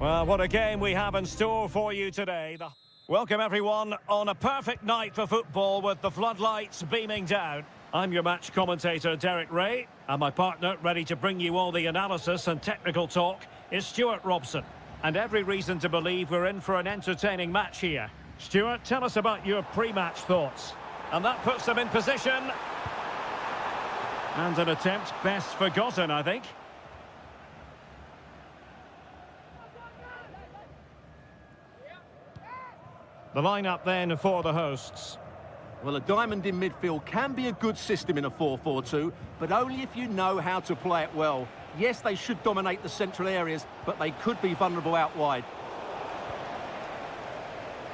Well, what a game we have in store for you today. Welcome everyone on a perfect night for football with the floodlights beaming down. I'm your match commentator Derek Ray, and my partner ready to bring you all the analysis and technical talk is Stuart Robson. And every reason to believe we're in for an entertaining match here. Stuart, tell us about your pre-match thoughts. And that puts them in position. And an attempt best forgotten, I think. The lineup then for the hosts. Well, a diamond in midfield can be a good system in a 4-4-2, but only if you know how to play it well. Yes, they should dominate the central areas, but they could be vulnerable out wide.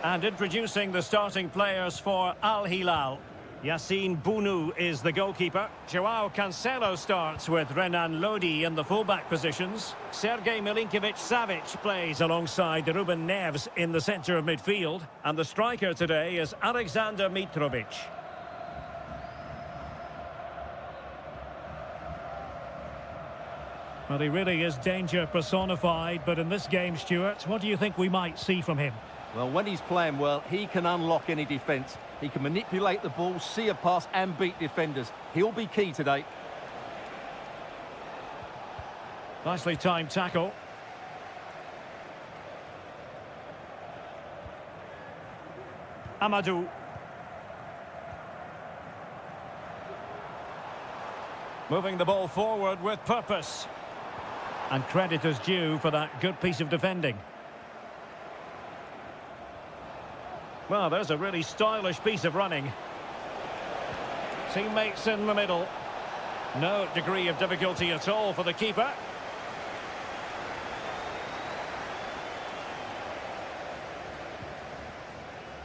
And introducing the starting players for Al Hilal. Yassine Bounou is the goalkeeper. Joao Cancelo starts with Renan Lodi in the fullback positions. Sergej Milinkovic-Savic plays alongside Ruben Neves in the centre of midfield. And the striker today is Alexander Mitrovic. Well, he really is danger personified, but in this game, Stuart, what do you think we might see from him? Well, when he's playing well, he can unlock any defence. He can manipulate the ball, see a pass and beat defenders. He'll be key today. Nicely timed tackle. Amadou. Moving the ball forward with purpose. And credit is due for that good piece of defending. Well, there's a really stylish piece of running. Teammates in the middle. No degree of difficulty at all for the keeper.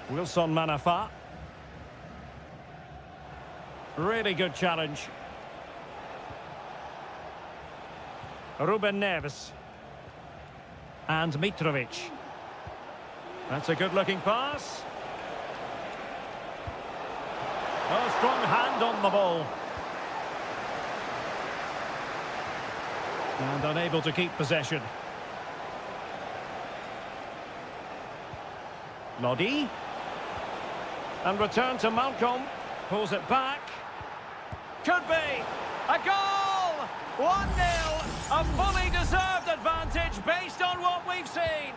Wilson Manafa. Really good challenge. Ruben Neves. And Mitrovic. That's a good-looking pass. Oh, strong hand on the ball. And unable to keep possession. Lodi. And return to Malcolm. Pulls it back. Could be a goal! 1-0. A fully deserved advantage based on what we've seen.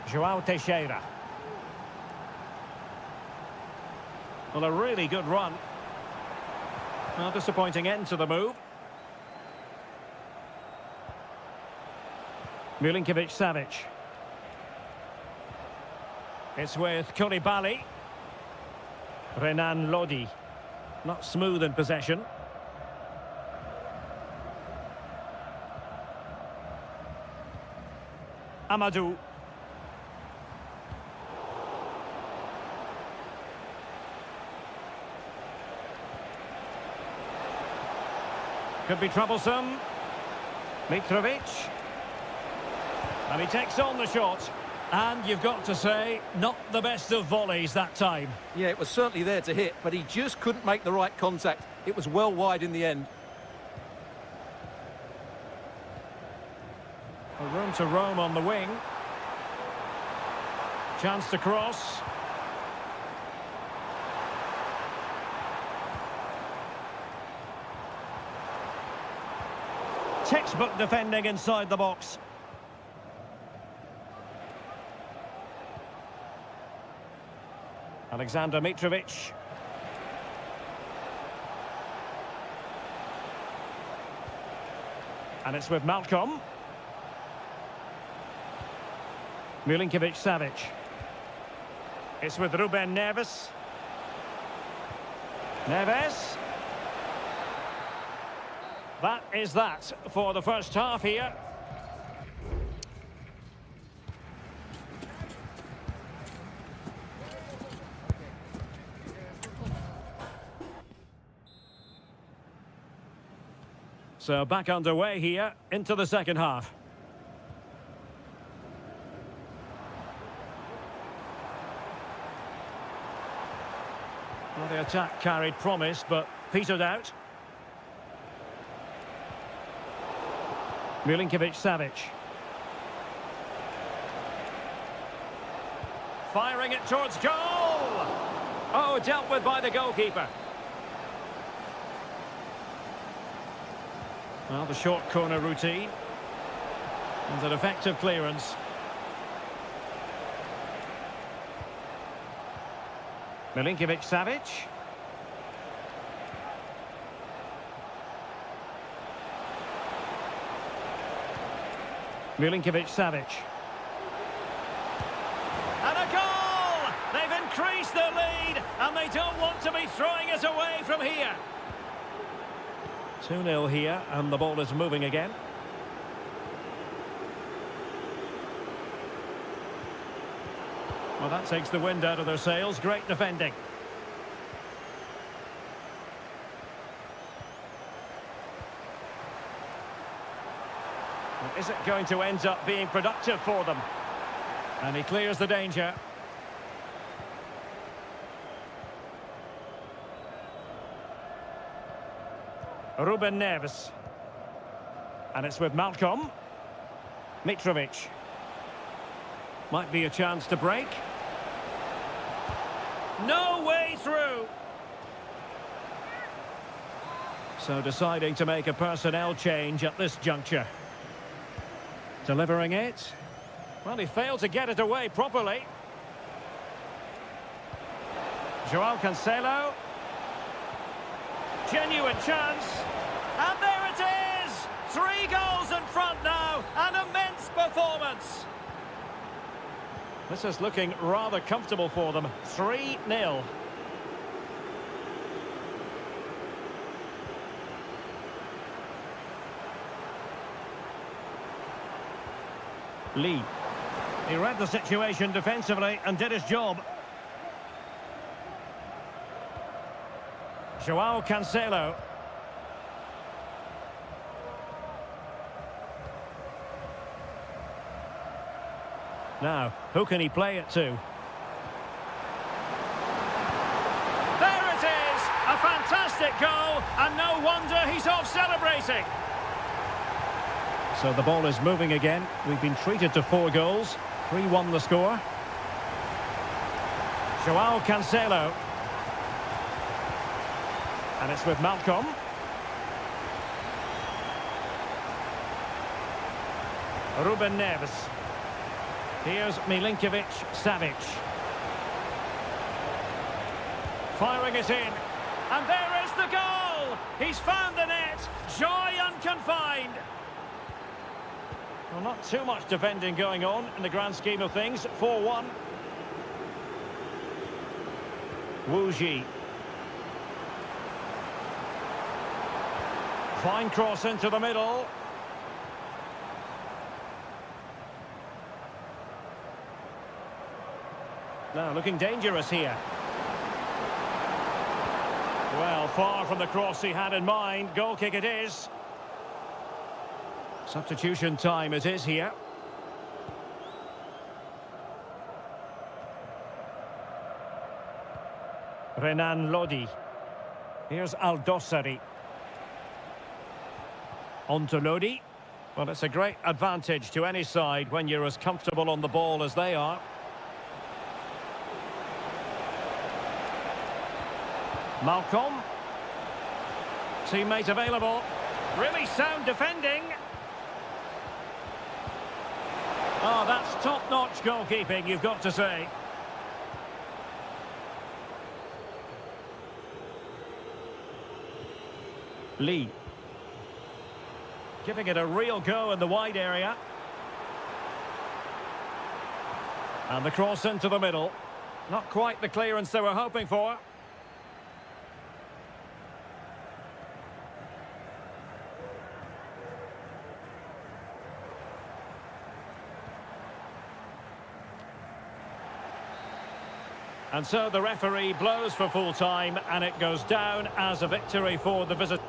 Joao Teixeira. Well, a really good run. Well, disappointing end to the move. Milinkovic-Savic. It's with Koulibaly. Renan Lodi. Not smooth in possession. Amadou. Could be troublesome. Mitrovic. And he takes on the shot. And you've got to say, not the best of volleys that time. Yeah, it was certainly there to hit, but he just couldn't make the right contact. It was well wide in the end. A room to roam on the wing. Chance to cross. Textbook defending inside the box. Alexander Mitrovic. And it's with Malcolm. Milinkovic-Savic. It's with Ruben Neves. Neves. That is that for the first half here. So back underway here into the second half. Well, the attack carried promise, but petered out. Milinkovic-Savic. Firing it towards goal! Oh, dealt with by the goalkeeper. Well, the short corner routine. And an effective clearance. Milinkovic-Savic. Milinkovic-Savic. And a goal! They've increased their lead, and they don't want to be throwing it away from here. 2-0 here, and the ball is moving again. Well, that takes the wind out of their sails. Great defending. Is it going to end up being productive for them? And he clears the danger. Ruben Neves. And it's with Malcolm. Mitrovic. Might be a chance to break. No way through. So deciding to make a personnel change at this juncture. Delivering it. Well, he failed to get it away properly. Joao Cancelo. Genuine chance. And there it is! 3 goals in front now. An immense performance. This is looking rather comfortable for them. 3-0. Lee. He read the situation defensively and did his job. Joao Cancelo. Now, who can he play it to? There it is! A fantastic goal, and no wonder he's off celebrating. So the ball is moving again. We've been treated to 4 goals. 3-1 the score. Joao Cancelo. And it's with Malcolm. Ruben Neves. Here's Milinkovic-Savic. Firing it in. And there is the goal! He's found the net. Joy unconfined. Well, not too much defending going on in the grand scheme of things. 4-1. Wu Ji. Fine cross into the middle. Now looking dangerous here. Well, far from the cross he had in mind. Goal kick it is. Substitution time it is here. Renan Lodi. Here's Aldosari. On to Lodi. Well, it's a great advantage to any side when you're as comfortable on the ball as they are. Malcolm. Teammate available. Really sound defending. Oh, that's top-notch goalkeeping, you've got to say. Lee. Giving it a real go in the wide area. And the cross into the middle. Not quite the clearance they were hoping for. And so the referee blows for full time, and it goes down as a victory for the visitor.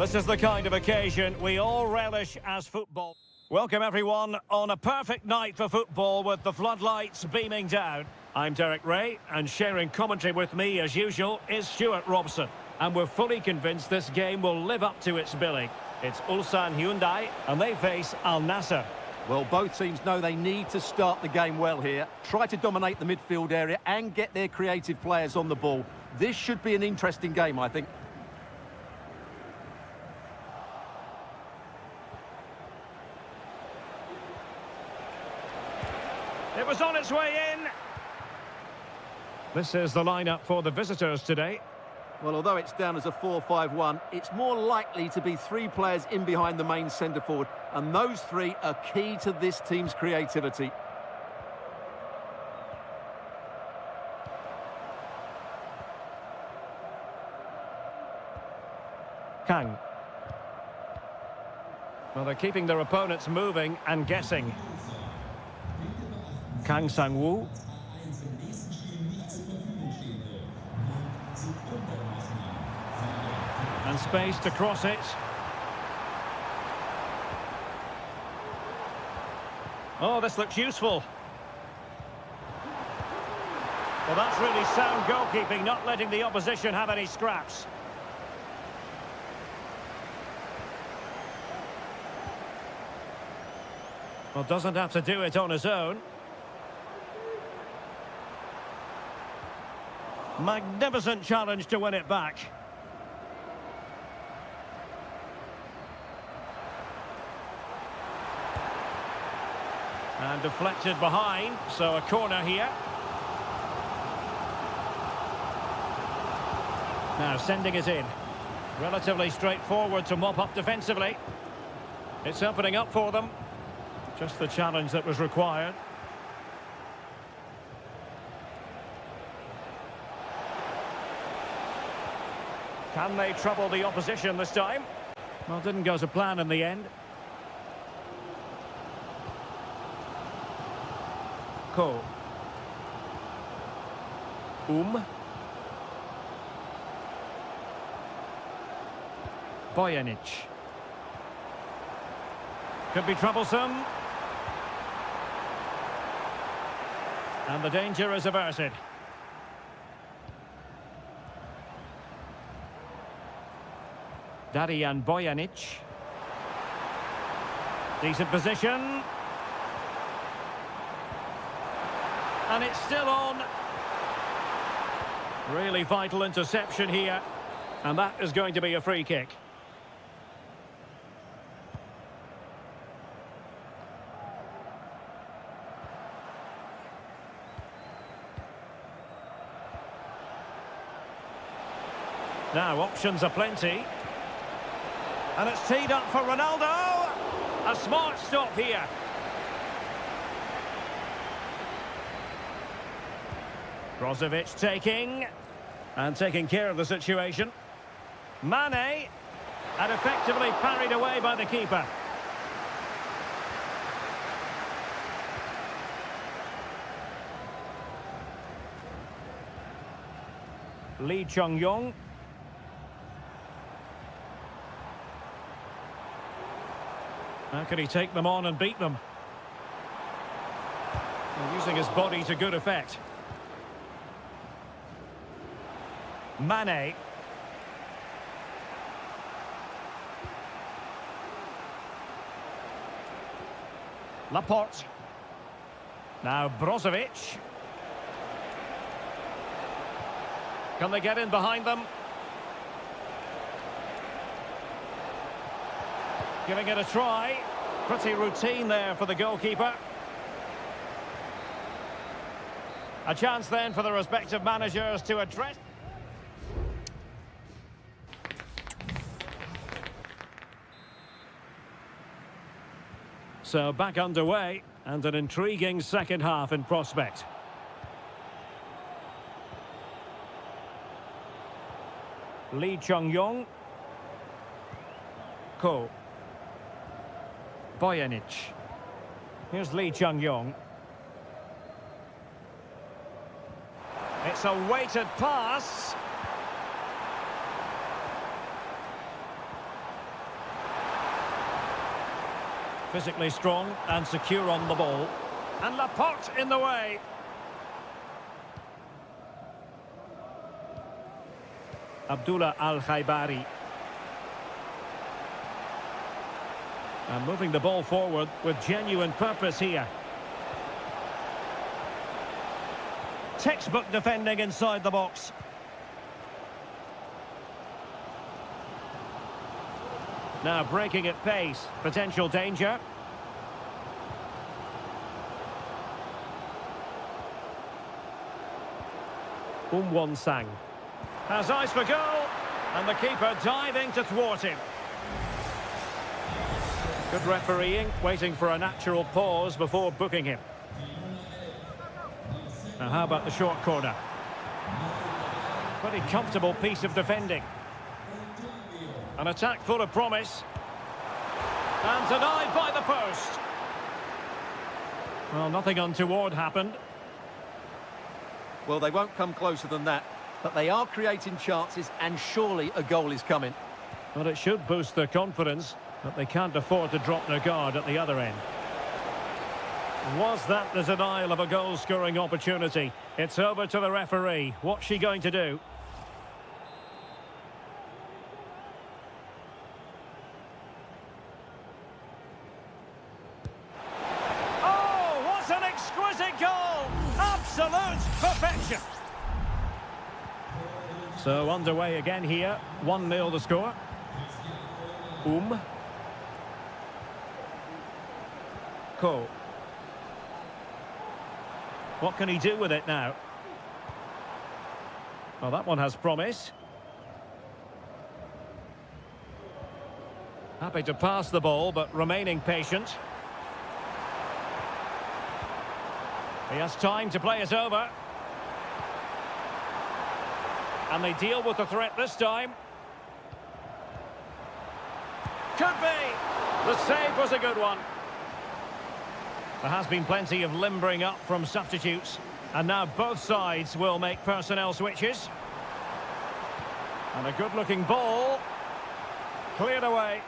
This is the kind of occasion we all relish as football. Welcome everyone on a perfect night for football with the floodlights beaming down. I'm Derek Ray, and sharing commentary with me as usual is Stuart Robson. And we're fully convinced this game will live up to its billing. It's Ulsan Hyundai and they face Al Nassr. Well, both teams know they need to start the game well here. Try to dominate the midfield area and get their creative players on the ball. This should be an interesting game, I think. It was on its way in. This is the lineup for the visitors today. Well, although it's down as a 4-5-1, it's more likely to be three players in behind the main centre-forward, and those three are key to this team's creativity. Kang. Well, they're keeping their opponents moving and guessing. Kang Sang-woo. And space to cross it. Oh, this looks useful. Well, that's really sound goalkeeping, not letting the opposition have any scraps. Well, doesn't have to do it on his own. Magnificent challenge to win it back. And deflected behind, so a corner here. Now sending it in. Relatively straightforward to mop up defensively. It's opening up for them. Just the challenge that was required. Can they trouble the opposition this time? Well, didn't go to plan in the end. Ko. Bojanic. Could be troublesome. And the danger is averted. Darijan Bojanic. Decent position. And it's still on. Really vital interception here. And that is going to be a free kick. Now, options are plenty. And it's teed up for Ronaldo. A smart stop here. Brozovic taking care of the situation. Mane, and effectively parried away by the keeper. Lee Chung-yong. How can he take them on and beat them? And using his body to good effect. Mane. Laporte. Now Brozovic. Can they get in behind them? Giving it a try. Pretty routine there for the goalkeeper. A chance then for the respective managers to address. So back underway, and an intriguing second half in prospect. Lee Chung-yong. Ko. Bojanic. Here's Lee Chung-yong. It's a weighted pass. Physically strong and secure on the ball. And Laporte in the way. Abdullah Al-Khaibari. And moving the ball forward with genuine purpose here. Textbook defending inside the box. Now breaking at pace. Potential danger. Sang has eyes for goal, and the keeper diving to thwart him. Good refereeing, waiting for a natural pause before booking him. Now how about the short corner? Pretty comfortable piece of defending. An attack full of promise. And denied by the post. Well, nothing untoward happened. Well, they won't come closer than that, but they are creating chances, and surely a goal is coming. Well, it should boost their confidence, but they can't afford to drop their guard at the other end. Was that the denial of a goal-scoring opportunity? It's over to the referee. What's she going to do? Oh, what an exquisite goal! Absolute perfection! So underway again here. 1-0 the score. Ko. What can he do with it now? Well, that one has promise. Happy to pass the ball, but remaining patient. He has time to play it over. And they deal with the threat this time. Could be! The save was a good one. There has been plenty of limbering up from substitutes. And now both sides will make personnel switches. And a good-looking ball. Cleared away.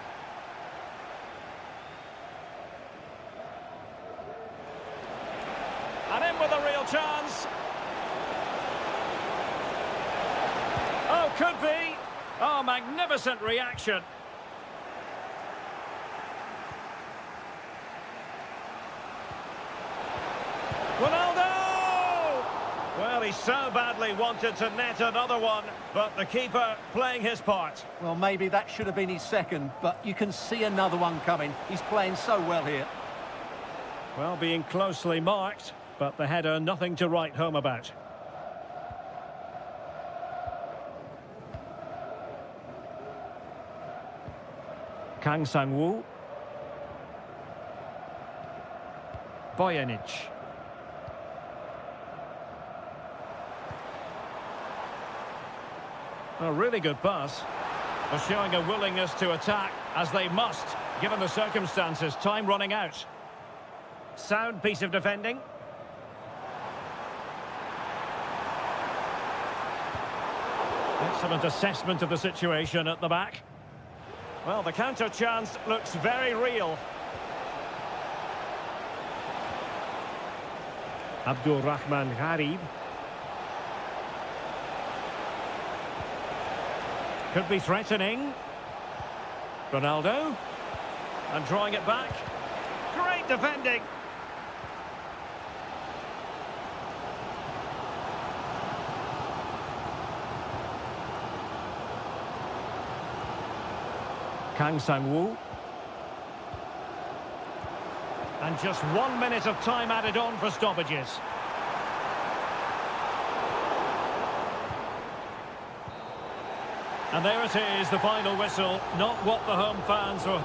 And in with a real chance. Oh, could be. Oh, magnificent reaction. Ronaldo! Well, he so badly wanted to net another one, but the keeper playing his part. Well, maybe that should have been his second, but you can see another one coming. He's playing so well here. Well, being closely marked, but the header nothing to write home about. Kang Sang-woo. Bojanic. A really good pass. They're showing a willingness to attack, as they must, given the circumstances. Time running out. Sound piece of defending. Excellent assessment of the situation at the back. Well, the counter chance looks very real. Abdul Rahman Gharib. Could be threatening. Ronaldo. And drawing it back. Great defending. Kang Sang-woo. And just 1 minute of time added on for stoppages. And there it is, the final whistle. Not what the home fans were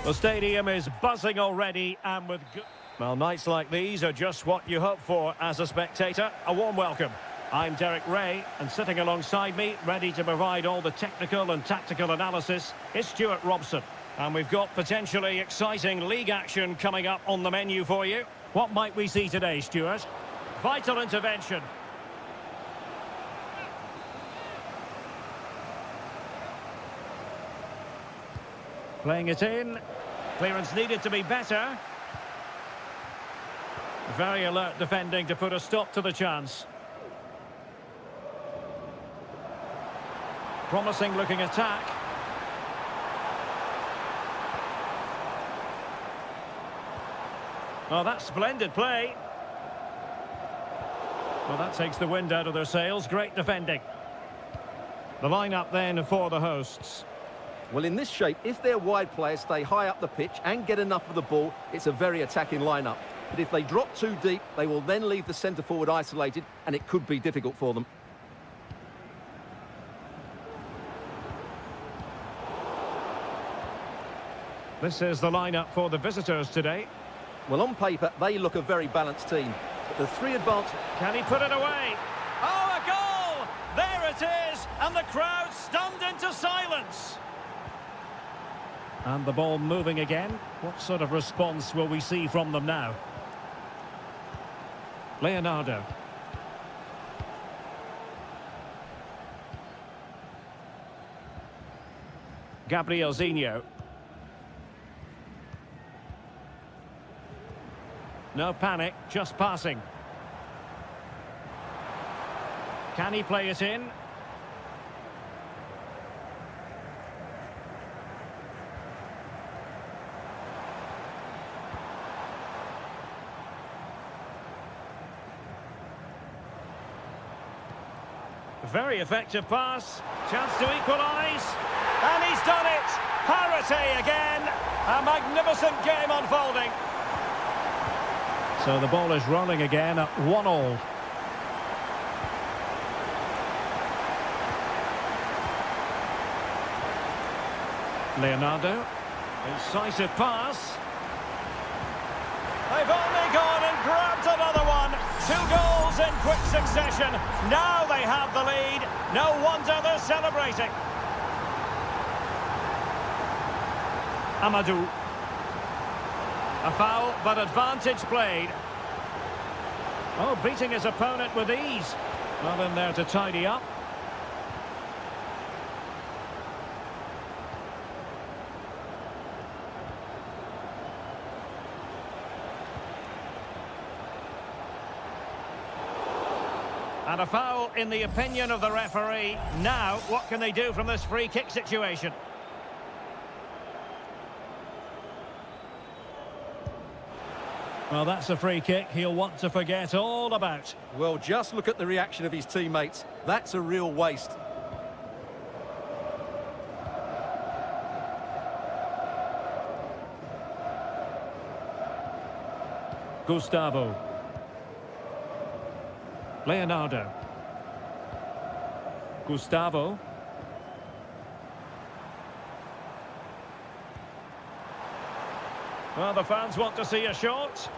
The stadium is buzzing already, and with good... Well, nights like these are just what you hope for as a spectator. A warm welcome. I'm Derek Ray, and sitting alongside me, ready to provide all the technical and tactical analysis, is Stuart Robson. And we've got potentially exciting league action coming up on the menu for you. What might we see today, Stuart? Vital intervention. Playing it in. Clearance needed to be better. Very alert defending to put a stop to the chance. Promising looking attack. Oh, that's splendid play. Well, that takes the wind out of their sails. Great defending. The lineup then for the hosts. Well, in this shape, if their wide players stay high up the pitch and get enough of the ball, it's a very attacking lineup. But if they drop too deep, they will then leave the centre-forward isolated, and it could be difficult for them. This is the lineup for the visitors today. Well, on paper, they look a very balanced team. But the three advanced... Can he put it away? Oh, a goal! There it is! And the crowd stunned into silence. And the ball moving again. What sort of response will we see from them now? Leonardo. Gabrielzinho. No panic, just passing. Can he play it in? Very effective pass. Chance to equalise. And he's done it! Parity again! A magnificent game unfolding. So the ball is rolling again at 1-1. Leonardo. Incisive pass. They've only gone and grabbed another one. 2 goals in quick succession. Now they have the lead. No wonder they're celebrating. Amadou. A foul, but advantage played. Oh, beating his opponent with ease. Not in there to tidy up. And a foul in the opinion of the referee. Now, what can they do from this free kick situation? Well, that's a free kick he'll want to forget all about. Well, just look at the reaction of his teammates. That's a real waste. Gustavo. Leonardo. Gustavo. Well, the fans want to see a shot.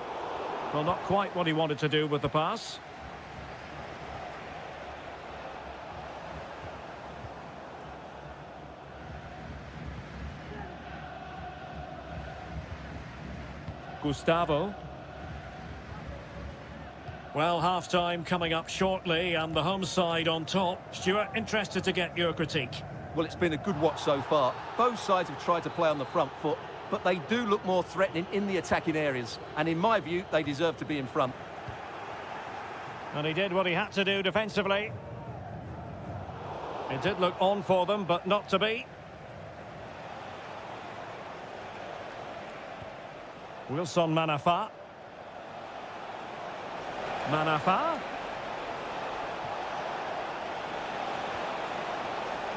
Well, not quite what he wanted to do with the pass. Gustavo. Well, half-time coming up shortly and the home side on top. Stuart, interested to get your critique. Well, it's been a good watch so far. Both sides have tried to play on the front foot, but they do look more threatening in the attacking areas. And in my view, they deserve to be in front. And he did what he had to do defensively. It did look on for them, but not to be. Wilson Manafa. Manafa.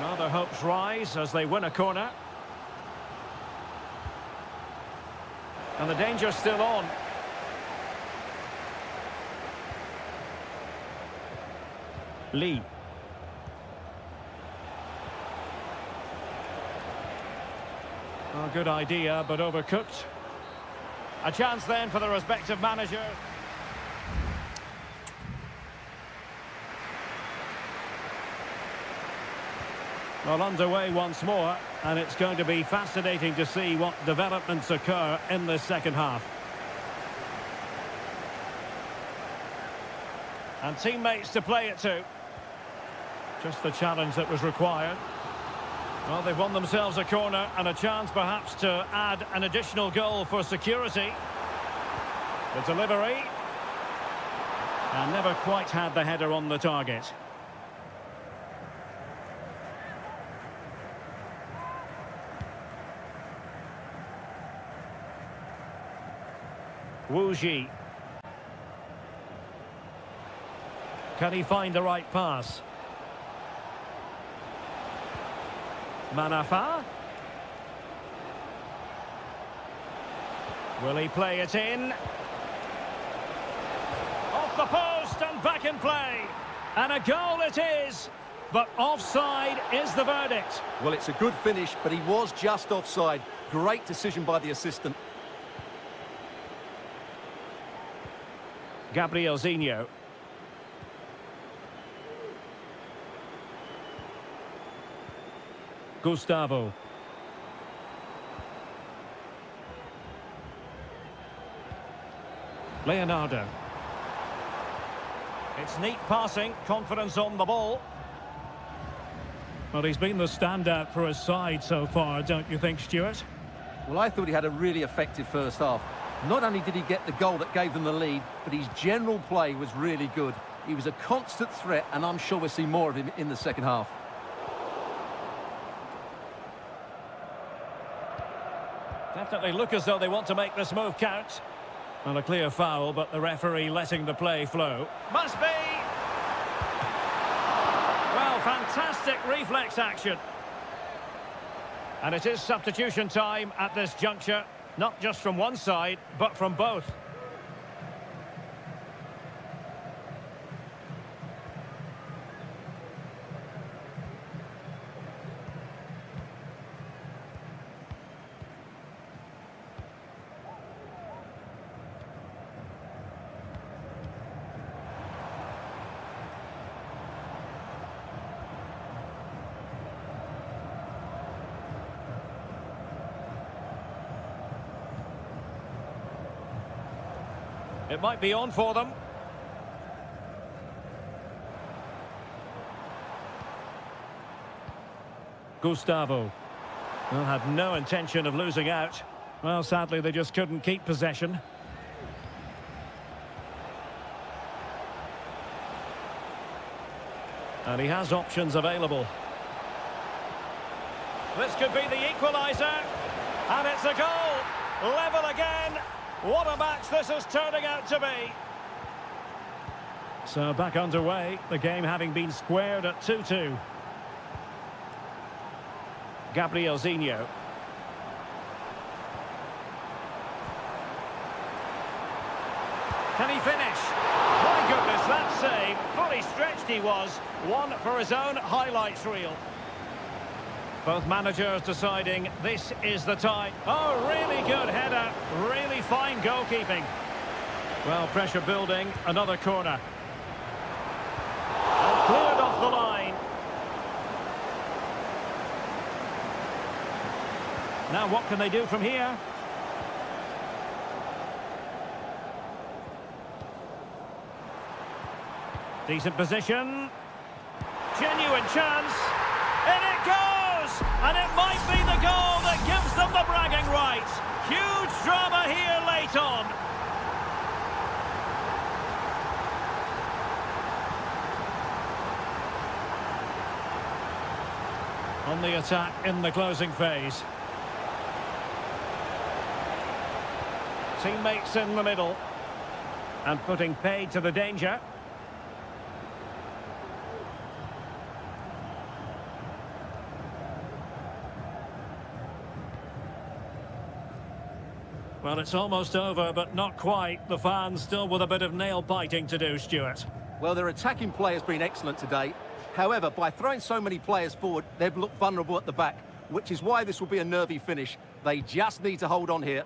Now their hopes rise as they win a corner. And the danger's still on. Lee. Oh, good idea, but overcooked. A chance then for the respective manager. Well, underway once more, and it's going to be fascinating to see what developments occur in this second half. And teammates to play it to. Just the challenge that was required. Well, they've won themselves a corner and a chance perhaps to add an additional goal for security. The delivery. And never quite had the header on the target. Wu Ji. Can he find the right pass? Manafa. Will he play it in? Off the post and back in play. And a goal it is. But offside is the verdict. Well, it's a good finish, but he was just offside. Great decision by the assistant. Gabrielzinho. Gustavo. Leonardo. It's neat passing, confidence on the ball. Well, he's been the standout for his side so far, don't you think, Stuart? Well, I thought he had a really effective first half. Not only did he get the goal that gave them the lead, but his general play was really good. He was a constant threat, and I'm sure we'll see more of him in the second half. Definitely look as though they want to make this move count. Well, a clear foul, but the referee letting the play flow. Must be! Well, fantastic reflex action. And it is substitution time at this juncture. Not just from one side, but from both. It might be on for them. Gustavo. Well, had no intention of losing out. Well, sadly, they just couldn't keep possession. And he has options available. This could be the equaliser. And it's a goal. Level again. What a match this is turning out to be. So back underway, the game having been squared at 2-2. Gabrielzinho. Can he finish? My goodness, that save. Fully stretched he was. One for his own highlights reel. Both managers deciding this is the time. Oh, really good header. Really fine goalkeeping. Well, pressure building. Another corner. And cleared off the line. Now what can they do from here? Decent position. Genuine chance. In it goes! And it might be the goal that gives them the bragging rights. Huge drama here late on. On the attack in the closing phase. Teammates in the middle. And putting paid to the danger. Well, it's almost over, but not quite. The fans still with a bit of nail-biting to do, Stuart. Well, their attacking play has been excellent today. However, by throwing so many players forward, they've looked vulnerable at the back, which is why this will be a nervy finish. They just need to hold on here.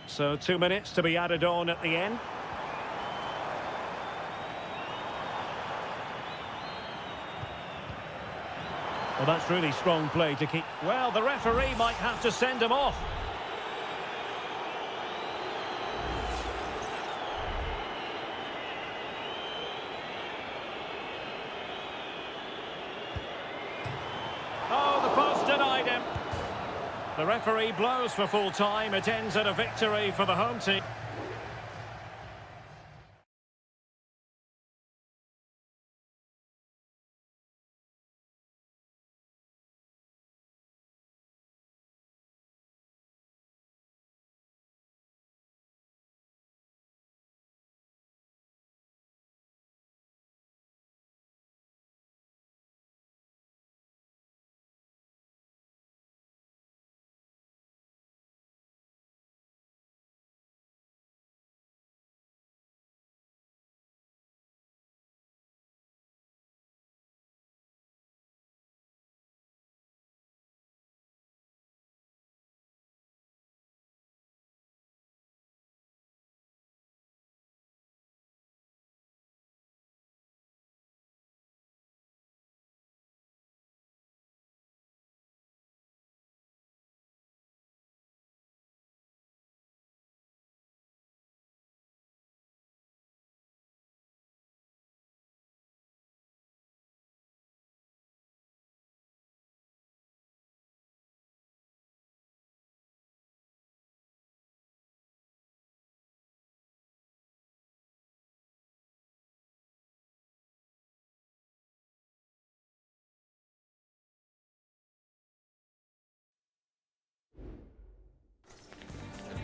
So 2 minutes to be added on at the end. Well, that's really strong play to keep. Well, the referee might have to send him off. Oh, the post denied him. The referee blows for full time. It ends at a victory for the home team.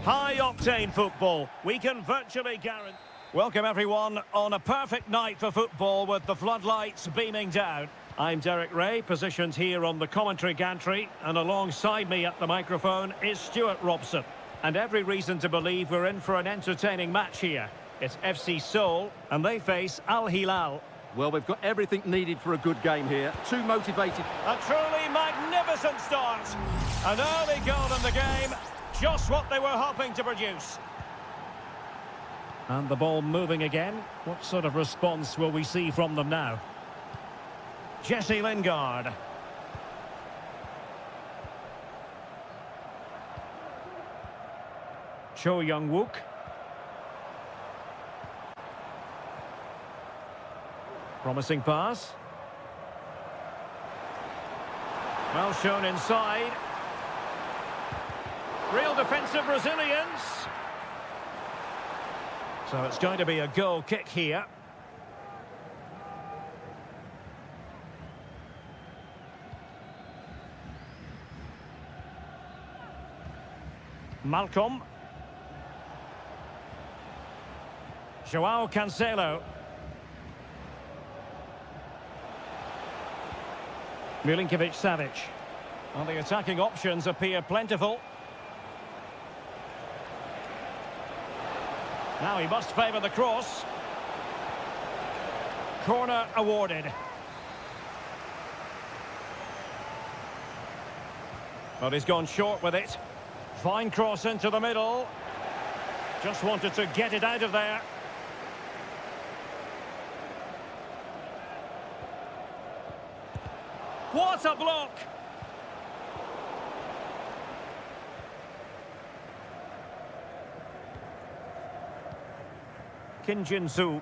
High-octane football. We can virtually guarantee... Welcome, everyone, on a perfect night for football with the floodlights beaming down. I'm Derek Ray, positioned here on the commentary gantry, and alongside me at the microphone is Stuart Robson. And every reason to believe we're in for an entertaining match here. It's FC Seoul, and they face Al Hilal. Well, we've got everything needed for a good game here. Too motivated. A truly magnificent start. An early goal in the game. Just what they were hoping to produce. And the ball moving again. What sort of response will we see from them now? Jesse Lingard. Cho Young-wook. Promising pass. Well shown inside. Real defensive resilience. So it's going to be a goal kick here. Malcolm. Joao Cancelo. Milinkovic-Savic. Well, the attacking options appear plentiful. Now he must favour the cross. Corner awarded. But he's gone short with it. Fine cross into the middle. Just wanted to get it out of there. What a block! Kim Jin-soo.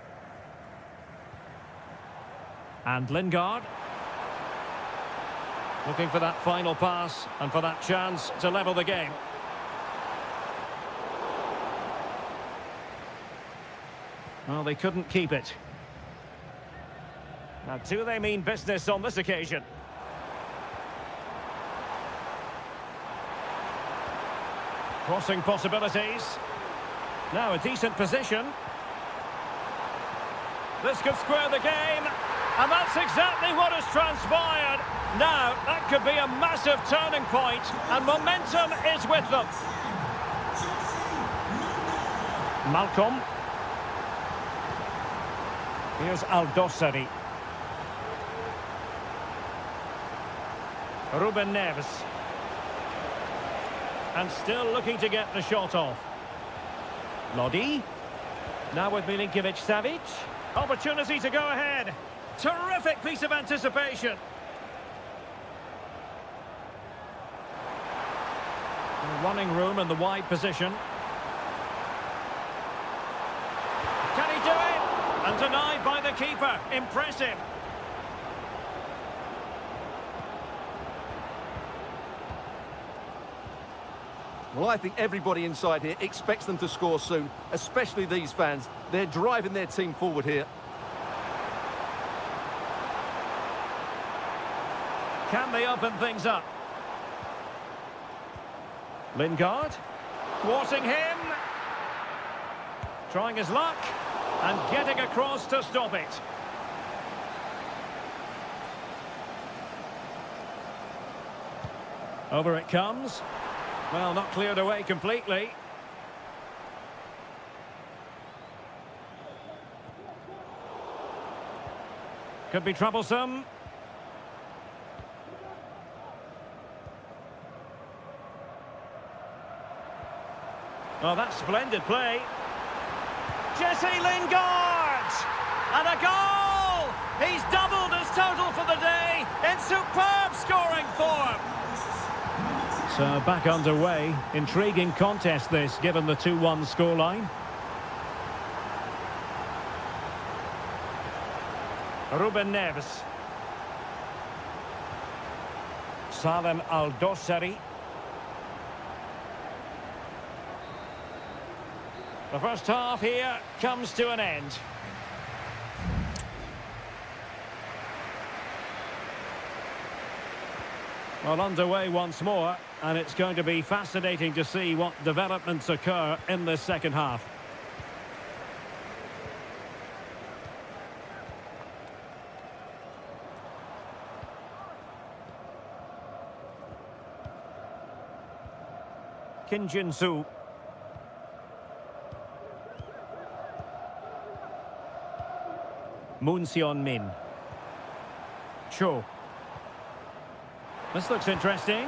And Lingard. Looking for that final pass and for that chance to level the game. Well, they couldn't keep it. Now, do they mean business on this occasion? Crossing possibilities. Now a decent position. This could square the game. And that's exactly what has transpired. Now, that could be a massive turning point, and momentum is with them. Malcolm. Here's Aldosari. Ruben Neves. And still looking to get the shot off. Lodi. Now with Milinkovic-Savic. Opportunity to go ahead. Terrific piece of anticipation. Running room in the wide position. Can he do it? And denied by the keeper. Impressive. Well, I think everybody inside here expects them to score soon, especially these fans. They're driving their team forward here. Can they open things up? Lingard. Thwarting him. Trying his luck. And getting across to stop it. Over it comes. Well, not cleared away completely. Could be troublesome. Oh, that's splendid play. Jesse Lingard! And a goal! He's doubled his total for the day in superb scoring form. So back underway. Intriguing contest this, given the 2-1 scoreline. Ruben Neves. Salem Al-Dossari. The first half here comes to an end. Well, underway once more, and it's going to be fascinating to see what developments occur in this second half. Kim Jin-soo. Moon Seon-min. Cho. This looks interesting.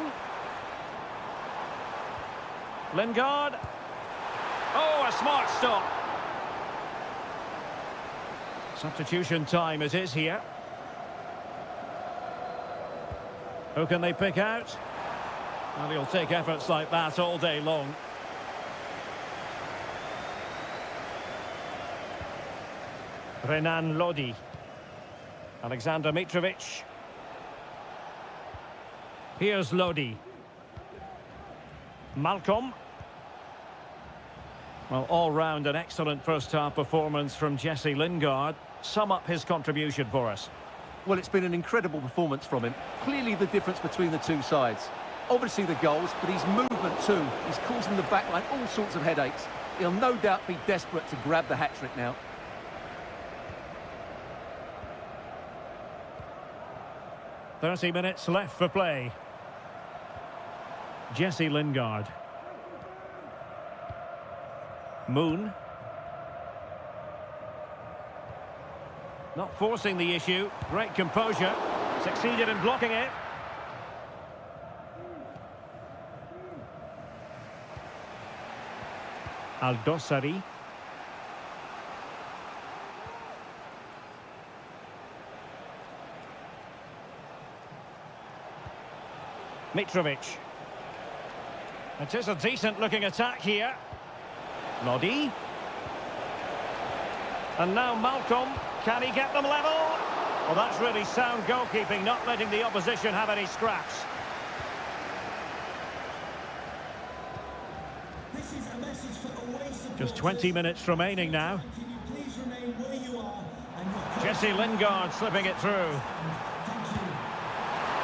Lingard. Oh, a smart stop. Substitution time it is here. Who can they pick out? Well, he'll take efforts like that all day long. Renan Lodi. Alexander Mitrovic. Here's Lodi. Malcolm. Well, all round an excellent first half performance from Jesse Lingard. Sum up his contribution for us. Well, it's been an incredible performance from him. Clearly the difference between the two sides. Obviously the goals, but his movement too is causing the backline all sorts of headaches. He'll no doubt be desperate to grab the hat-trick now. "30 minutes left for play." Jesse Lingard. Moon. Not forcing the issue. Great composure. Succeeded in blocking it. Al-Dossari. Mitrovic. It is a decent-looking attack here. Lodi. And now Malcolm. Can he get them level? Well, that's really sound goalkeeping, not letting the opposition have any scraps. Just 20 minutes remaining now. Jesse Lingard slipping it through.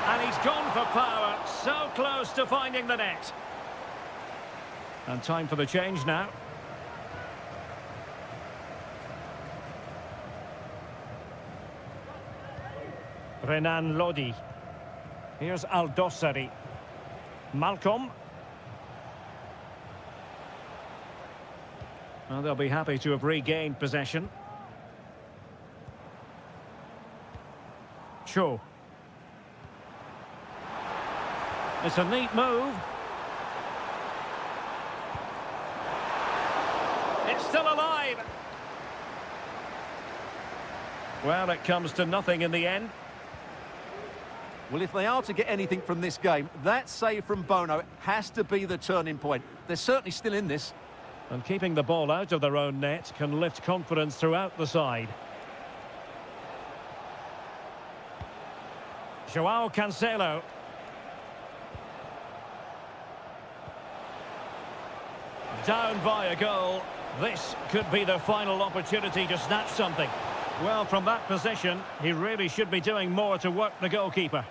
And he's gone for power, so close to finding the net. And time for the change now. Renan Lodi. Here's Al-Dossari. Malcolm. Well, they'll be happy to have regained possession. Cho. It's a neat move. It's still alive. Well, it comes to nothing in the end. Well, if they are to get anything from this game, that save from Bono has to be the turning point. They're certainly still in this. And keeping the ball out of their own net can lift confidence throughout the side. Joao Cancelo. Down by a goal. This could be their final opportunity to snatch something. Well, from that position, he really should be doing more to work the goalkeeper.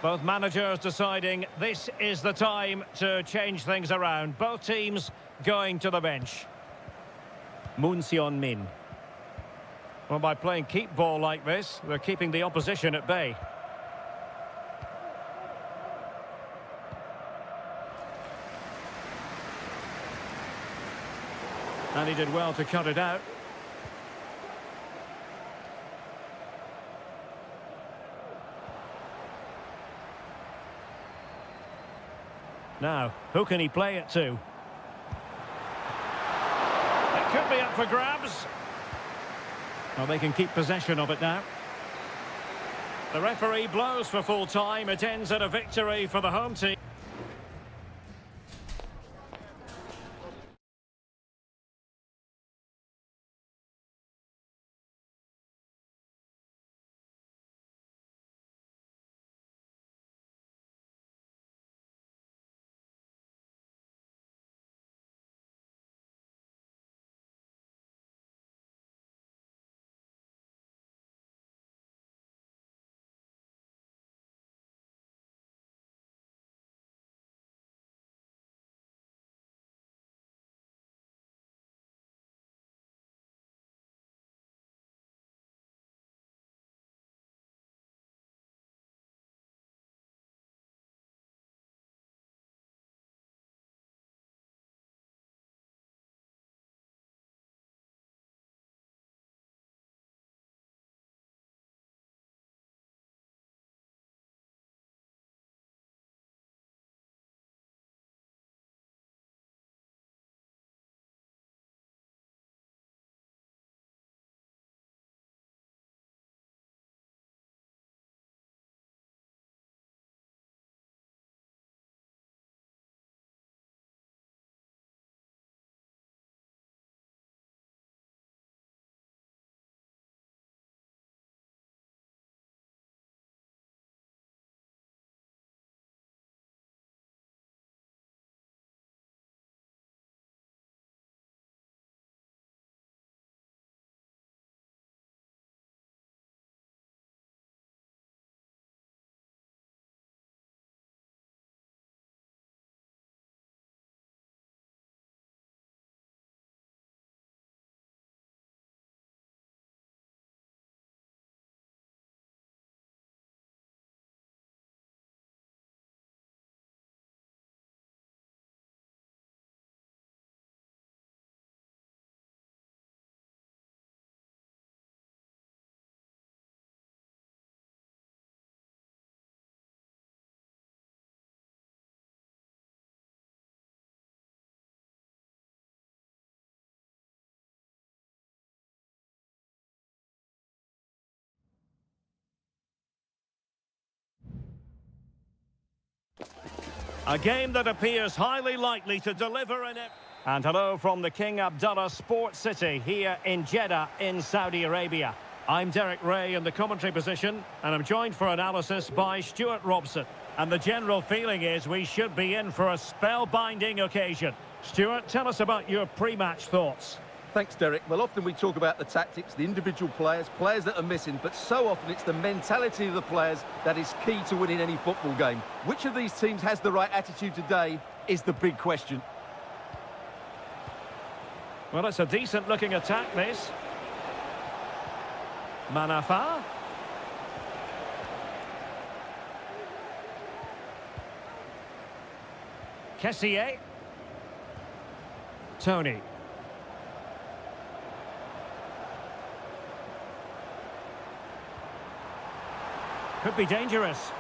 Both managers deciding this is the time to change things around. Both teams going to the bench. Moon Seon-min. Well, by playing keep ball like this, they're keeping the opposition at bay. And he did well to cut it out. Now, who can he play it to? It could be up for grabs. Well, they can keep possession of it now. The referee blows for full time. It ends at a victory for the home team. A game that appears highly likely to deliver in it. And hello from the King Abdullah Sports City here in Jeddah in Saudi Arabia. I'm Derek Ray in the commentary position, and I'm joined for analysis by Stuart Robson. And the general feeling is we should be in for a spellbinding occasion. Stuart, tell us about your pre-match thoughts. Thanks, Derek. Well, often we talk about the tactics, the individual players that are missing, but so often it's the mentality of the players that is key to winning any football game. Which of these teams has the right attitude today is the big question. Well, it's a decent-looking attack, this. Manafa. Kessié. Tony. Could be dangerous.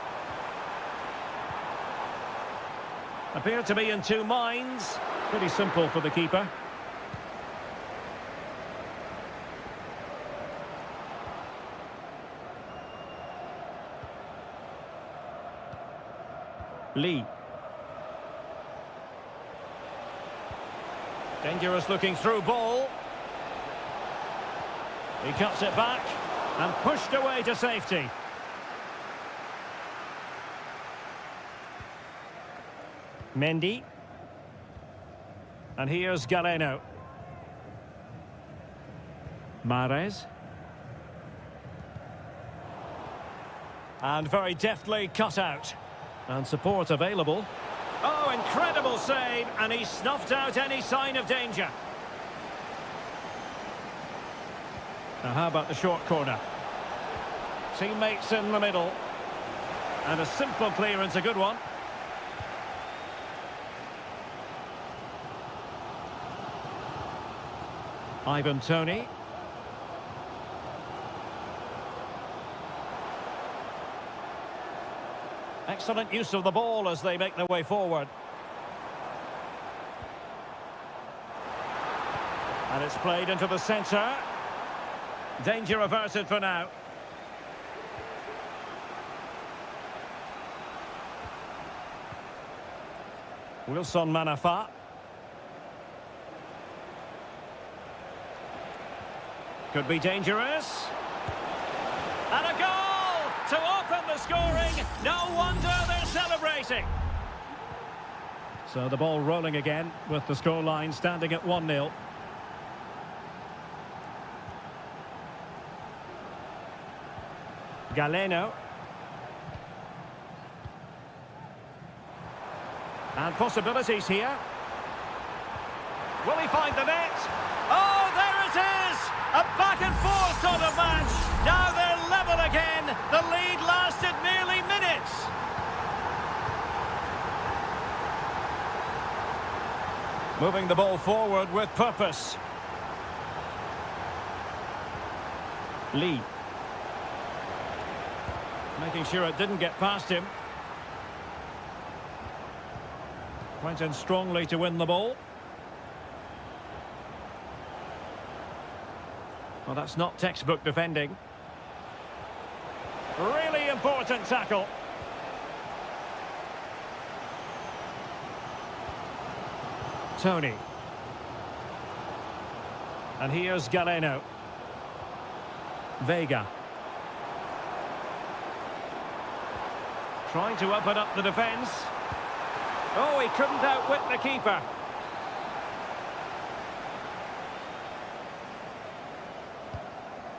Appear to be in two minds. Pretty simple for the keeper. Lee. Dangerous looking through ball. He cuts it back and pushed away to safety. Mendy. And here's Galeno. Mahrez. And very deftly cut out. And support available. Oh, incredible save, and he snuffed out any sign of danger. Now, how about the short corner? Teammates in the middle. And a simple clearance, a good one. Ivan Toney. Excellent use of the ball as they make their way forward. And it's played into the centre. Danger averted for now. Wilson Manafa. Could be dangerous. And a goal to open the scoring. No wonder they're celebrating. So the ball rolling again with the scoreline standing at 1-0. Galeno. And possibilities here. Will he find the net? Oh, there it is! A back and forth sort of match. Now they're level again. The lead lasted nearly minutes. Moving the ball forward with purpose. Lee. Making sure it didn't get past him. Went in strongly to win the ball. Well, that's not textbook defending. Really important tackle. Toney. And here's Galeno. Vega. Trying to open up the defence. Oh, he couldn't outwit the keeper.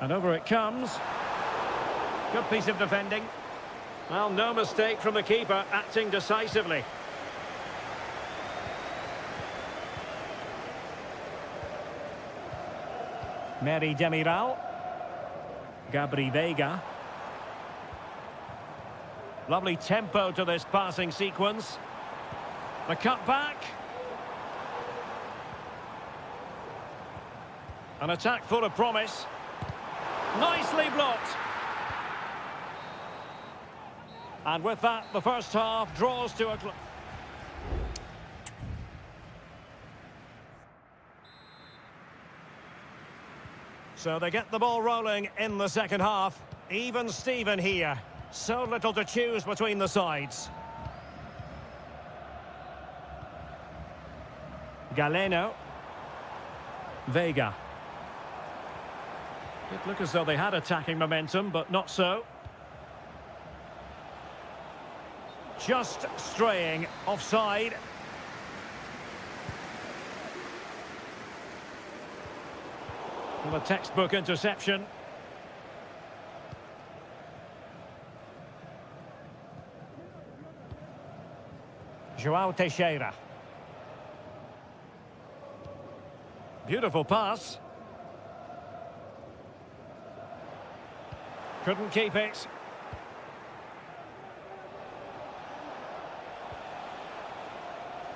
And over it comes. Good piece of defending. Well, no mistake from the keeper, acting decisively. Mary Demiral. Gabri Vega. Lovely tempo to this passing sequence. The cut back. An attack full of promise. Nicely blocked. And with that, the first half draws to a... So they get the ball rolling in the second half. Even Steven here. So little to choose between the sides. Galeno. Vega. It looked as though they had attacking momentum, but not so. Just straying offside. Well, a textbook interception. João Teixeira. Beautiful pass. Couldn't keep it.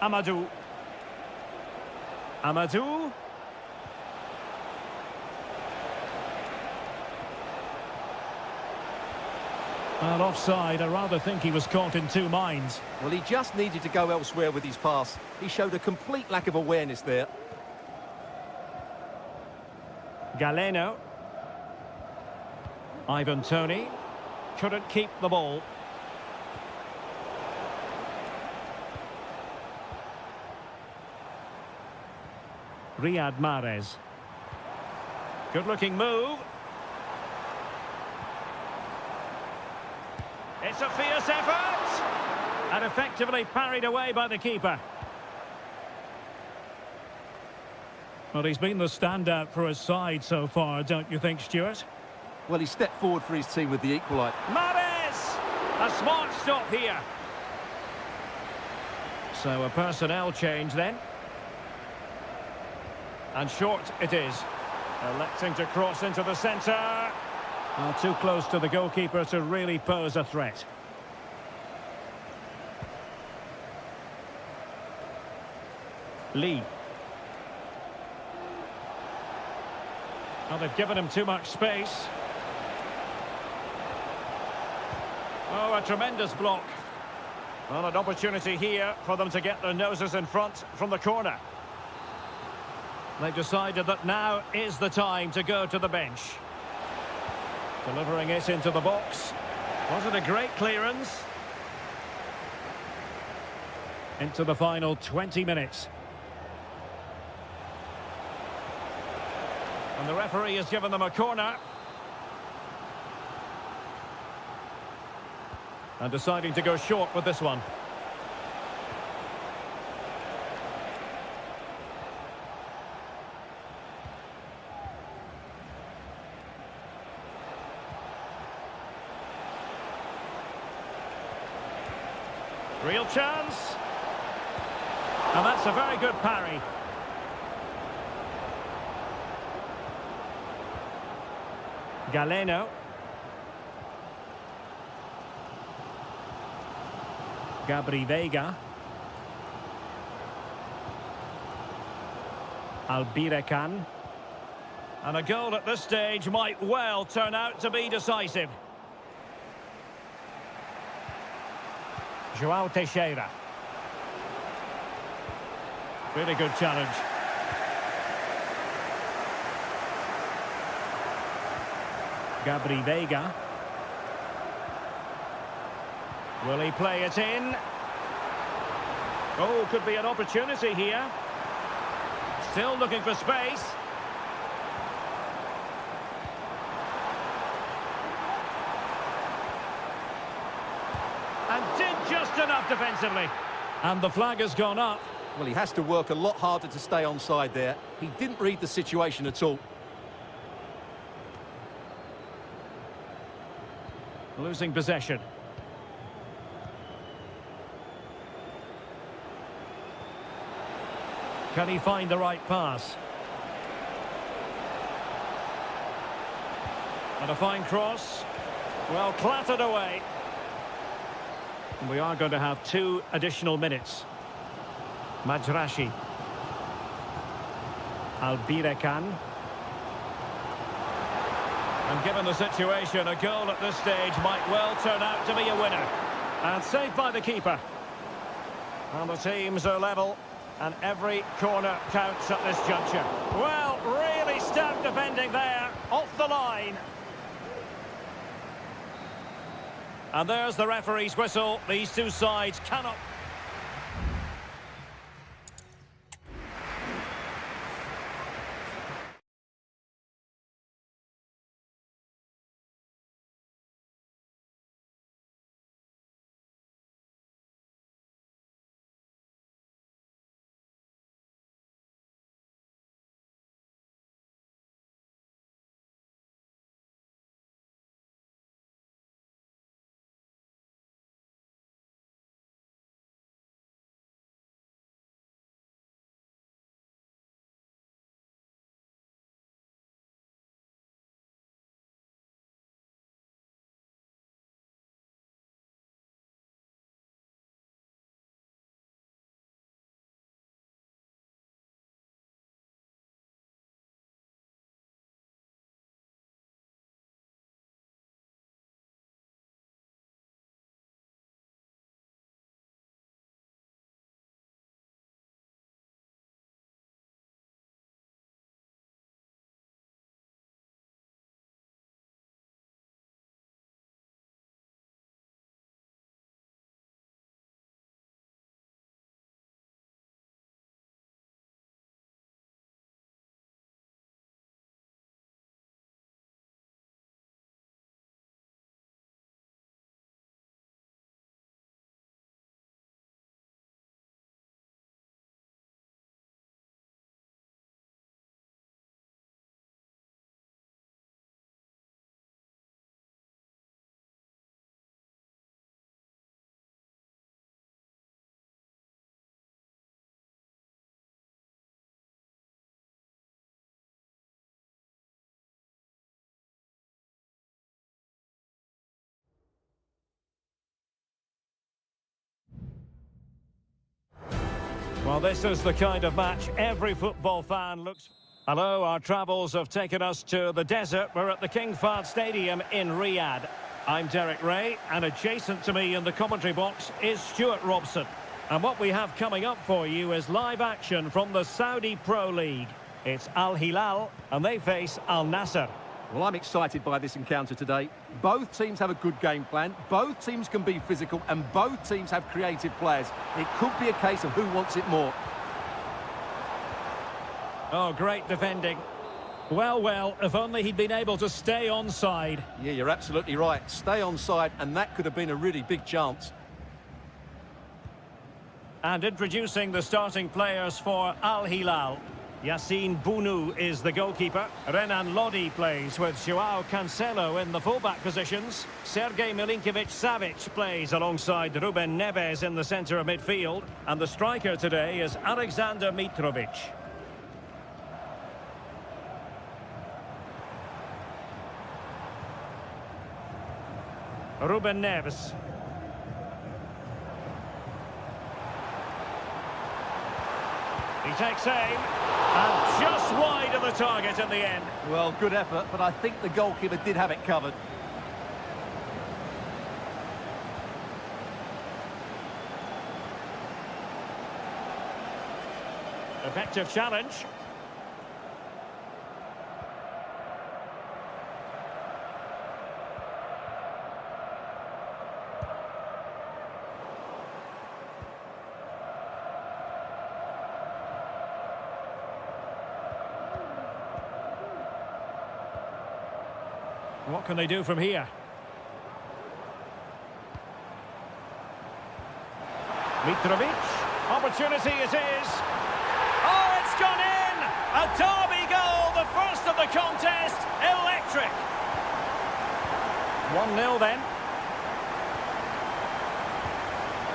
Amadou. Amadou. Well, offside. I rather think he was caught in two minds. Well, he just needed to go elsewhere with his pass. He showed a complete lack of awareness there. Galeno. Ivan Toney. Couldn't keep the ball. Riyad Mahrez. Good-looking move. It's a fierce effort! And effectively parried away by the keeper. Well, he's been the standout for his side so far, don't you think, Stuart? Well, he stepped forward for his team with the equaliser. Mahrez! A smart stop here. So a personnel change then. And short it is. Electing to cross into the centre. Too close to the goalkeeper to really pose a threat. Lee. Well, they've given him too much space. Oh, a tremendous block. Well, an opportunity here for them to get their noses in front from the corner. They've decided that now is the time to go to the bench. Delivering it into the box. Was it a great clearance? Into the final 20 minutes. And the referee has given them a corner. And deciding to go short with this one. Real chance. And that's a very good parry. Galeno. Gabri Veiga. Albirekan. And a goal at this stage might well turn out to be decisive. João Teixeira. Really good challenge. Gabri Veiga. Will he play it in? Oh, could be an opportunity here. Still looking for space. And did just enough defensively. And the flag has gone up. Well, he has to work a lot harder to stay onside there. He didn't read the situation at all. Losing possession. Can he find the right pass? And a fine cross. Well, clattered away. And we are going to have 2 additional minutes. Majrashi. Albirekan. And given the situation, a goal at this stage might well turn out to be a winner. And saved by the keeper. And the teams are level. And every corner counts at this juncture. Well, really stout defending there. Off the line. And there's the referee's whistle. These two sides cannot... Well, this is the kind of match every football fan looks for. Hello, our travels have taken us to the desert. We're at the King Fahd Stadium in Riyadh. I'm Derek Ray, and adjacent to me in the commentary box is Stuart Robson. And what we have coming up for you is live action from the Saudi Pro League. It's Al Hilal, and they face Al Nassr. Well, I'm excited by this encounter today. Both teams have a good game plan, both teams can be physical, and both teams have creative players. It could be a case of who wants it more. Oh, great defending. Well, if only he'd been able to stay onside. Yeah, you're absolutely right. Stay onside, and that could have been a really big chance. And introducing the starting players for Al Hilal. Yassine Bounou is the goalkeeper. Renan Lodi plays with Joao Cancelo in the fullback positions. Sergej Milinkovic-Savic plays alongside Ruben Neves in the centre of midfield. And the striker today is Alexander Mitrovic. Ruben Neves. He takes aim, and just wide of the target in the end. Well, good effort, but I think the goalkeeper did have it covered. Effective challenge. What can they do from here? Mitrovic. Opportunity it is. Oh, it's gone in! A derby goal, the first of the contest. Electric. 1-0 then.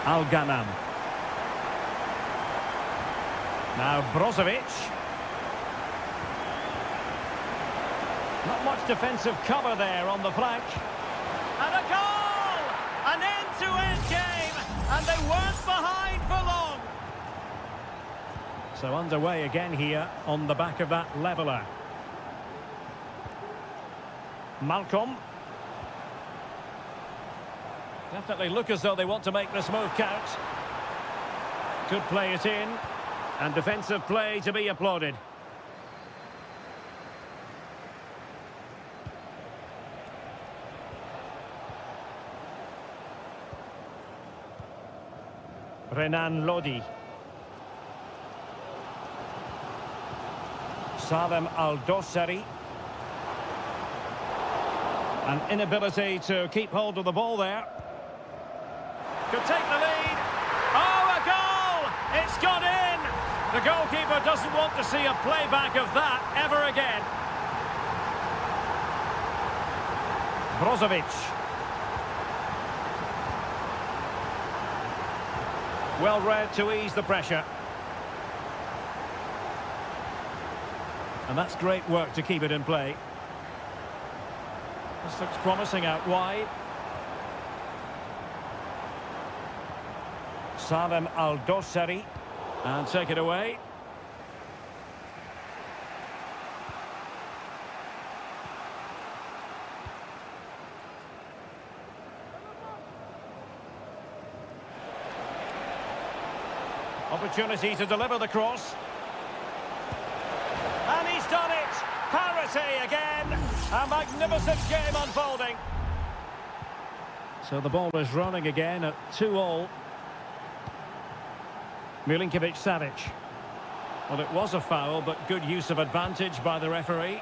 Al-Ghanam. Now Brozovic. Not much defensive cover there on the flank. And a goal! An end-to-end game, and they weren't behind for long. So underway again here on the back of that leveller. Malcolm. Definitely look as though they want to make this move count. Could play it in, and defensive play to be applauded. Renan Lodi. Salem Al-Dossari. An inability to keep hold of the ball there. Could take the lead. Oh, a goal! It's gone in! The goalkeeper doesn't want to see a playback of that ever again. Brozovic. Well read to ease the pressure. And that's great work to keep it in play. This looks promising out wide. Salem Al-Dossari. And take it away. Opportunity to deliver the cross. And he's done it! Parity again! A magnificent game unfolding. So the ball is running again at 2-2. Milinkovic-Savic. Well, it was a foul, but good use of advantage by the referee.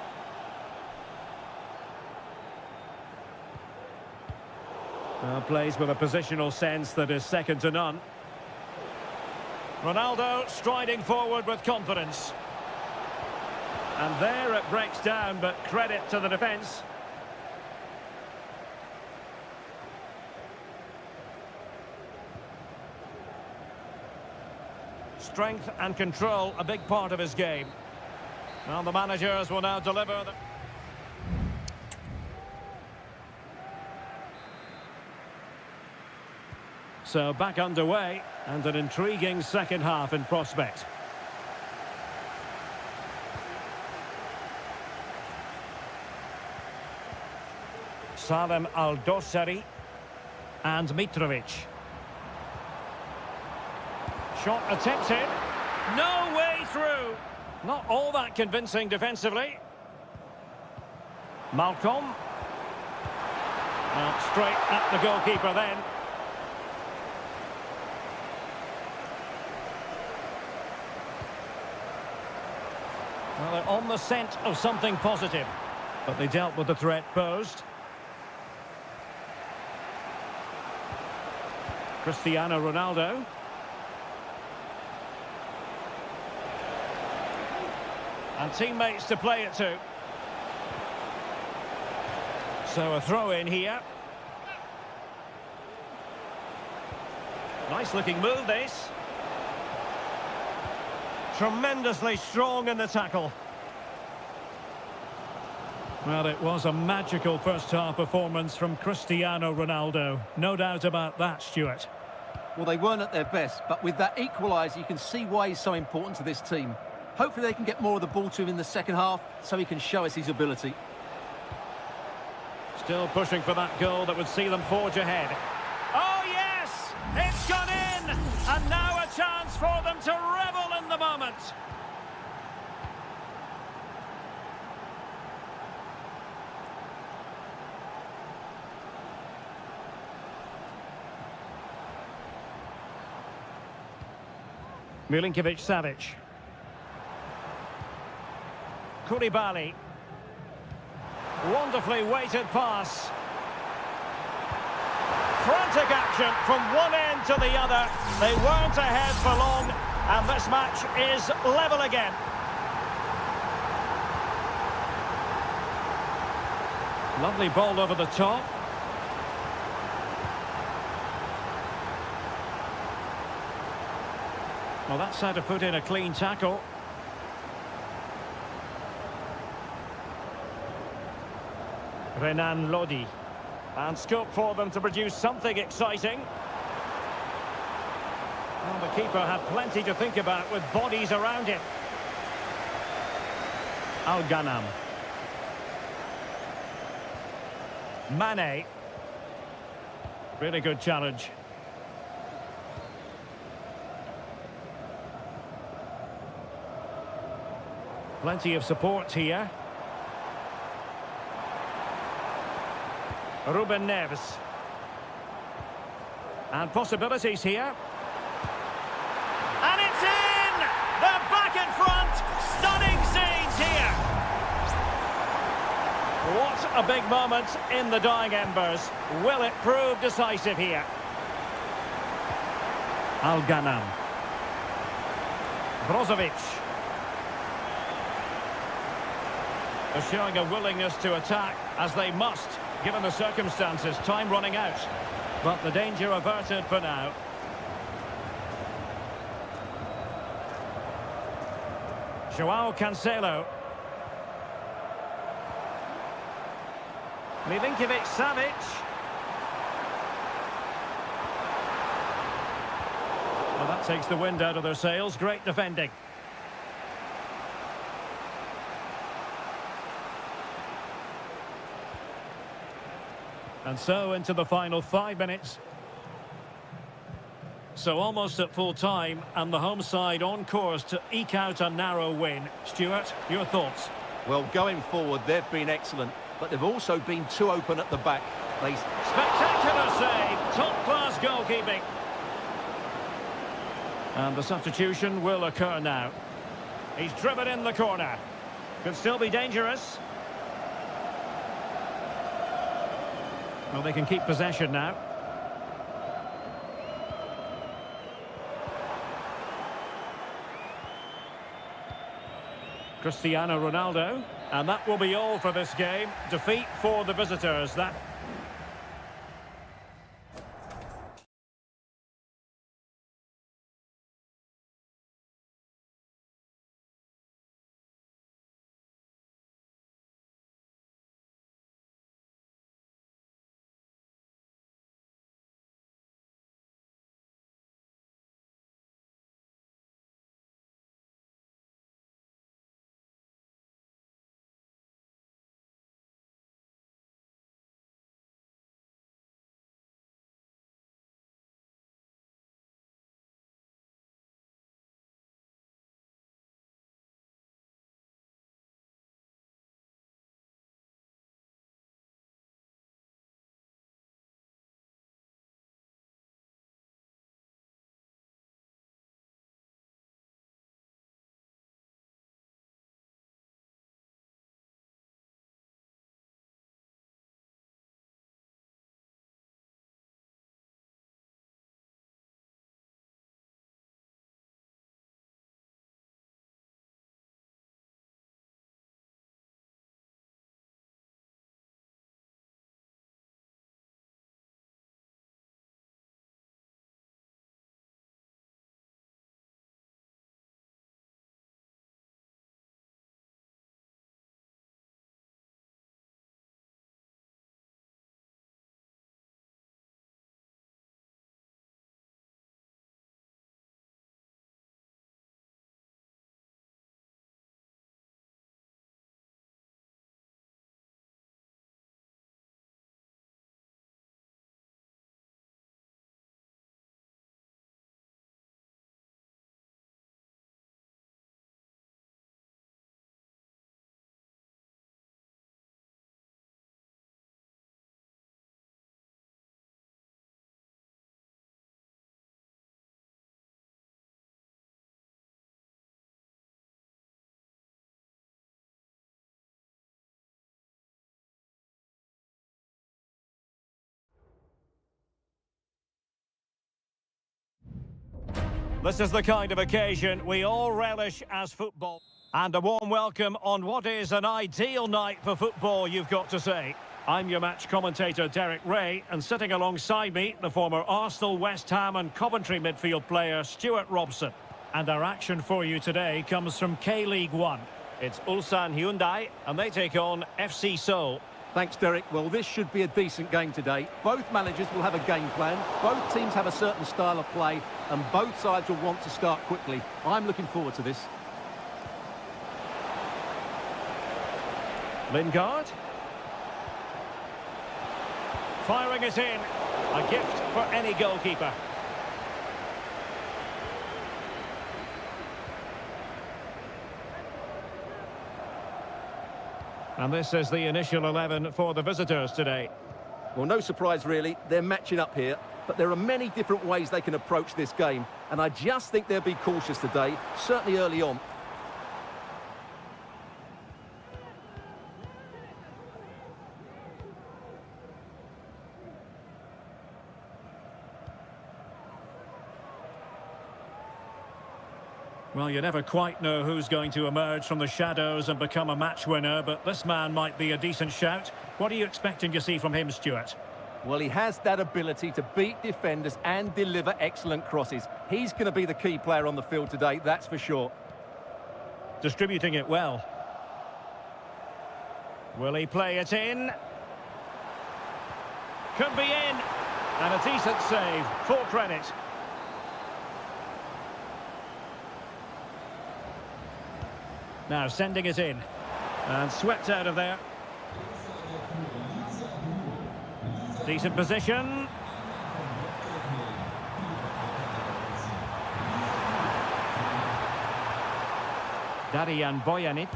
Plays with a positional sense that is second to none. Ronaldo striding forward with confidence. And there it breaks down, but credit to the defence. Strength and control, a big part of his game. Well, the managers will now deliver the... So back underway and an intriguing second half in prospect. Salem Aldosari and Mitrovic. Shot attempted. No way through. Not all that convincing defensively. Malcolm. Well, straight at the goalkeeper then. Well, they're on the scent of something positive, but they dealt with the threat posed. Cristiano Ronaldo. And teammates to play it to. So a throw in here. Nice looking move this. Tremendously strong in the tackle. Well, it was a magical first half performance from Cristiano Ronaldo. No doubt about that, Stuart. Well, they weren't at their best, but with that equaliser, you can see why he's so important to this team. Hopefully they can get more of the ball to him in the second half so he can show us his ability. Still pushing for that goal that would see them forge ahead. Oh, yes! It's gone in! And now a chance for them to revel in the moment. Milinkovic-Savic. Koulibaly. Wonderfully weighted pass. Frantic action from one end to the other. They weren't ahead for long, and this match is level again. Lovely ball over the top. Well, that's how to put in a clean tackle. Renan Lodi. And scope for them to produce something exciting. Well, the keeper had plenty to think about with bodies around him. Al-Ghanam. Mane. Really good challenge. Plenty of support here. Ruben Neves. And possibilities here. And it's in! They're back in front! Stunning scenes here! What a big moment in the dying embers. Will it prove decisive here? Al-Ghanam. Brozovic. They're showing a willingness to attack, as they must, given the circumstances. Time running out. But the danger averted for now. Joao Cancelo. Milinkovic-Savic. Well, that takes the wind out of their sails. Great defending. And so into the final 5 minutes. So almost at full time, and the home side on course to eke out a narrow win. Stuart, your thoughts? Well, going forward, they've been excellent, but they've also been too open at the back. Spectacular save, top-class goalkeeping. And the substitution will occur now. He's driven in the corner. Could still be dangerous. Well, they can keep possession now. Cristiano Ronaldo. And that will be all for this game. Defeat for the visitors. That This is the kind of occasion we all relish as football. And a warm welcome on what is an ideal night for football, you've got to say. I'm your match commentator, Derek Ray, and sitting alongside me, the former Arsenal, West Ham and Coventry midfield player, Stuart Robson. And our action for you today comes from K-League 1. It's Ulsan Hyundai, and they take on FC Seoul. Thanks, Derek. Well, this should be a decent game today. Both managers will have a game plan. Both teams have a certain style of play, and both sides will want to start quickly. I'm looking forward to this. Lingard. Firing it in. A gift for any goalkeeper. And this is the initial 11 for the visitors today. Well, no surprise, really. They're matching up here. But there are many different ways they can approach this game. And I just think they'll be cautious today, certainly early on. Well, you never quite know who's going to emerge from the shadows and become a match winner, but this man might be a decent shout. What are you expecting to see from him, Stuart? Well, he has that ability to beat defenders and deliver excellent crosses. He's going to be the key player on the field today, that's for sure. Distributing it well. Will he play it in? Could be in. And a decent save. Full credit. Now sending it in. And swept out of there. Decent position. Darijan Bojanic.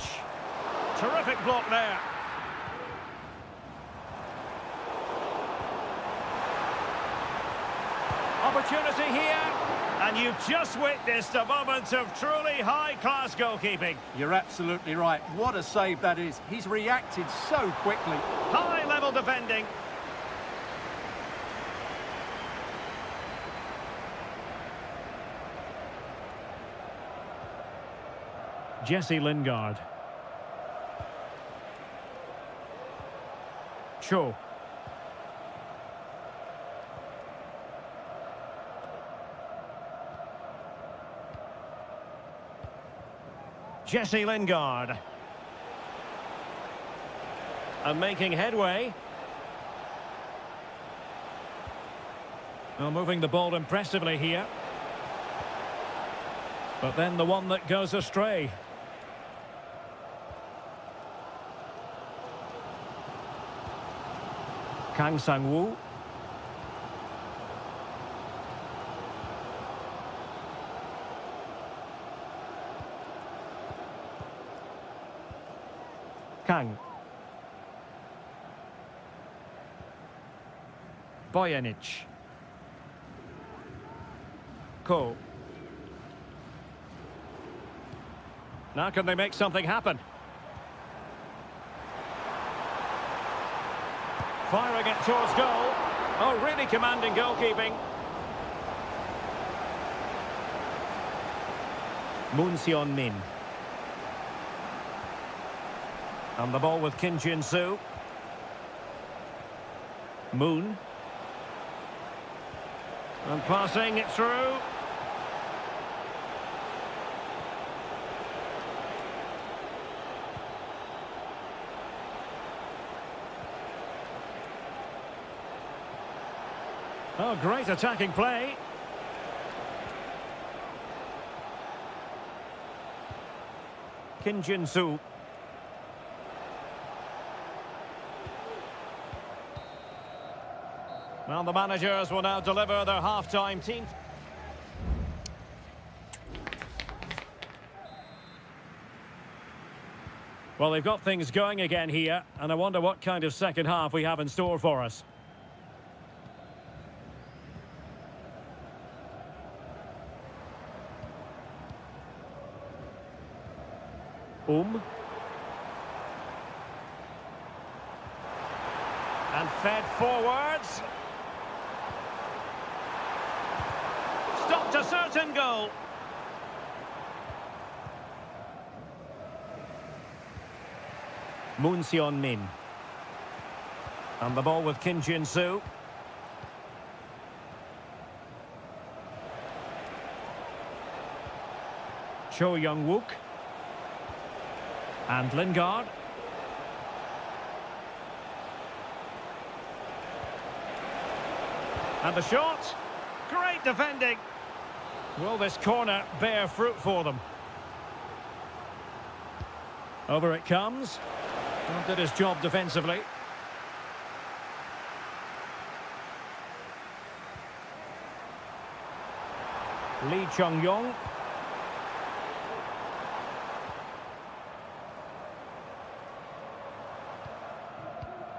Terrific block there. Opportunity here. And you've just witnessed a moment of truly high-class goalkeeping. You're absolutely right. What a save that is. He's reacted so quickly. High-level defending. Jesse Lingard. Cho. Jesse Lingard. And making headway. Well, moving the ball impressively here. But then the one that goes astray. Kang Sang-woo. Kang. Bojanic. Ko. Now can they make something happen? Firing it towards goal. Oh, really commanding goalkeeping. Moon Seon-min. And the ball with Kim Jin-soo. Moon. And passing it through. Oh, great attacking play. Kim Jin-soo. Well, the managers will now deliver their half-time team. Well, they've got things going again here, and I wonder what kind of second half we have in store for us. And fed forwards. Stop looked a certain goal. Moon Min. And the ball with Kim Jin-soo. Cho Young-wook. And Lingard. And the shot. Great defending. Will this corner bear fruit for them? Over it comes. Well, did his job defensively. Lee Chung-yong.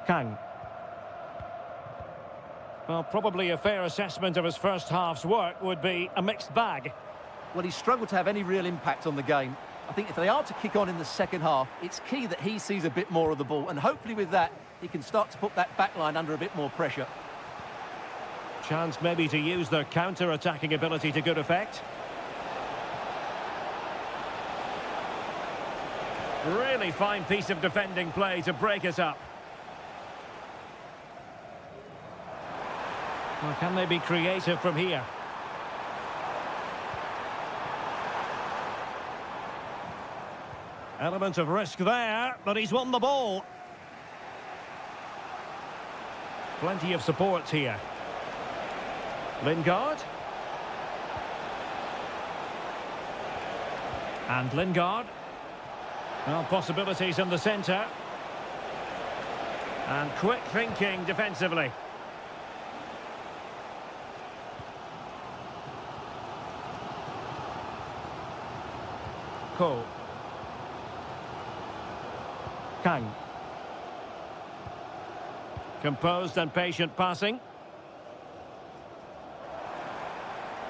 Kang. Well, probably a fair assessment of his first half's work would be a mixed bag. Well, he struggled to have any real impact on the game. I think if they are to kick on in the second half, it's key that he sees a bit more of the ball, and hopefully with that, he can start to put that back line under a bit more pressure. Chance maybe to use their counter-attacking ability to good effect. Really fine piece of defending play to break it up. Well, can they be creative from here? Element of risk there, but he's won the ball. Plenty of support here. Lingard. And Lingard. Well, possibilities in the centre. And quick thinking defensively. Ko. Kang. Composed and patient passing.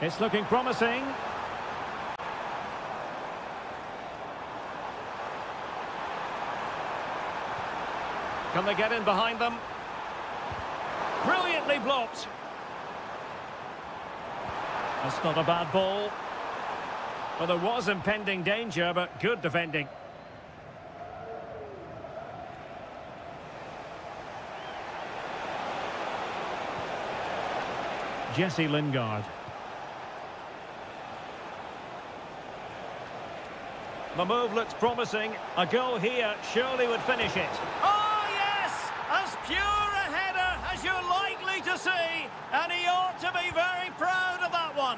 It's looking promising. Can they get in behind them? Brilliantly blocked. That's not a bad ball. Well, there was impending danger, but good defending. Jesse Lingard. The move looks promising. A goal here surely would finish it. Oh, yes! As pure a header as you're likely to see. And he ought to be very proud of that one.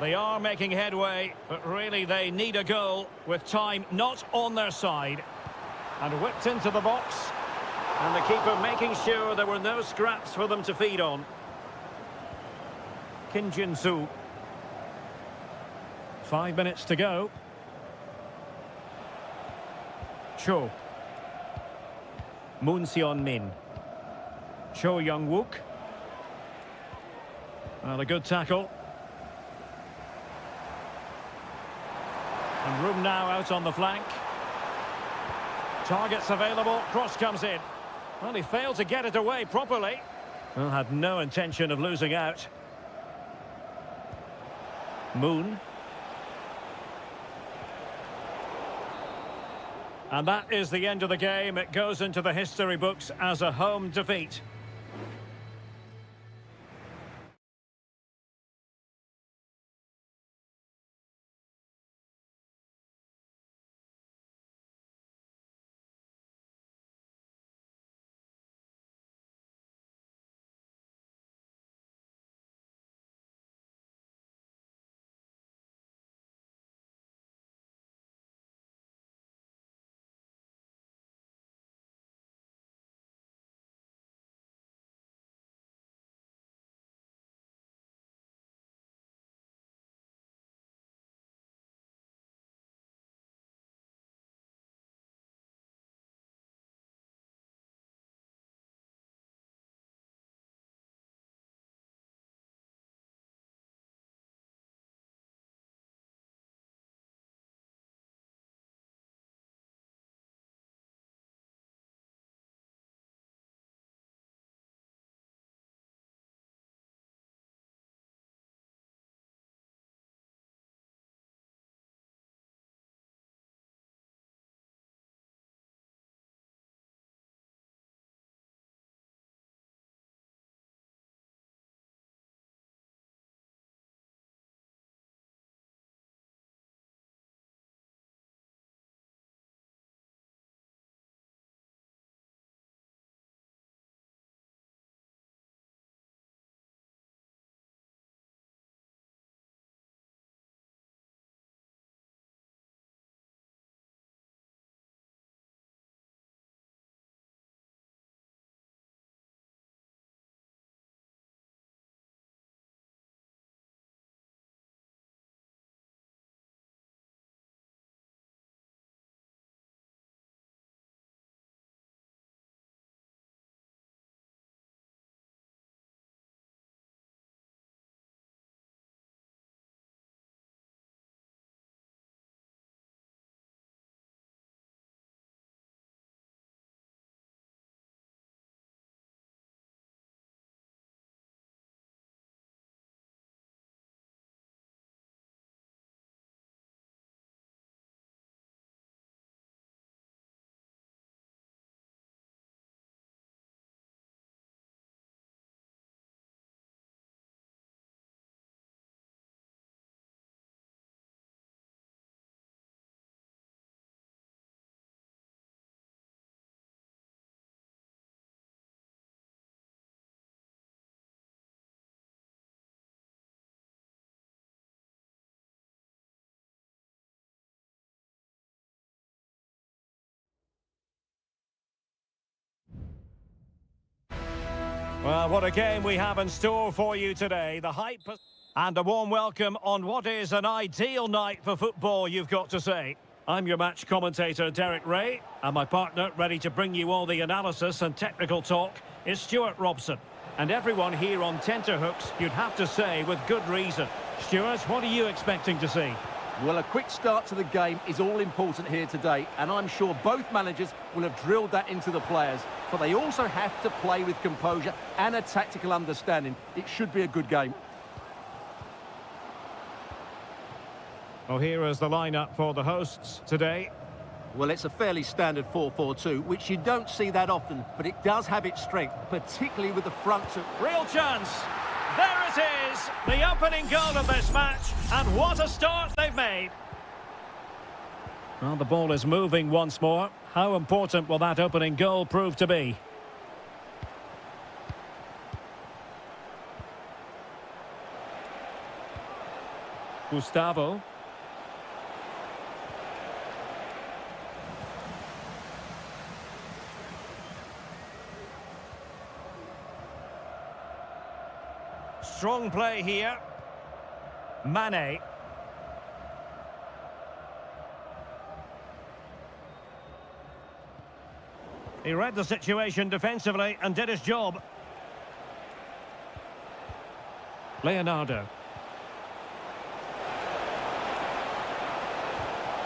They are making headway, but really they need a goal with time not on their side. And whipped into the box. And the keeper making sure there were no scraps for them to feed on. Kim Jin-soo. 5 minutes to go. Cho. Moon Min. Cho Young-wook. Well, a good tackle. And room now out on the flank. Targets available, cross comes in. Well, he failed to get it away properly. Well, had no intention of losing out. Moon. And that is the end of the game. It goes into the history books as a home defeat. Well, what a game we have in store for you today. The hype and a warm welcome on what is an ideal night for football, you've got to say. I'm your match commentator, Derek Ray, and my partner, ready to bring you all the analysis and technical talk, is Stuart Robson. And everyone here on tenterhooks, you'd have to say, with good reason. Stuart, what are you expecting to see? Well, a quick start to the game is all important here today, and I'm sure both managers will have drilled that into the players. But they also have to play with composure and a tactical understanding. It should be a good game. Well, here is the lineup for the hosts today. Well, it's a fairly standard 4-4-2, which you don't see that often, but it does have its strength, particularly with the front two. Real chance. There it is, the opening goal of this match, and what a start they've made. Well, the ball is moving once more. How important will that opening goal prove to be? Gustavo. Strong play here. Mane. He read the situation defensively and did his job. Leonardo.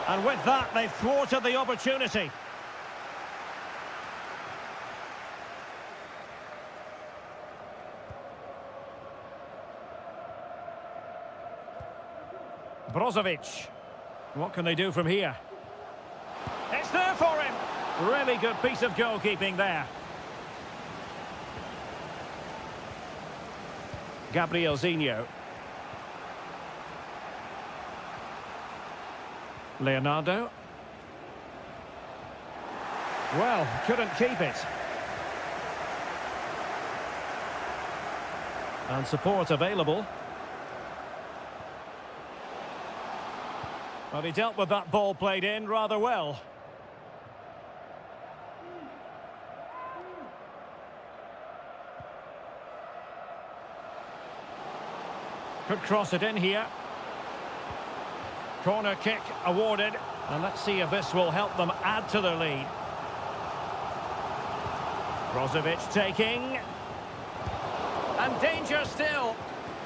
And with that, they've thwarted the opportunity. Brozovic. What can they do from here? It's there for him. Really good piece of goalkeeping there. Gabrielzinho. Leonardo. Well, couldn't keep it. And support available. Well, he dealt with that ball played in rather well. Could cross it in here. Corner kick awarded. And let's see if this will help them add to their lead. Brozovic taking. And danger still.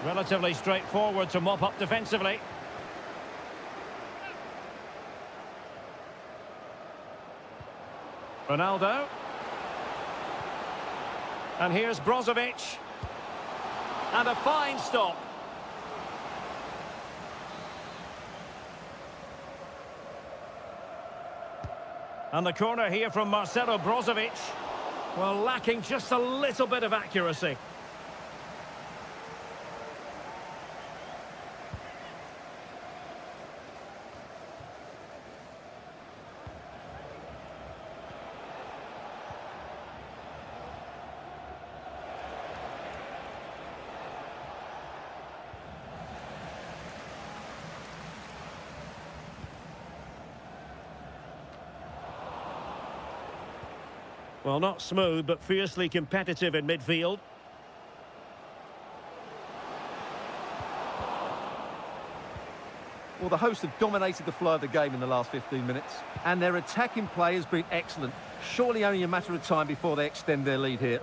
Relatively straightforward to mop up defensively. Ronaldo. And here's Brozovic. And a fine stop. And the corner here from Marcelo Brozovic. Well, lacking just a little bit of accuracy. Well, not smooth, but fiercely competitive in midfield. Well, the hosts have dominated the flow of the game in the last 15 minutes, and their attacking play has been excellent. Surely only a matter of time before they extend their lead here.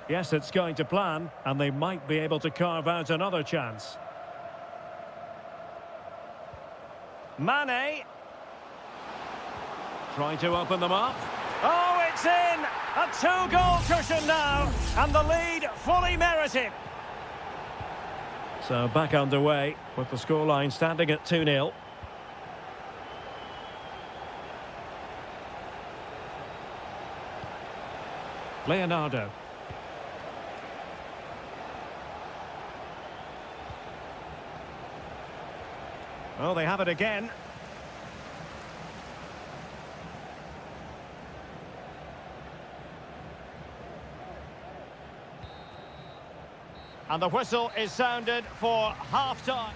Yes, it's going to plan, and they might be able to carve out another chance. Mane. Trying to open them up. Oh, it's in! A two-goal cushion now, and the lead fully merited. So back underway with the scoreline standing at 2-0. Leonardo. Oh, they have it again. And the whistle is sounded for half-time.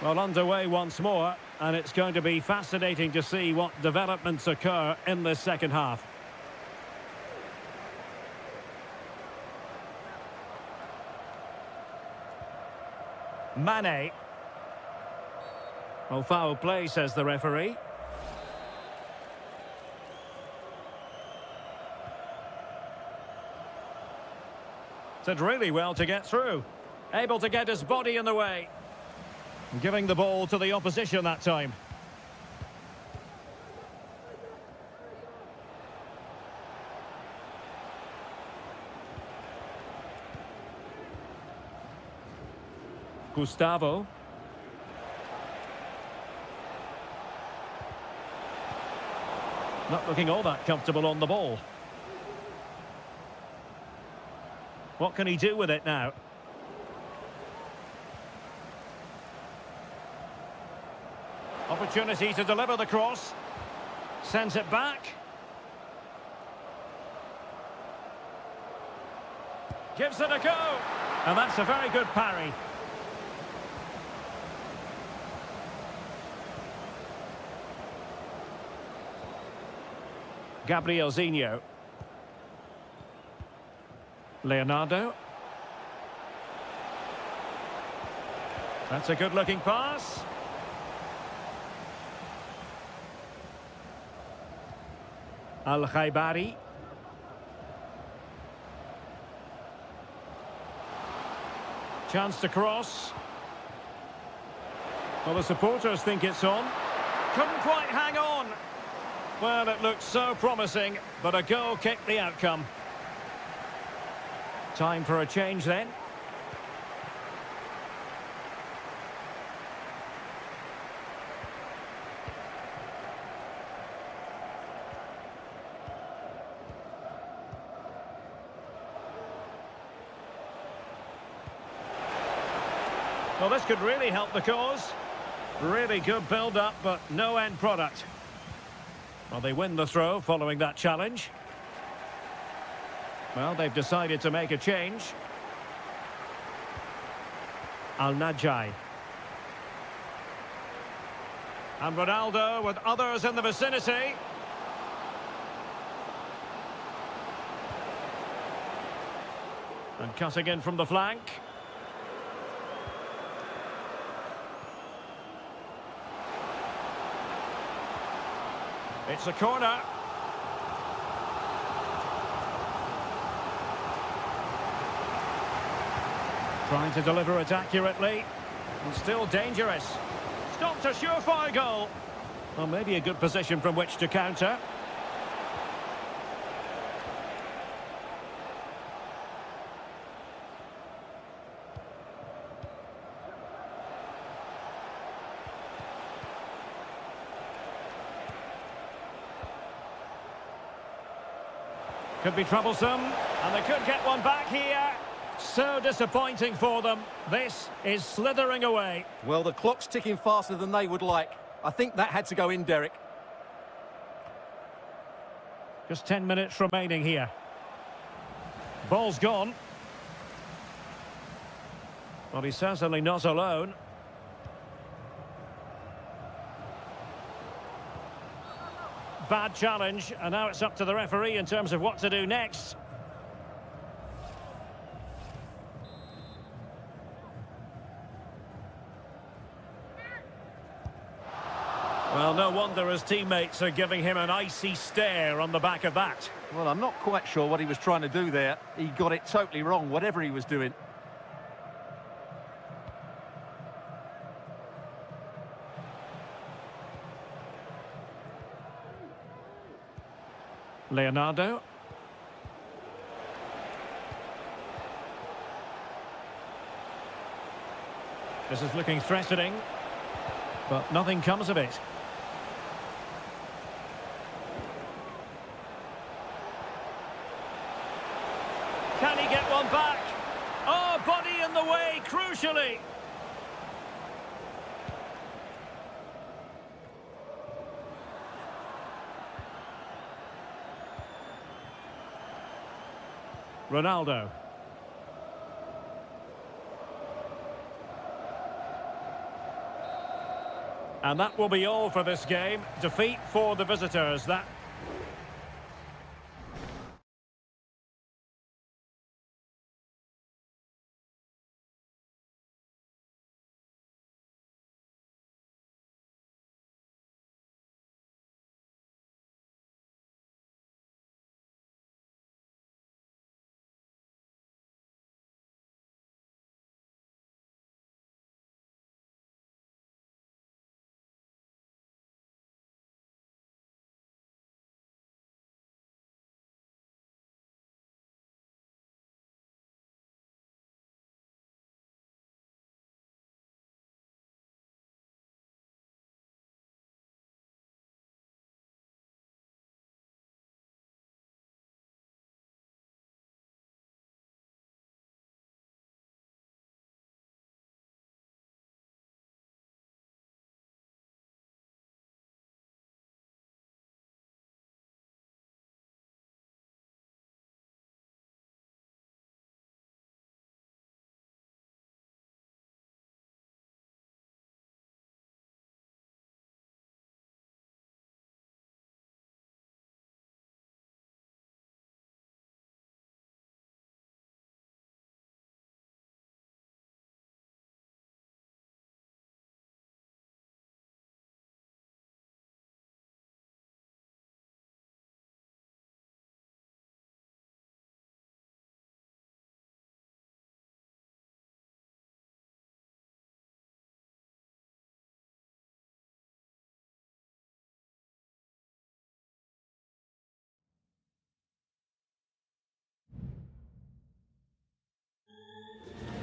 Well, underway once more. and it's going to be fascinating to see what developments occur in this second half. Mane. Oh, foul play, says the referee. Did really well to get through. Able to get his body in the way. Giving the ball to the opposition that time. Gustavo. Not looking all that comfortable on the ball. What can he do with it now? Opportunity to deliver the cross. Sends it back. Gives it a go. And that's a very good parry. Gabriel Zinho. Leonardo. That's a good-looking pass. Al-Khaibari. Chance to cross. Well, the supporters think it's on. Couldn't quite hang on. Well, it looked so promising, but a goal kicked the outcome. Time for a change then. Well, this could really help the cause. Really good build-up, but no end product. Well, they win the throw following that challenge. Well, they've decided to make a change. Al-Najai. And Ronaldo with others in the vicinity. And cutting in from the flank. It's a corner. Trying to deliver it accurately. And still dangerous. Stopped a surefire goal. Well, maybe a good position from which to counter. Could be troublesome, and they could get one back here. So disappointing for them. This is slithering away. Well, the clock's ticking faster than they would like. I think that had to go in, Derek. Just 10 minutes remaining here. Ball's gone. Well, he's certainly not alone. Bad challenge, and now it's up to the referee in terms of what to do next. Well, no wonder his teammates are giving him an icy stare on the back of that. Well, I'm not quite sure what he was trying to do there. He got it totally wrong, whatever he was doing. Leonardo. This is looking threatening, but nothing comes of it. Can he get one back? Oh, body in the way, crucially. Ronaldo. And that will be all for this game. Defeat for the visitors. That.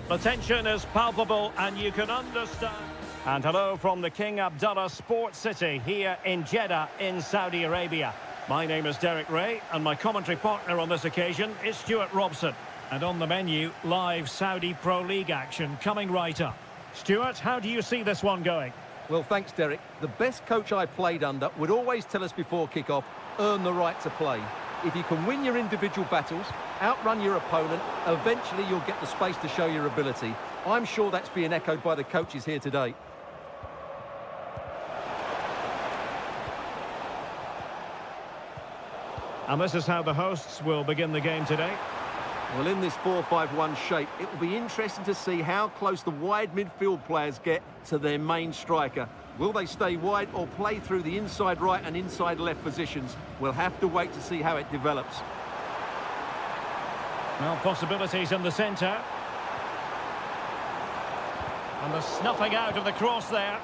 The tension is palpable and you can understand. And hello from the King Abdullah Sports City here in Jeddah in Saudi Arabia. My name is Derek Ray and my commentary partner on this occasion is Stuart Robson. And on the menu, live Saudi Pro League action coming right up. Stuart, how do you see this one going? Well, thanks, Derek. The best coach I played under would always tell us before kick-off, earn the right to play. If you can win your individual battles, outrun your opponent, eventually you'll get the space to show your ability. I'm sure that's being echoed by the coaches here today. And this is how the hosts will begin the game today. Well, in this 4-5-1 shape, it will be interesting to see how close the wide midfield players get to their main striker. Will they stay wide or play through the inside right and inside left positions? We'll have to wait to see how it develops. Well, possibilities in the centre. And the snuffing out of the cross there.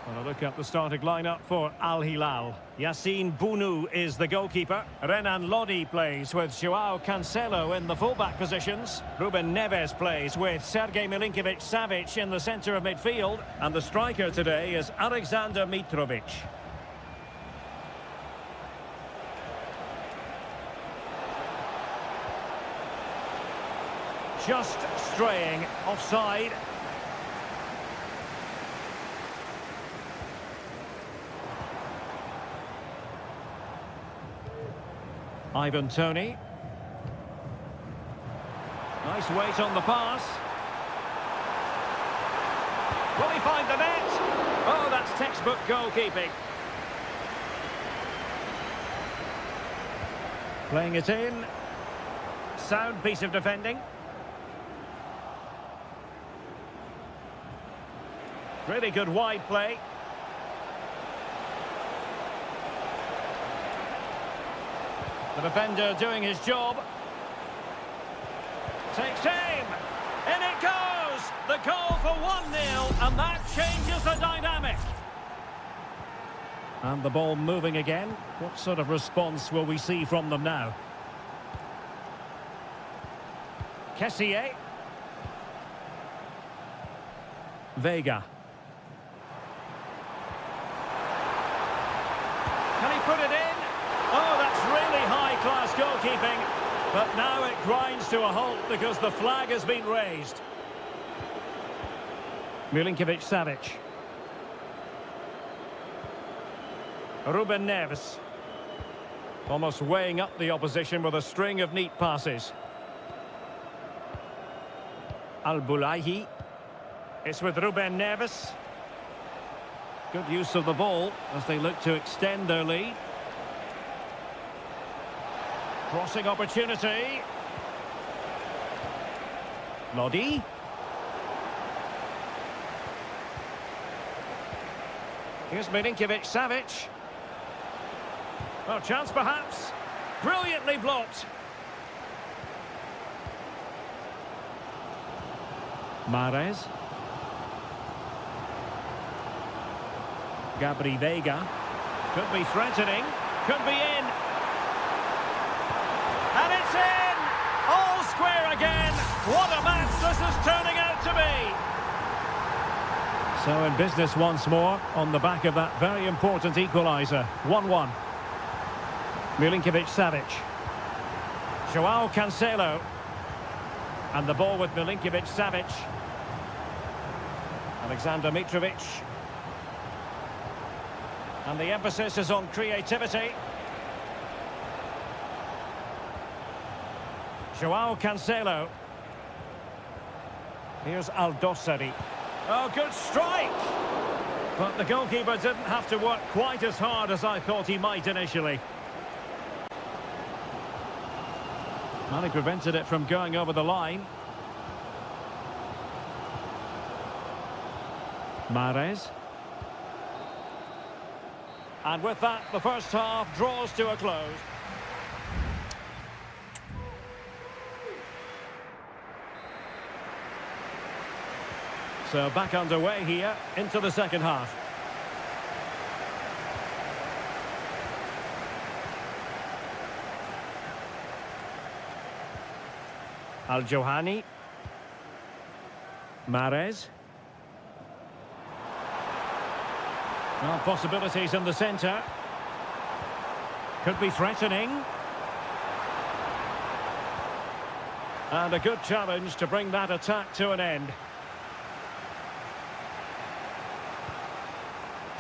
Well, a look at the starting lineup for Al Hilal. Yassine Bounou is the goalkeeper. Renan Lodi plays with Joao Cancelo in the fullback positions. Ruben Neves plays with Sergej Milinkovic-Savic in the centre of midfield. And the striker today is Alexander Mitrovic. Just straying offside. Ivan Toney. Nice weight on the pass. Will he find the net? Oh, that's textbook goalkeeping. Playing it in. Sound piece of defending. Really good wide play. The defender doing his job. Takes aim. In it goes. The goal for 1-0, and that changes the dynamic. And the ball moving again. What sort of response will we see from them now? Kessié. Vega. Can he put it in? Oh, that's really high-class goalkeeping. But now it grinds to a halt because the flag has been raised. Milinkovic-Savic. Ruben Neves. Almost weighing up the opposition with a string of neat passes. Al-Boulahi. It's with Ruben Neves. Good use of the ball as they look to extend their lead. Crossing opportunity. Lodi. Here's Milinkovic-Savic. Well, chance perhaps. Brilliantly blocked. Mahrez. Gabri Veiga. Could be threatening. Could be in. And it's in! All square again. What a match this is turning out to be. So in business once more on the back of that very important equaliser. 1-1. Milinkovic-Savic. Joao Cancelo. And the ball with Milinkovic-Savic. Alexander Mitrovic. And the emphasis is on creativity. Joao Cancelo. Here's Aldosari. Oh, good strike! But the goalkeeper didn't have to work quite as hard as I thought he might initially. Well, he prevented it from going over the line. Mahrez. And with that, the first half draws to a close. So back underway here into the second half. Al-Johani. Mahrez. Well, possibilities in the centre. Could be threatening. And a good challenge to bring that attack to an end.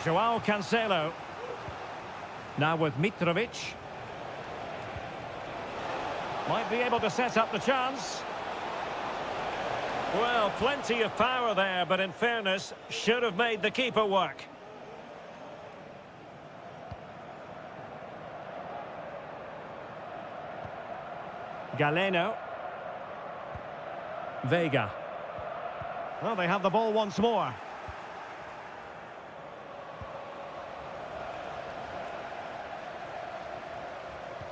Joao Cancelo. Now with Mitrovic. Might be able to set up the chance. Well, plenty of power there, but in fairness, should have made the keeper work. Galeno. Veiga. Well, they have the ball once more.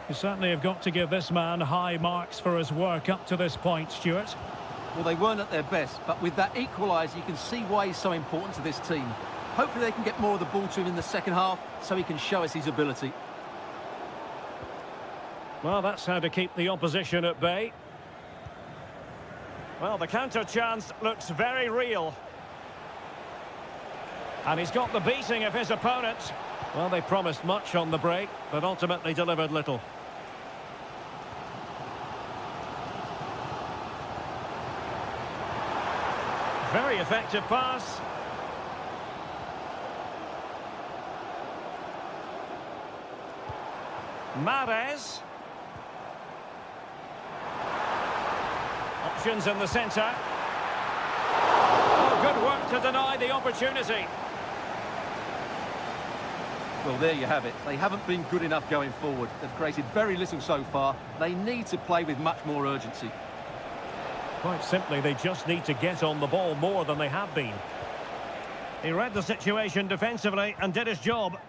You certainly have got to give this man high marks for his work up to this point, Stuart. Well, they weren't at their best, but with that equaliser, you can see why he's so important to this team. Hopefully they can get more of the ball to him in the second half so he can show us his ability. Well, that's how to keep the opposition at bay. Well, the counter chance looks very real. And he's got the beating of his opponent. Well, they promised much on the break, but ultimately delivered little. Very effective pass. Mahrez. Options in the centre. Oh, good work to deny the opportunity. Well, there you have it. They haven't been good enough going forward. They've created very little so far. They need to play with much more urgency. Quite simply, they just need to get on the ball more than they have been. He read the situation defensively and did his job.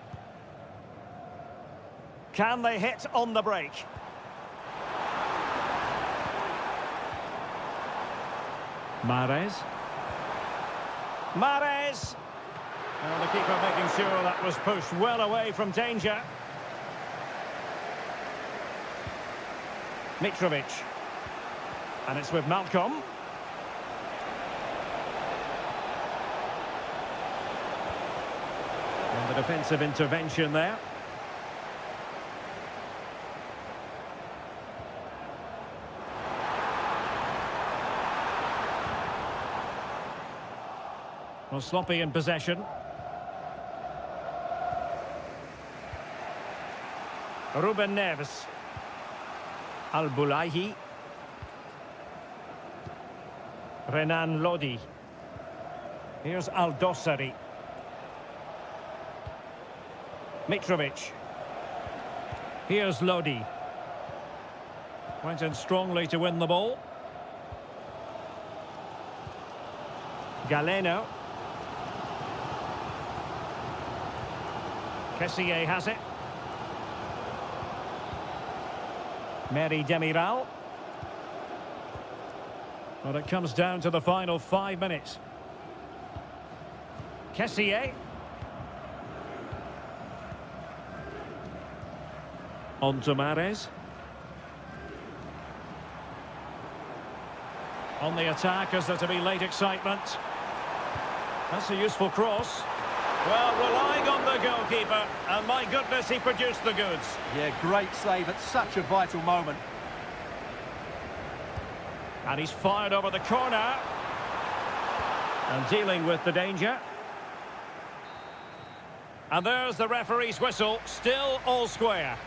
Can they hit on the break? Mahrez. Mahrez! Well, the keeper making sure that was pushed well away from danger. Mitrovic. And it's with Malcolm. And the defensive intervention there. Well, sloppy in possession. Ruben Neves. Al-Bulaihi. Renan Lodi. Here's Aldosari. Mitrovic. Here's Lodi. Went in strongly to win the ball. Galeno. Kessié has it. Mary Demiral. Well, it comes down to the final 5 minutes. Kessié. On to Mahrez. On the attack, as there to be late excitement. That's a useful cross. Well, relying on the goalkeeper, and my goodness, he produced the goods. Yeah, great save at such a vital moment. And he's fired over the corner. And dealing with the danger. And there's the referee's whistle, still all square.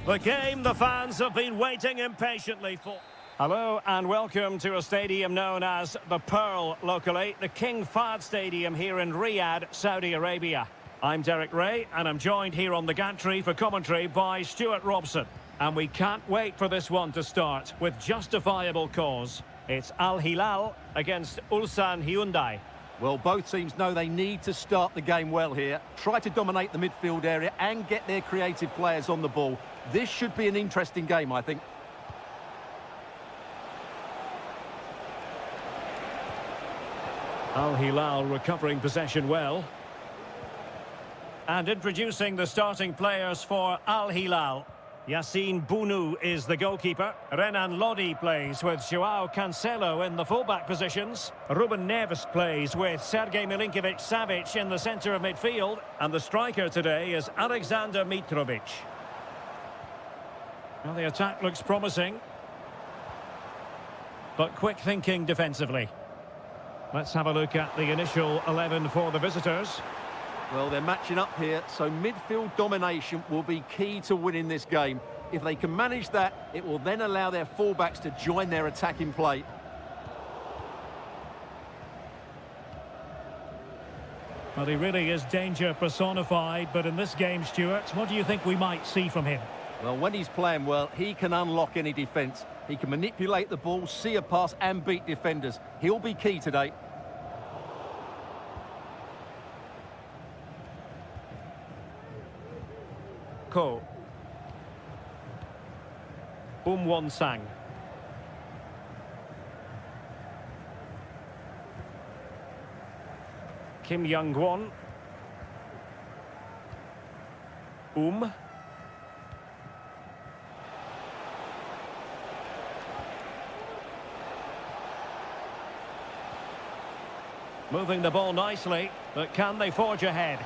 The game the fans have been waiting impatiently for. Hello and welcome to a stadium known as the Pearl locally, the King Fahd Stadium here in Riyadh, Saudi Arabia. I'm Derek Ray and I'm joined here on the gantry for commentary by Stuart Robson. And we can't wait for this one to start with justifiable cause. It's Al Hilal against Ulsan Hyundai. Well, both teams know they need to start the game well here. Try to dominate the midfield area and get their creative players on the ball. This should be an interesting game, I think. Al Hilal recovering possession well. And introducing the starting players for Al Hilal. Yassine Bounou is the goalkeeper. Renan Lodi plays with Joao Cancelo in the fullback positions. Ruben Neves plays with Sergej Milinkovic-Savic in the centre of midfield. And the striker today is Alexander Mitrovic. Well, the attack looks promising. But quick thinking defensively. Let's have a look at the initial 11 for the visitors. Well, they're matching up here, so midfield domination will be key to winning this game. If they can manage that, it will then allow their fullbacks to join their attacking play. Well, he really is danger personified, but in this game, Stuart, what do you think we might see from him? Well, when he's playing well, he can unlock any defence. He can manipulate the ball, see a pass and beat defenders. He'll be key today. Ko. Won Sang. Kim Young-won. Moving the ball nicely, but can they forge ahead?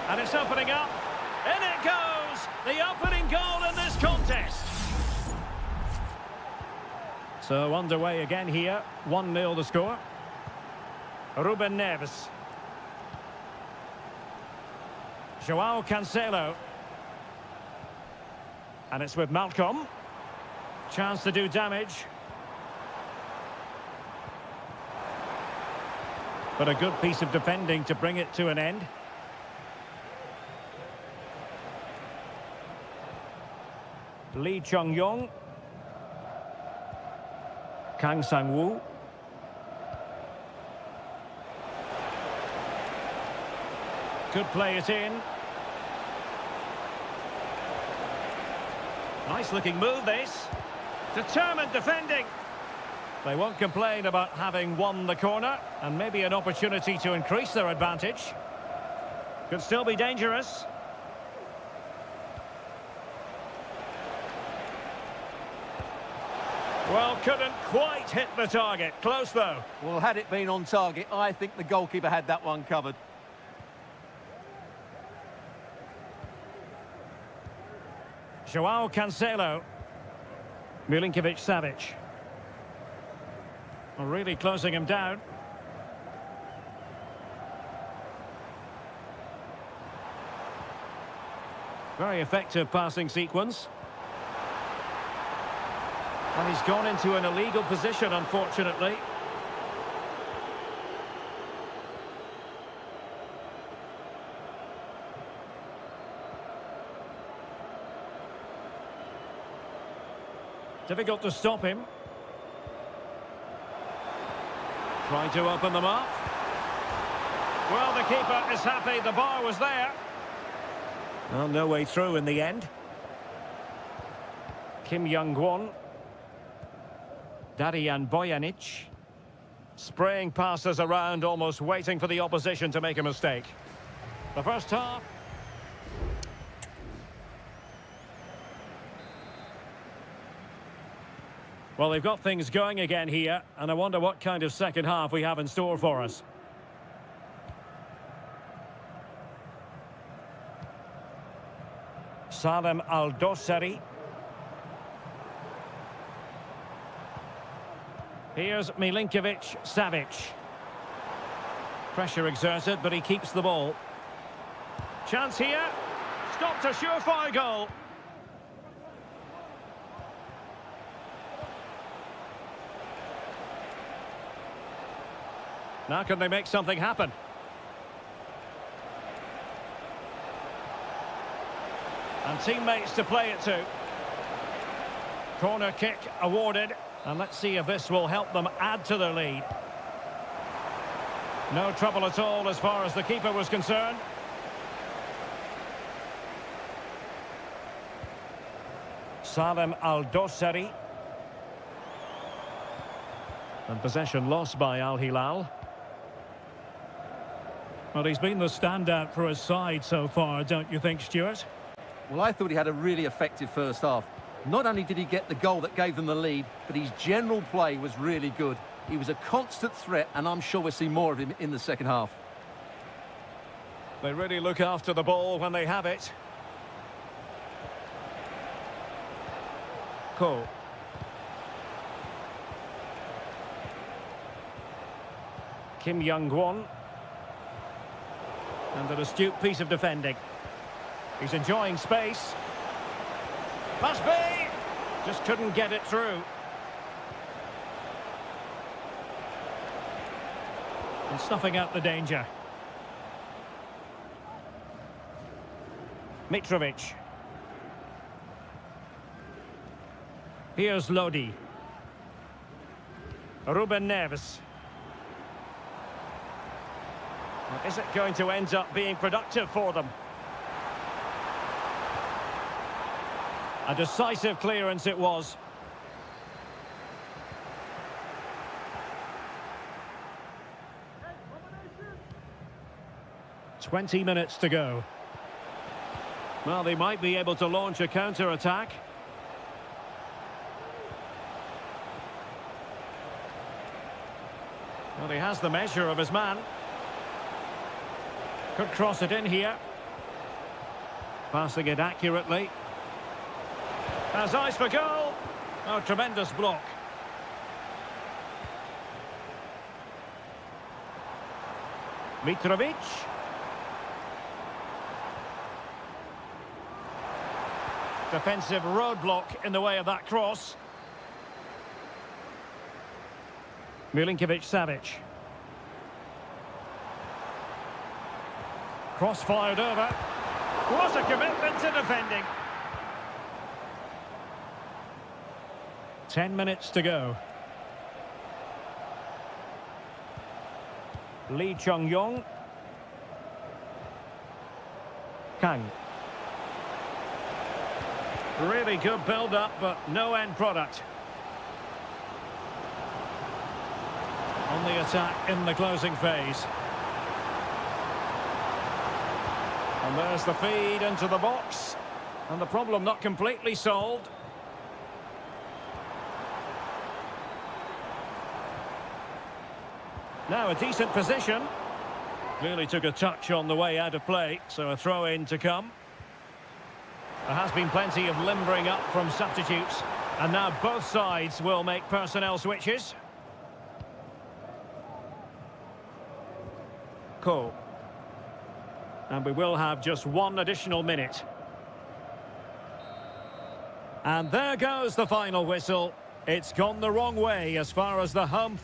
And it's opening up. In it goes! The opening goal in this contest. So underway again here. 1-0 the score. Ruben Neves. Joao Cancelo. And it's with Malcolm. Chance to do damage. But a good piece of defending to bring it to an end. Lee Chung-yong. Kang Sang-woo. Could play it in. Nice looking move this. Determined defending. They won't complain about having won the corner, and maybe an opportunity to increase their advantage. Could still be dangerous. Well, couldn't quite hit the target. Close, though. Well, had it been on target, I think the goalkeeper had that one covered. Joao Cancelo. Milinkovic-Savic. Really closing him down. Very effective passing sequence. And he's gone into an illegal position, unfortunately. Difficult to stop him. Trying to open them up. Well, the keeper is happy the bar was there. Well, no way through in the end. Kim Young-won. Darijan Bojanic. Spraying passes around, almost waiting for the opposition to make a mistake. The first half. Well, they've got things going again here, and I wonder what kind of second half we have in store for us. Salem Al-Dossari. Here's Milinkovic-Savic. Pressure exerted, but he keeps the ball. Chance here. Stopped a surefire goal. Now can they make something happen? And teammates to play it to. Corner kick awarded. And let's see if this will help them add to their lead. No trouble at all as far as the keeper was concerned. Salem Al-Dossari. And possession lost by Al Hilal. Well, he's been the standout for his side so far, don't you think, Stuart? Well, I thought he had a really effective first half. Not only did he get the goal that gave them the lead, but his general play was really good. He was a constant threat, and I'm sure we'll see more of him in the second half. They really look after the ball when they have it. Ko. Kim Young-won. And an astute piece of defending. He's enjoying space. Must be! Just couldn't get it through. And snuffing out the danger. Mitrovic. Here's Lodi. Ruben Neves. Well, is it going to end up being productive for them? A decisive clearance it was. "20 minutes to go. Well, they might be able to launch a counter-attack. Well, he has the measure of his man. Could cross it in here. Passing it accurately. Has eyes for goal. Oh, tremendous block. Mitrovic. Defensive roadblock in the way of that cross. Milinkovic-Savic. Cross fired over. What a commitment to defending. 10 minutes to go. Lee Chung-yong. Kang. Really good build-up, but no end product. On the attack in the closing phase. And there's the feed into the box. And the problem not completely solved. Now a decent position. Clearly took a touch on the way out of play, so a throw-in to come. There has been plenty of limbering up from substitutes. And now both sides will make personnel switches. Cole. And we will have just one additional minute. And there goes the final whistle. It's gone the wrong way as far as the home...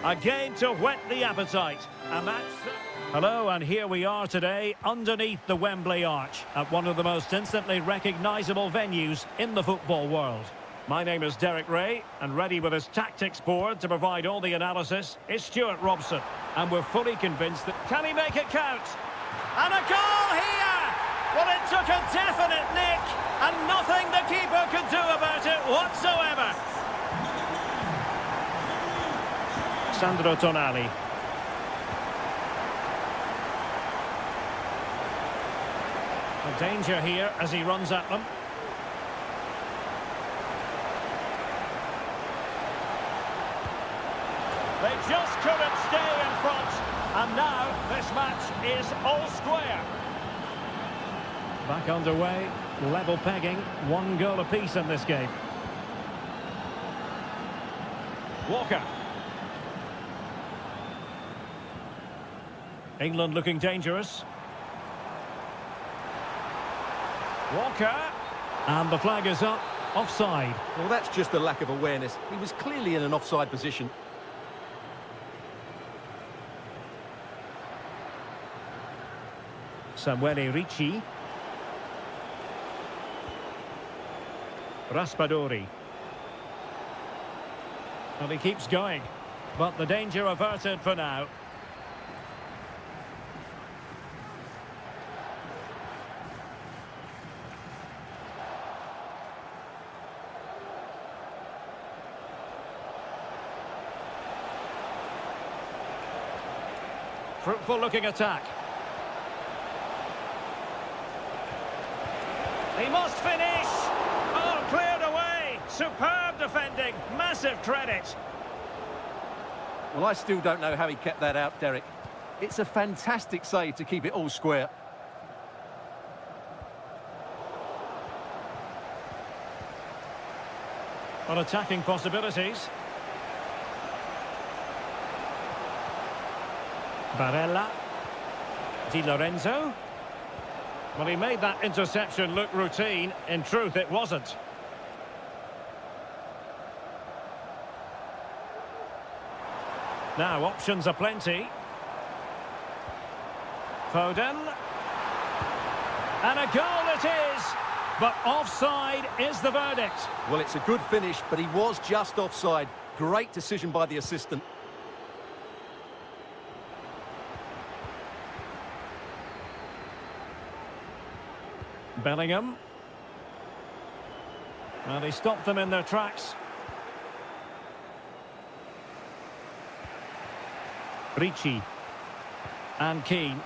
A game to whet the appetite. A match... Hello, and here we are today underneath the Wembley Arch at one of the most instantly recognisable venues in the football world. My name is Derek Ray, and ready with his tactics board to provide all the analysis is Stuart Robson. And we're fully convinced that... Can he make it count? And a goal here! Well, it took a definite nick, and nothing the keeper could do about it whatsoever. Sandro Tonali. A danger here as he runs at them. They just couldn't stay in front. And now this match is all square. Back underway, level pegging, 1 goal apiece in this game. Walker. England looking dangerous. Walker. And the flag is up. Offside. Well, that's just a lack of awareness. He was clearly in an offside position. Samuele Ricci. Raspadori. Well, he keeps going, but the danger averted for now. Fruitful looking attack. He must finish! Oh, cleared away! Superb defending! Massive credit! Well, I still don't know how he kept that out, Derek. It's a fantastic save to keep it all square. On attacking possibilities. Barella. Di Lorenzo. Well, he made that interception look routine. In truth, it wasn't. Now, options are plenty. Foden. And a goal it is! But offside is the verdict. Well, it's a good finish, but he was just offside. Great decision by the assistant. Bellingham. Well, he stopped them in their tracks. Ricci. And Keane.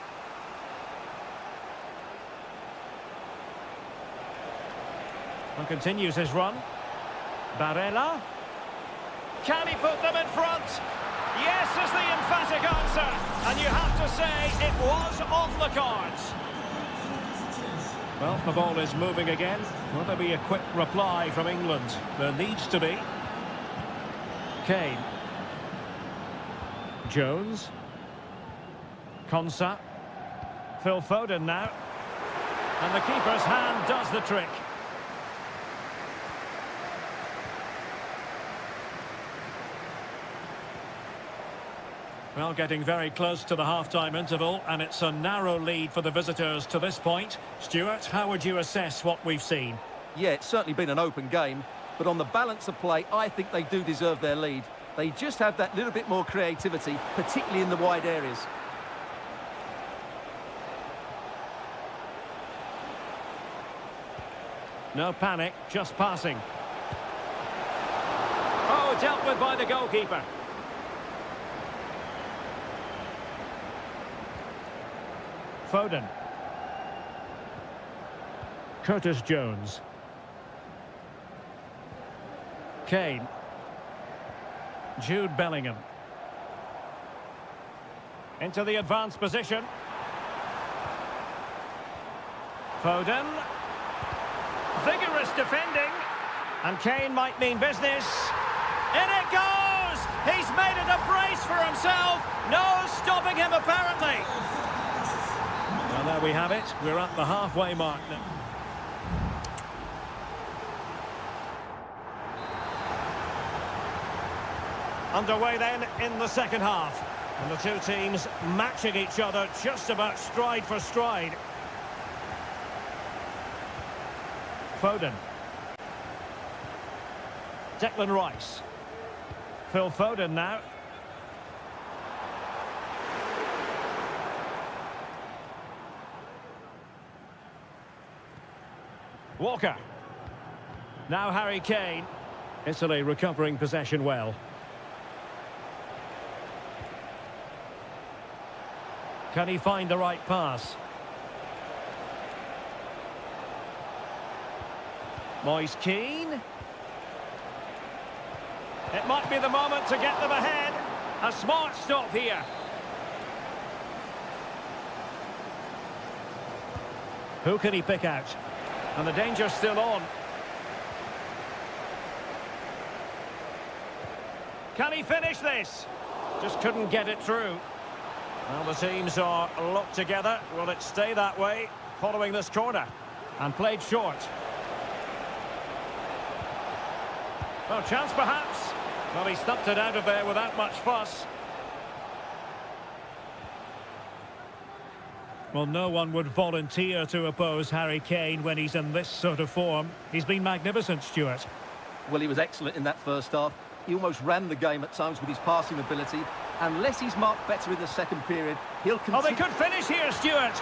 And continues his run. Barella. Can he put them in front? Yes is the emphatic answer. And you have to say it was on the cards. Well, the ball is moving again. Will there be a quick reply from England? There needs to be. Kane. Jones. Konsa. Phil Foden now. And the keeper's hand does the trick. Well, getting very close to the half-time interval, and it's a narrow lead for the visitors to this point. Stuart, how would you assess what we've seen? Yeah, it's certainly been an open game, but on the balance of play, I think they do deserve their lead. They just have that little bit more creativity, particularly in the wide areas. No panic, just passing. Oh, dealt with by the goalkeeper. Foden. Curtis Jones. Kane. Jude Bellingham. Into the advanced position. Foden. Vigorous defending. And Kane might mean business. In it goes! He's made it a brace for himself. No stopping him, apparently. Well, there we have it. We're at the halfway mark now. Underway then in the second half. And the two teams matching each other just about stride for stride. Foden. Declan Rice. Phil Foden now. Walker. Now Harry Kane. Italy recovering possession well. Can he find the right pass? Moise Keane. It might be the moment to get them ahead. A smart stop here. Who can he pick out? And the danger's still on. Can he finish this? Just couldn't get it through. Well, the teams are locked together. Will it stay that way following this corner? And played short. Oh, chance perhaps. Well, he stumped it out of there without much fuss. Well, no one would volunteer to oppose Harry Kane when he's in this sort of form. He's been magnificent, Stuart. Well, he was excellent in that first half. He almost ran the game at times with his passing ability. Unless he's marked better in the second period, he'll continue... Oh, they could finish here, Stuart.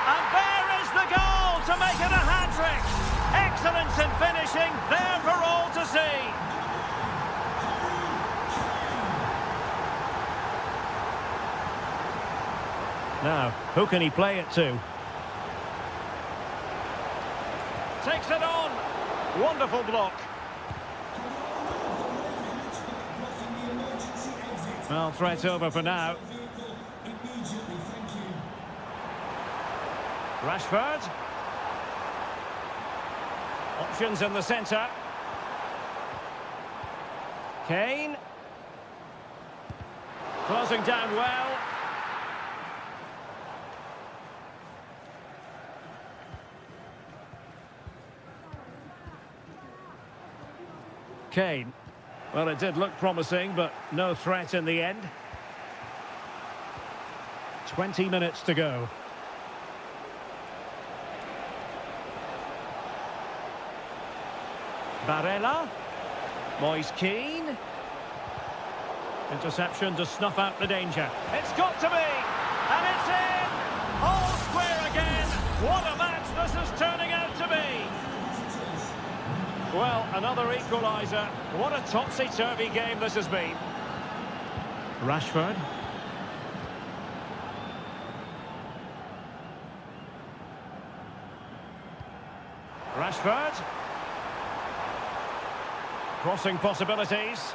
And there is the goal to make it a hat-trick. Excellence in finishing, there for all to see. Now, who can he play it to? Takes it on. Wonderful block. Well, threat over for now. Rashford. Options in the centre. Kane. Closing down well. Kane. Well, it did look promising, but no threat in the end. 20 minutes to go. Barella. Moise Keane. Interception to snuff out the danger. It's got to be! And it's in! All square again! What a match this is turning out to be! Well, another equaliser. What a topsy-turvy game this has been. Rashford. Rashford. Crossing possibilities.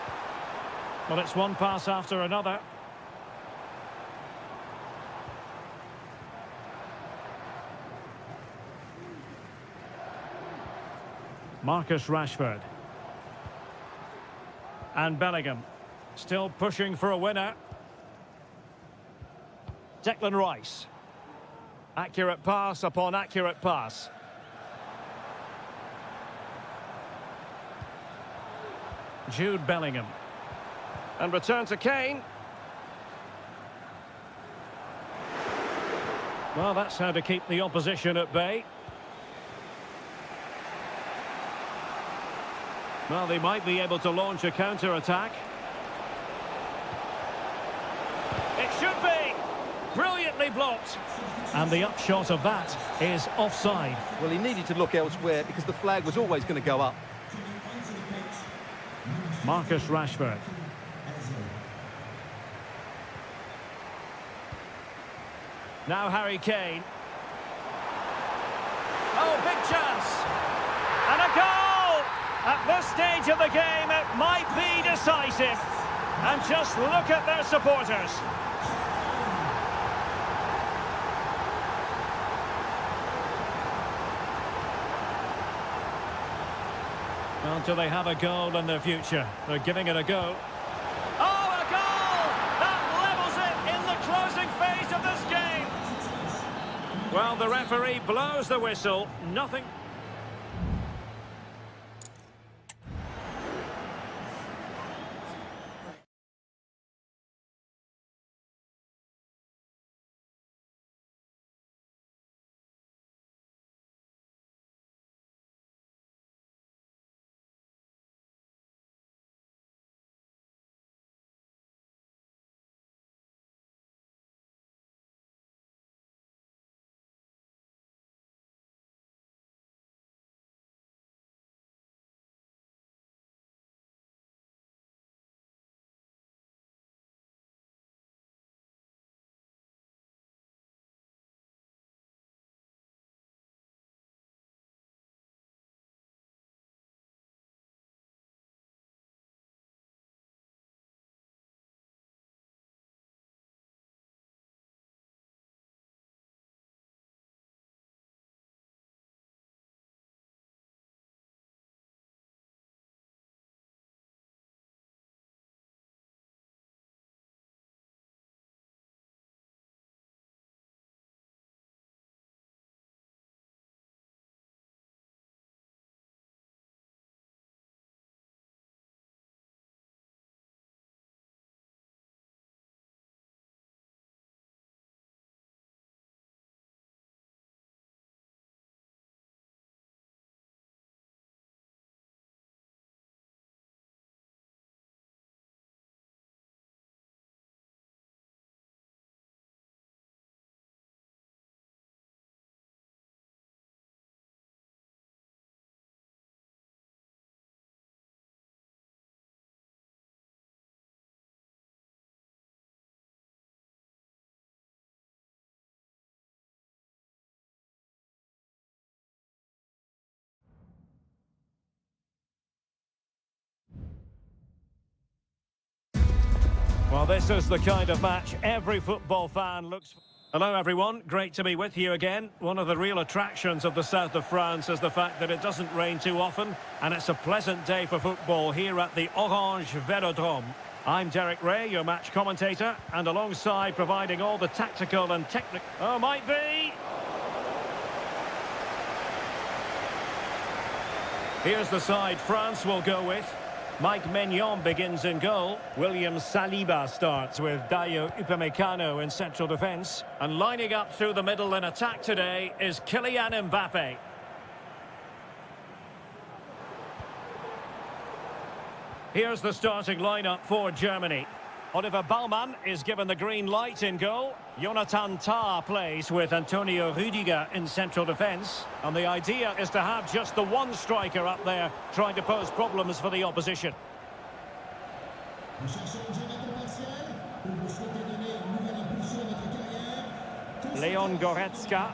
Well, it's one pass after another. Marcus Rashford. And Bellingham. Still pushing for a winner. Declan Rice. Accurate pass upon accurate pass. Jude Bellingham. And return to Kane. Well, that's how to keep the opposition at bay. Well, they might be able to launch a counter-attack. It should be! Brilliantly blocked. And the upshot of that is offside. Well, he needed to look elsewhere because the flag was always going to go up. Marcus Rashford. Now Harry Kane. Oh, big chance. And a goal! At this stage of the game, it might be decisive. And just look at their supporters. Well, do they have a goal in their future? They're giving it a go. Oh, a goal! That levels it in the closing phase of this game. Well, the referee blows the whistle. Nothing... this is the kind of match every football fan looks for. Hello everyone, great to be with you again. One of the real attractions of the south of France is the fact that it doesn't rain too often, and it's a pleasant day for football here at the Orange Velodrome. I'm Derek Ray, your match commentator, and alongside providing all the tactical and technical... Oh, might be! Here's the side France will go with. Mike Maignan begins in goal. William Saliba starts with Dayo Upamecano in central defence. And lining up through the middle in attack today is Kylian Mbappe. Here's the starting lineup for Germany. Oliver Baumann is given the green light in goal. Jonathan Tah plays with Antonio Rüdiger in central defence. And the idea is to have just the one striker up there trying to pose problems for the opposition. Leon Goretzka.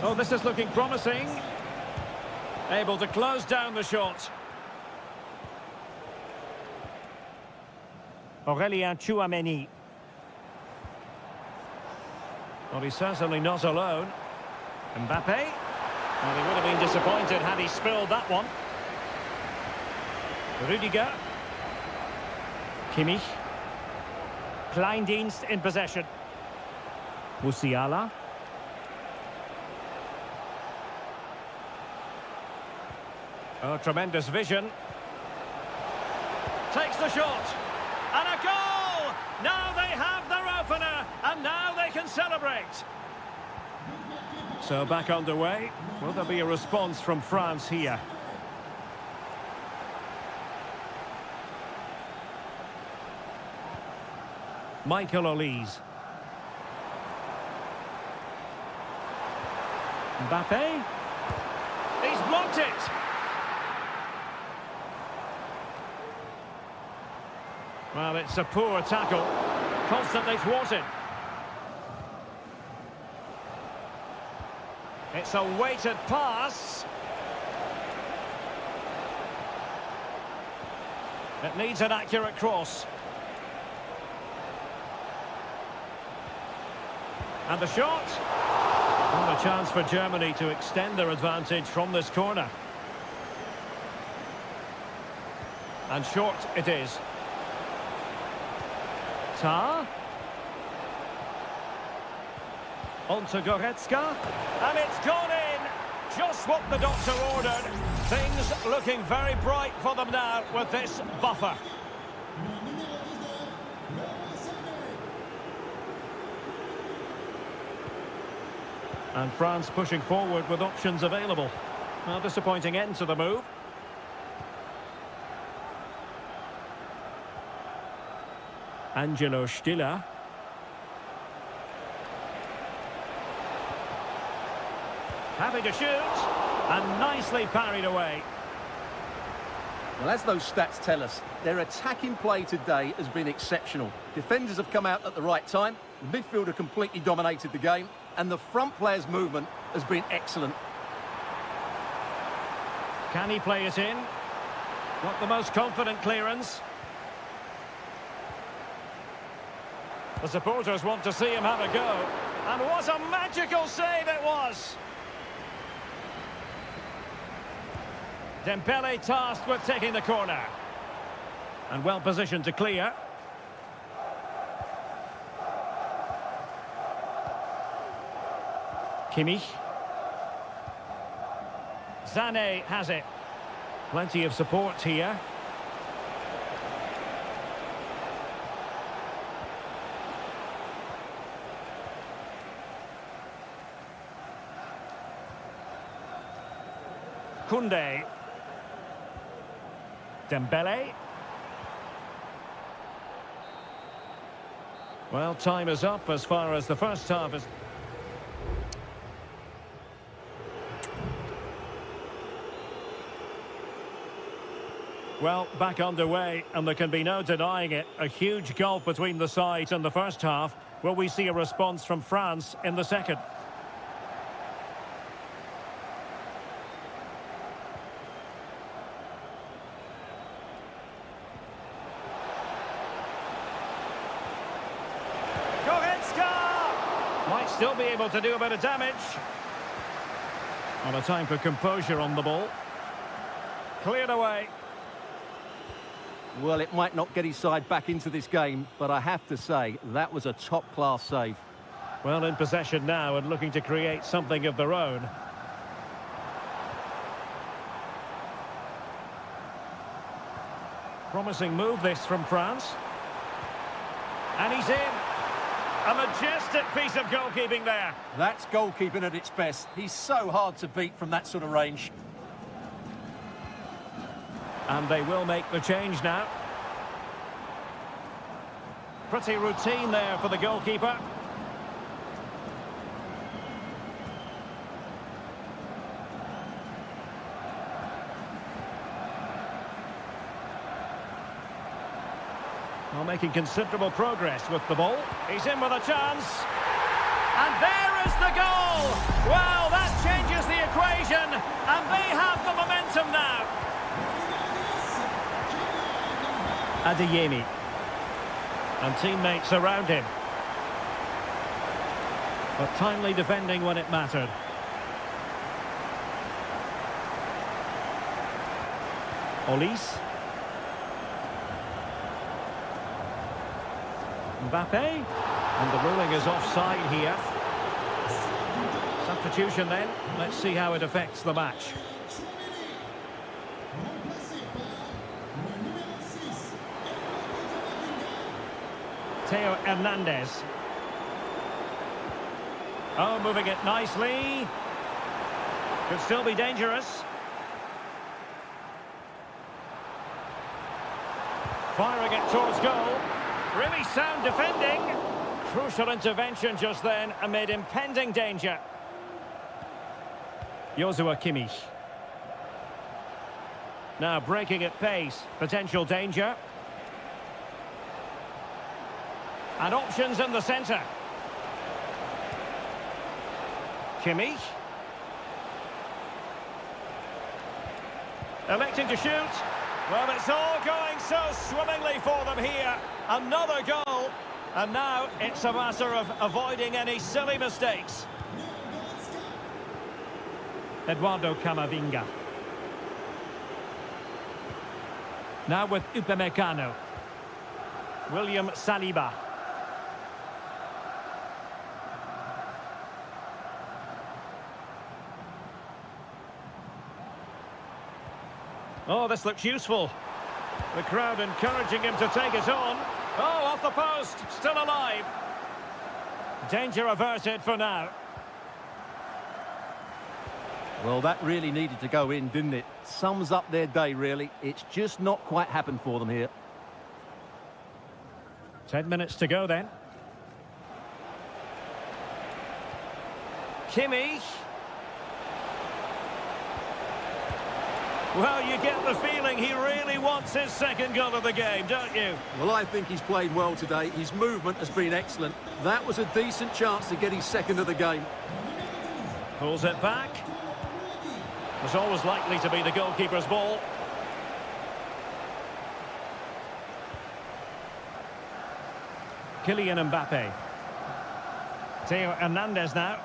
Oh, this is looking promising. Able to close down the shot. Aurélien Tchouameni. Well, he's certainly not alone. Mbappe. Well, he would have been disappointed had he spilled that one. Rüdiger. Kimmich. Kleindienst in possession. Musiala. Oh, tremendous vision. Takes the shot. And a goal! Now they have their opener, and now they can celebrate. So back underway. Will there be a response from France here? Michael Olise. Mbappe. He's blocked it. Well, it's a poor tackle, constantly thwarted. It's a weighted pass. It needs an accurate cross. And the shot. And a chance for Germany to extend their advantage from this corner. And short it is. Tah. On to Goretzka. And it's gone in. Just what the doctor ordered. Things looking very bright for them now with this buffer. And France pushing forward with options available. Well, disappointing end to the move. Angelo Stiller. Happy to shoot, and nicely parried away. Well, as those stats tell us, their attacking play today has been exceptional. Defenders have come out at the right time, the midfielder completely dominated the game, and the front player's movement has been excellent. Can he play it in? Not the most confident clearance. The supporters want to see him have a go. And what a magical save it was! Dembele tasked with taking the corner. And well positioned to clear. Kimmich. Sané has it. Plenty of support here. Koundé. Dembele. Well, time is up as far as the first half is... Well, back underway, and there can be no denying it. A huge gulf between the sides in the first half. Will we see a response from France in the second? still be able to do a bit of damage. On a time for composure on the ball. Cleared away. Well, it might not get his side back into this game, but I have to say, that was a top-class save. Well, in possession now and looking to create something of their own. Promising move this from France. And he's in. A majestic piece of goalkeeping there. That's goalkeeping at its best. He's so hard to beat from that sort of range. And they will make the change now. Pretty routine there for the goalkeeper. Well, making considerable progress with the ball. He's in with a chance. And there is the goal! Well, that changes the equation, and they have the momentum now. Adeyemi. And teammates around him. But timely defending when it mattered. Olise. Mbappe, and the ruling is offside here. Substitution then. Let's see how it affects the match. Theo Hernandez. Oh, moving it nicely. Could still be dangerous. Firing it towards goal. Really sound defending. Crucial intervention just then amid impending danger. Joshua Kimmich. Now breaking at pace. Potential danger. And options in the centre. Kimmich. Electing to shoot. Well, it's all going so swimmingly for them here. Another goal. And now it's a matter of avoiding any silly mistakes. Eduardo Camavinga. Now with Upamecano. William Saliba. Oh, this looks useful. The crowd encouraging him to take it on. Oh, off the post, still alive. Danger averted for now. Well, that really needed to go in, didn't it? Sums up their day, really. It's just not quite happened for them here. 10 minutes to go then. Kimmich. Well, you get the feeling he really wants his second goal of the game, don't you? Well, I think he's played well today. His movement has been excellent. That was a decent chance to get his second of the game. Pulls it back. Was always likely to be the goalkeeper's ball. Kylian Mbappe. Theo Hernandez now.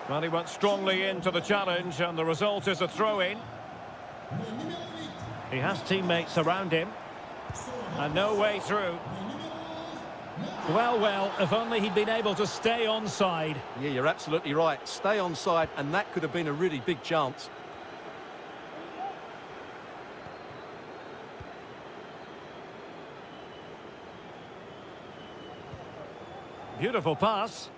Well, he went strongly into the challenge, and the result is a throw-in. He has teammates around him. And no way through. Well, if only he'd been able to stay onside. Yeah, you're absolutely right. Stay onside, and that could have been a really big chance. Beautiful pass.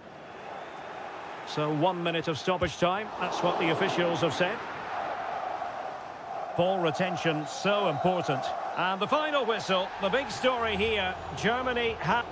So 1 minute of stoppage time. That's what the officials have said. Ball retention, so important. And the final whistle, the big story here. Germany have...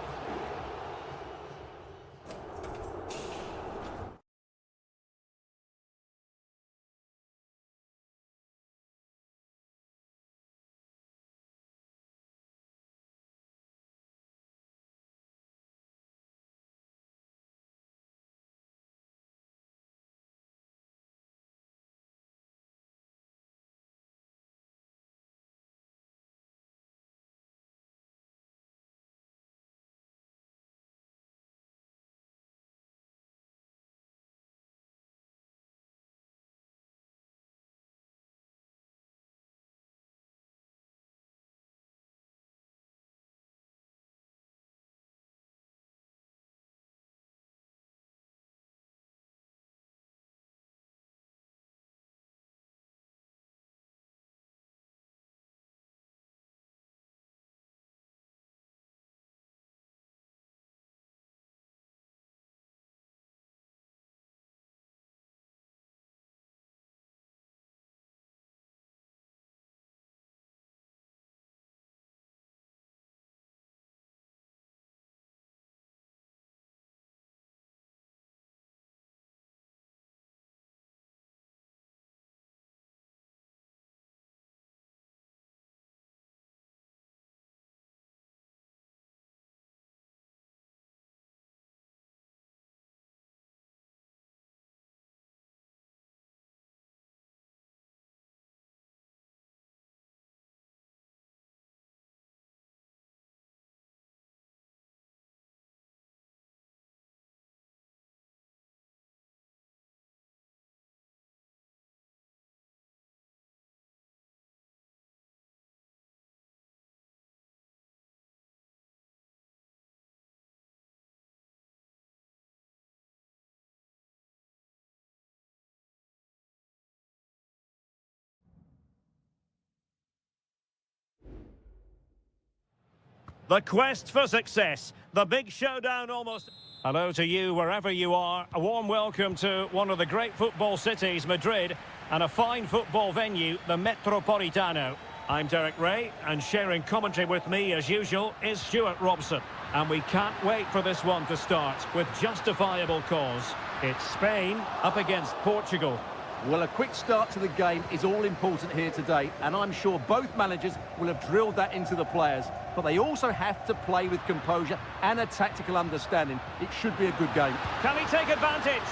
The quest for success. The big showdown almost... Hello to you wherever you are. A warm welcome to one of the great football cities, Madrid, and a fine football venue, the Metropolitano. I'm Derek Ray, and sharing commentary with me, as usual, is Stuart Robson. And we can't wait for this one to start, with justifiable cause. It's Spain up against Portugal. Well, a quick start to the game is all important here today, and I'm sure both managers will have drilled that into the players. But they also have to play with composure and a tactical understanding. It should be a good game. Can he take advantage?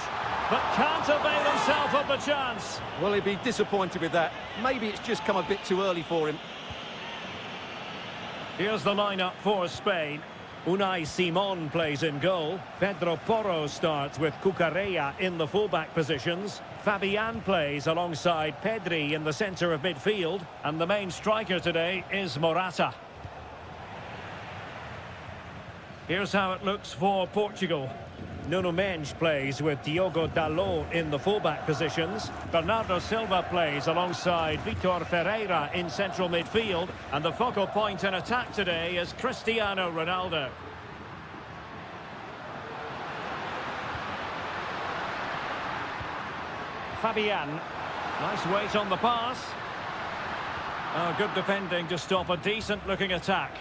But can't avail himself of the chance. Well, he'd be disappointed with that. Maybe it's just come a bit too early for him. Here's the lineup for Spain. Unai Simon plays in goal. Pedro Porro starts with Cucurella in the fullback positions. Fabian plays alongside Pedri in the centre of midfield. And the main striker today is Morata. Here's how it looks for Portugal. Nuno Mendes plays with Diogo Dalot in the fullback positions. Bernardo Silva plays alongside Vitor Ferreira in central midfield. And the focal point in attack today is Cristiano Ronaldo. Fabian. Nice weight on the pass. Oh, good defending to stop a decent-looking attack.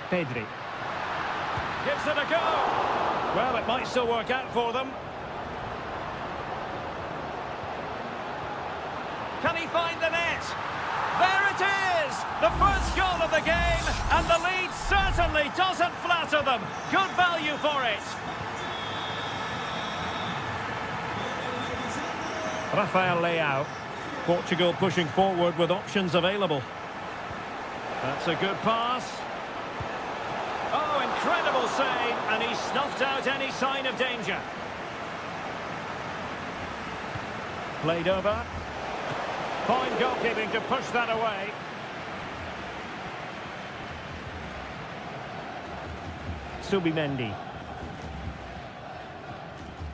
Pedri. Gives it a go. Well, it might still work out for them. Can he find the net? There it is! The first goal of the game, and the lead certainly doesn't flatter them. Good value for it. Rafael Leao. Portugal pushing forward with options available. That's a good pass. Oh, incredible save, and he snuffed out any sign of danger. Played over. Fine goalkeeping to push that away. Subimendi.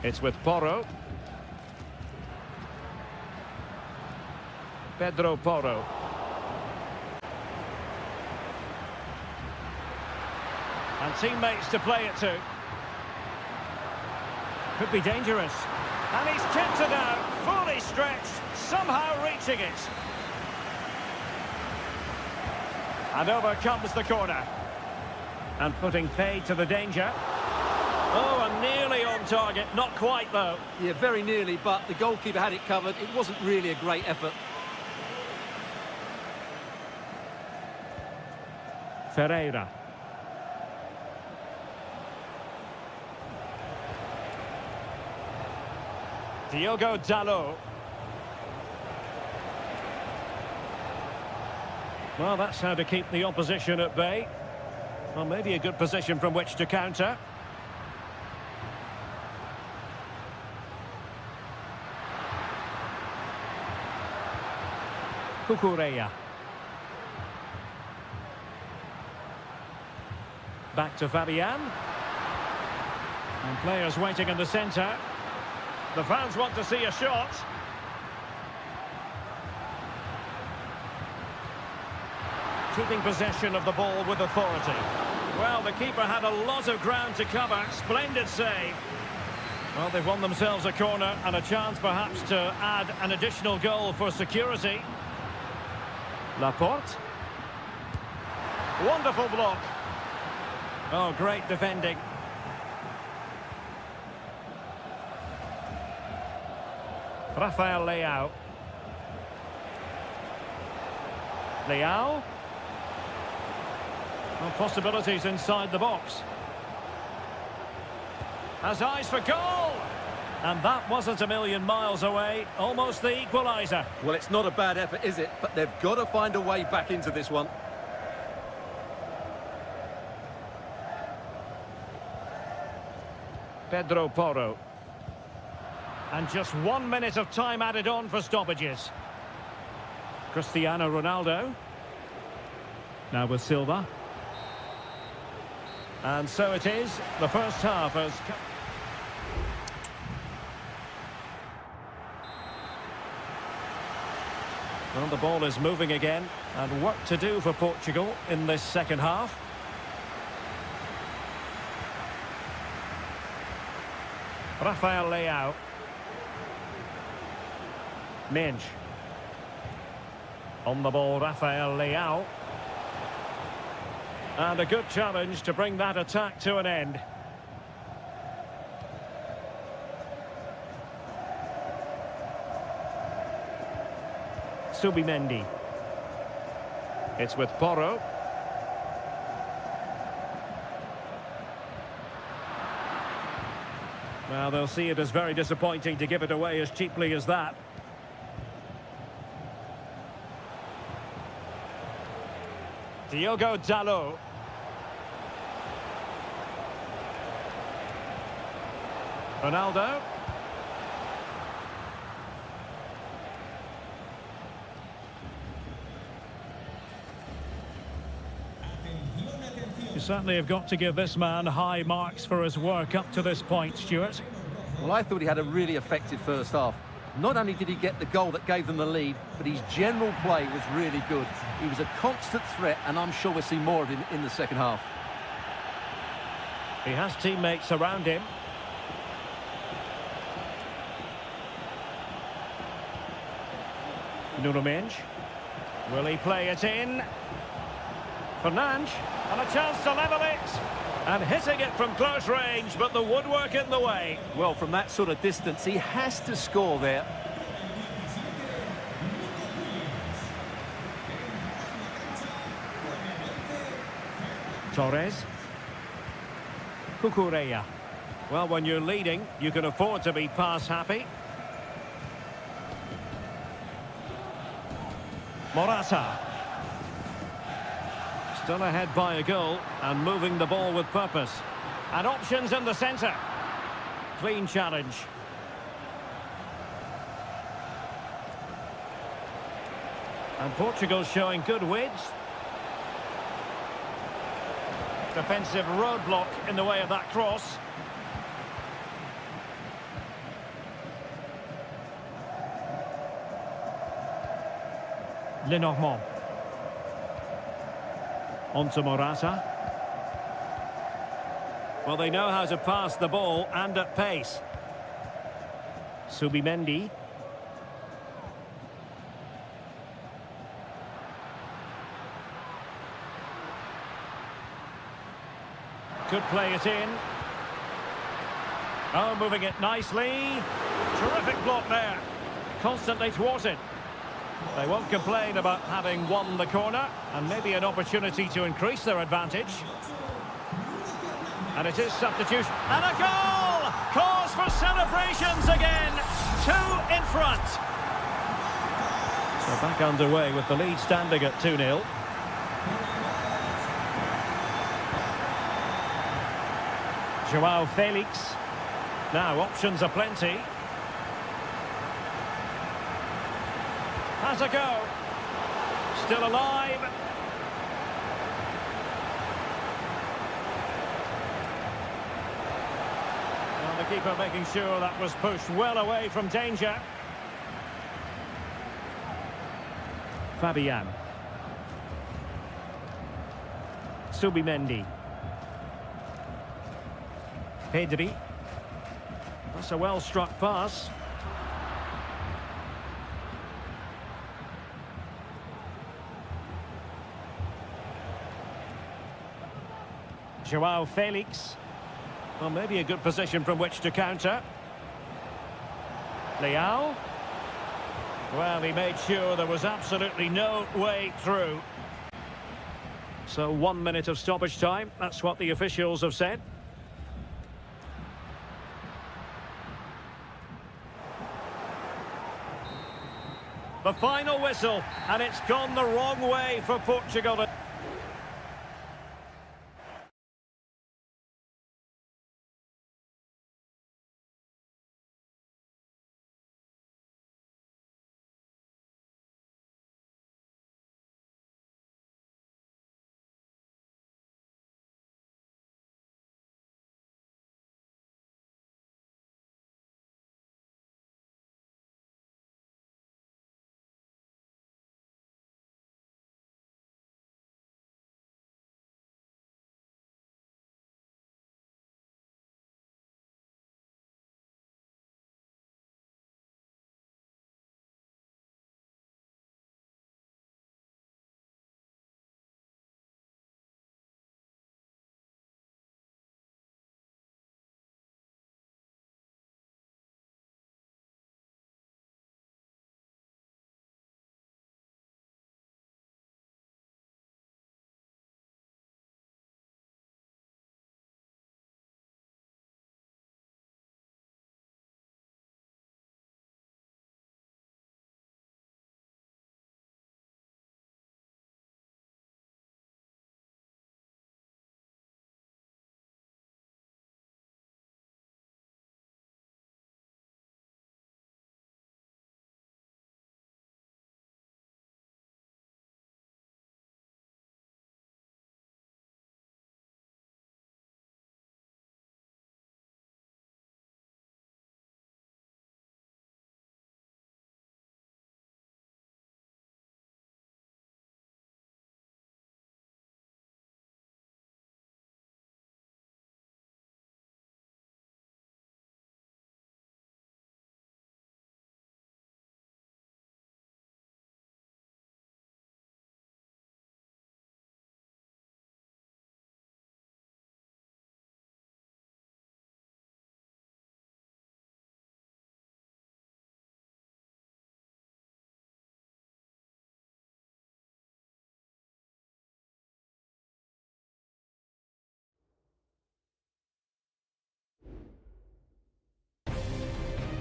It's with Porro. Pedro Porro. And teammates to play it to. Could be dangerous. And he's kept it out, fully stretched, somehow reaching it. And over comes the corner. And putting paid to the danger. Oh, and nearly on target, not quite though. Yeah, very nearly, but the goalkeeper had it covered. It wasn't really a great effort. Ferreira. Diogo Dalot. Well, that's how to keep the opposition at bay. Well, maybe a good position from which to counter. Cucurella. Back to Fabian. And players waiting in the centre. The fans want to see a shot. Keeping possession of the ball with authority. Well, the keeper had a lot of ground to cover. Splendid save. Well, they've won themselves a corner and a chance perhaps to add an additional goal for security. Laporte. Wonderful block. Oh, great defending. Rafael Leao. Leao. Well, possibilities inside the box. Has eyes for goal! And that wasn't a million miles away. Almost the equaliser. Well, it's not a bad effort, is it? But they've got to find a way back into this one. Pedro Porro. And just 1 minute of time added on for stoppages. Cristiano Ronaldo. Now with Silva. And so it is. The first half has... Well, the ball is moving again, and work to do for Portugal in this second half. Rafael Leao. Minge. On the ball, Rafael Leao. And a good challenge to bring that attack to an end. Subimendi. It's with Porro. Well, they'll see it as very disappointing to give it away as cheaply as that. Diogo Dalot. Ronaldo. You certainly have got to give this man high marks for his work up to this point, Stuart. Well, I thought he had a really effective first half. Not only did he get the goal that gave them the lead, but his general play was really good. He was a constant threat, and I'm sure we'll see more of him in the second half. He has teammates around him. Nuno Mendes. Will he play it in? Fernandes. And a chance to level it. And hitting it from close range, but the woodwork in the way. Well, from that sort of distance, he has to score there. Torres. Cucurella. Well, when you're leading, you can afford to be pass happy. Morata. Still ahead by a goal and moving the ball with purpose. And options in the centre. Clean challenge. And Portugal showing good width. Defensive roadblock in the way of that cross. Lenormand. On to Morata. Well, they know how to pass the ball and at pace. Subimendi. Could play it in. Oh, moving it nicely. Terrific block there. Constantly thwarted. They won't complain about having won the corner, and maybe an opportunity to increase their advantage. And it is substitution. And a goal! Cause for celebrations again. 2 in front. So back underway with the lead standing at 2-0. Joao Felix. Now options are plenty. Has a go. Still alive. Well, the keeper making sure that was pushed well away from danger. Fabian. Subimendi. Pedri. That's a well-struck pass. Joao Felix. Well, maybe a good position from which to counter. Leao. Well, he made sure there was absolutely no way through. So 1 minute of stoppage time. That's what the officials have said. The final whistle, and it's gone the wrong way for Portugal.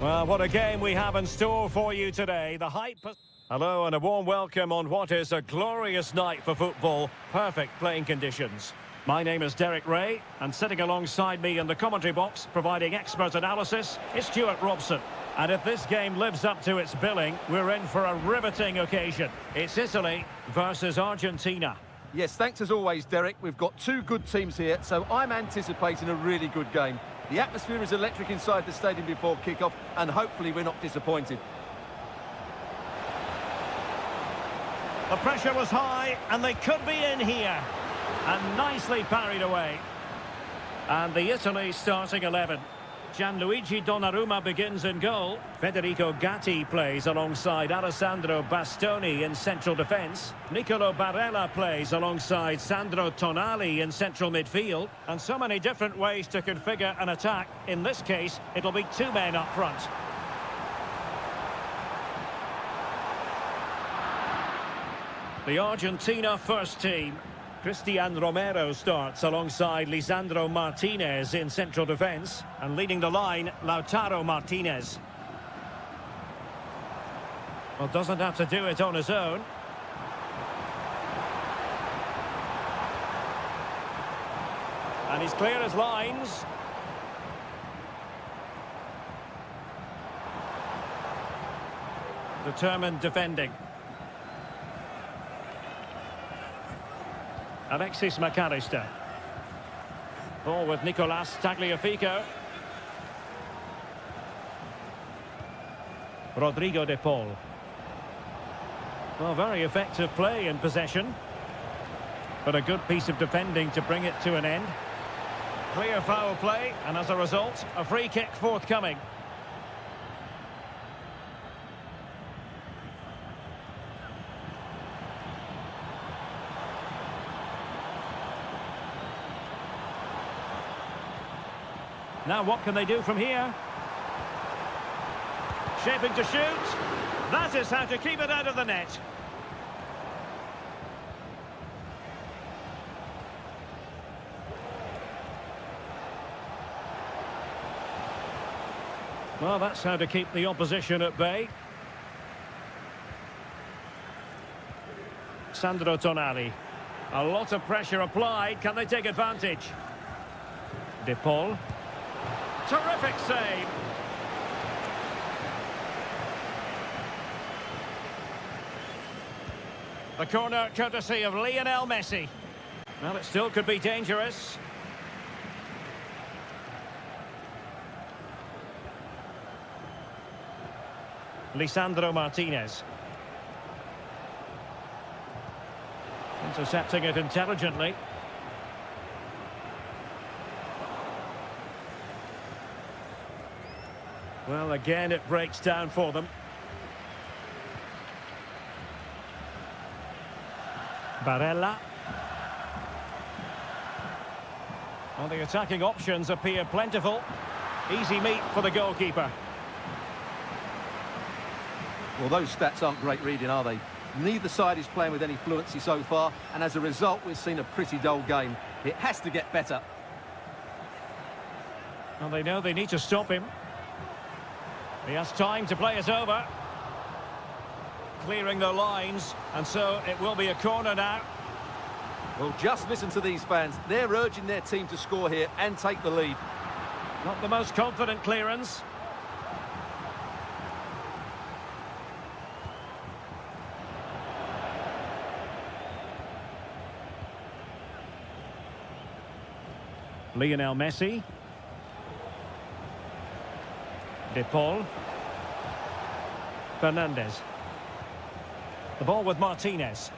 Well, what a game we have in store for you today. The hype... Hello and a warm welcome on what is a glorious night for football. Perfect playing conditions. My name is Derek Ray, and sitting alongside me in the commentary box, providing expert analysis, is Stuart Robson. And if this game lives up to its billing, we're in for a riveting occasion. It's Italy versus Argentina. Yes, thanks as always, Derek. We've got two good teams here, so I'm anticipating a really good game. The atmosphere is electric inside the stadium before kick-off, and hopefully we're not disappointed. The pressure was high, and they could be in here. And nicely parried away. And the Italy starting 11. Gianluigi Donnarumma begins in goal. Federico Gatti plays alongside Alessandro Bastoni in central defence. Nicolo Barella plays alongside Sandro Tonali in central midfield. And so many different ways to configure an attack. In this case, it'll be two men up front. The Argentina first team. Cristian Romero starts alongside Lisandro Martinez in central defence. And leading the line, Lautaro Martinez. Well, doesn't have to do it on his own. And he's clear as lines. Determined defending. Alexis McAllister. Ball with Nicolas Tagliafico. Rodrigo de Paul. Well, very effective play in possession. But a good piece of defending to bring it to an end. Clear foul play, and as a result, a free kick forthcoming. Now what can they do from here? Shaping to shoot. That is how to keep it out of the net. Well, that's how to keep the opposition at bay. Sandro Tonali. A lot of pressure applied. Can they take advantage? De Paul. Terrific save. The corner courtesy of Lionel Messi. Well, it still could be dangerous. Lisandro Martinez. Intercepting it intelligently. Well, again, it breaks down for them. Barella. Well, the attacking options appear plentiful. Easy meat for the goalkeeper. Well, those stats aren't great reading, are they? Neither side is playing with any fluency so far, and as a result, we've seen a pretty dull game. It has to get better. Well, they know they need to stop him. He has time to play it over. Clearing the lines, and so it will be a corner now. Well, just listen to these fans. They're urging their team to score here and take the lead. Not the most confident clearance. Lionel Messi. De Paul. Fernandez. The ball with Martinez.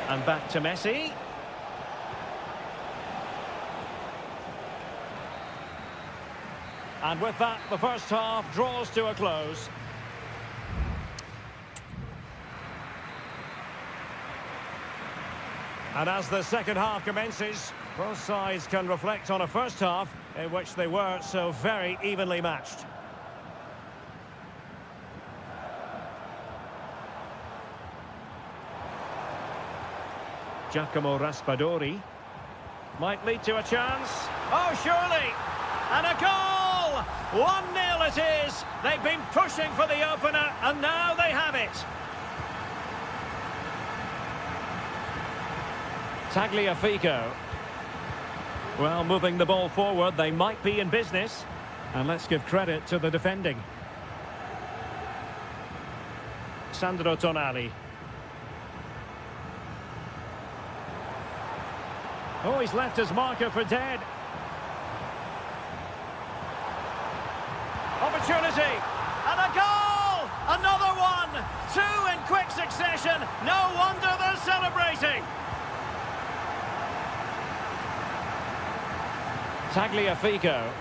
And back to Messi. And with that, the first half draws to a close. And as the second half commences, both sides can reflect on a first half in which they were so very evenly matched. Giacomo Raspadori might lead to a chance. Oh, surely. And a goal! 1-0 it is. They've been pushing for the opener, and now they have it. Tagliafico. Well, moving the ball forward, they might be in business. And let's give credit to the defending. Sandro Tonali. Oh, he's left his marker for dead. Opportunity. And a goal! Another one! Two in quick succession. No wonder they're celebrating. Tagliafico.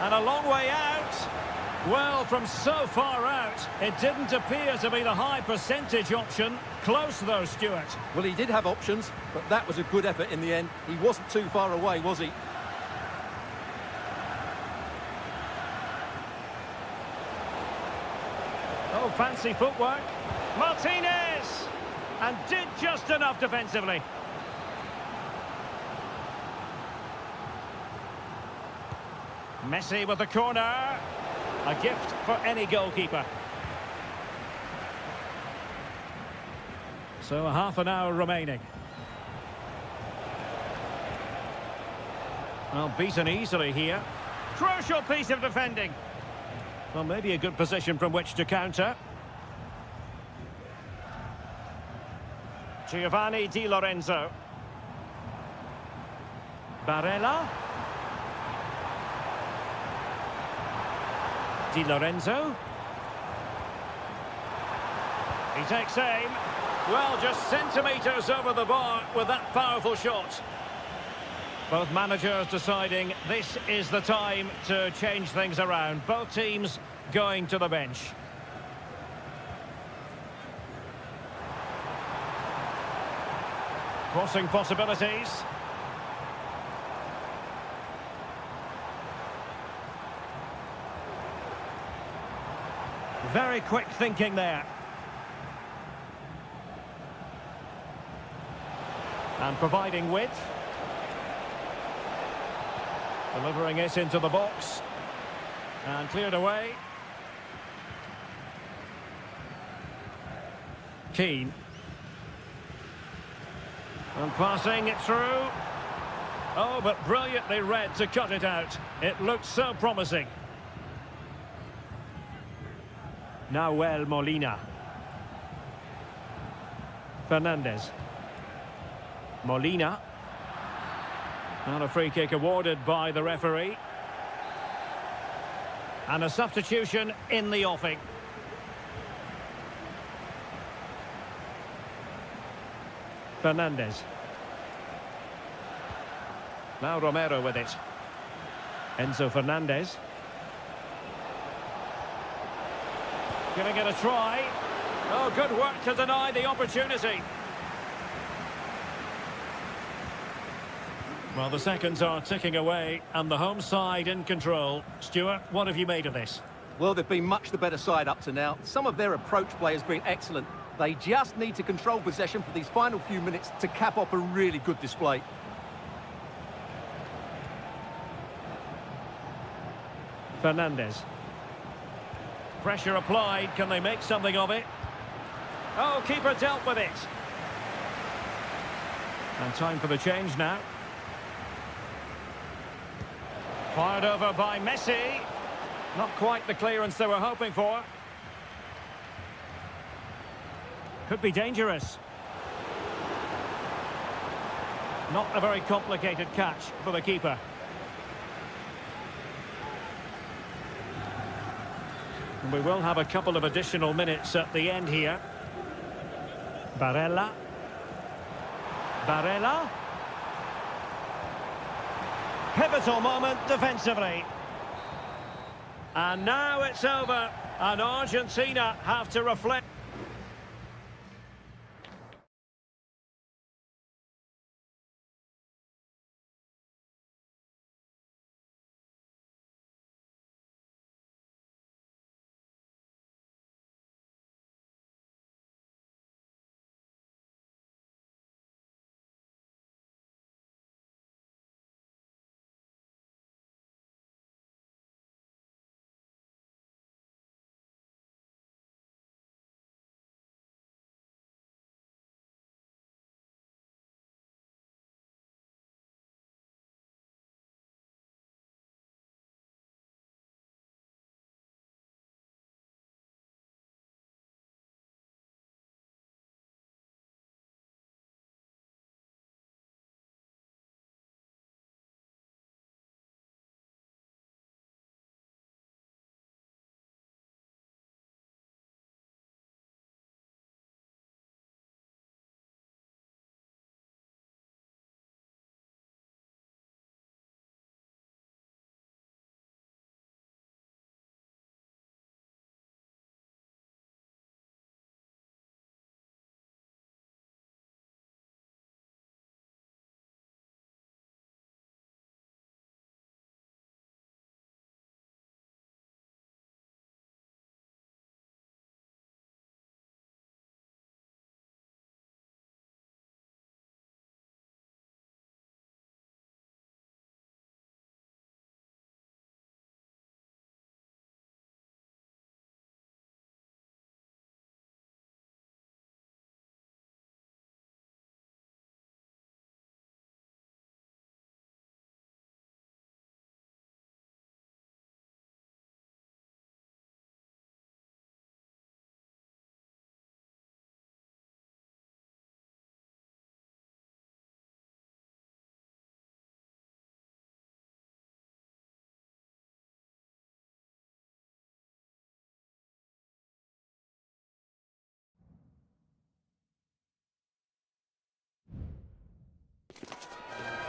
And a long way out. Well, from so far out, it didn't appear to be the high percentage option. Close though, Stuart. Well, he did have options, but that was a good effort in the end. He wasn't too far away, was he? Oh, fancy footwork. Martinez! And did just enough defensively. Messi with the corner. A gift for any goalkeeper. So a half an hour remaining. Well, beaten easily here. Crucial piece of defending. Well, maybe a good position from which to counter. Giovanni Di Lorenzo. Barella. Di Lorenzo. He takes aim. Well, just centimetres over the bar with that powerful shot. Both managers deciding this is the time to change things around. Both teams going to the bench. Crossing possibilities. Very quick thinking there. And providing width. Delivering it into the box. And cleared away. Keane. And passing it through. Oh, but brilliantly read to cut it out. It looked so promising. Nahuel Molina. Fernandez. Molina. And a free kick awarded by the referee. And a substitution in the offing. Fernandez. Now Romero with it. Enzo Fernandez. Giving it a try. Oh, good work to deny the opportunity. Well, the seconds are ticking away and the home side in control. Stuart, what have you made of this? Well, they've been much the better side up to now. Some of their approach play has been excellent. They just need to control possession for these final few minutes to cap off a really good display. Fernandez. Pressure applied. Can they make something of it? Oh, keeper dealt with it. And time for the change now. Fired over by Messi. Not quite the clearance they were hoping for. Could be dangerous. Not a very complicated catch for the keeper. And we will have a couple of additional minutes at the end here. Barella. Barella. Pivotal moment defensively. And now it's over. And Argentina have to reflect.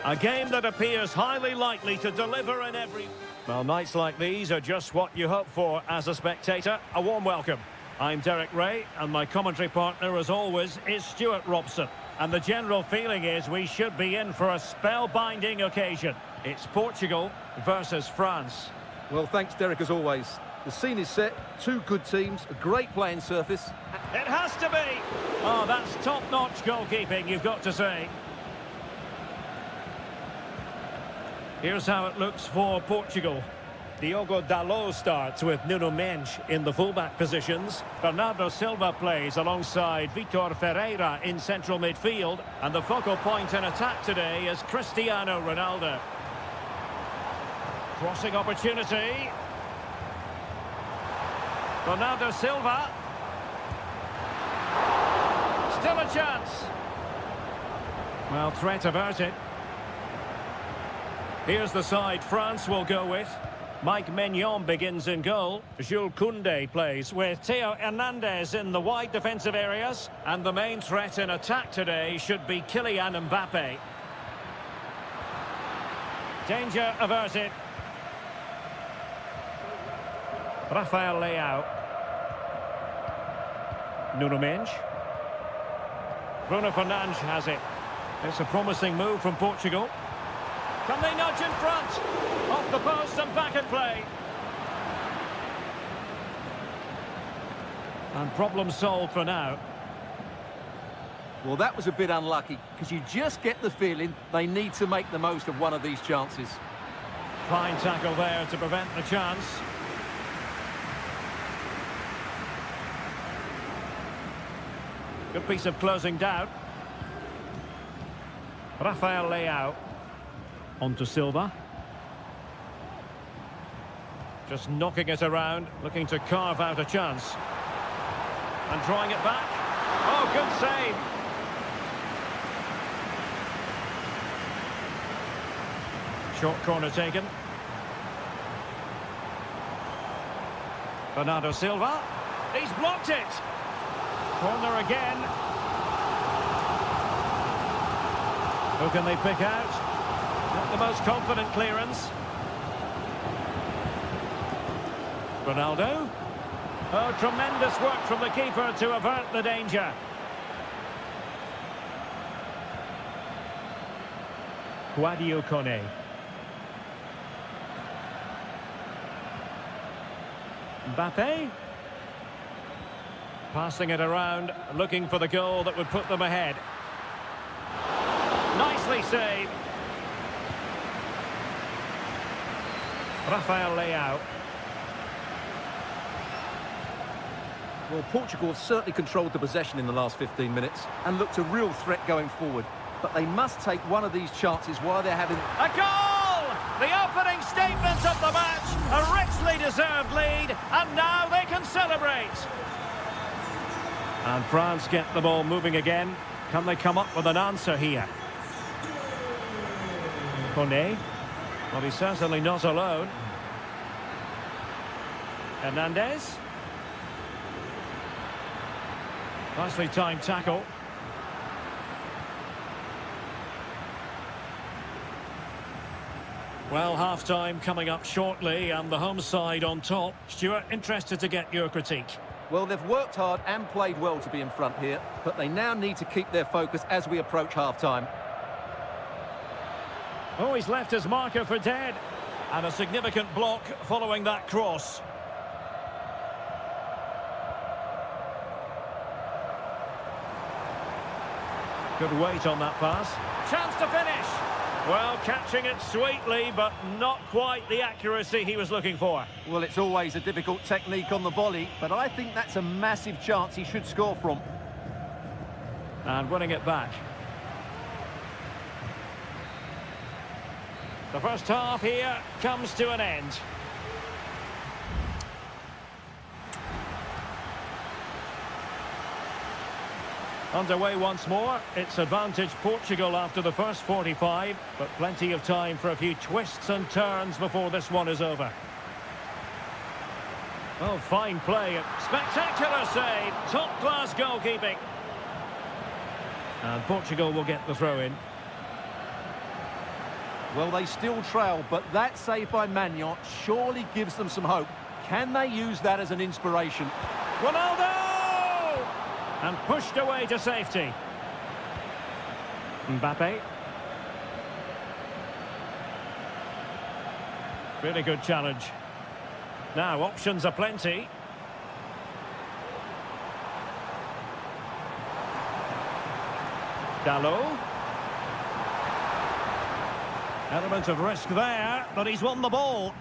A game that appears highly likely to deliver in every... Well, nights like these are just what you hope for as a spectator. A warm welcome. I'm Derek Ray, and my commentary partner, as always, is Stuart Robson. And the general feeling is we should be in for a spellbinding occasion. It's Portugal versus France. Well, thanks, Derek, as always. The scene is set, two good teams, a great playing surface. It has to be! Oh, that's top-notch goalkeeping, you've got to say. Here's how it looks for Portugal. Diogo Dalot starts with Nuno Mendes in the fullback positions. Bernardo Silva plays alongside Vitor Ferreira in central midfield. And the focal point in attack today is Cristiano Ronaldo. Crossing opportunity. Bernardo Silva. Still a chance. Well, threat averted. Here's the side France will go with. Mike Maignan begins in goal. Jules Koundé plays with Theo Hernandez in the wide defensive areas. And the main threat in attack today should be Kylian Mbappe. Danger averted. Rafael Leao. Nuno Mendes. Bruno Fernandes has it. It's a promising move from Portugal. Can they nudge in front? Off the post and back in play. And problem solved for now. Well, that was a bit unlucky, because you just get the feeling they need to make the most of one of these chances. Fine tackle there to prevent the chance. Good piece of closing down. Rafael Leao. On to Silva. Just knocking it around, looking to carve out a chance. And drawing it back. Oh, good save. Short corner taken. Bernardo Silva. He's blocked it. Corner again. Who can they pick out? Not the most confident clearance. Ronaldo. Oh, tremendous work from the keeper to avert the danger. Guadio Kone. Mbappe. Passing it around, looking for the goal that would put them ahead. Nicely saved. Rafael Leao. Well, Portugal have certainly controlled the possession in the last 15 minutes and looked a real threat going forward. But they must take one of these chances while they're having... A goal! The opening statement of the match. A richly deserved lead. And now they can celebrate. And France get the ball moving again. Can they come up with an answer here? Kone. Well, he's certainly not alone. Hernandez. Nicely timed tackle. Well, half-time coming up shortly and the home side on top. Stuart, interested to get your critique. Well, they've worked hard and played well to be in front here, but they now need to keep their focus as we approach half-time. Oh, he's left his marker for dead. And a significant block following that cross. Good weight on that pass. Chance to finish. Well, catching it sweetly, but not quite the accuracy he was looking for. Well, it's always a difficult technique on the volley, but I think that's a massive chance he should score from. And winning it back. The first half here comes to an end. Underway once more. It's advantage Portugal after the first 45, but plenty of time for a few twists and turns before this one is over. Oh, fine play. Spectacular save. Top-class goalkeeping. And Portugal will get the throw-in. Well, they still trail, but that save by Magnon surely gives them some hope. Can they use that as an inspiration? Ronaldo! And pushed away to safety. Mbappe. Really good challenge. Now, options are plenty. Dalot. Element of risk there, but he's won the ball.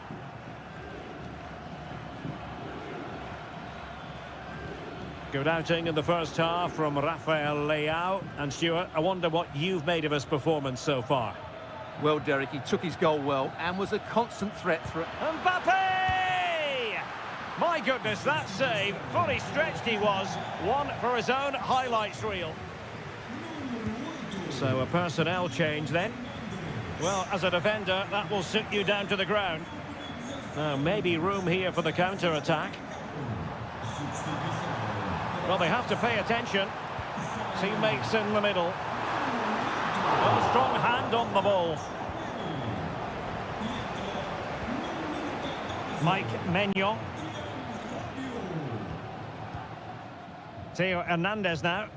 Good outing in the first half from Rafael Leao. And Stuart, I wonder what you've made of his performance so far. Well, Derek, he took his goal well and was a constant threat for it. Mbappe! My goodness, that save. Fully stretched he was. One for his own highlights reel. So a personnel change then. Well, as a defender, that will sit you down to the ground. Now, maybe room here for the counter-attack. Well, they have to pay attention. Teammates in the middle. Oh, strong hand on the ball. Mike Maignan. Theo Hernandez now.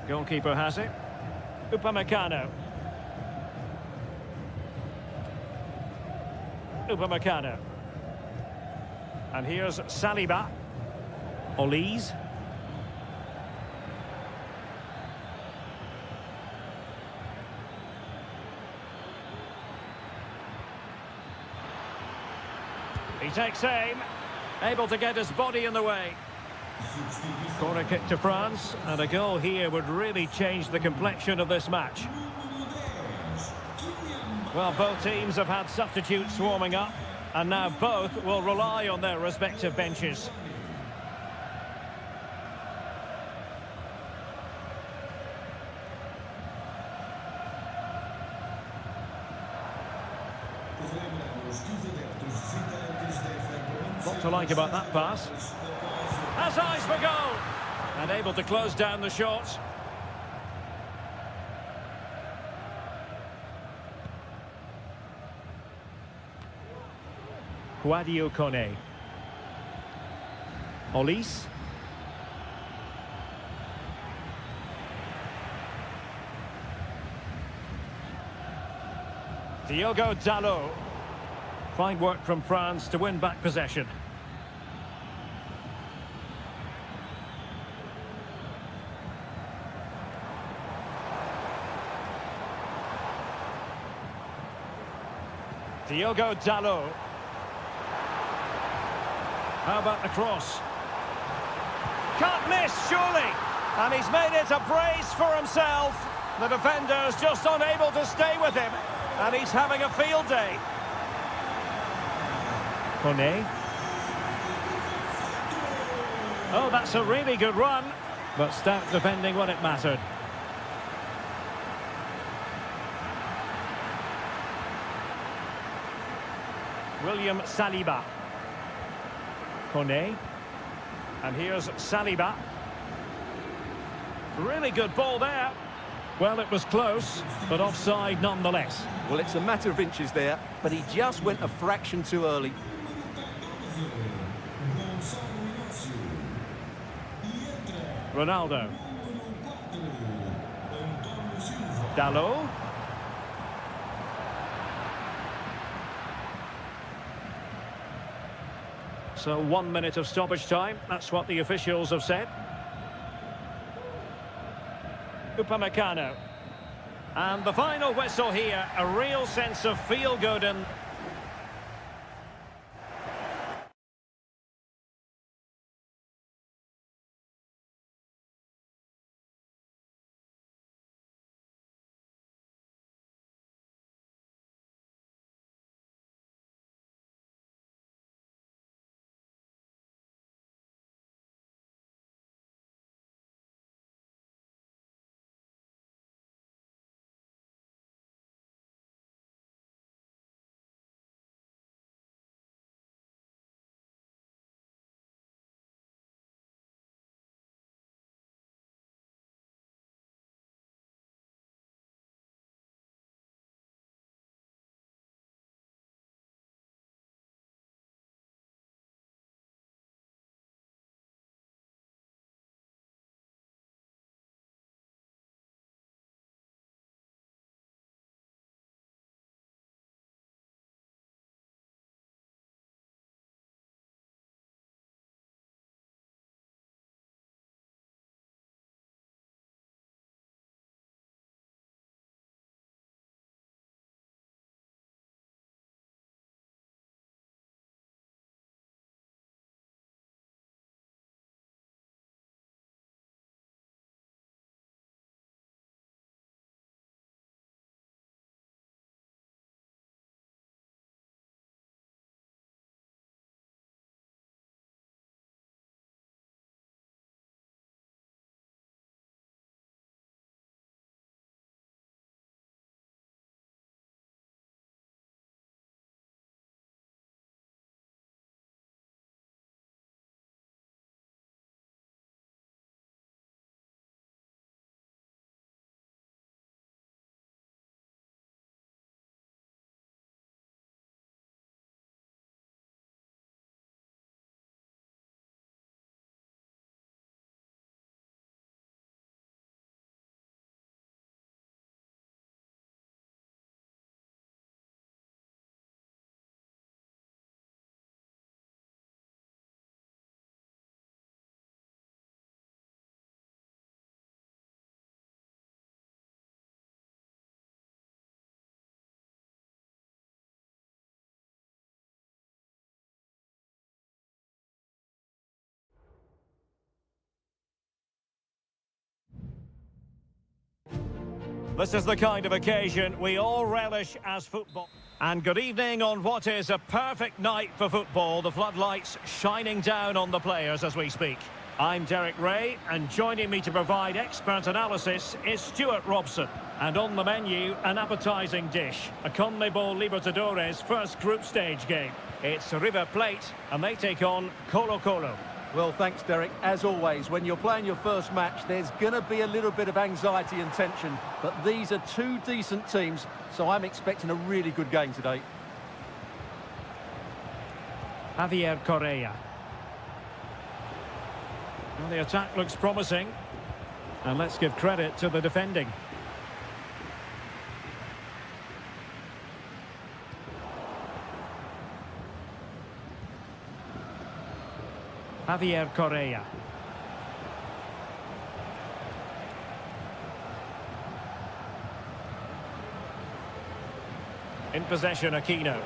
Goalkeeper has it. Upamecano. Upamecano. And here's Saliba. Olise. He takes aim. Able to get his body in the way. Corner kick to France, and a goal here would really change the complexion of this match. Well, both teams have had substitutes warming up, and now both will rely on their respective benches. What to like about that pass? Has eyes for goal! And able to close down the shot. Guadio Kone. Olise. Diogo Dalot. Fine work from France to win back possession. Diogo Dalot. How about the cross? Can't miss, surely. And he's made it a brace for himself. The defender's just unable to stay with him. And he's having a field day. Kone. Oh, that's a really good run. But stout defending when it mattered. William Saliba. Kone. And here's Saliba. Really good ball there. Well, it was close, but offside nonetheless. Well, it's a matter of inches there, but he just went a fraction too early. Ronaldo. Dalot. So 1 minute of stoppage time. That's what the officials have said. Upamecano. And the final whistle here. A real sense of feel-good and This is the kind of occasion we all relish as football. And good evening on what is a perfect night for football. The floodlights shining down on the players as we speak. I'm Derek Ray, and joining me to provide expert analysis is Stuart Robson. And on the menu, an appetising dish, a CONMEBOL Libertadores first group stage game. It's River Plate, and they take on Colo-Colo. Well, thanks, Derek. As always, when you're playing your first match, there's going to be a little bit of anxiety and tension. But these are two decent teams, so I'm expecting a really good game today. Javier Correa. Well, the attack looks promising. And let's give credit to the defending. Javier Correa. In possession, Aquino.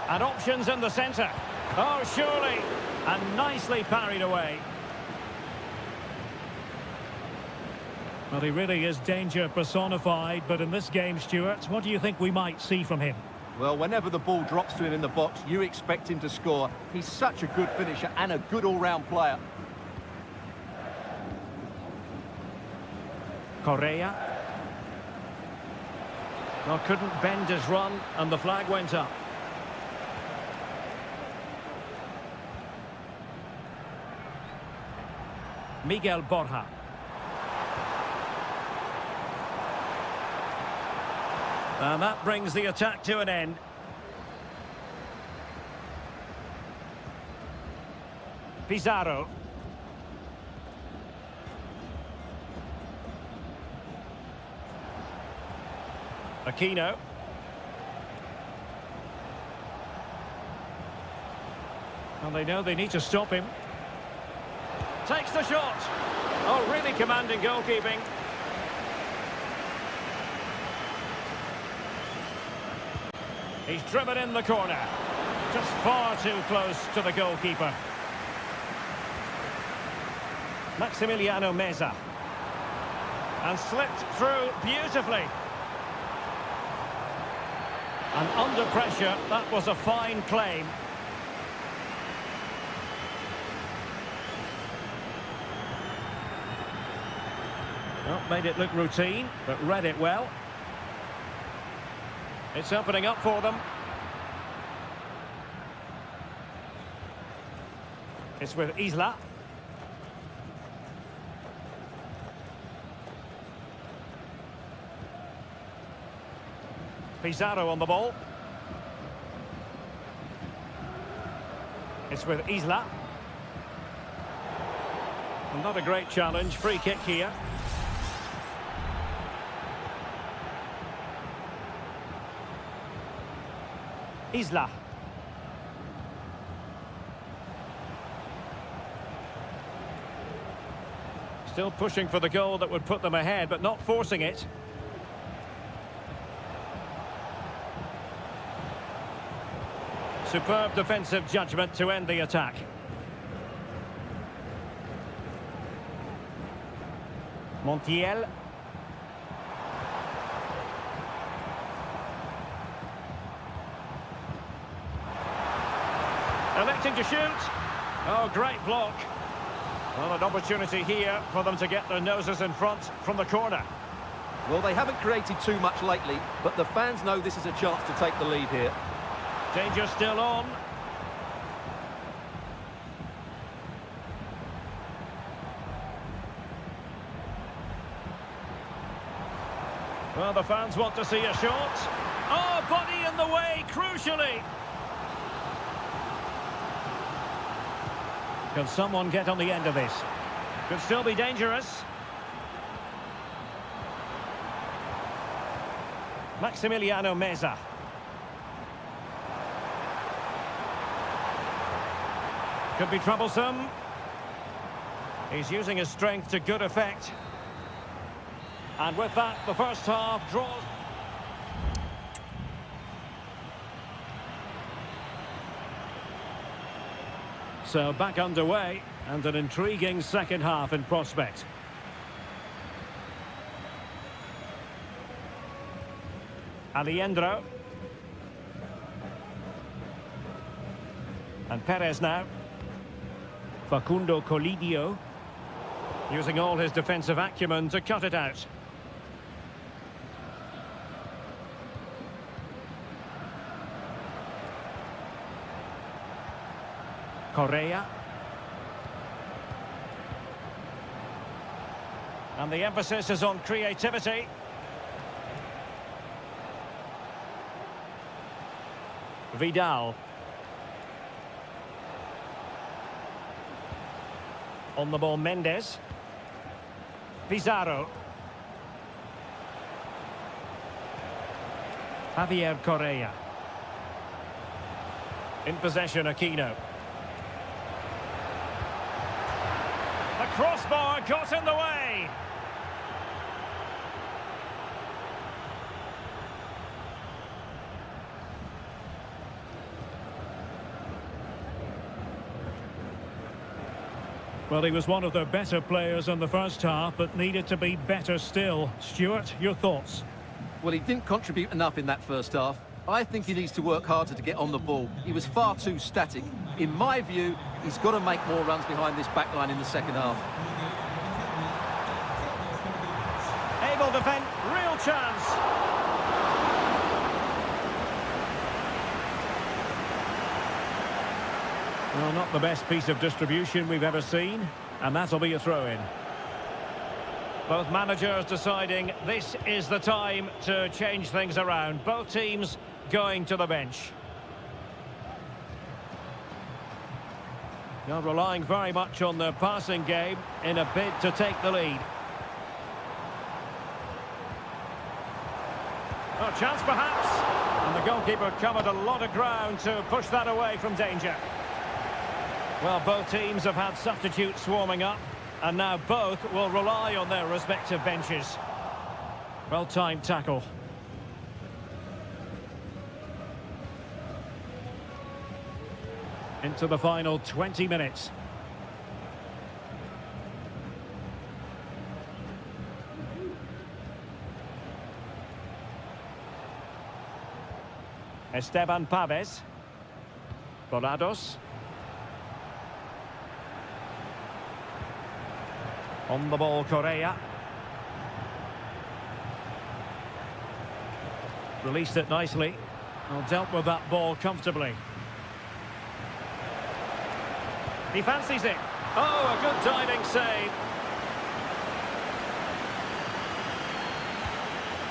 And options in the centre. Oh, surely. And nicely parried away. Well, he really is danger personified, but in this game, Stuart, what do you think we might see from him? Well, whenever the ball drops to him in the box, you expect him to score. He's such a good finisher and a good all-round player. Correa. Well, couldn't bend his run, and the flag went up. Miguel Borja. And that brings the attack to an end. Pizarro. Aquino. Well, they know they need to stop him. Takes the shot. Oh, really commanding goalkeeping. He's driven in the corner. Just far too close to the goalkeeper. Maximiliano Meza. And slipped through beautifully. And under pressure, that was a fine claim. Well, made it look routine, but read it well. It's opening up for them. It's with Isla. Pizarro on the ball. It's with Isla. Not a great challenge. Free kick here. Isla. Still pushing for the goal that would put them ahead, but not forcing it. Superb defensive judgment to end the attack. Montiel. Electing to shoot. Oh, great block. Well, an opportunity here for them to get their noses in front from the corner. Well, they haven't created too much lately, but the fans know this is a chance to take the lead here. Danger still on. Well, the fans want to see a shot. Oh, body in the way, crucially. Can someone get on the end of this? Could still be dangerous. Maximiliano Meza. Could be troublesome. He's using his strength to good effect. And with that, the first half draws. So back underway, and an intriguing second half in prospect. Aliendro. And Perez now. Facundo Colidio. Using all his defensive acumen to cut it out. Correa. And the emphasis is on creativity. Vidal. On the ball, Mendes. Pizarro. Javier Correa. In possession, Aquino. The crossbar got in the way. Well, he was one of the better players in the first half, but needed to be better still. Stuart, your thoughts? Well, he didn't contribute enough in that first half. I think he needs to work harder to get on the ball. He was far too static. In my view, he's got to make more runs behind this back line in the second half. Able to defend, real chance. Well, not the best piece of distribution we've ever seen, and that'll be a throw-in. Both managers deciding this is the time to change things around. Both teams going to the bench. Now relying very much on the passing game in a bid to take the lead. Oh, chance perhaps. And the goalkeeper covered a lot of ground to push that away from danger. Well, both teams have had substitutes swarming up, and now both will rely on their respective benches. Well-timed tackle. Into the final 20 minutes. Esteban Pavés. Volados. On the ball, Correa. Released it nicely. Well, dealt with that ball comfortably. He fancies it. Oh, a good diving save.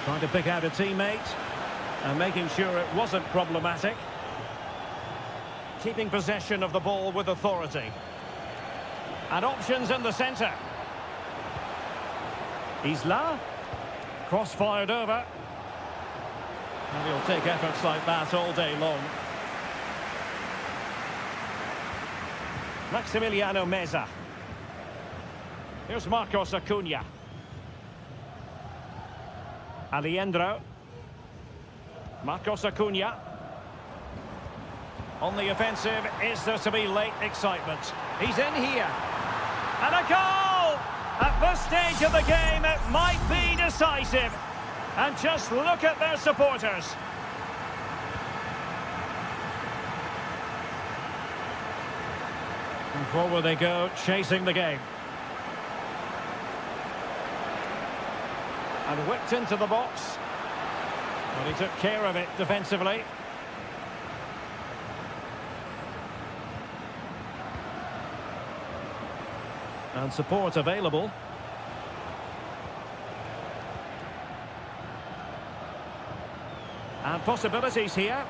Trying to pick out a teammate and making sure it wasn't problematic. Keeping possession of the ball with authority. And options in the centre. Isla. Cross fired over. And he'll take efforts like that all day long. Maximiliano Meza. Here's Marcos Acuna. Aliendro. Marcos Acuna. On the offensive, is there to be late excitement? He's in here. And a goal! At this stage of the game, it might be decisive. And just look at their supporters. And forward they go, chasing the game. And whipped into the box. But he took care of it defensively. And support available. And possibilities here.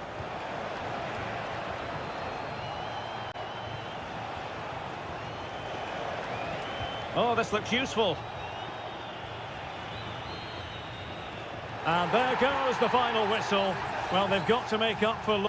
Oh, this looks useful. And there goes the final whistle. Well, they've got to make up for...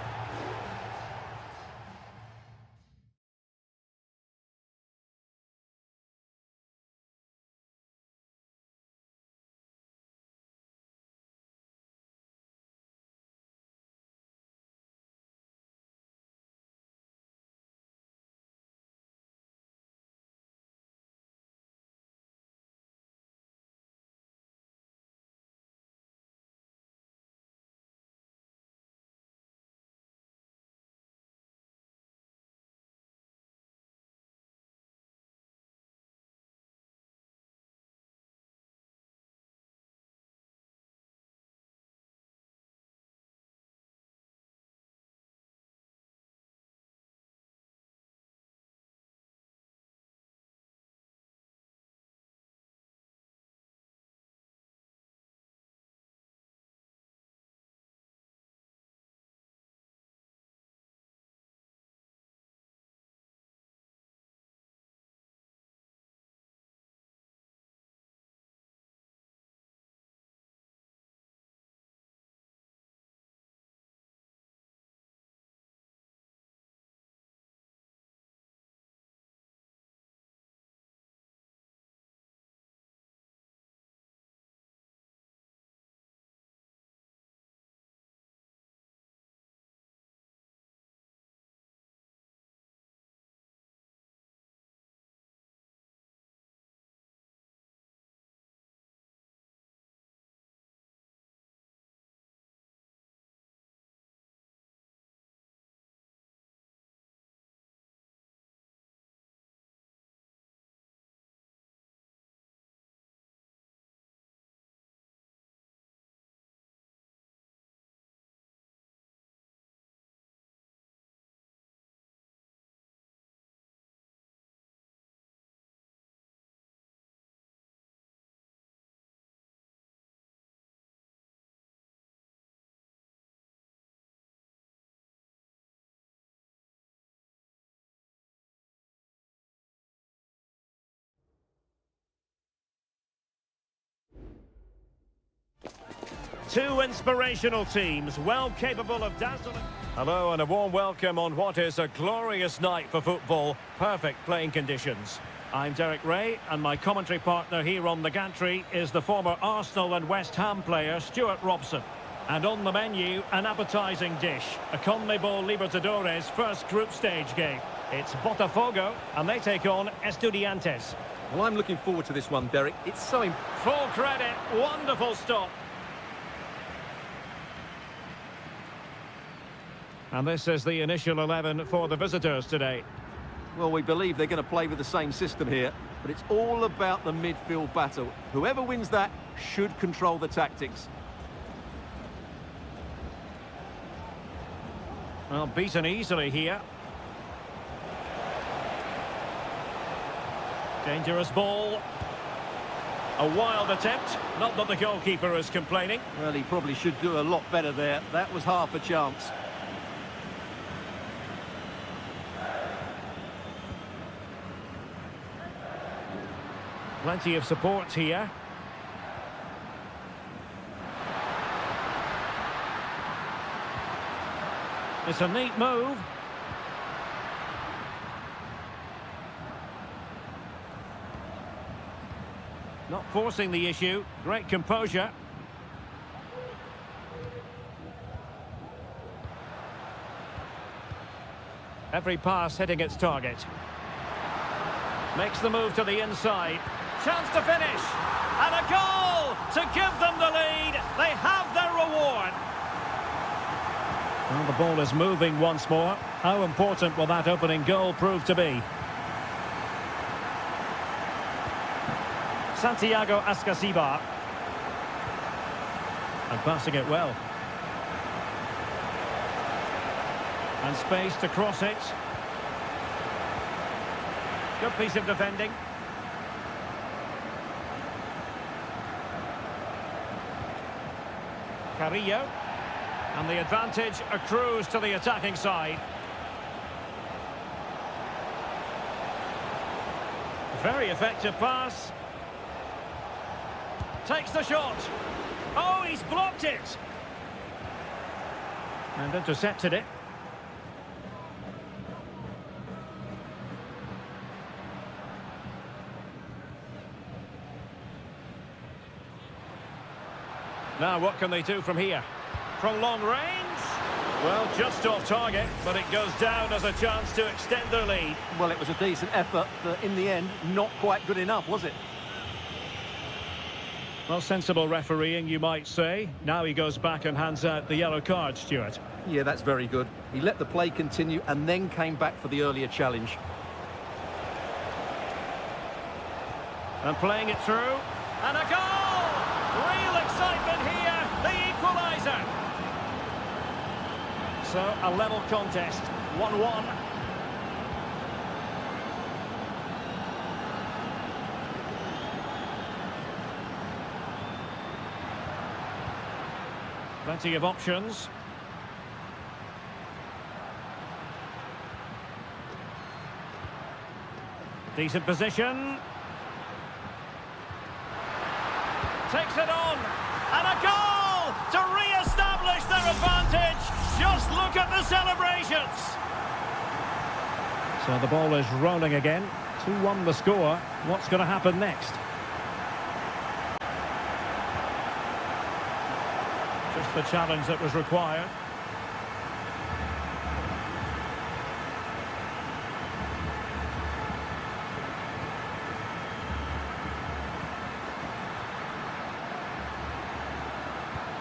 Two inspirational teams, well capable of dazzling. Hello and a warm welcome on what is a glorious night for football. Perfect playing conditions. I'm Derek Ray, and my commentary partner here on the gantry is the former Arsenal and West Ham player Stuart Robson. And on the menu, an appetising dish, a CONMEBOL Libertadores first group stage game. It's Botafogo, and they take on Estudiantes. Well, I'm looking forward to this one, Derek. It's so Full credit, wonderful stop. And this is the initial 11 for the visitors today. Well, we believe they're going to play with the same system here, but it's all about the midfield battle. Whoever wins that should control the tactics. Well, beaten easily here. Dangerous ball. A wild attempt. Not that the goalkeeper is complaining. Well, he probably should do a lot better there. That was half a chance. Plenty of support here. It's a neat move. Not forcing the issue. Great composure. Every pass hitting its target. Makes the move to the inside. Chance to finish. And a goal to give them the lead. They have their reward. Well, the ball is moving once more. How important will that opening goal prove to be? Santiago Ascasiba. And passing it well. And space to cross it. Good piece of defending. Carrillo. And the advantage accrues to the attacking side. Very effective pass. Takes the shot. Oh, he's blocked it. And intercepted it. Now, what can they do from here? From long range? Well, just off target, but it goes down as a chance to extend their lead. Well, it was a decent effort, but in the end, not quite good enough, was it? Well, sensible refereeing, you might say. Now he goes back and hands out the yellow card, Stuart. Yeah, that's very good. He let the play continue and then came back for the earlier challenge. And playing it through. And a goal! Real excitement here, the equaliser. So, a level contest, 1-1. Plenty of options. Decent position. Takes it on. And a goal to re-establish their advantage. Just look at the celebrations. So the ball is rolling again. 2-1 the score. What's going to happen next? Just the challenge that was required.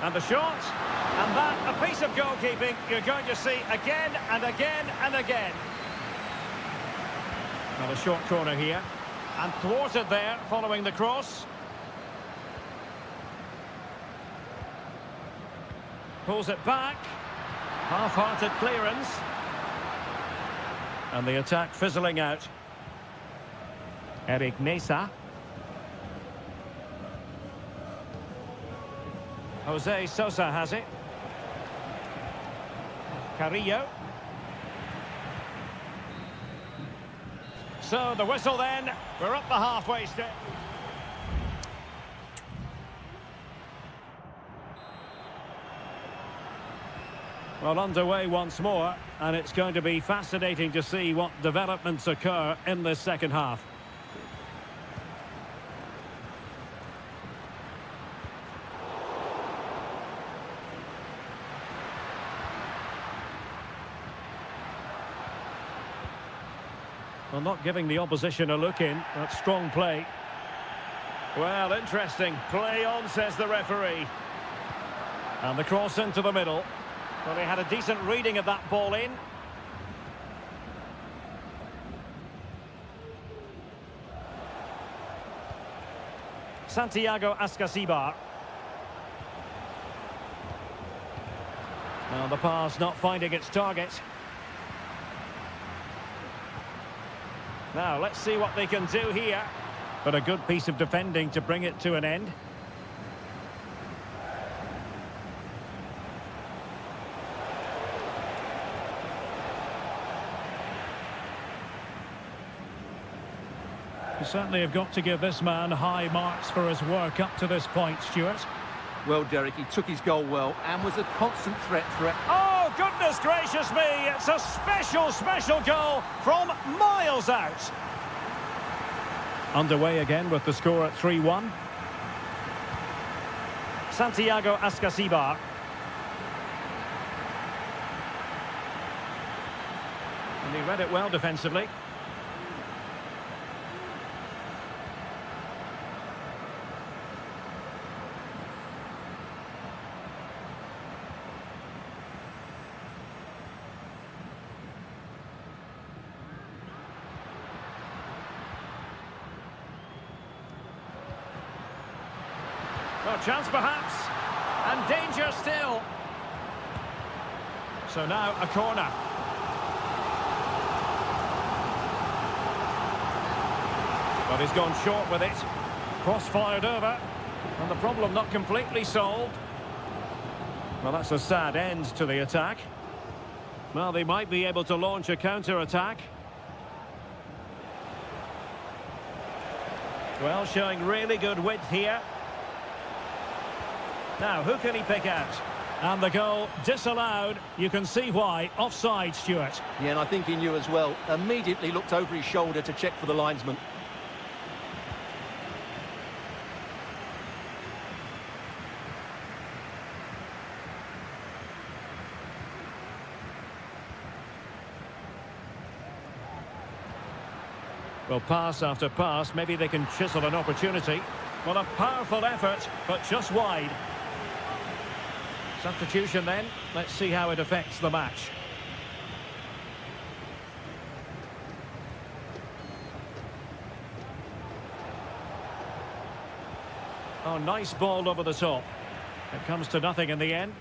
And the shot, and that, a piece of goalkeeping you're going to see again and again and again. And a short corner here, and thwarted there following the cross. Pulls it back, half-hearted clearance. And the attack fizzling out. Eric Mesa. Jose Sosa has it. Carrillo. So the whistle then. We're up the halfway step. Well, underway once more, and it's going to be fascinating to see what developments occur in this second half. Well, not giving the opposition a look in. That's strong play. Well, interesting. Play on, says the referee. And the cross into the middle. Well, he had a decent reading of that ball in. Santiago Ascasibar. Now the pass not finding its target. Now, let's see what they can do here. But a good piece of defending to bring it to an end. You certainly have got to give this man high marks for his work up to this point, Stuart. Well, Derek, he took his goal well and was a constant threat throughout. Oh, goodness gracious me! It's a special goal from miles out. Underway again with the score at 3-1. Santiago Ascasibar. And he read it well defensively. Well, chance perhaps, and danger still. So now a corner. But he's gone short with it. Cross fired over, and the problem not completely solved. Well, that's a sad end to the attack. Well, they might be able to launch a counter-attack. Well, showing really good width here. Now, who can he pick out? And the goal disallowed. You can see why. Offside, Stuart. Yeah, and I think he knew as well. Immediately looked over his shoulder to check for the linesman. Well, pass after pass, maybe they can chisel an opportunity. Well, a powerful effort, but just wide. Substitution then. Let's see how it affects the match. Oh, nice ball over the top. It comes to nothing in the end.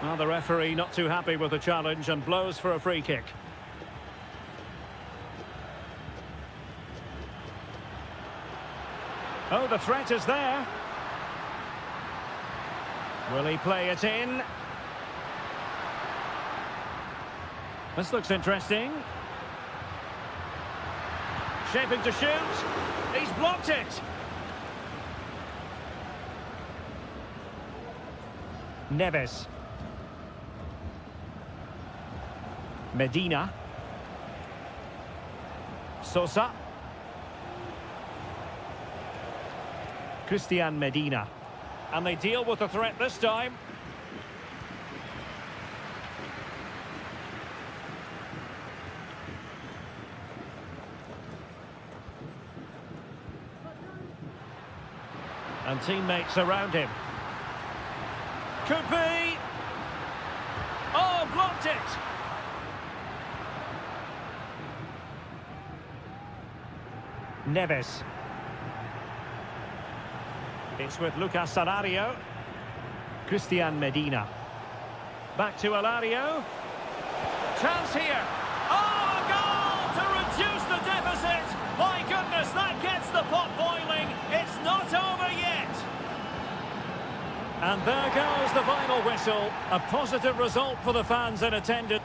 Well, the referee not too happy with the challenge and blows for a free kick. Oh, the threat is there. Will he play it in? This looks interesting. Shaping to shoot. He's blocked it. Neves. Medina. Sosa. Christian Medina. And they deal with the threat this time. And teammates around him. Could be. Oh, blocked it. Neves. It's with Lucas Alario. Christian Medina. Back to Alario. Chance here. Oh, a goal to reduce the deficit. My goodness, that gets the pot boiling. It's not over yet. And there goes the final whistle. A positive result for the fans in attendance.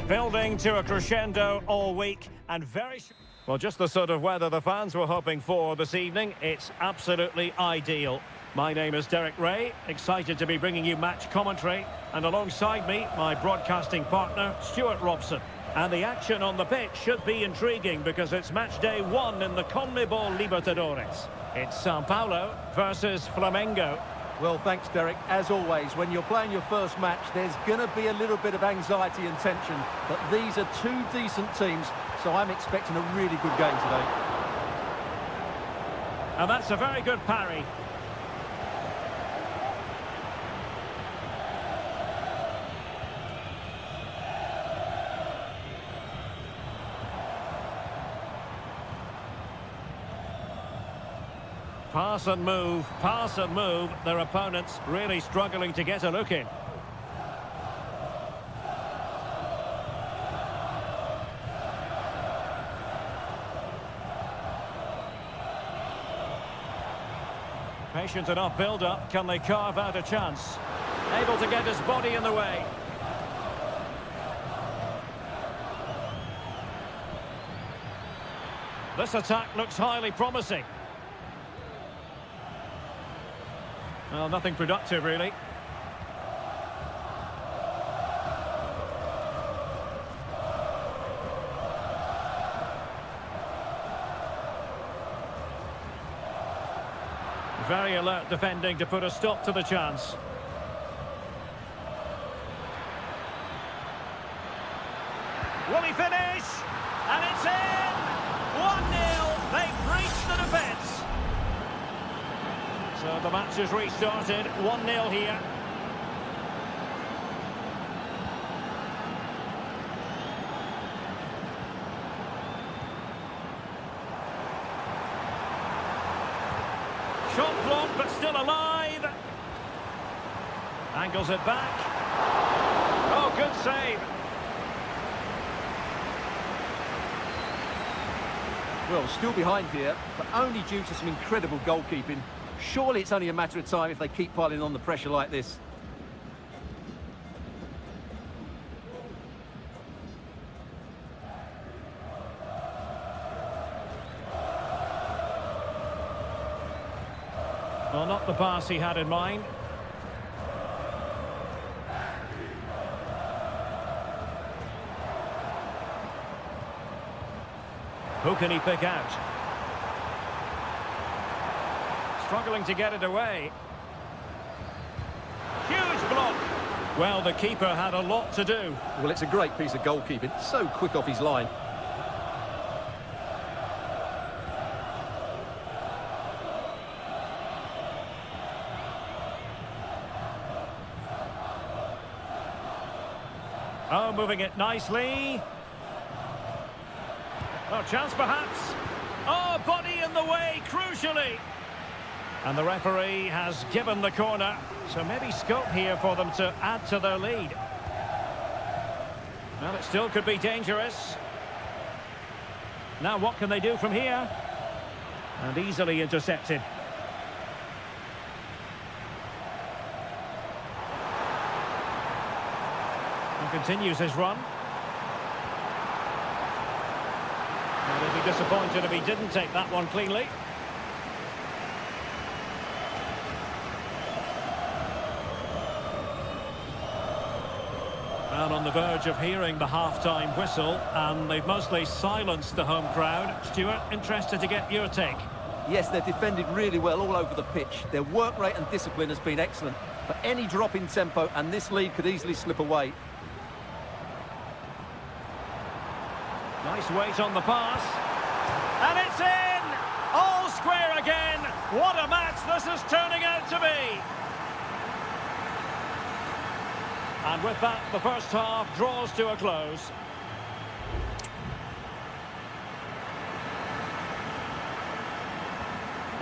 Building to a crescendo all week and very... Well, just the sort of weather the fans were hoping for this evening. It's absolutely ideal. My name is Derek Ray, excited to be bringing you match commentary. And alongside me, my broadcasting partner, Stuart Robson. And the action on the pitch should be intriguing because it's match day 1 in the CONMEBOL Libertadores. It's Sao Paulo versus Flamengo. Well, thanks, Derek. As always, when you're playing your first match, there's going to be a little bit of anxiety and tension. But these are two decent teams, so I'm expecting a really good game today. And that's a very good parry. Pass and move. Their opponents really struggling to get a look in. Patient enough build-up. Can they carve out a chance? Able to get his body in the way. This attack looks highly promising. Well, nothing productive, really. Very alert defending to put a stop to the chance. Will he finish? And it's in! 1-0. They've breached the defence. So the match has restarted, 1-0 here. Shot blocked, but still alive. Angles it back. Oh, good save. Well, still behind here, but only due to some incredible goalkeeping. Surely it's only a matter of time if they keep piling on the pressure like this. Well, not the pass he had in mind. Who can he pick out? Struggling to get it away. Huge block. Well, the keeper had a lot to do. Well, it's a great piece of goalkeeping. So quick off his line. Oh, moving it nicely. Oh, chance perhaps. Oh, body in the way, crucially. And the referee has given the corner, so maybe scope here for them to add to their lead. Well, it still could be dangerous. Now what can they do from here? And easily intercepted. And continues his run. And he'd be disappointed if he didn't take that one cleanly. And on the verge of hearing the half-time whistle, and they've mostly silenced the home crowd. Stuart, interested to get your take. Yes, they've defended really well all over the pitch. Their work rate and discipline has been excellent. But any drop in tempo and this lead could easily slip away. Nice weight on the pass. And it's in! All square again! What a match this is turning out to be! And with that, the first half draws to a close.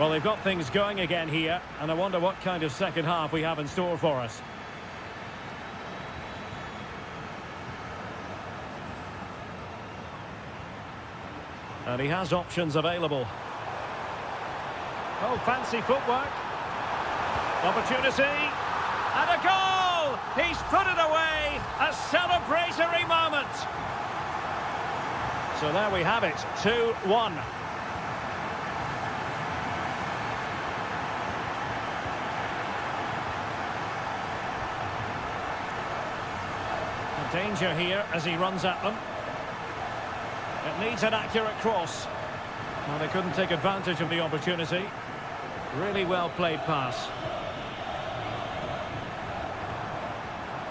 Well, they've got things going again here, and I wonder what kind of second half we have in store for us. And he has options available. Oh, fancy footwork. Opportunity. And a a goal! He's put it away, a celebratory moment. So there we have it, 2-1. Danger here as he runs at them. It needs an accurate cross. Well, they couldn't take advantage of the opportunity. Really well played pass.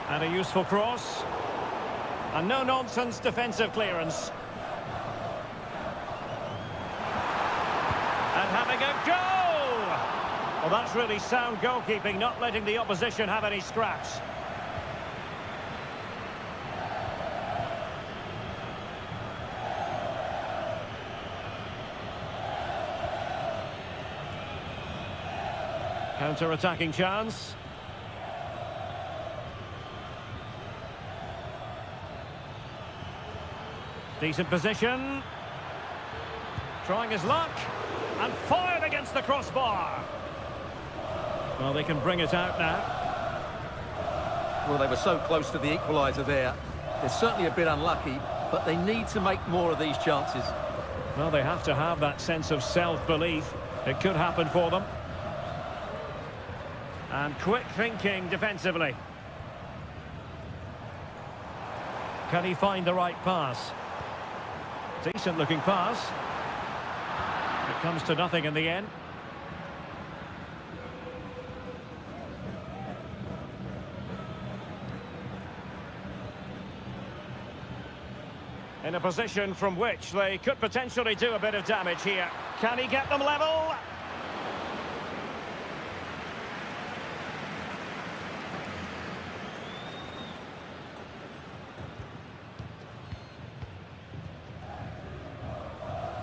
And a useful cross. And no-nonsense defensive clearance. And having a go! Well, that's really sound goalkeeping, not letting the opposition have any scraps. Counter-attacking chance. Decent position. Trying his luck. And fired against the crossbar. Well, they can bring it out now. Well, they were so close to the equaliser there. They're certainly a bit unlucky, but they need to make more of these chances. Well, they have to have that sense of self-belief. It could happen for them. And quick thinking defensively. Can he find the right pass? Decent looking pass. It comes to nothing in the end. In a position from which they could potentially do a bit of damage here. Can he get them level?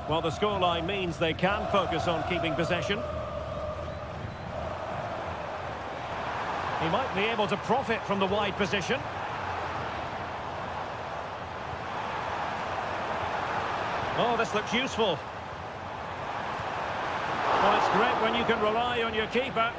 Well, the scoreline means they can focus on keeping possession. He might be able to profit from the wide position. Oh, this looks useful. Well, it's great when you can rely on your keeper.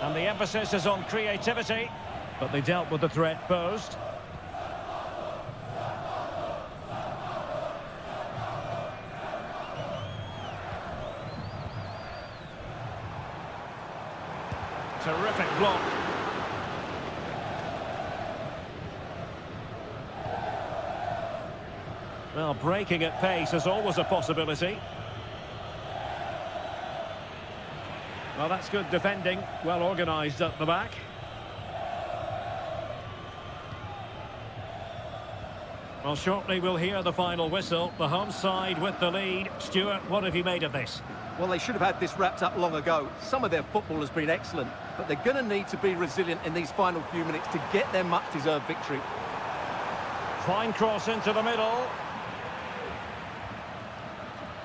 And the emphasis is on creativity, but they dealt with the threat posed. Terrific block. Well, breaking at pace is always a possibility. Well, that's good defending, well organised at the back. Well, shortly we'll hear the final whistle. The home side with the lead. Stuart, what have you made of this? Well, they should have had this wrapped up long ago. Some of their football has been excellent, but they're going to need to be resilient in these final few minutes to get their much-deserved victory. Fine cross into the middle.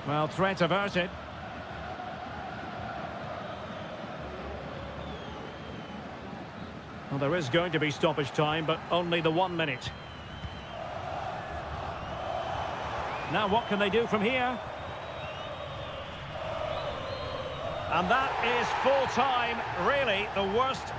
Well, threat averted. Well, there is going to be stoppage time, but only the 1 minute. Now what can they do from here? And that is full time, really the worst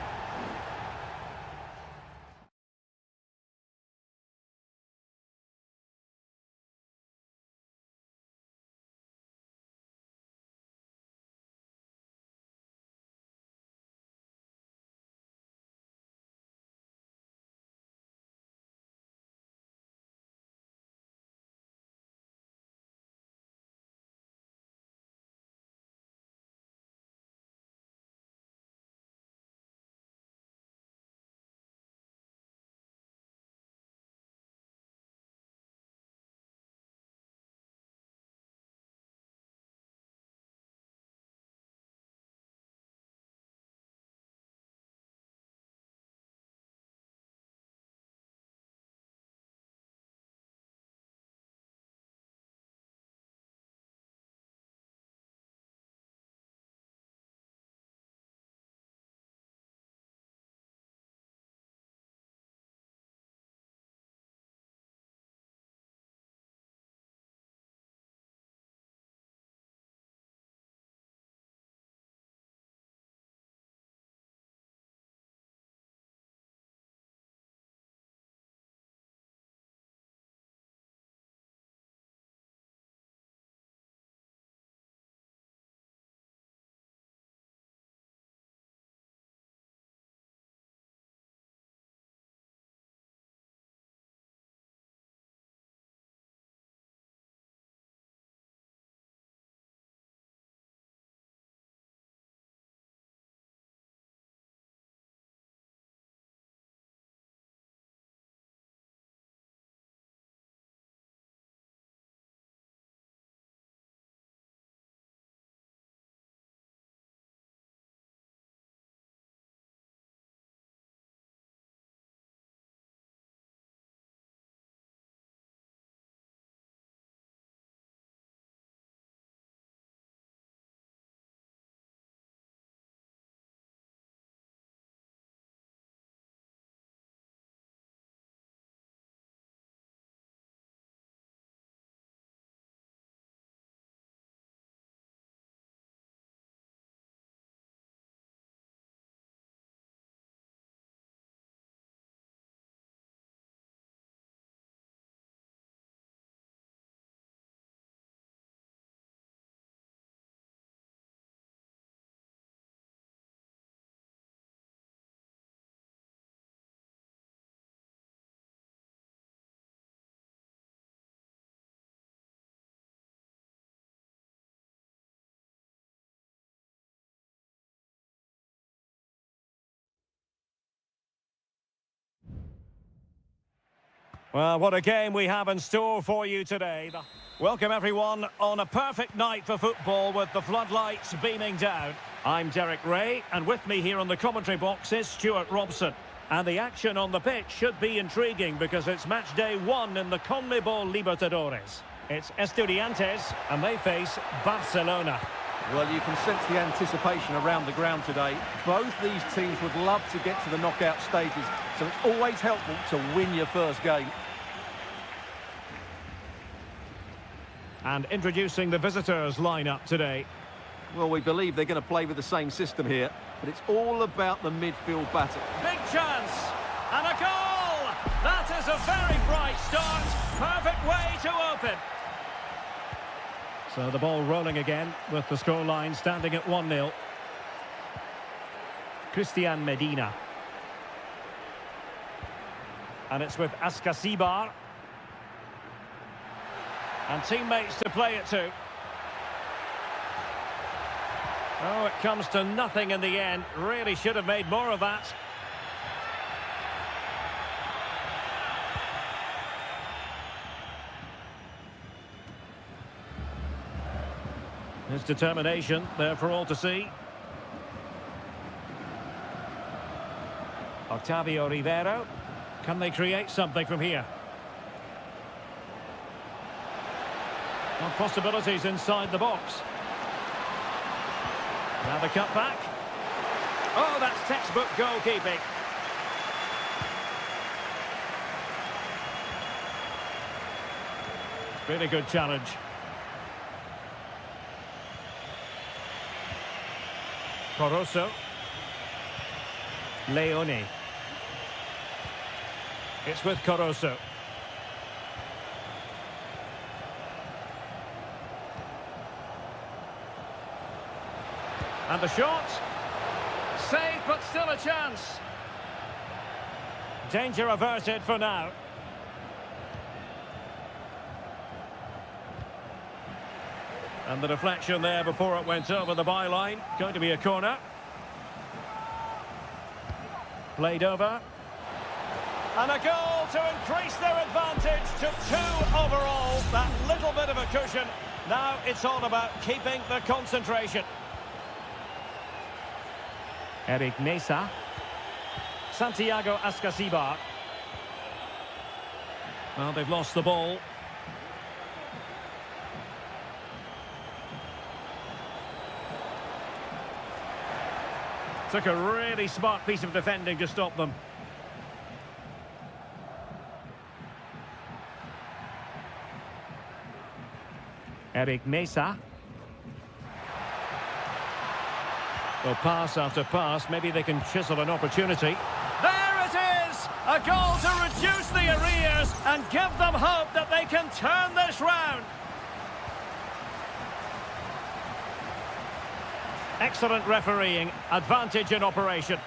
Well, what a game we have in store for you today. Welcome everyone on a perfect night for football with the floodlights beaming down. I'm Derek Ray, and with me here on the commentary box is Stuart Robson. And the action on the pitch should be intriguing because it's match day 1 in the CONMEBOL Libertadores. It's Estudiantes, and they face Barcelona. Well, you can sense the anticipation around the ground today. Both these teams would love to get to the knockout stages, so it's always helpful to win your first game. And introducing the visitors' lineup today. Well, we believe they're going to play with the same system here, but it's all about the midfield battle. Big chance! And a goal! That is a very bright start. Perfect way to open. So the ball rolling again with the scoreline standing at 1-0. Christian Medina. And it's with Ascasibar. And teammates to play it to. Oh, it comes to nothing in the end. Really should have made more of that. His determination there for all to see. Octavio Rivero. Can they create something from here? Well, possibilities inside the box. Now the cut back. Oh, that's textbook goalkeeping. Really good challenge. Coroso. Leone. It's with Coroso. And the shot. Saved, but still a chance. Danger averted for now. And the deflection there before it went over the byline. Going to be a corner. Played over. And a goal to increase their advantage to 2 overall. That little bit of a cushion. Now it's all about keeping the concentration. Eric Mesa. Santiago Ascasibar. Well, they've lost the ball. Took a really smart piece of defending to stop them. Eric Mesa. Well, pass after pass, maybe they can chisel an opportunity. There it is! A goal to reduce the arrears and give them hope that they can turn this round. Excellent refereeing, advantage in operation.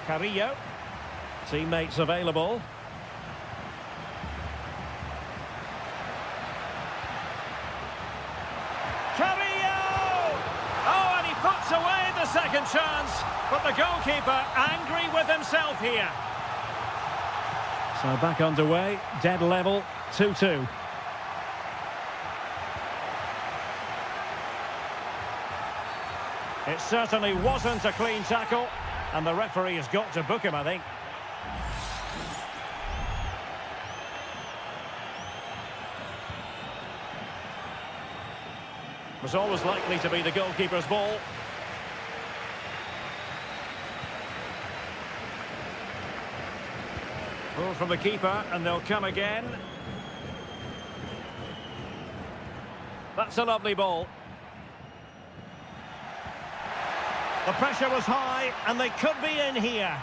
Carrillo. Teammates available. Carrillo! Oh, and he puts away the second chance, but the goalkeeper angry with himself here. So back underway, dead level, 2-2. It certainly wasn't a clean tackle, and the referee has got to book him, I think. Was always likely to be the goalkeeper's ball. Ball from the keeper, and they'll come again. That's a lovely ball. The pressure was high, and they could be in here.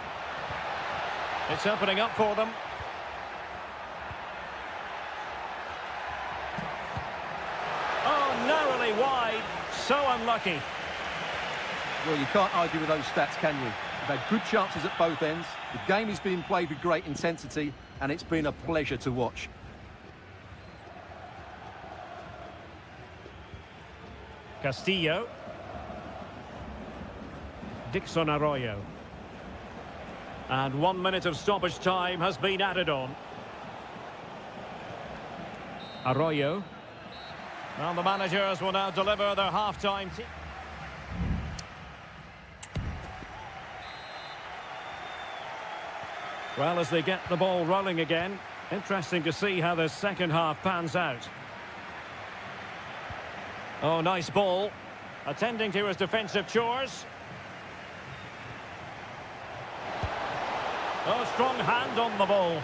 It's opening up for them. Oh, narrowly wide. So unlucky. Well, you can't argue with those stats, can you? They've had good chances at both ends. The game is being played with great intensity, and it's been a pleasure to watch. Castillo. Dixon Arroyo. And 1 minute of stoppage time has been added on. Arroyo. Well, the managers will now deliver their half-time. Well, as they get the ball rolling again, interesting to see how the second half pans out. Oh, nice ball. Attending to his defensive chores. Oh, strong hand on the ball.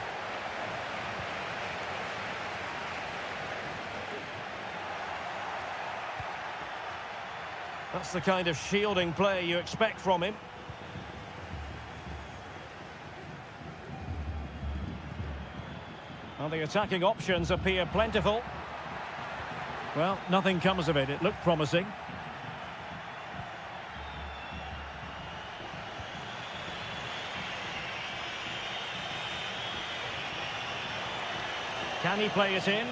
That's the kind of shielding play you expect from him. Well, the attacking options appear plentiful. Well, nothing comes of it. It looked promising. Can he play it in?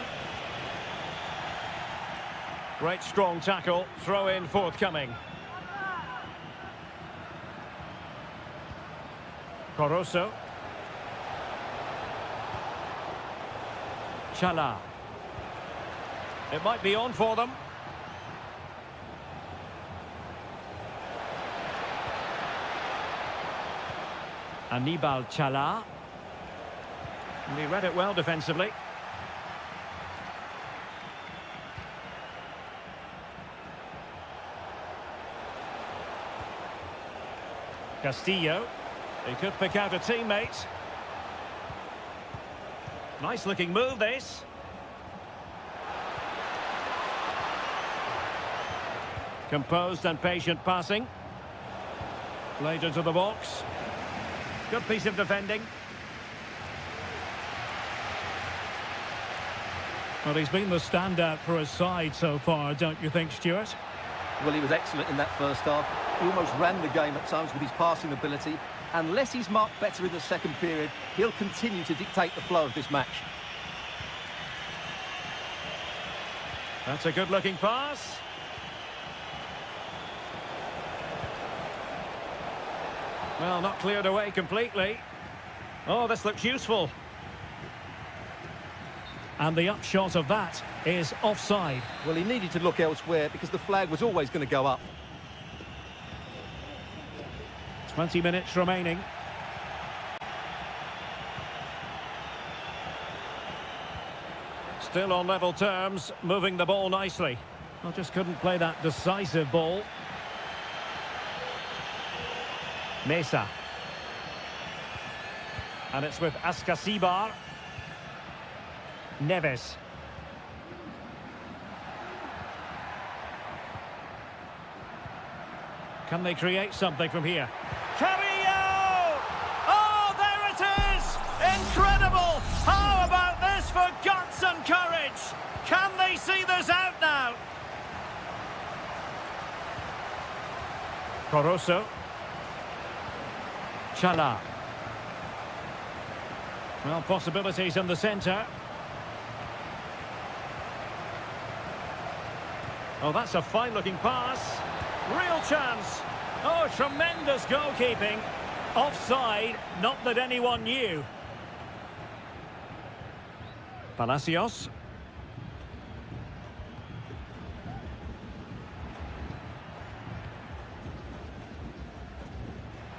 Great strong tackle. Throw in forthcoming. Coroso. Chala. It might be on for them. Anibal Chala. And he read it well defensively. Castillo. He could pick out a teammate. Nice looking move, this. Composed and patient passing. Played into the box. Good piece of defending. Well, he's been the standout for his side so far, don't you think, Stuart? Well, he was excellent in that first half. He almost ran the game at times with his passing ability. Unless he's marked better in the second period, he'll continue to dictate the flow of this match. That's a good-looking pass. Well, not cleared away completely. Oh, this looks useful. And the upshot of that is offside. Well, he needed to look elsewhere because the flag was always going to go up. 20 minutes remaining. Still on level terms, moving the ball nicely. Well, just couldn't play that decisive ball. Mesa. And it's with Ascasibar. Neves. Can they create something from here? Carrillo! Oh, there it is! Incredible! How about this for guts and courage? Can they see this out now? Coroso. Chala. Well, possibilities in the centre. Oh, that's a fine-looking pass. Real chance. Oh, tremendous goalkeeping. Offside, not that anyone knew. Palacios.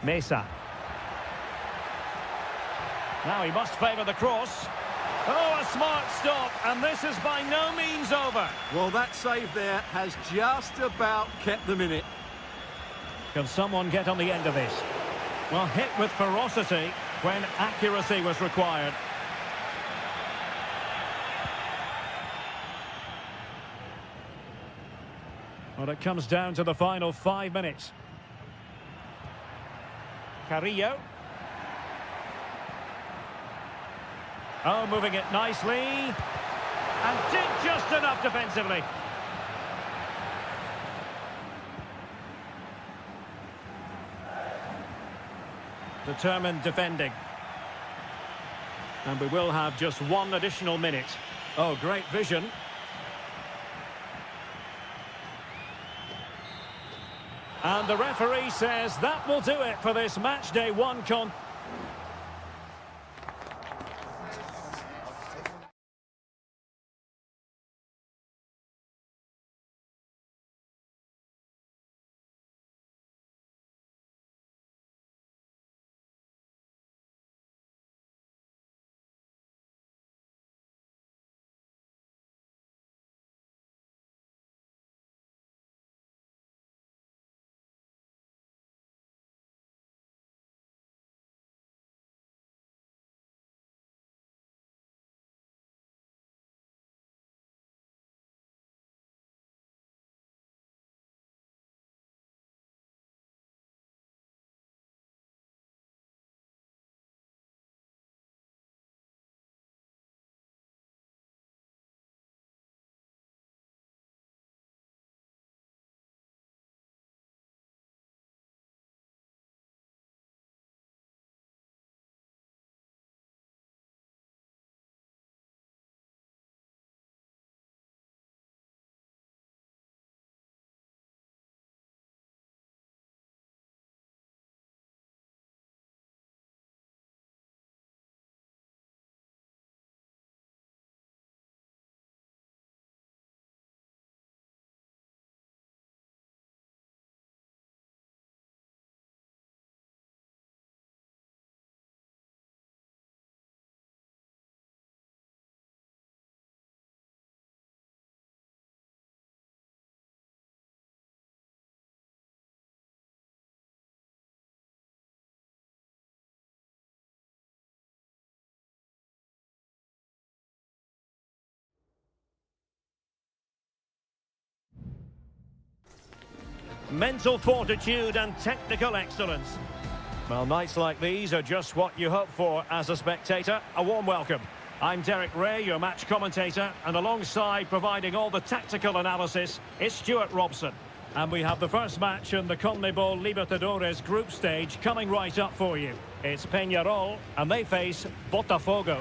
Mesa. Now he must favour the cross. Oh, a smart stop, and this is by no means over. Well, that save there has just about kept them in it. Can someone get on the end of this? Well, hit with ferocity when accuracy was required. Well, it comes down to the final 5 minutes. Carrillo. Oh, moving it nicely. And did just enough defensively. Determined defending. And we will have just 1 additional minute. Oh, great vision. And the referee says that will do it for this match day one mental fortitude and technical excellence. Well, nights like these are just what you hope for as a spectator. A warm welcome. I'm Derek Ray, your match commentator, and alongside providing all the tactical analysis is Stuart Robson. And we have the first match in the CONMEBOL Libertadores group stage coming right up for you. It's Peñarol, and they face Botafogo.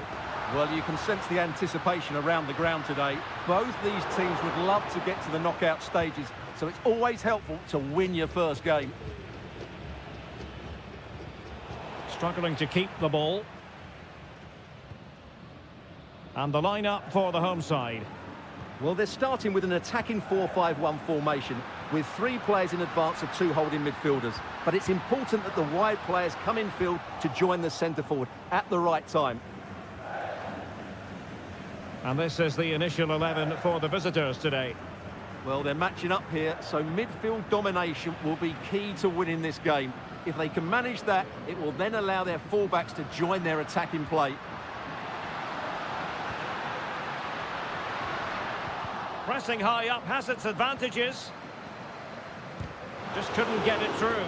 Well, you can sense the anticipation around the ground today. Both these teams would love to get to the knockout stages, so it's always helpful to win your first game. Struggling to keep the ball. And the lineup for the home side. Well, they're starting with an attacking 4-5-1 formation with 3 players in advance of 2 holding midfielders. But it's important that the wide players come in field to join the centre forward at the right time. And this is the initial 11 for the visitors today. Well, they're matching up here, so midfield domination will be key to winning this game. If they can manage that, it will then allow their fullbacks to join their attacking play. Pressing high up has its advantages. Just couldn't get it through.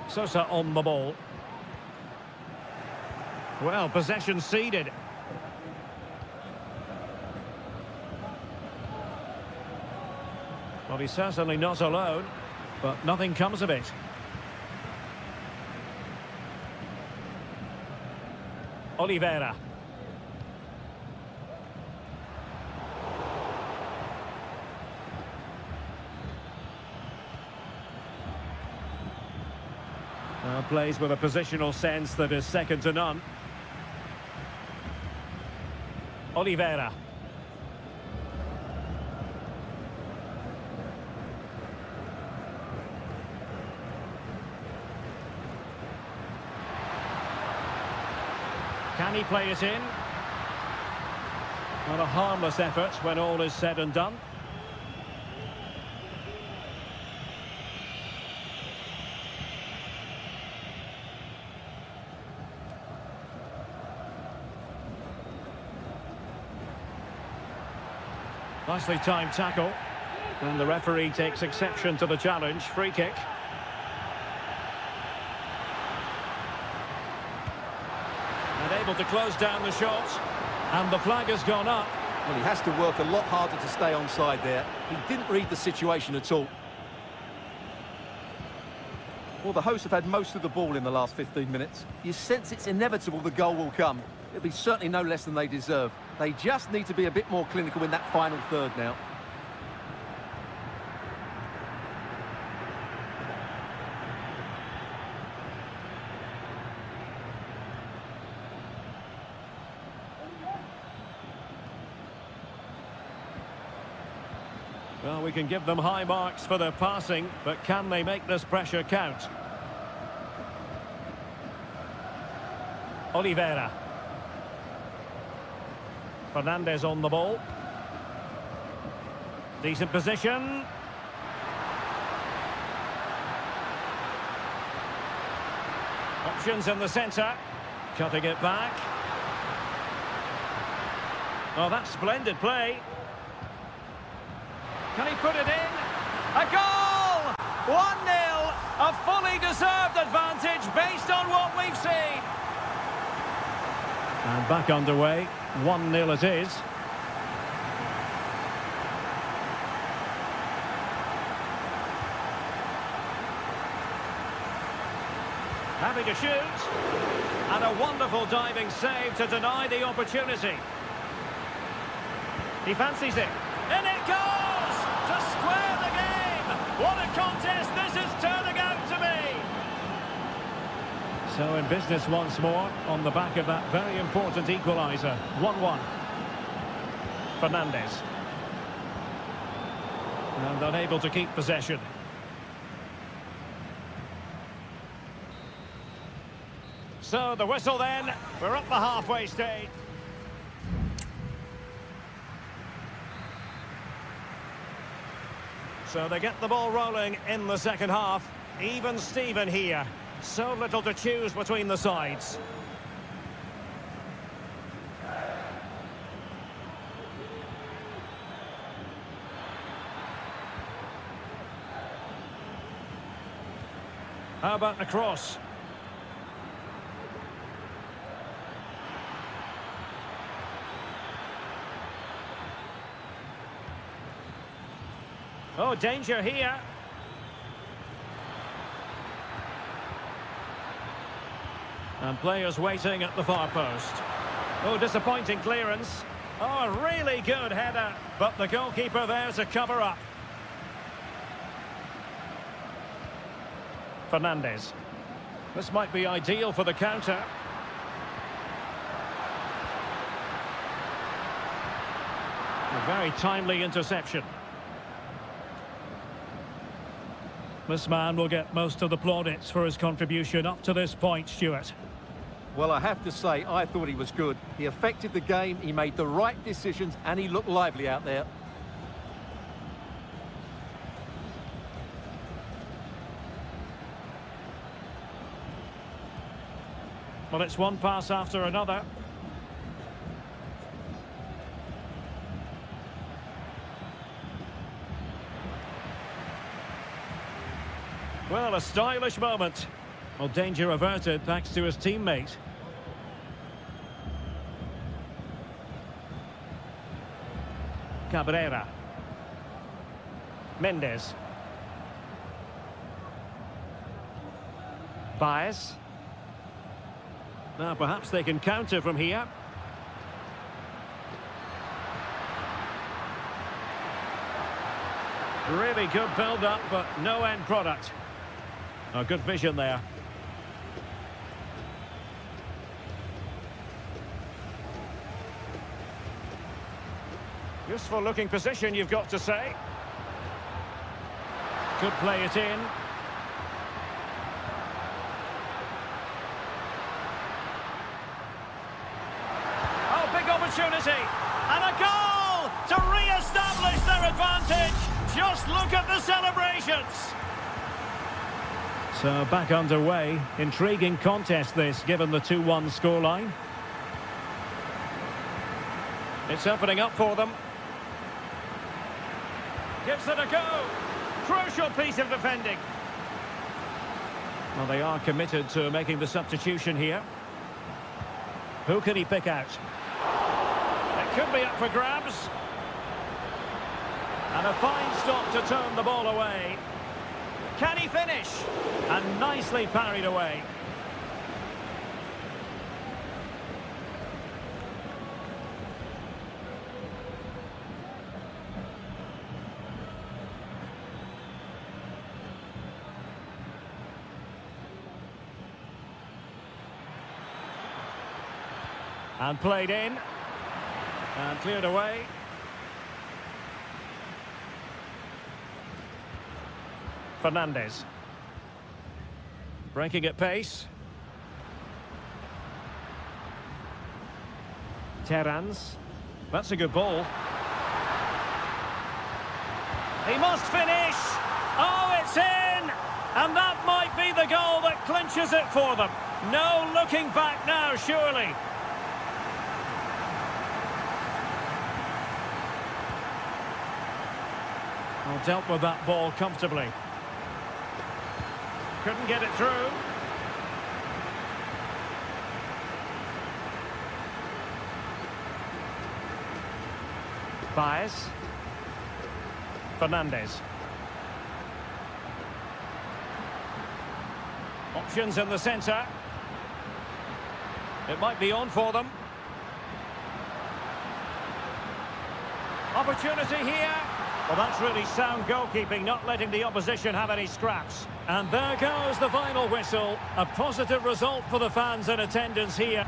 Sosa on the ball. Well, possession ceded. Well, he's certainly not alone, but nothing comes of it. Oliveira. Plays with a positional sense that is second to none. Oliveira. Can he play it in? Not a harmless effort when all is said and done. Nicely timed tackle. And the referee takes exception to the challenge. Free kick. And able to close down the shot. And the flag has gone up. Well, he has to work a lot harder to stay onside there. He didn't read the situation at all. Well, the hosts have had most of the ball in the last 15 minutes. You sense it's inevitable the goal will come. It'll be certainly no less than they deserve. They just need to be a bit more clinical in that final third now. Well, we can give them high marks for their passing, but can they make this pressure count? Oliveira. Fernandez on the ball. Decent position. Options in the centre. Cutting it back. Oh, that's splendid play. Can he put it in? A goal! 1-0! A fully deserved advantage based on what we've seen. And back underway. 1-0 it is. Having a shoot. And a wonderful diving save to deny the opportunity. He fancies it. In it goes! To square the game! What a contest this is turning out to be! So in business once more, on the back of that very important equaliser. 1-1. Fernandez. And unable to keep possession. So the whistle then. We're up the halfway stage. So they get the ball rolling in the second half. Even Steven here. So little to choose between the sides. How about the cross? Oh, danger here. And players waiting at the far post. Oh, disappointing clearance. Oh, a really good header. But the goalkeeper there to cover up. Fernandez. This might be ideal for the counter. A very timely interception. This man will get most of the plaudits for his contribution up to this point, Stuart. Well, I have to say, I thought he was good. He affected the game, he made the right decisions, and he looked lively out there. Well, it's one pass after another. Well, a stylish moment. Well, danger averted thanks to his teammate. Cabrera. Mendes. Baez. Now, perhaps they can counter from here. Really good build-up, but no end product. Oh, good vision there. Useful looking position, you've got to say. Could play it in. Oh, big opportunity. And a goal to re-establish their advantage. Just look at the celebrations. So back underway. Intriguing contest this, given the 2-1 scoreline. It's opening up for them. Gives it a go. Crucial piece of defending. Well, they are committed to making the substitution here. Who can he pick out? It could be up for grabs. And a fine stop to turn the ball away. Can he finish? And nicely parried away. And played in. And cleared away. Fernandez. Breaking at pace. Terrans. That's a good ball. He must finish. Oh, it's in! And that might be the goal that clinches it for them. No looking back now, surely. Well, dealt with that ball comfortably. Couldn't get it through. Baez. Fernandez. Options in the centre. It might be on for them. Opportunity here. Well, that's really sound goalkeeping, not letting the opposition have any scraps. And there goes the final whistle. A positive result for the fans in attendance here.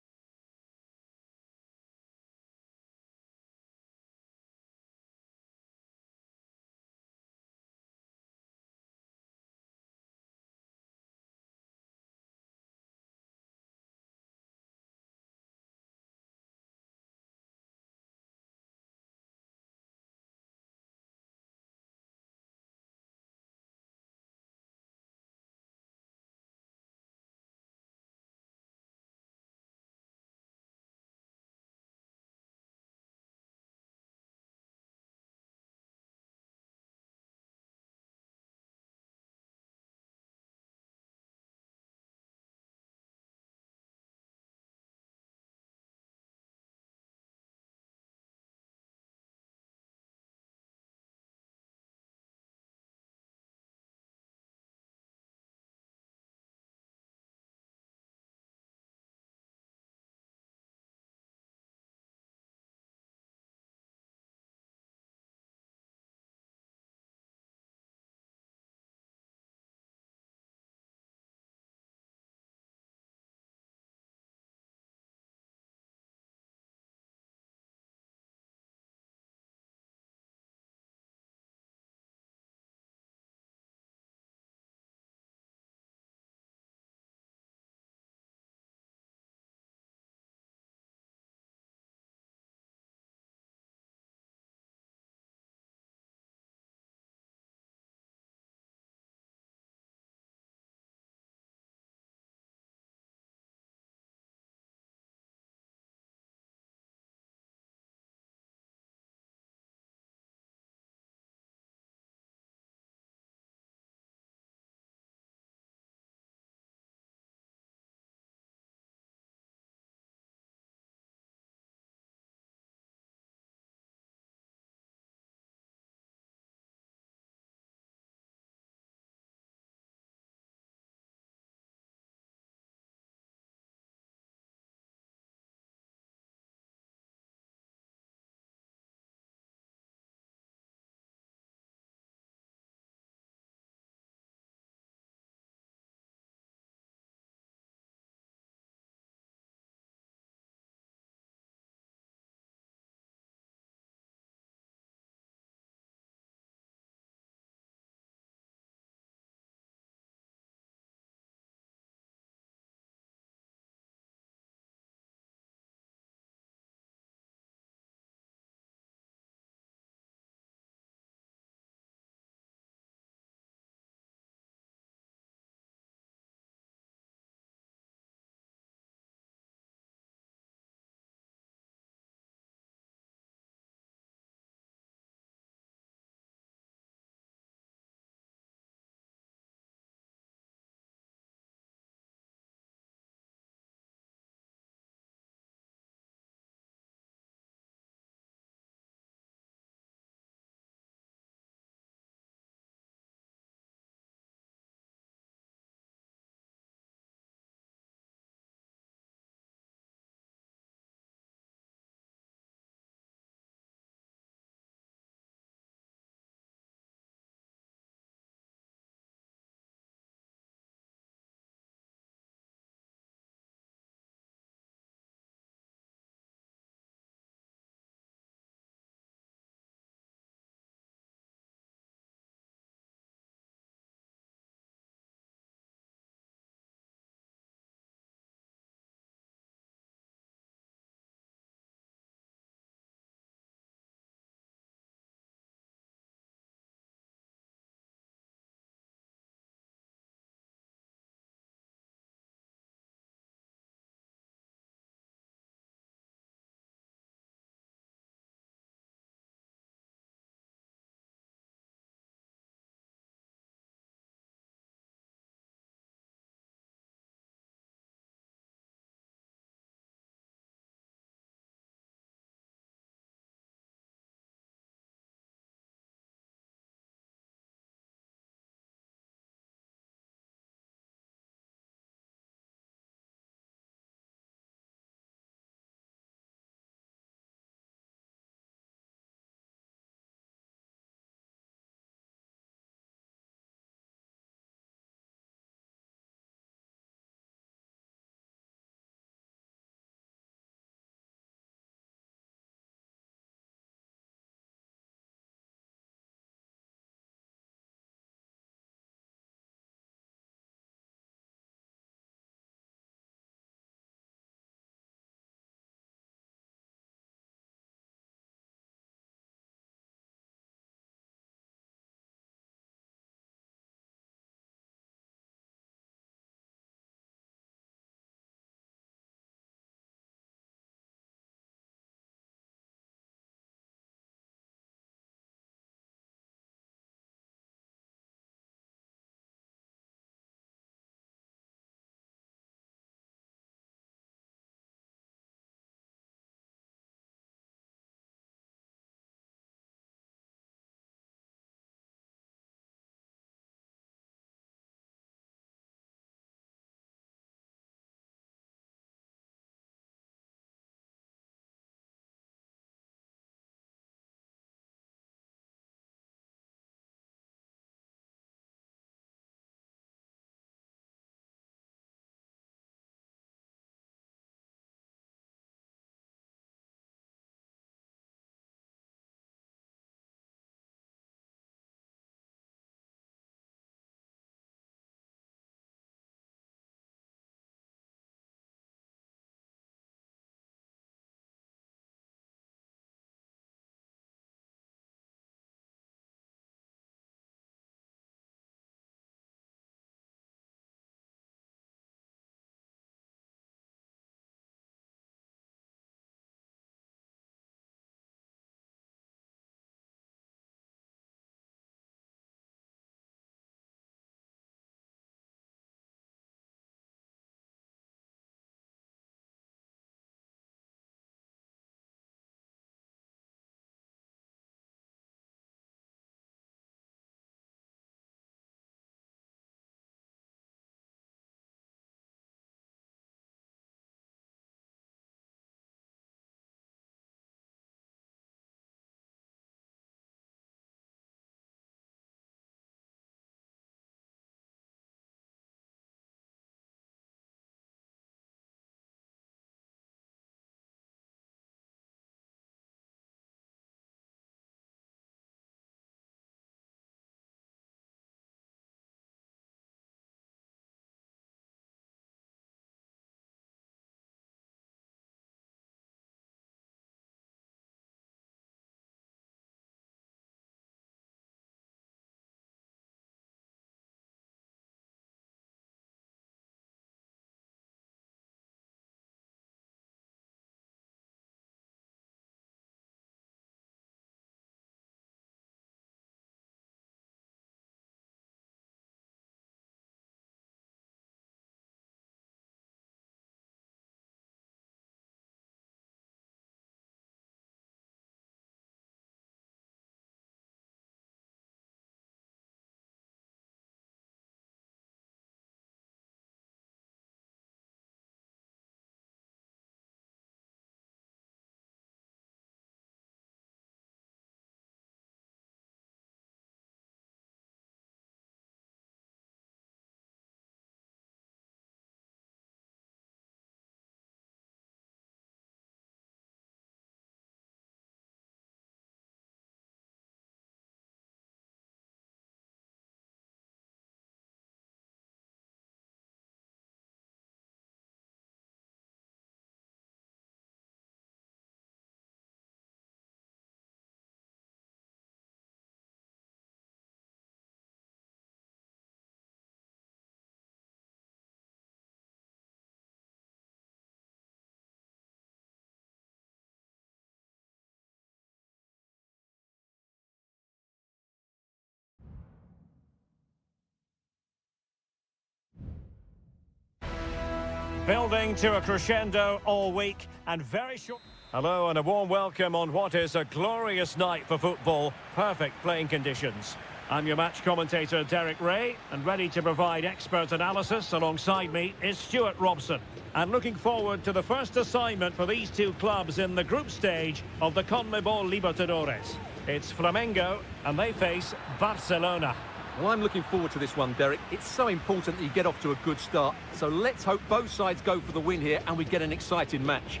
Building to a crescendo all week and very short. Hello and a warm welcome on what is a glorious night for football. Perfect playing conditions. I'm your match commentator Derek Ray, and ready to provide expert analysis alongside me is Stuart Robson. And looking forward to the first assignment for these two clubs in the group stage of the CONMEBOL Libertadores. It's Flamengo and they face Barcelona. Well, I'm looking forward to this one, Derek. It's so important that you get off to a good start. So let's hope both sides go for the win here and we get an exciting match.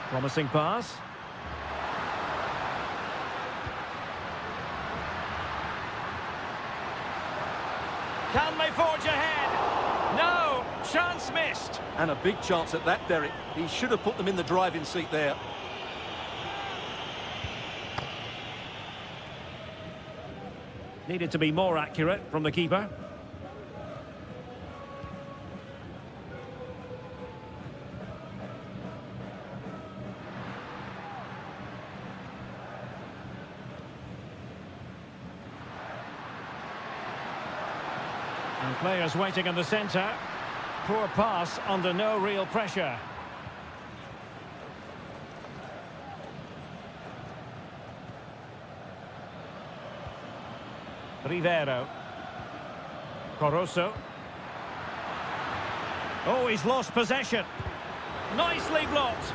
Promising pass. Can they forge ahead? No! Chance missed! And a big chance at that, Derek. He should have put them in the driving seat there. Needed to be more accurate from the keeper. And players waiting in the centre. Poor pass under no real pressure. Rivero. Coroso. Oh, he's lost possession. Nicely blocked.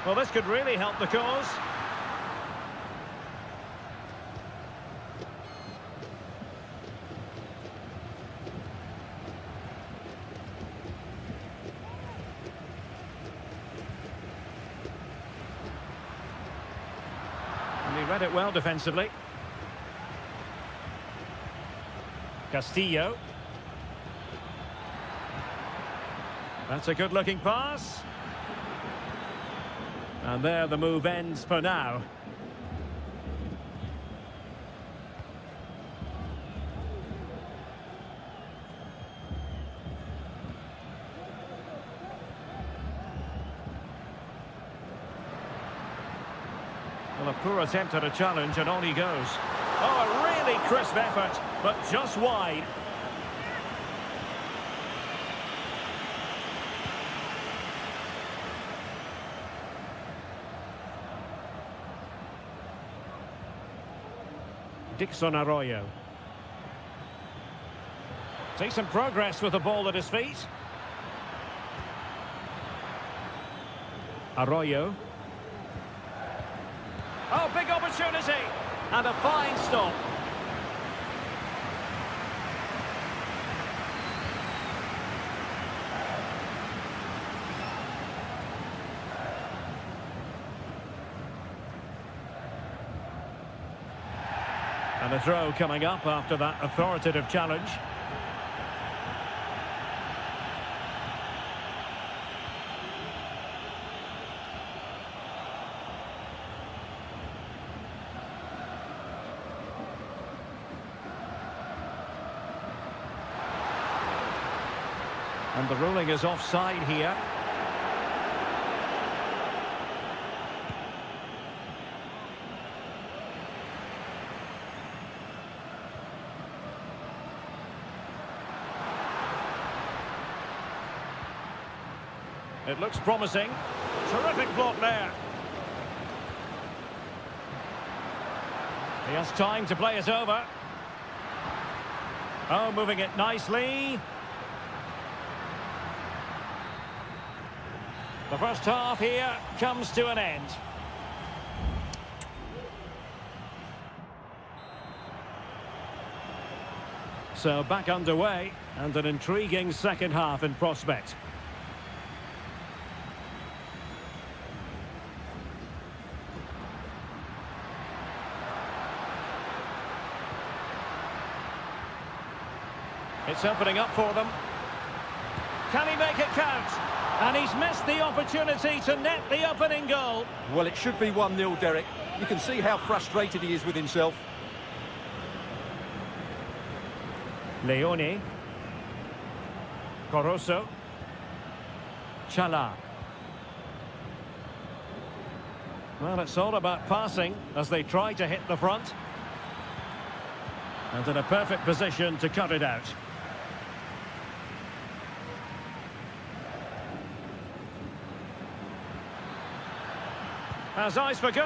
Well, this could really help the cause. And he read it well defensively. Castillo. That's a good-looking pass. And there the move ends for now. Well, a poor attempt at a challenge and on he goes. Oh, a really crisp effort, but just wide. Dixon Arroyo. Decent progress with the ball at his feet. Arroyo. Oh, big opportunity. And a fine stop. And a throw coming up after that authoritative challenge. And the ruling is offside here. It looks promising. Terrific block there. He has time to play it over. Oh, moving it nicely. The first half here comes to an end. So back underway and an intriguing second half in prospect. It's opening up for them. Can he make it count? And he's missed the opportunity to net the opening goal. Well, it should be 1-0, Derek. You can see how frustrated he is with himself. Leone. Corosso. Chala. Well, it's all about passing as they try to hit the front. And in a perfect position to cut it out. Has eyes for goal,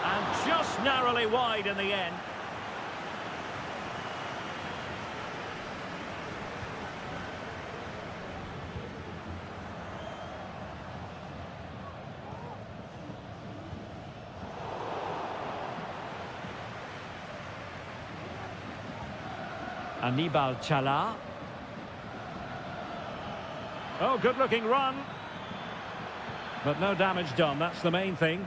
and just narrowly wide in the end. Anibal Chala. Oh, good-looking run. But no damage done, that's the main thing.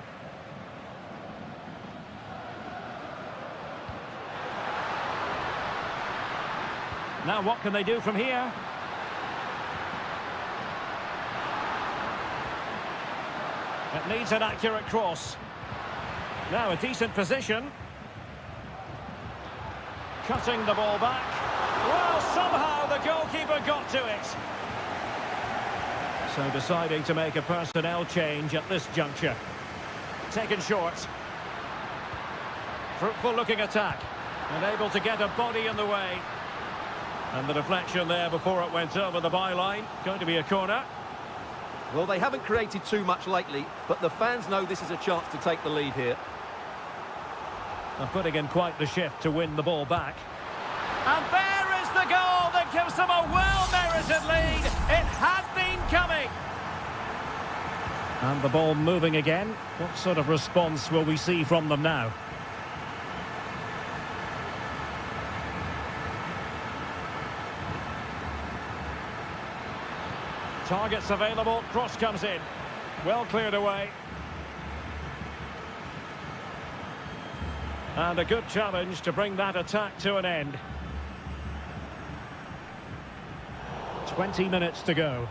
Now what can they do from here? It needs an accurate cross. Now a decent position. Cutting the ball back. Well, somehow the goalkeeper got to it. So deciding to make a personnel change at this juncture. Taken short. Fruitful looking attack. And able to get a body in the way. And the deflection there before it went over the byline. Going to be a corner. Well, they haven't created too much lately, but the fans know this is a chance to take the lead here. And putting in quite the shift to win the ball back. And there is the goal that gives them a well-merited lead. It had been coming. And the ball moving again. What sort of response will we see from them now? Targets available, cross comes in. Well cleared away. And a good challenge to bring that attack to an end. 20 minutes to go.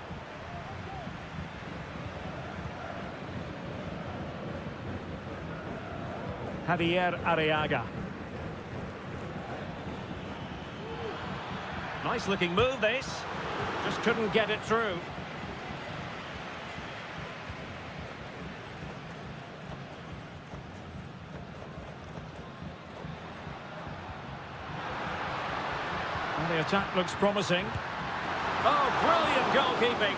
Javier Arriaga. Nice looking move this. Just couldn't get it through. And the attack looks promising. Oh, brilliant goalkeeping.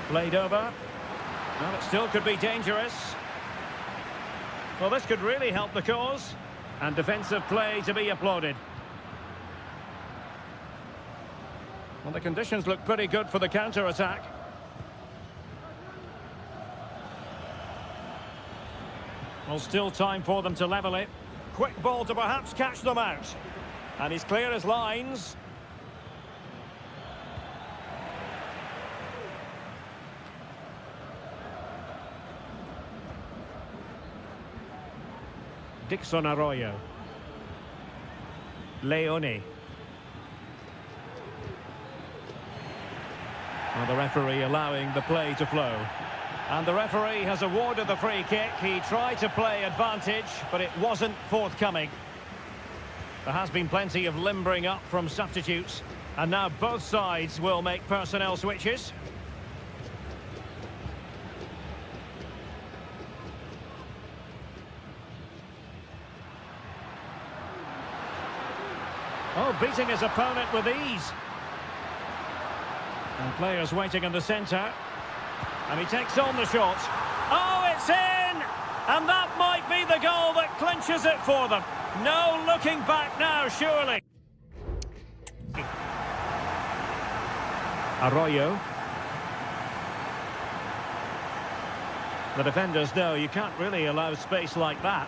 Played over. Well, it still could be dangerous. Well, this could really help the cause. And defensive play to be applauded. Well, the conditions look pretty good for the counter-attack. Well, still time for them to level it. Quick ball to perhaps catch them out. And he's clear as lines. Dixon Arroyo. Leone. Well, the referee allowing the play to flow. And the referee has awarded the free kick. He tried to play advantage, but it wasn't forthcoming. There has been plenty of limbering up from substitutes. And now both sides will make personnel switches. Oh, beating his opponent with ease. And players waiting in the centre. And he takes on the shot. Oh, it's in! And that might be the goal that clinches it for them. No looking back now, surely. Arroyo. The defenders know you can't really allow space like that.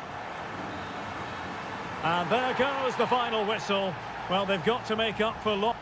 And there goes the final whistle. Well, they've got to make up for loss.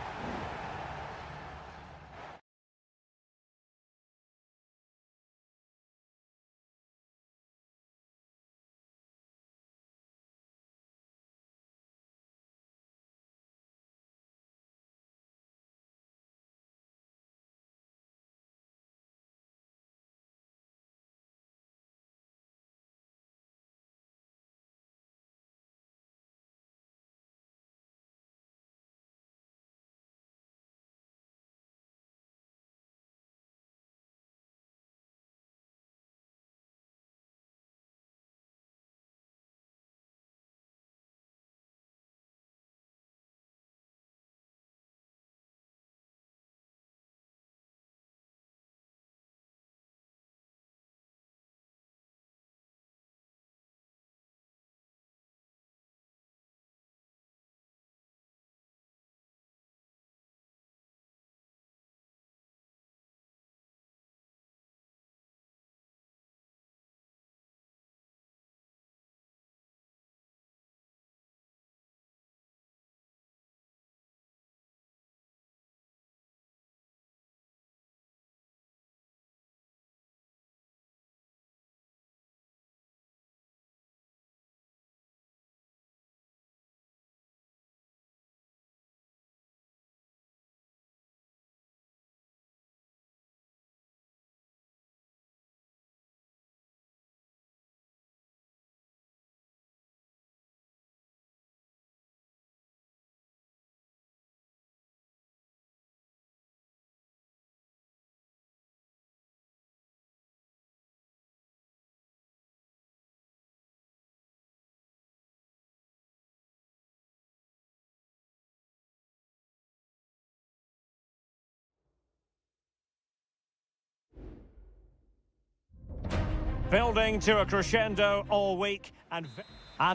Building to a crescendo all week and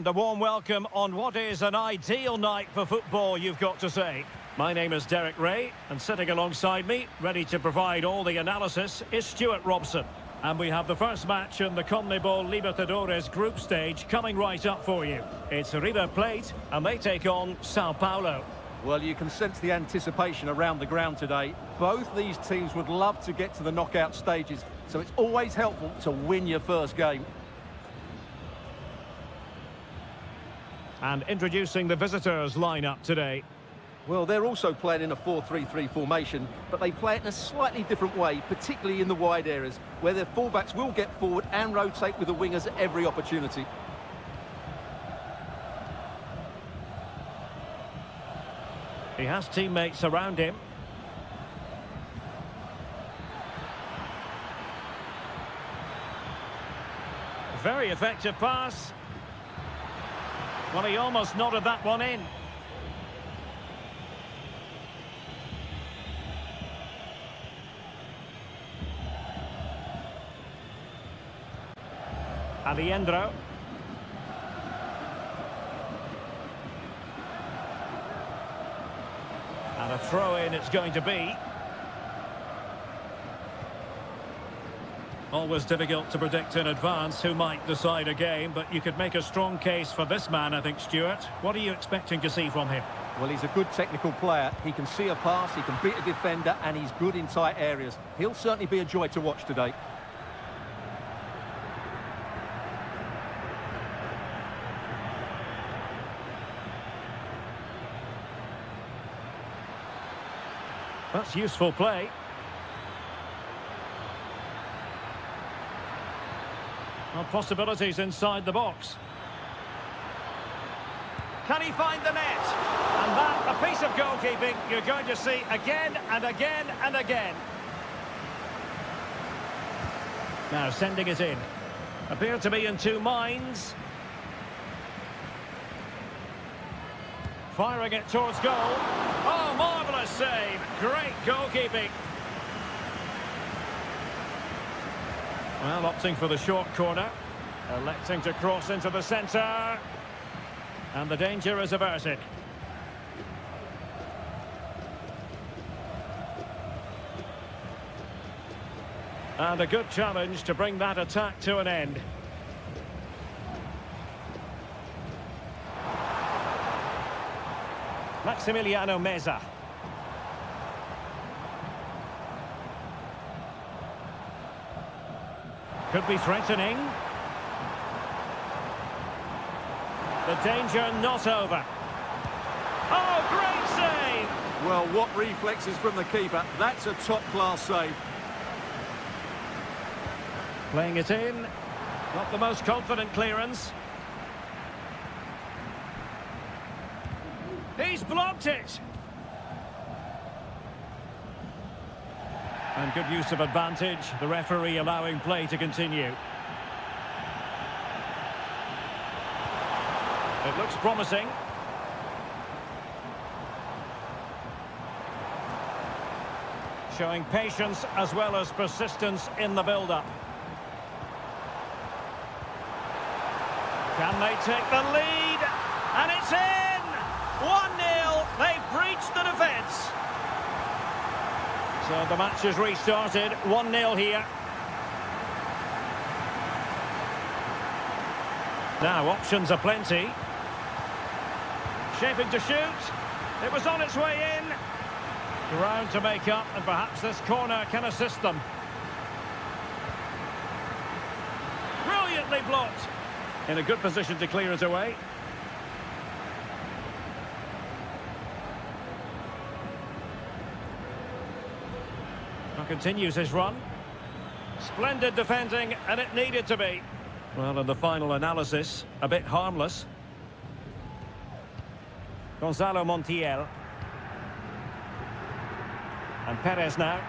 a warm welcome on what is an ideal night for football, you've got to say. My name is Derek Ray, and sitting alongside me, ready to provide all the analysis, is Stuart Robson. And we have the first match in the CONMEBOL Libertadores group stage coming right up for you. It's River Plate, and they take on Sao Paulo. Well, you can sense the anticipation around the ground today. Both these teams would love to get to the knockout stages, so it's always helpful to win your first game. And introducing the visitors lineup today. Well, they're also playing in a 4-3-3 formation, but they play it in a slightly different way, particularly in the wide areas, where their fullbacks will get forward and rotate with the wingers at every opportunity. He has teammates around him. Very effective pass. Well, he almost nodded that one in. Aliendro. And a throw-in it's going to be. Always difficult to predict in advance who might decide a game, but you could make a strong case for this man, I think, Stuart. What are you expecting to see from him? Well, he's a good technical player. He can see a pass, he can beat a defender, and he's good in tight areas. He'll certainly be a joy to watch today. That's useful play. Well, possibilities inside the box. Can he find the net? And that, a piece of goalkeeping you're going to see again and again and again. Now sending it in. Appear to be in two minds. Firing it towards goal. Oh, marvellous save. Great goalkeeping. Well, opting for the short corner. Electing to cross into the centre. And the danger is averted. And a good challenge to bring that attack to an end. Maximiliano Meza. Could be threatening. The danger not over. Oh, great save! Well, what reflexes from the keeper. That's a top-class save. Playing it in. Not the most confident clearance. He's blocked it. And good use of advantage. The referee allowing play to continue. It looks promising. Showing patience as well as persistence in the build-up. Can they take the lead? And it's in! 1-0, they've breached the defence. So the match has restarted, 1-0 here. Now options are plenty. Shaping to shoot. It was on its way in. Ground to make up, and perhaps this corner can assist them. Brilliantly blocked. In a good position to clear it away. Continues his run. Splendid defending, and it needed to be. Well, in the final analysis, a bit harmless. Gonzalo Montiel. And Perez now.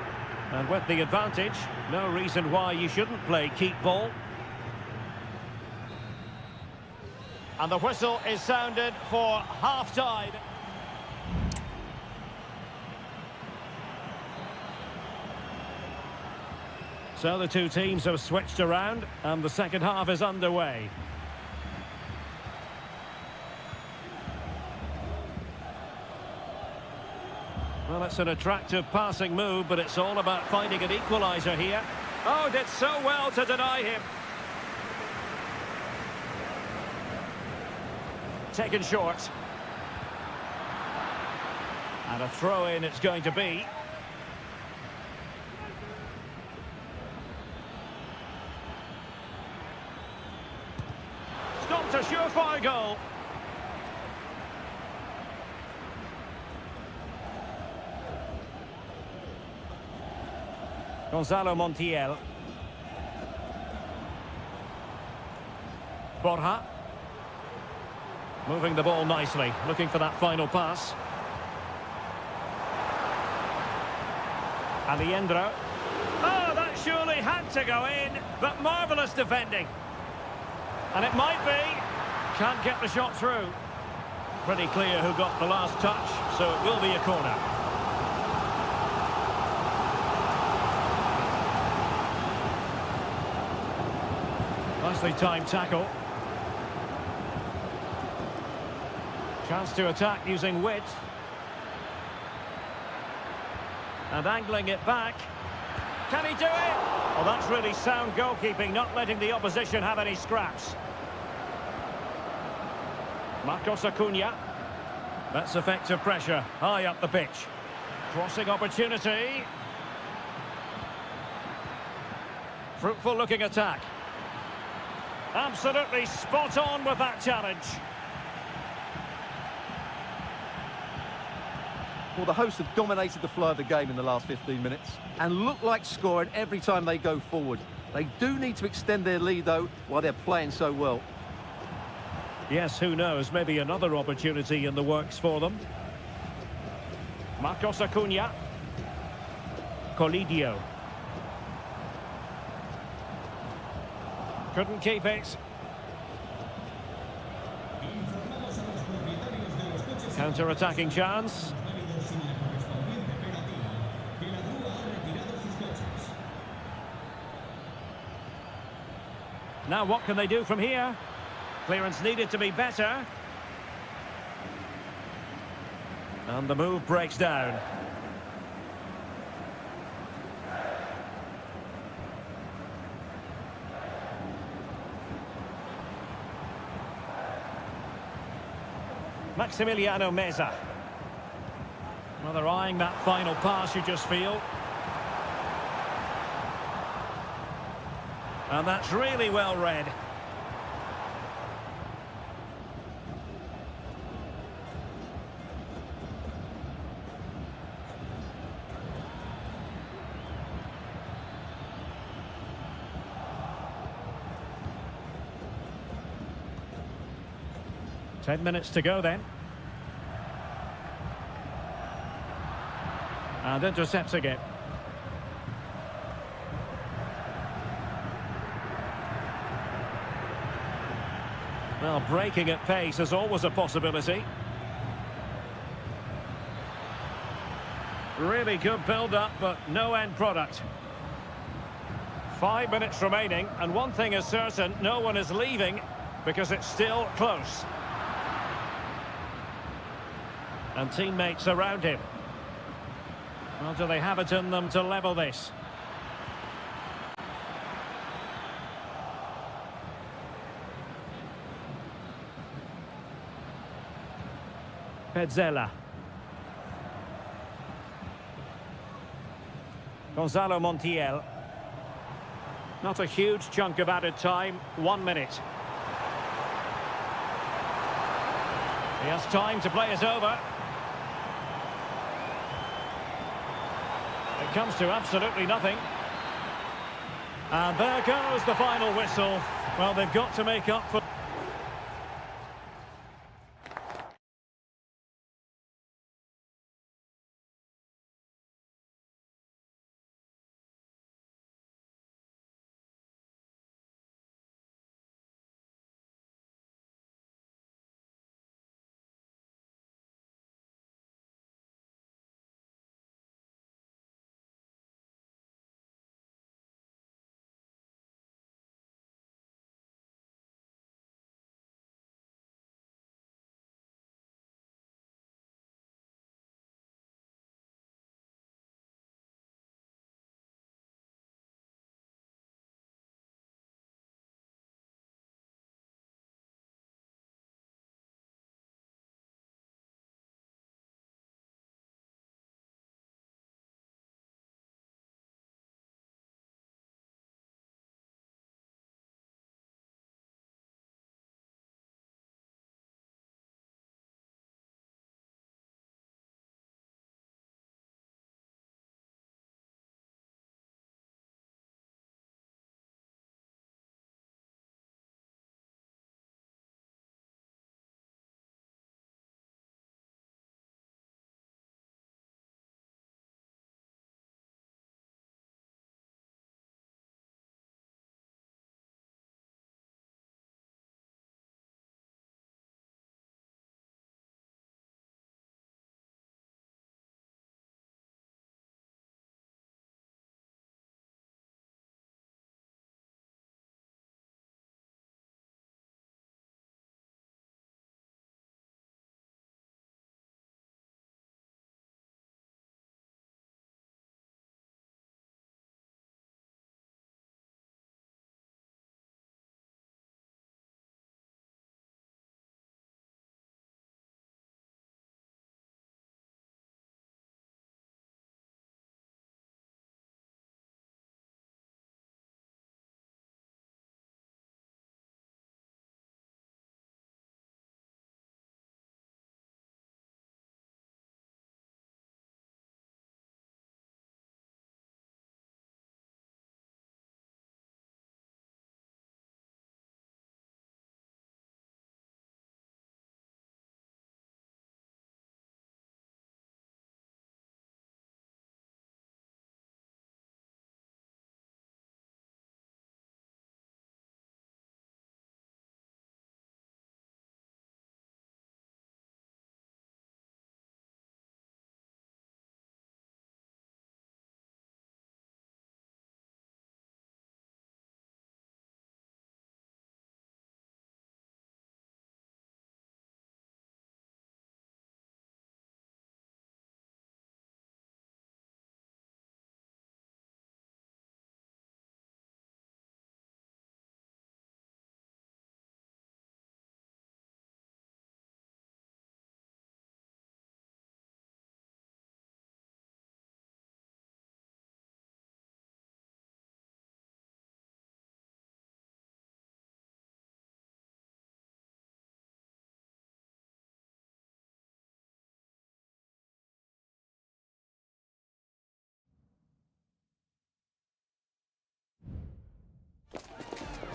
And with the advantage, no reason why you shouldn't play keep ball. And the whistle is sounded for half-time. So the two teams have switched around and the second half is underway. Well, it's an attractive passing move, but it's all about finding an equaliser here. Oh, did so well to deny him. Taken short. And a throw-in it's going to be. Stopped a surefire goal. Gonzalo Montiel. Borja. Moving the ball nicely, looking for that final pass. Aliendro. Oh, that surely had to go in, but marvellous defending. And it might be. Can't get the shot through. Pretty clear who got the last touch, so it will be a corner. Nicely timed tackle. Chance to attack using width. And angling it back. Can he do it? Well, that's really sound goalkeeping, not letting the opposition have any scraps. Marcos Acuna. That's effective pressure, high up the pitch. Crossing opportunity. Fruitful looking attack. Absolutely spot on with that challenge. Well, the hosts have dominated the flow of the game in the last 15 minutes and look like scoring every time they go forward. They do need to extend their lead, though, while they're playing so well. Yes, who knows? Maybe another opportunity in the works for them. Marcos Acuna. Colidio. Couldn't keep it. Counter-attacking chance. Now what can they do from here? Clearance needed to be better. And the move breaks down. Maximiliano Meza. Well, they're eyeing that final pass, you just feel. And that's really well read. Ten minutes to go then. And intercepts again. Well, breaking at pace is always a possibility. Really good build-up, but no end product. 5 minutes remaining, and one thing is certain, no one is leaving because it's still close. And teammates around him. Well, do they have it in them to level this? Petzela. Gonzalo Montiel. Not a huge chunk of added time, 1 minute. He has time to play it over. It comes to absolutely nothing. And there goes the final whistle. Well, they've got to make up for...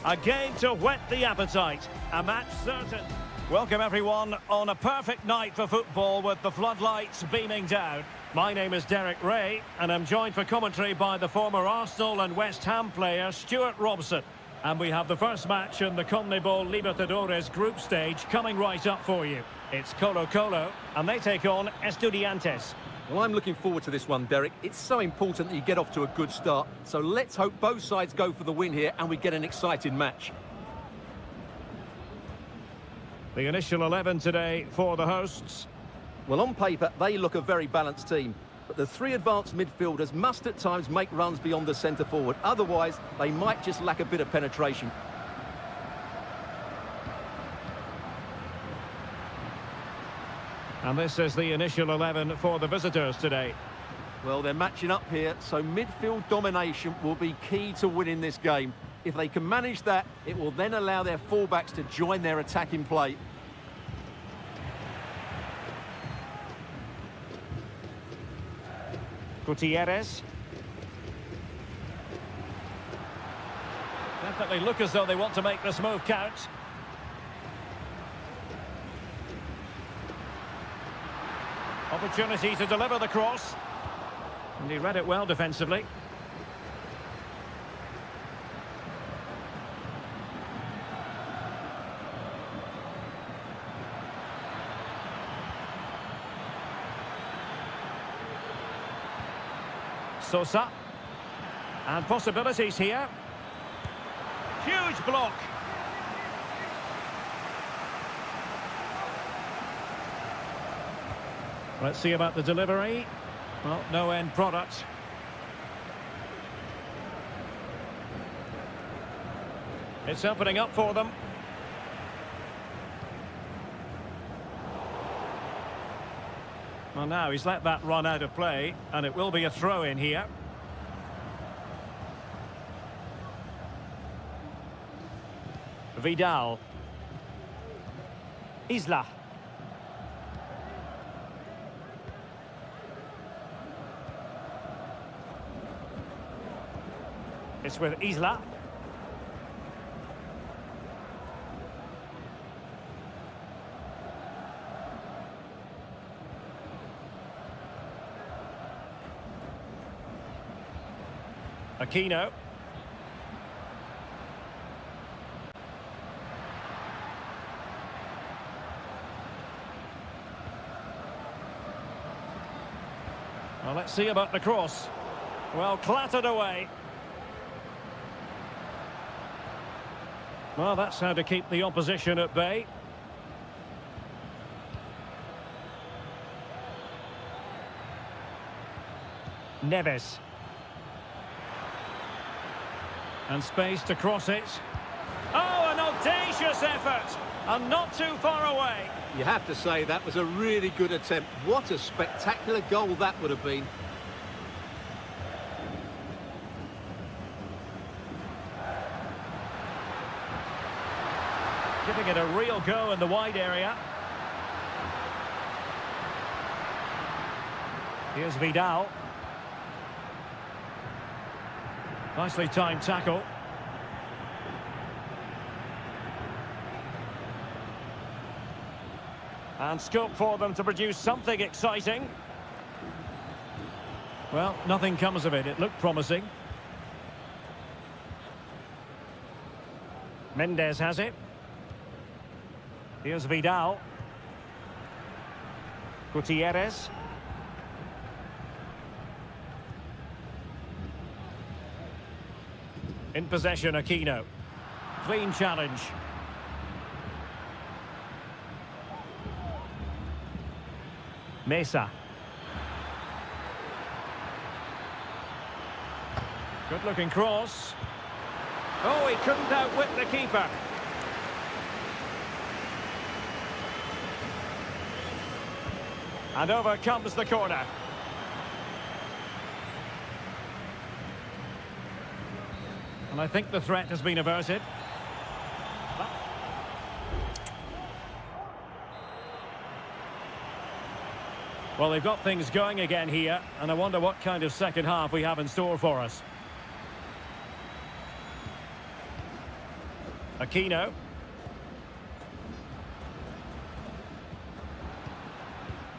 A game to whet the appetite. A match certain. Welcome everyone on a perfect night for football with the floodlights beaming down. My name is Derek Ray and I'm joined for commentary by the former Arsenal and West Ham player Stuart Robson. And we have the first match in the CONMEBOL Libertadores group stage coming right up for you. It's Colo-Colo and they take on Estudiantes. Well, I'm looking forward to this one, Derek. It's so important that you get off to a good start. So let's hope both sides go for the win here and we get an exciting match. The initial 11 today for the hosts. Well, on paper, they look a very balanced team. But the three advanced midfielders must at times make runs beyond the centre forward. Otherwise, they might just lack a bit of penetration. And this is the initial 11 for the visitors today. Well, they're matching up here, so midfield domination will be key to winning this game. If they can manage that, it will then allow their fullbacks to join their attacking play. Gutierrez. Definitely look as though they want to make this move count. Opportunity to deliver the cross. And he read it well defensively. Sosa. And possibilities here. Huge block. Let's see about the delivery. Well, no end product. It's opening up for them. Well, now he's let that run out of play, and it will be a throw-in here. Vidal. Isla. It's with Isla. Aquino. Well, let's see about the cross. Well, clattered away. Well, that's how to keep the opposition at bay. Neves. And space to cross it. Oh, an audacious effort! And not too far away. You have to say that was a really good attempt. What a spectacular goal that would have been. Giving it a real go in the wide area. Here's Vidal. Nicely timed tackle. And scope for them to produce something exciting. Well, nothing comes of it. It looked promising. Mendes has it. Here's Vidal. Gutierrez. In possession, Aquino. Clean challenge. Mesa. Good-looking cross. Oh, he couldn't outwit the keeper. And over comes the corner. And I think the threat has been averted. Well, they've got things going again here, and I wonder what kind of second half we have in store for us. Aquino.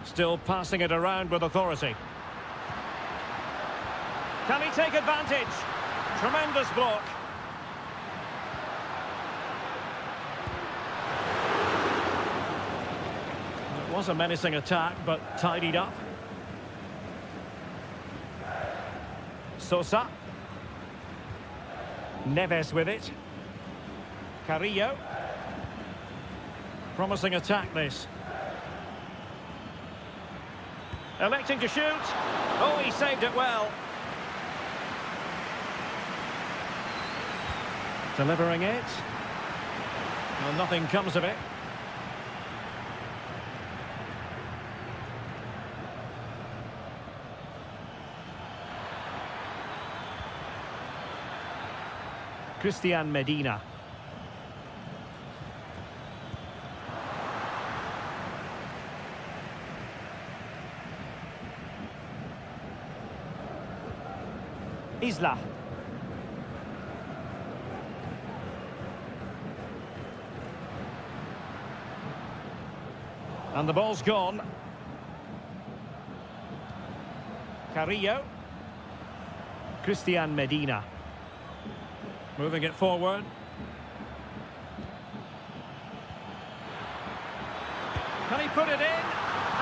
Still passing it around with authority. Can he take advantage? Tremendous block. It was a menacing attack, but tidied up. Sosa. Neves with it. Carrillo. Promising attack, this. Electing to shoot. Oh, he saved it well. Delivering it. Well, nothing comes of it. Christian Medina. Isla. And the ball's gone. Carrillo. Christian Medina. Moving it forward. Can he put it in?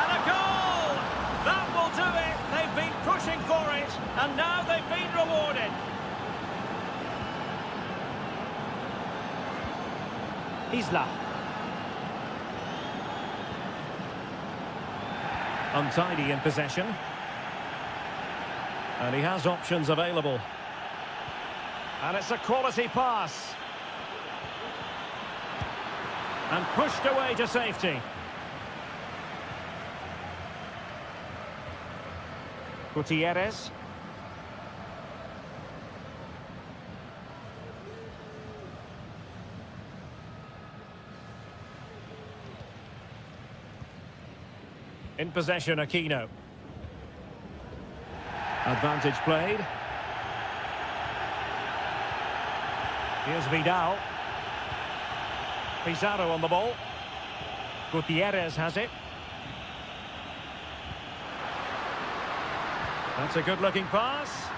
And a goal! That will do it. They've been pushing for it, and now they've been rewarded. Isla. Untidy in possession. And he has options available. And it's a quality pass. And pushed away to safety. Gutierrez. In possession, Aquino. Advantage played. Here's Vidal. Pizarro on the ball. Gutierrez has it. That's a good-looking pass.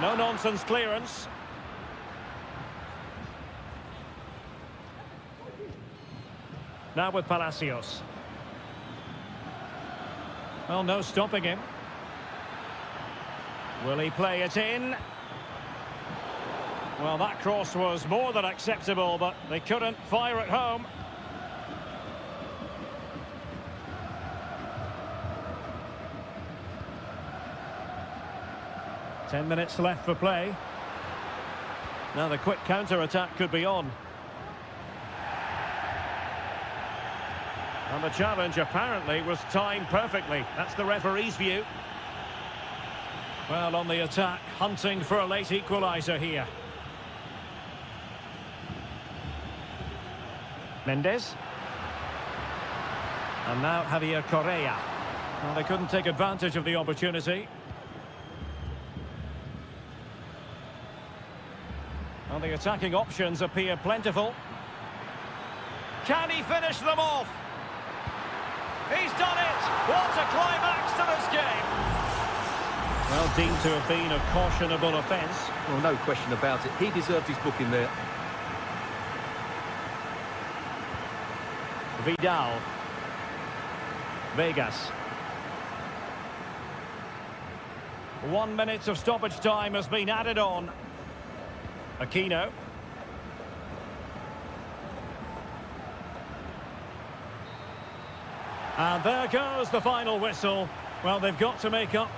No-nonsense clearance. Now with Palacios. Well, no stopping him. Will he play it in? Well, that cross was more than acceptable, but they couldn't fire it home. Ten minutes left for play. Now the quick counter-attack could be on. And the challenge apparently was timed perfectly. That's the referee's view. Well, on the attack, hunting for a late equaliser here. Mendes. And now Javier Correa. Well, they couldn't take advantage of the opportunity. Well, the attacking options appear plentiful. Can he finish them off? He's done it! What a climax to this game! Well, deemed to have been a cautionable offence. Well, no question about it. He deserved his booking there. Vidal. Vegas. 1 minute of stoppage time has been added on. Aquino. And there goes the final whistle. Well, they've got to make up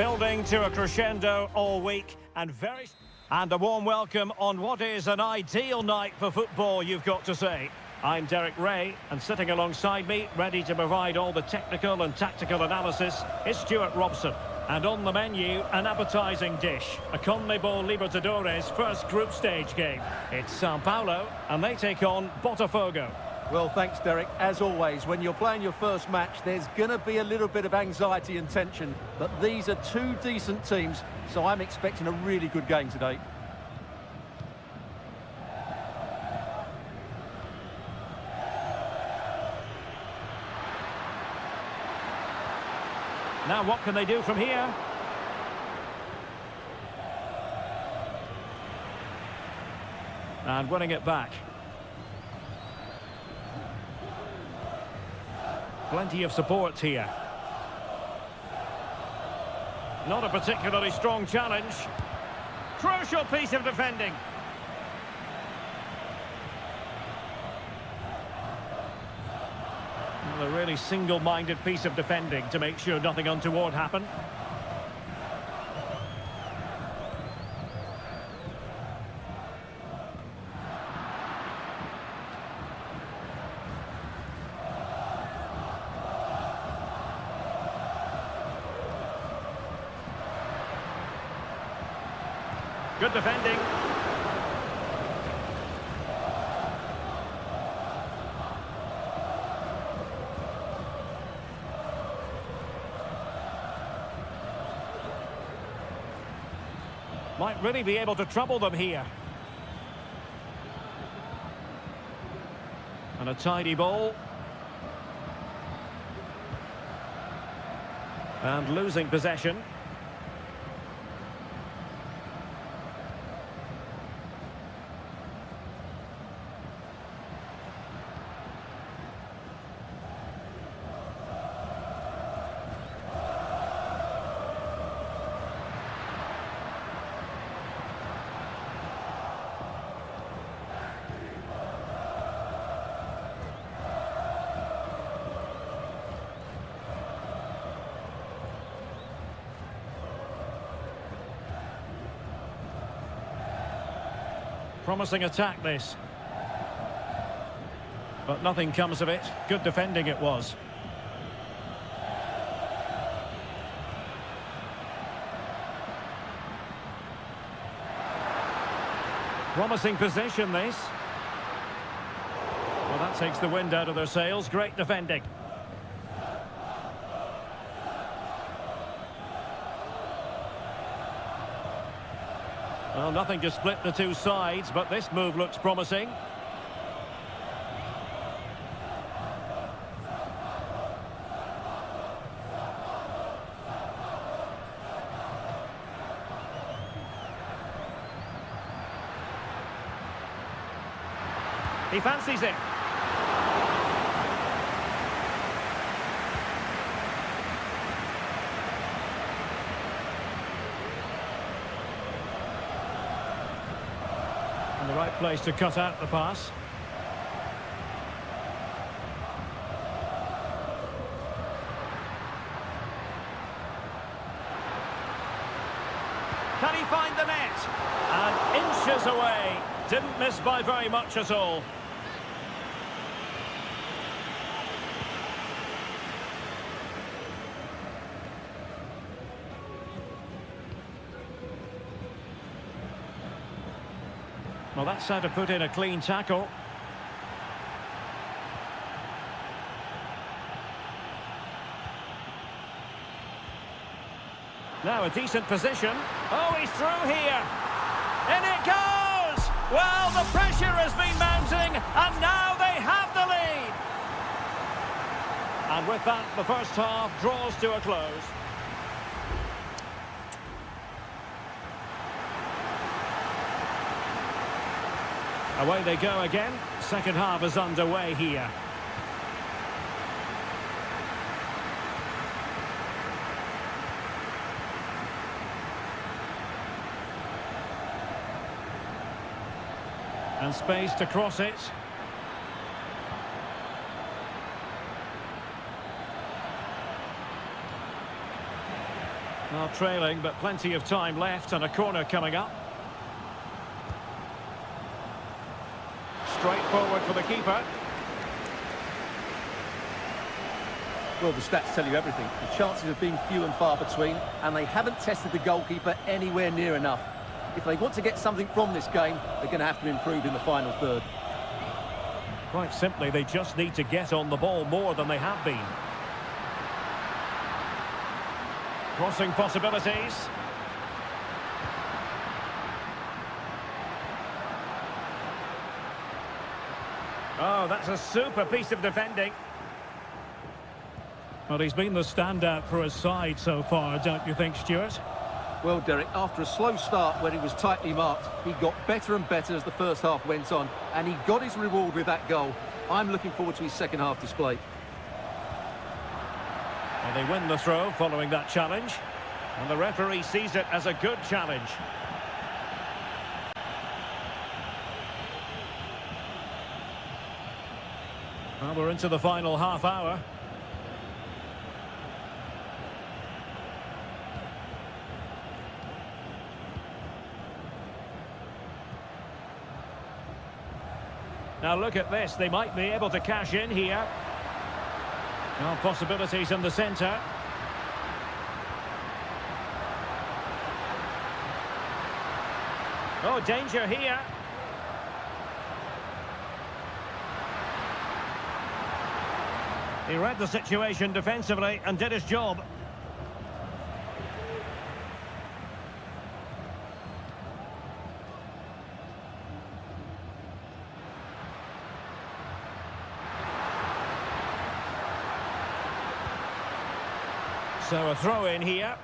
Building to a crescendo all week and a warm welcome on what is an ideal night for football, you've got to say. I'm Derek Ray, and sitting alongside me, ready to provide all the technical and tactical analysis, is Stuart Robson. And on the menu, an appetising dish, a CONMEBOL Libertadores first group stage game. It's Sao Paulo, and they take on Botafogo. Well, thanks, Derek. As always, when you're playing your first match, there's going to be a little bit of anxiety and tension. But these are two decent teams, so I'm expecting a really good game today. Now, what can they do from here? And winning it back. Plenty of support here. Not a particularly strong challenge. Crucial piece of defending. A really single-minded piece of defending to make sure nothing untoward happened. Good defending. Might really be able to trouble them here. And a tidy ball. And losing possession. Promising attack, this. But nothing comes of it. Good defending it was. Promising position, this. Well, that takes the wind out of their sails. Great defending. Well, nothing to split the two sides, but this move looks promising. He fancies it. The right place to cut out the pass. Can he find the net? And inches away. Didn't miss by very much at all. Well, that's how to put in a clean tackle. Now a decent position. Oh, he's through here. In it goes! Well, the pressure has been mounting, and now they have the lead. And with that, the first half draws to a close. Away they go again. Second half is underway here. And space to cross it. Well, trailing, but plenty of time left and a corner coming up. Straight forward for the keeper. Well, the stats tell you everything. The chances have been few and far between, and they haven't tested the goalkeeper anywhere near enough. If they want to get something from this game, they're going to have to improve in the final third. Quite simply, they just need to get on the ball more than they have been. Crossing possibilities. Oh, that's a super piece of defending. Well, he's been the standout for his side so far, don't you think, Stuart? Well, Derek, after a slow start where he was tightly marked, he got better and better as the first half went on, and he got his reward with that goal. I'm looking forward to his second half display. And they win the throw following that challenge. And the referee sees it as a good challenge. Well, we're into the final half hour. Now look at this, they might be able to cash in here. Well, possibilities in the centre. Oh, danger here. He read the situation defensively and did his job. So a throw in here.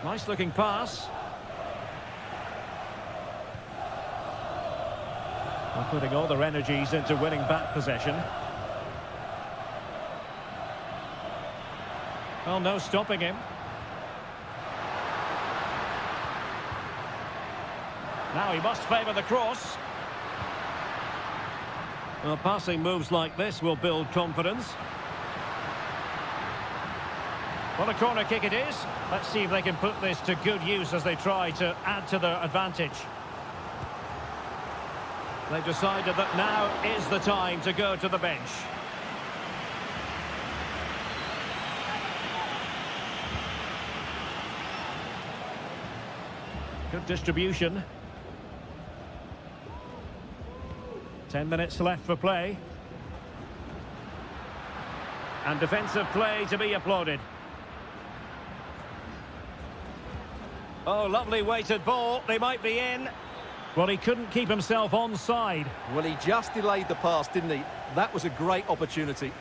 Nice looking pass. Well, putting all their energies into winning back possession. Well, no stopping him. Now he must favour the cross. Well, passing moves like this will build confidence. What a corner kick it is. Let's see if they can put this to good use as they try to add to their advantage. They've decided that now is the time to go to the bench. Good distribution. 10 minutes left for play. And defensive play to be applauded. Oh, lovely weighted ball. They might be in. Well, he couldn't keep himself onside. Well, he just delayed the pass, didn't he? That was a great opportunity.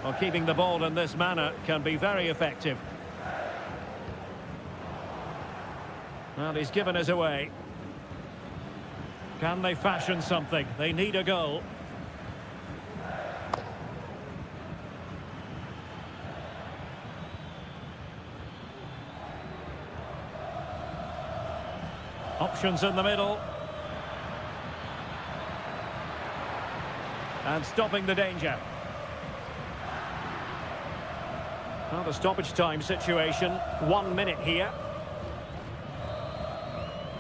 Well, keeping the ball in this manner can be very effective. Well, he's given us away. Can they fashion something? They need a goal. Options in the middle. And stopping the danger. Well, the stoppage time situation, 1 minute here.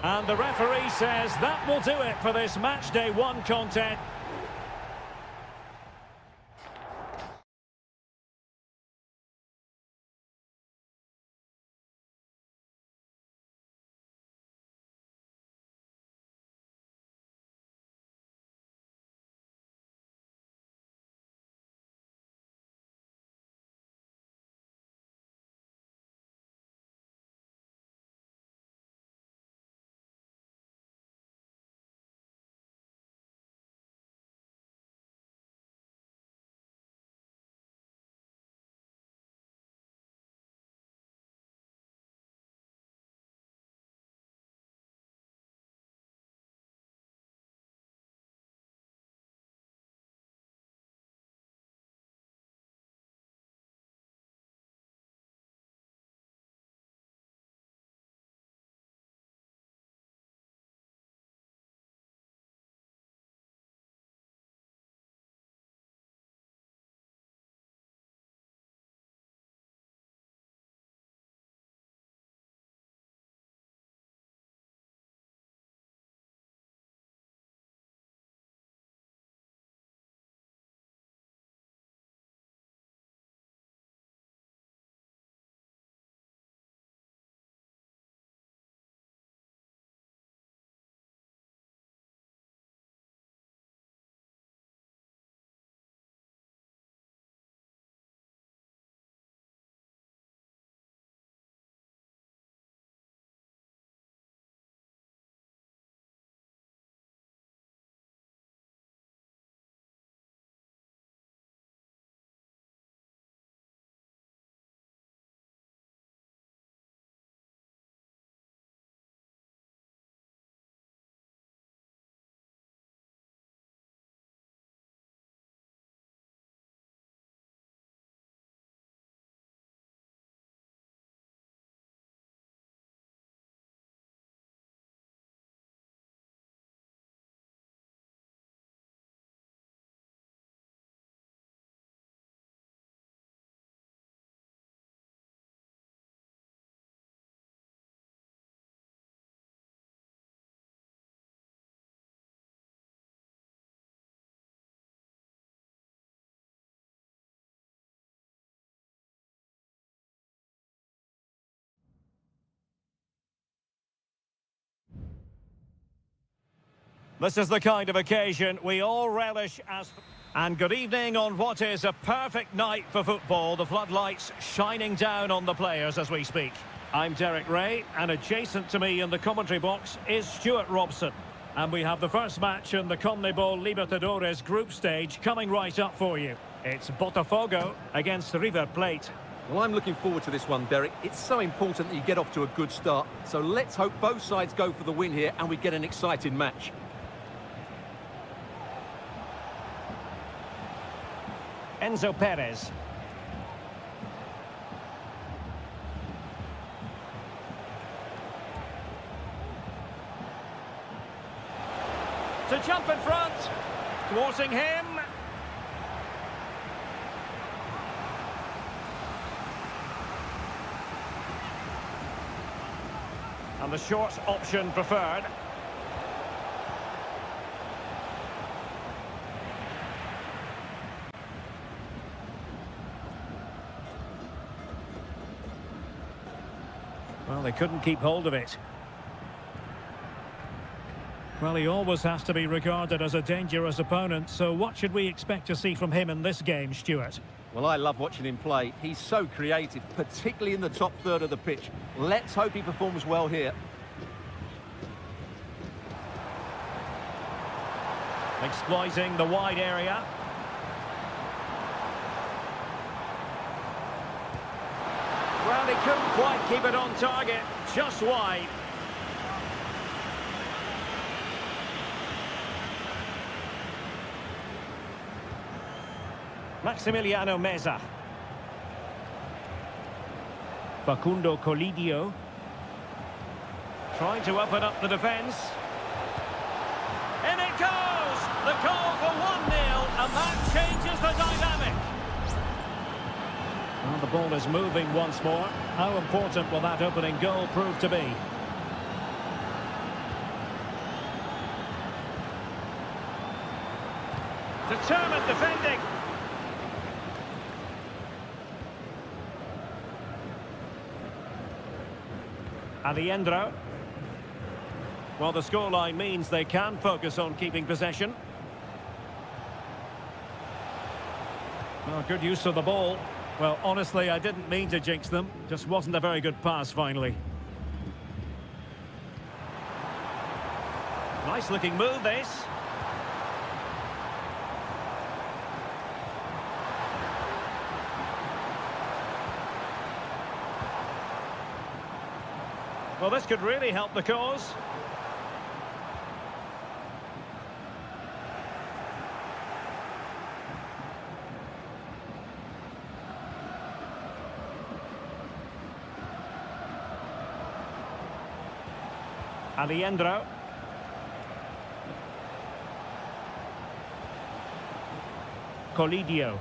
And the referee says that will do it for this match day 1 contest. This is the kind of occasion we all relish as... And good evening on what is a perfect night for football. The floodlights shining down on the players as we speak. I'm Derek Ray, and adjacent to me in the commentary box is Stuart Robson. And we have the first match in the CONMEBOL Libertadores group stage coming right up for you. It's Botafogo against River Plate. Well, I'm looking forward to this one, Derek. It's so important that you get off to a good start. So let's hope both sides go for the win here and we get an exciting match. Enzo Perez. To jump in front, thwarting him. And the short option preferred. Well, they couldn't keep hold of it. Well, he always has to be regarded as a dangerous opponent, so what should we expect to see from him in this game, Stuart? Well, I love watching him play. He's so creative, particularly in the top third of the pitch. Let's hope he performs well here. Exploiting the wide area. Well, he couldn't quite keep it on target, just wide. Maximiliano Meza. Facundo Colidio. Trying to open up the defence. In it goes! The goal for 1-0, and that changes the dynamic. Well, the ball is moving once more. How important will that opening goal prove to be? Determined defending. Aliendro. Well, the scoreline means they can focus on keeping possession. Well, good use of the ball. Well, honestly, I didn't mean to jinx them. Just wasn't a very good pass, finally. Nice-looking move, this. Well, this could really help the cause. Aliendro. Colidio.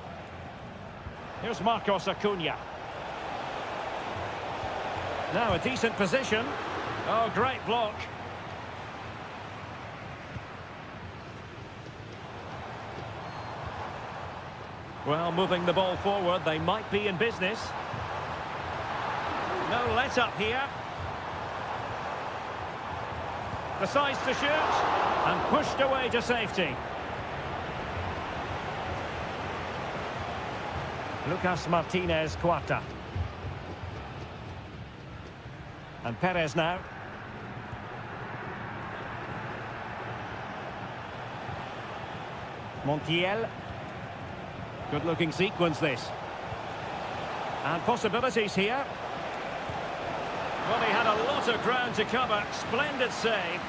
Here's Marcos Acuna. Now a decent position. Oh, great block. Well, moving the ball forward, they might be in business. No let up here. Decides to shoot and pushed away to safety. Lucas Martinez Cuarta. And Perez now. Montiel. Good-looking sequence, this. And possibilities here. Well, he had a lot of ground to cover. Splendid save.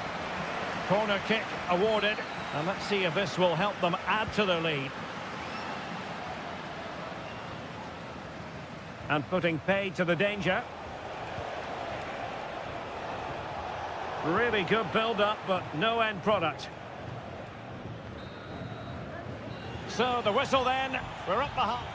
Corner kick awarded. And let's see if this will help them add to their lead. And putting paid to the danger. Really good build-up, but no end product. So the whistle then. We're up the half.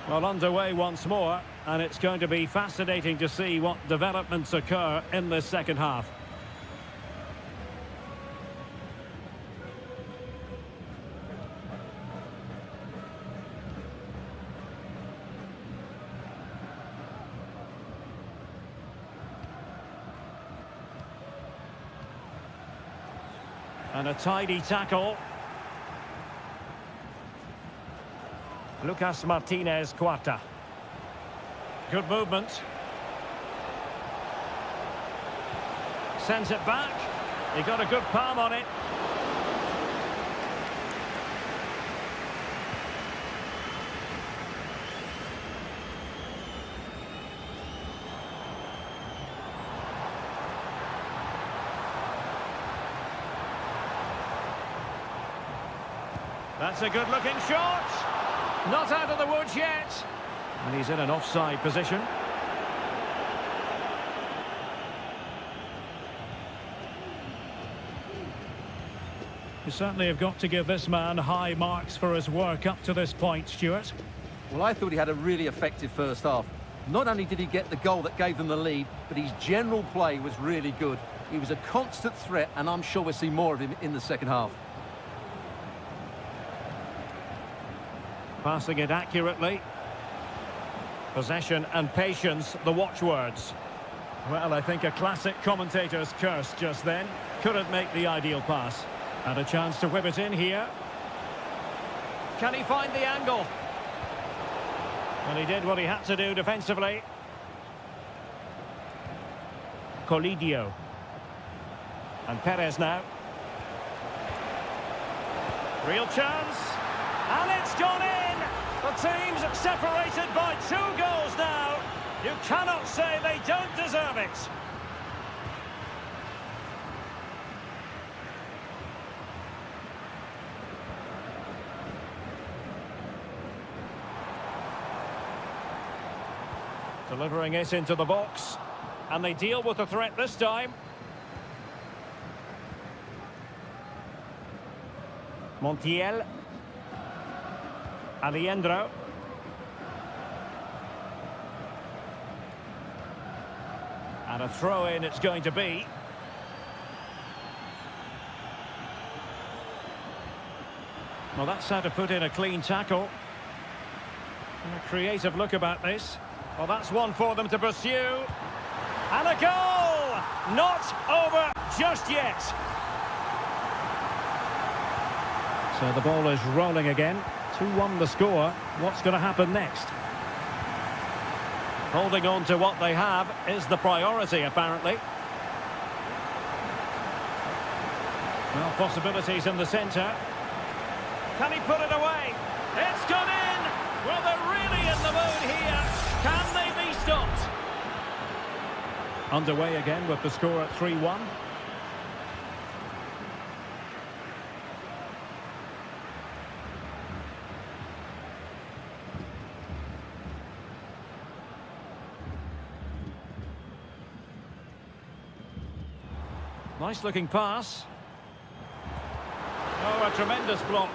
Well, underway once more, and it's going to be fascinating to see what developments occur in this second half. And a tidy tackle. Lucas Martinez Cuarta. Good movement. Sends it back. He got a good palm on it. That's a good-looking shot. Not out of the woods yet. And he's in an offside position. You certainly have got to give this man high marks for his work up to this point, Stuart. Well, I thought he had a really effective first half. Not only did he get the goal that gave them the lead, but his general play was really good. He was a constant threat, and I'm sure we'll see more of him in the second half. Passing it accurately. Possession and patience, the watchwords. Well, I think a classic commentator's curse just then. Couldn't make the ideal pass. And a chance to whip it in here. Can he find the angle? And he did what he had to do defensively. Colidio. And Perez now. Real chance. And it's gone in! The team's separated by 2 goals now. You cannot say they don't deserve it. Delivering it into the box. And they deal with the threat this time. Montiel. Alejandro. And a throw-in it's going to be. Well, that's how to put in a clean tackle. And a creative look about this. Well, that's one for them to pursue. And a goal! Not over just yet. So the ball is rolling again. 2-1 the score. What's going to happen next? Holding on to what they have is the priority, apparently. Well, possibilities in the centre. Can he put it away? It's gone in! Well, they're really in the mood here. Can they be stopped? Underway again with the score at 3-1. Nice looking pass. Oh, a tremendous block.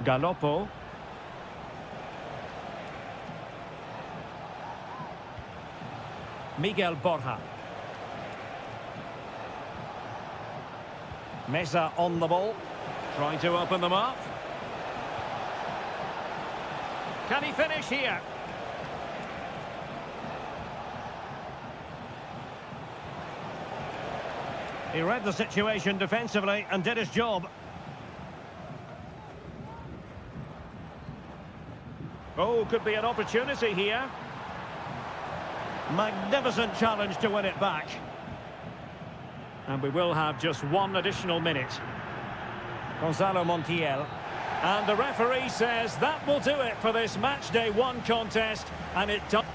Galoppo. Miguel Borja. Meza on the ball. Trying to open them up. Can he finish here? He read the situation defensively and did his job. Oh, could be an opportunity here. Magnificent challenge to win it back. And we will have just 1 additional minute. Gonzalo Montiel. And the referee says that will do it for this match day 1 contest. And it does.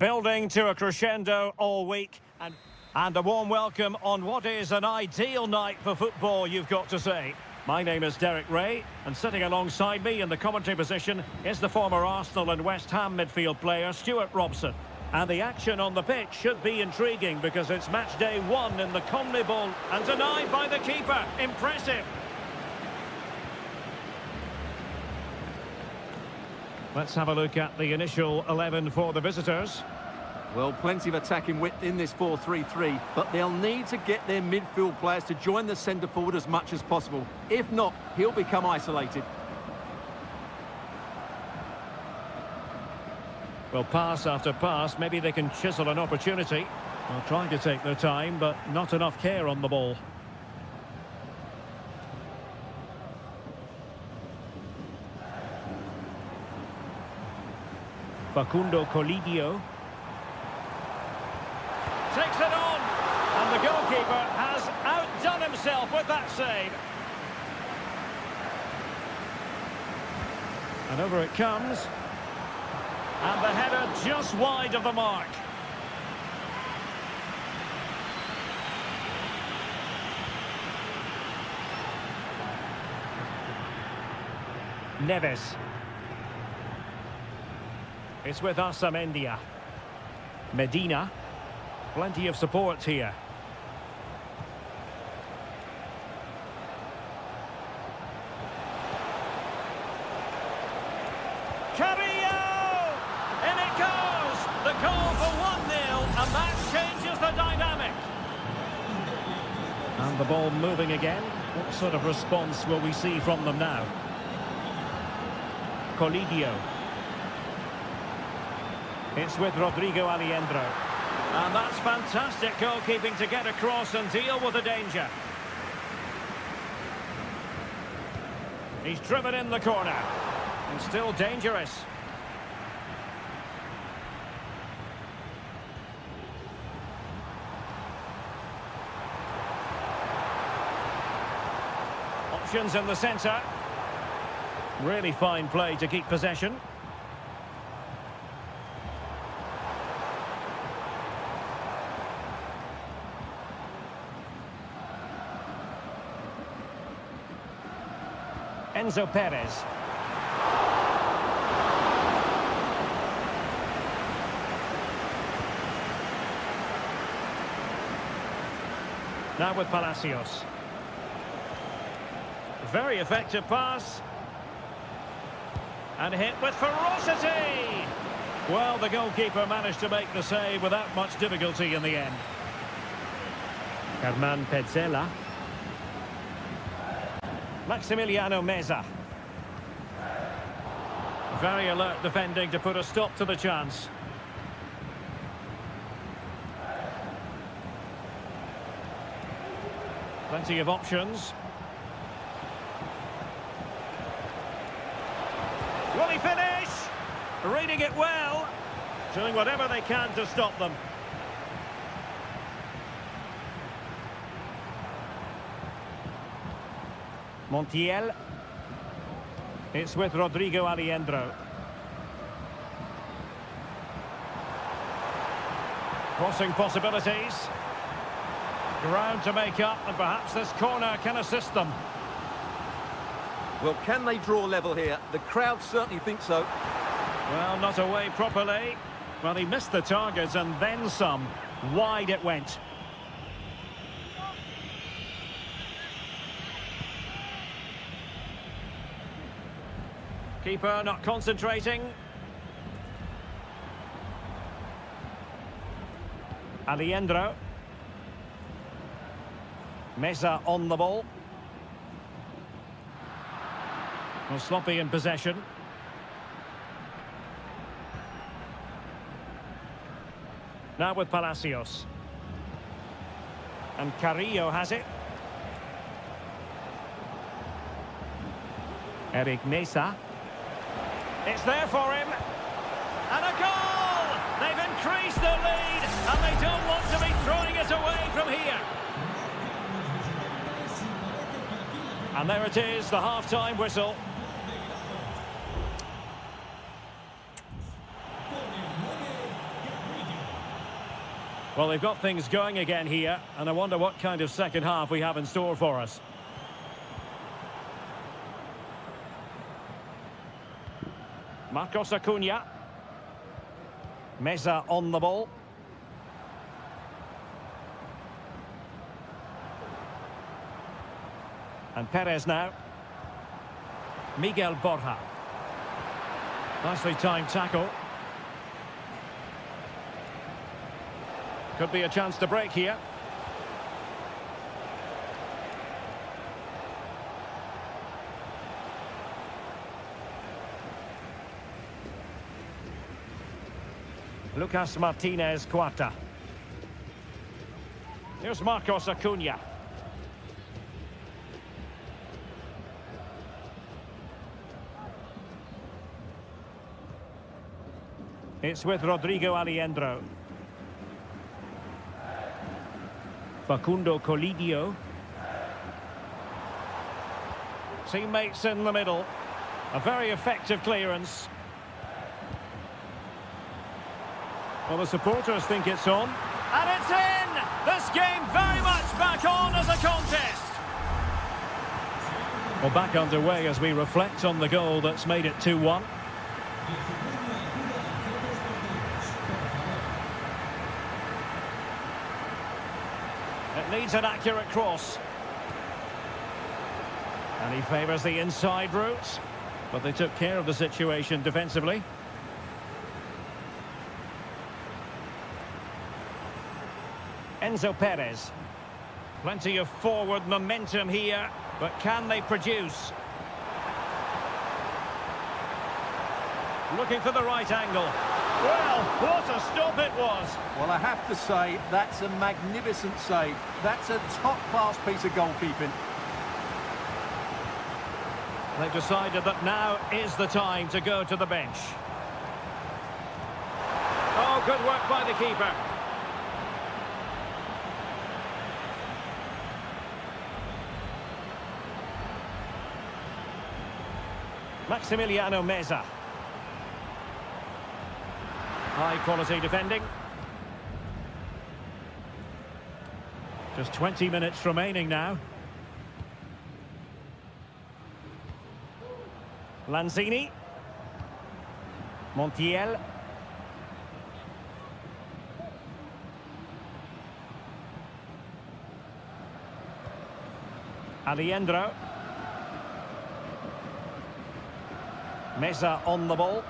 Building to a crescendo all week, and a warm welcome on what is an ideal night for football, you've got to say. My name is Derek Ray, and sitting alongside me in the commentary position is the former Arsenal and West Ham midfield player Stuart Robson. And the action on the pitch should be intriguing because it's match day 1 in the CONMEBOL, and denied by the keeper. Impressive. Let's have a look at the initial 11 for the visitors. Well, plenty of attacking width in this 4-3-3, but they'll need to get their midfield players to join the centre forward as much as possible. If not, he'll become isolated. Well, pass after pass, maybe they can chisel an opportunity. Well, trying to take their time, but not enough care on the ball. Facundo Colidio. Takes it on, and the goalkeeper has outdone himself with that save. And over it comes. And the header just wide of the mark. Neves. It's with Asamendia. Medina. Plenty of support here. Carrillo! In it goes! The goal for 1-0, and that changes the dynamic. And the ball moving again. What sort of response will we see from them now? Colidio. It's with Rodrigo Aliendro. And that's fantastic goalkeeping to get across and deal with the danger. He's driven in the corner. And still dangerous. Options in the centre. Really fine play to keep possession. Enzo Perez. Now with Palacios. Very effective pass. And hit with ferocity. Well, the goalkeeper managed to make the save without much difficulty in the end. Herman Petzela. Maximiliano Meza. Very alert defending to put a stop to the chance. Plenty of options. Will he finish? Reading it well. Doing whatever they can to stop them. Montiel. It's with Rodrigo Aliendro. Crossing possibilities. Ground to make up, and perhaps this corner can assist them. Well, can they draw level here? The crowd certainly think so. Well, not away properly. Well, he missed the target and then some. Wide it went. Keeper not concentrating. Aliendro. Meza on the ball. Well, sloppy in possession. Now with Palacios. And Carrillo has it. Eric Mesa. It's there for him. And a goal! They've increased their lead, and they don't want to be throwing it away from here. And there it is, the half-time whistle. Well, they've got things going again here, and I wonder what kind of second half we have in store for us. Marcos Acuna. Meza on the ball. And Perez now. Miguel Borja. Nicely timed tackle. Could be a chance to break here. Lucas Martinez Cuarta. Here's Marcos Acuna. It's with Rodrigo Aliendro. Facundo Colidio. Teammates in the middle. A very effective clearance. Well, the supporters think it's on. And it's in! This game very much back on as a contest. Well, back underway as we reflect on the goal that's made it 2-1. It needs an accurate cross. And he favours the inside route. But they took care of the situation defensively. Enzo Perez. Plenty of forward momentum here, but can they produce? Looking for the right angle. Well, what a stop it was. Well, I have to say, that's a magnificent save. That's a top-class piece of goalkeeping. They've decided that now is the time to go to the bench. Oh, good work by the keeper. Maximiliano Meza. High quality defending. Just 20 minutes remaining now. Lanzini. Montiel. Aliendro. Meza on the ball.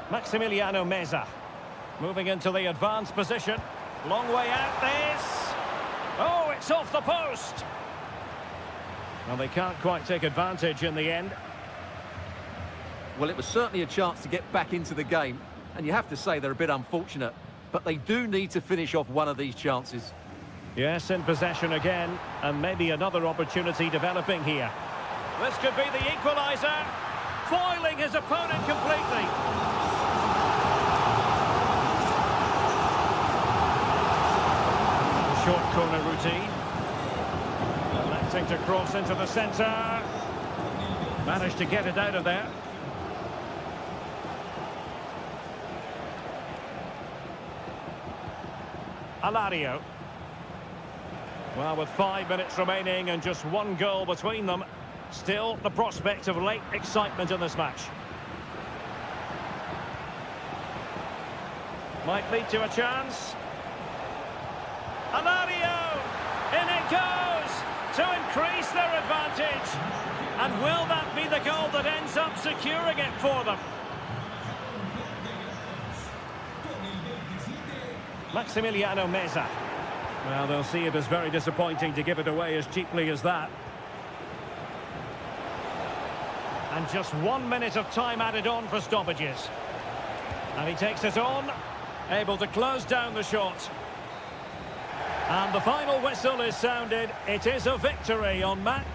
Maximiliano Meza. Moving into the advanced position. Long way out this. Oh, it's off the post. Well, they can't quite take advantage in the end. Well, it was certainly a chance to get back into the game. And you have to say they're a bit unfortunate. But they do need to finish off one of these chances. Yes, in possession again. And maybe another opportunity developing here. This could be the equaliser. Foiling his opponent completely. Short corner routine. Electing to cross into the centre. Managed to get it out of there. Alario. Well, with 5 minutes remaining and just one goal between them, still the prospect of late excitement in this match. Might lead to a chance. Alario! In it goes! To increase their advantage. And will that be the goal that ends up securing it for them? Maximiliano Meza. Well, they'll see it as very disappointing to give it away as cheaply as that. And just 1 minute of time added on for stoppages. And he takes it on, able to close down the shot. And the final whistle is sounded. It is a victory on match.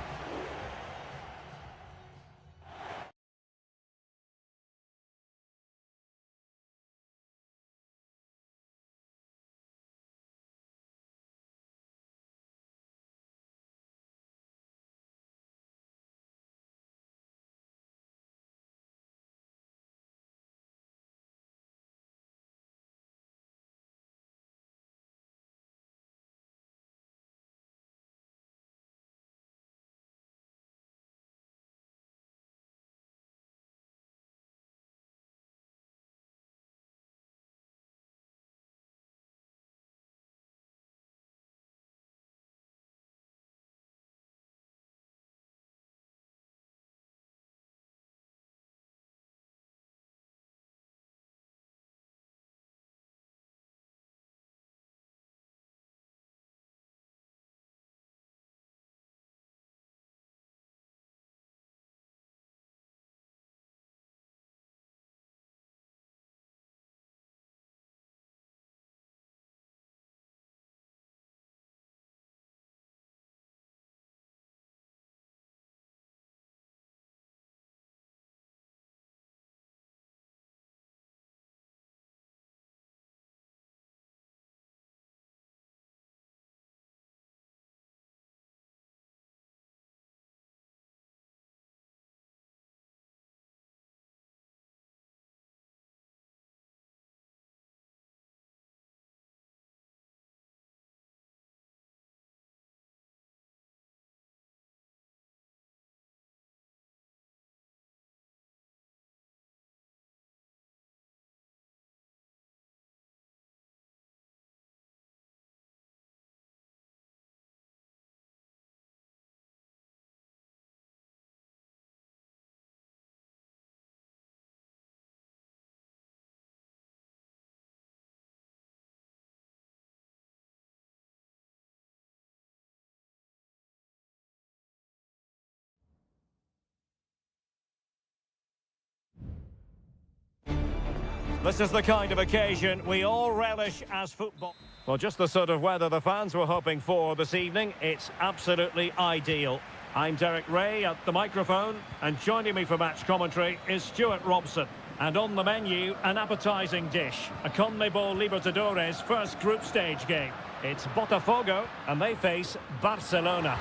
This is the kind of occasion we all relish as football. Well, just the sort of weather the fans were hoping for this evening. It's absolutely ideal. I'm Derek Ray at the microphone, and joining me for match commentary is Stuart Robson. And on the menu, an appetising dish, a CONMEBOL Libertadores first group stage game. It's Botafogo, and they face Barcelona.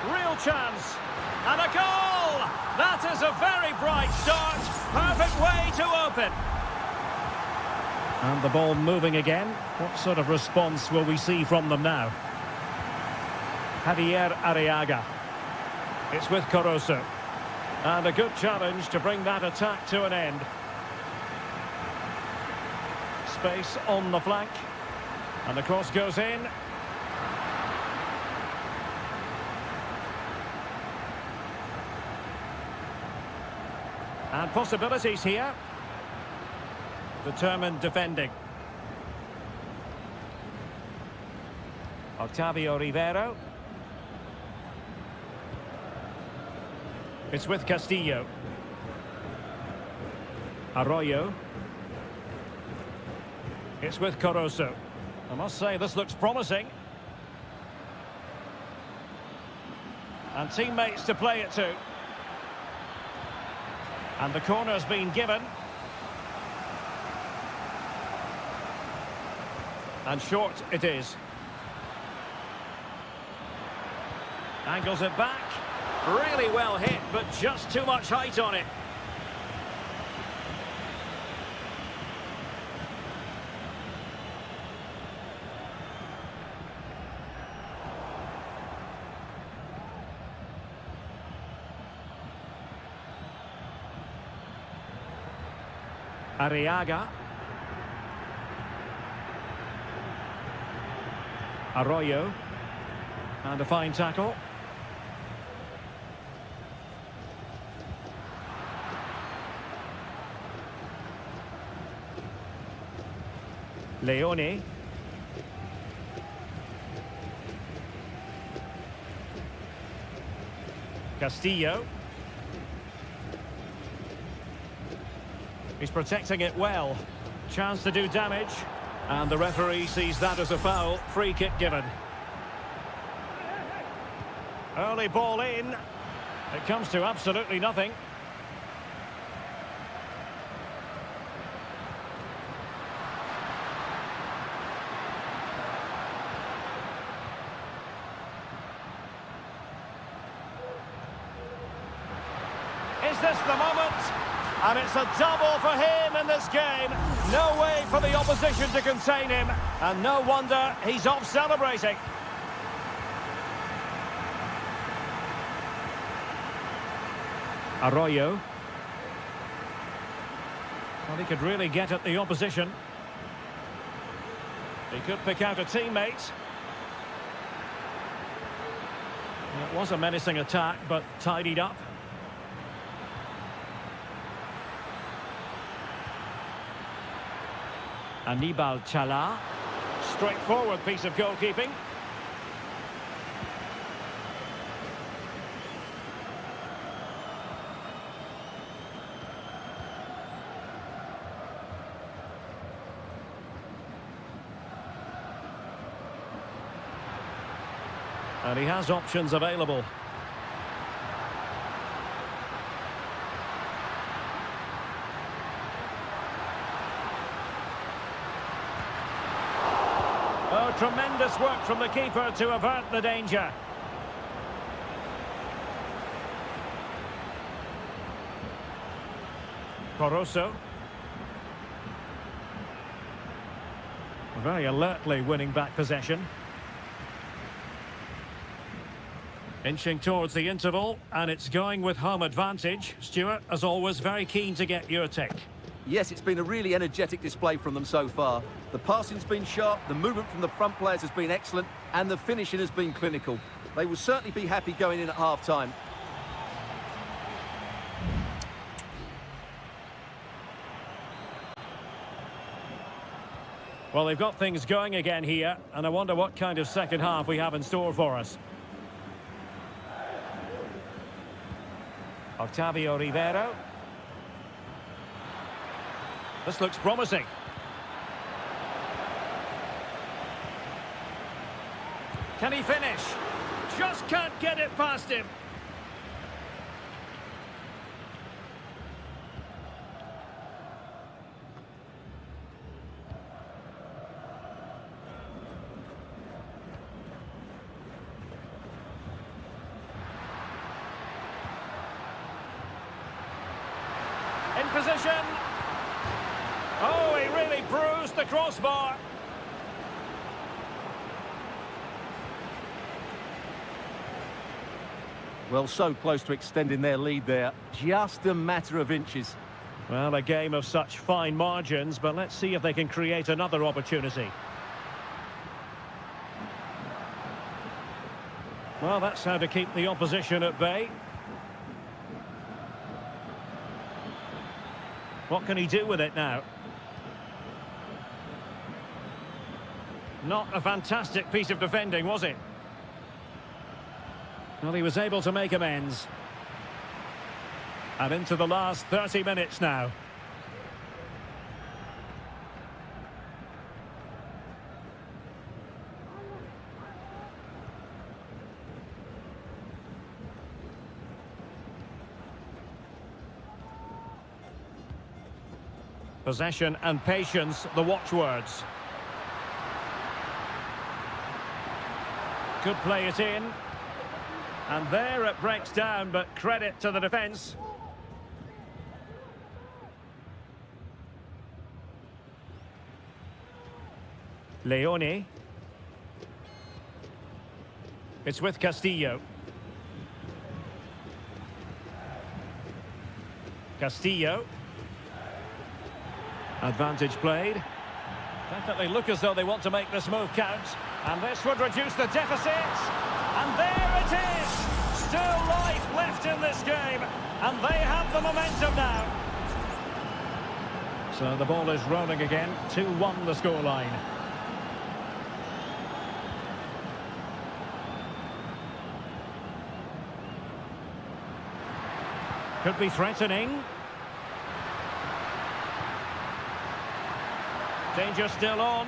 Real chance, and a goal! That is a very bright start, perfect way to open. And the ball moving again. What sort of response will we see from them now? Javier Arriaga. It's with Caruso. And a good challenge to bring that attack to an end. Space on the flank. And the cross goes in. And possibilities here. Determined defending. Octavio Rivero. It's with Castillo. Arroyo. It's with Caruso. I must say, this looks promising. And teammates to play it to. And the corner's been given. And short it is. Angles it back. Really well hit, but just too much height on it. Arriaga. Arroyo. And a fine tackle. Leone. Castillo. He's protecting it well. Chance to do damage. And the referee sees that as a foul. Free kick given. Early ball in. It comes to absolutely nothing. Is this the moment? And it's a double for him in this game. No way for the opposition to contain him. And no wonder he's off celebrating. Arroyo. Well, he could really get at the opposition. He could pick out a teammate. It was a menacing attack, but tidied up. Anibal Chala. Straightforward piece of goalkeeping. And he has options available. Oh, tremendous work from the keeper to avert the danger. Caruso. Very alertly winning back possession. Inching towards the interval, and it's going with home advantage. Stuart, as always, very keen to get your take. Yes, it's been a really energetic display from them so far. The passing's been sharp, the movement from the front players has been excellent, and the finishing has been clinical. They will certainly be happy going in at half-time. Well, they've got things going again here, and I wonder what kind of second half we have in store for us. Octavio Rivero. This looks promising. Can he finish? Just can't get it past him. In position. Oh, he really bruised the crossbar. Well, so close to extending their lead there. Just a matter of inches. Well, a game of such fine margins, but let's see if they can create another opportunity. Well, that's how to keep the opposition at bay. What can he do with it now? Not a fantastic piece of defending, was it? Well, he was able to make amends. And into the last 30 minutes now. Possession and patience, the watchwords. Could play it in. And there it breaks down, but credit to the defence. Leone. It's with Castillo. Castillo. Advantage played. Definitely look as though they want to make this move count. And this would reduce the deficit. And there it is! Still life left in this game. And they have the momentum now. So the ball is rolling again. 2-1 the scoreline. Could be threatening. Danger still on.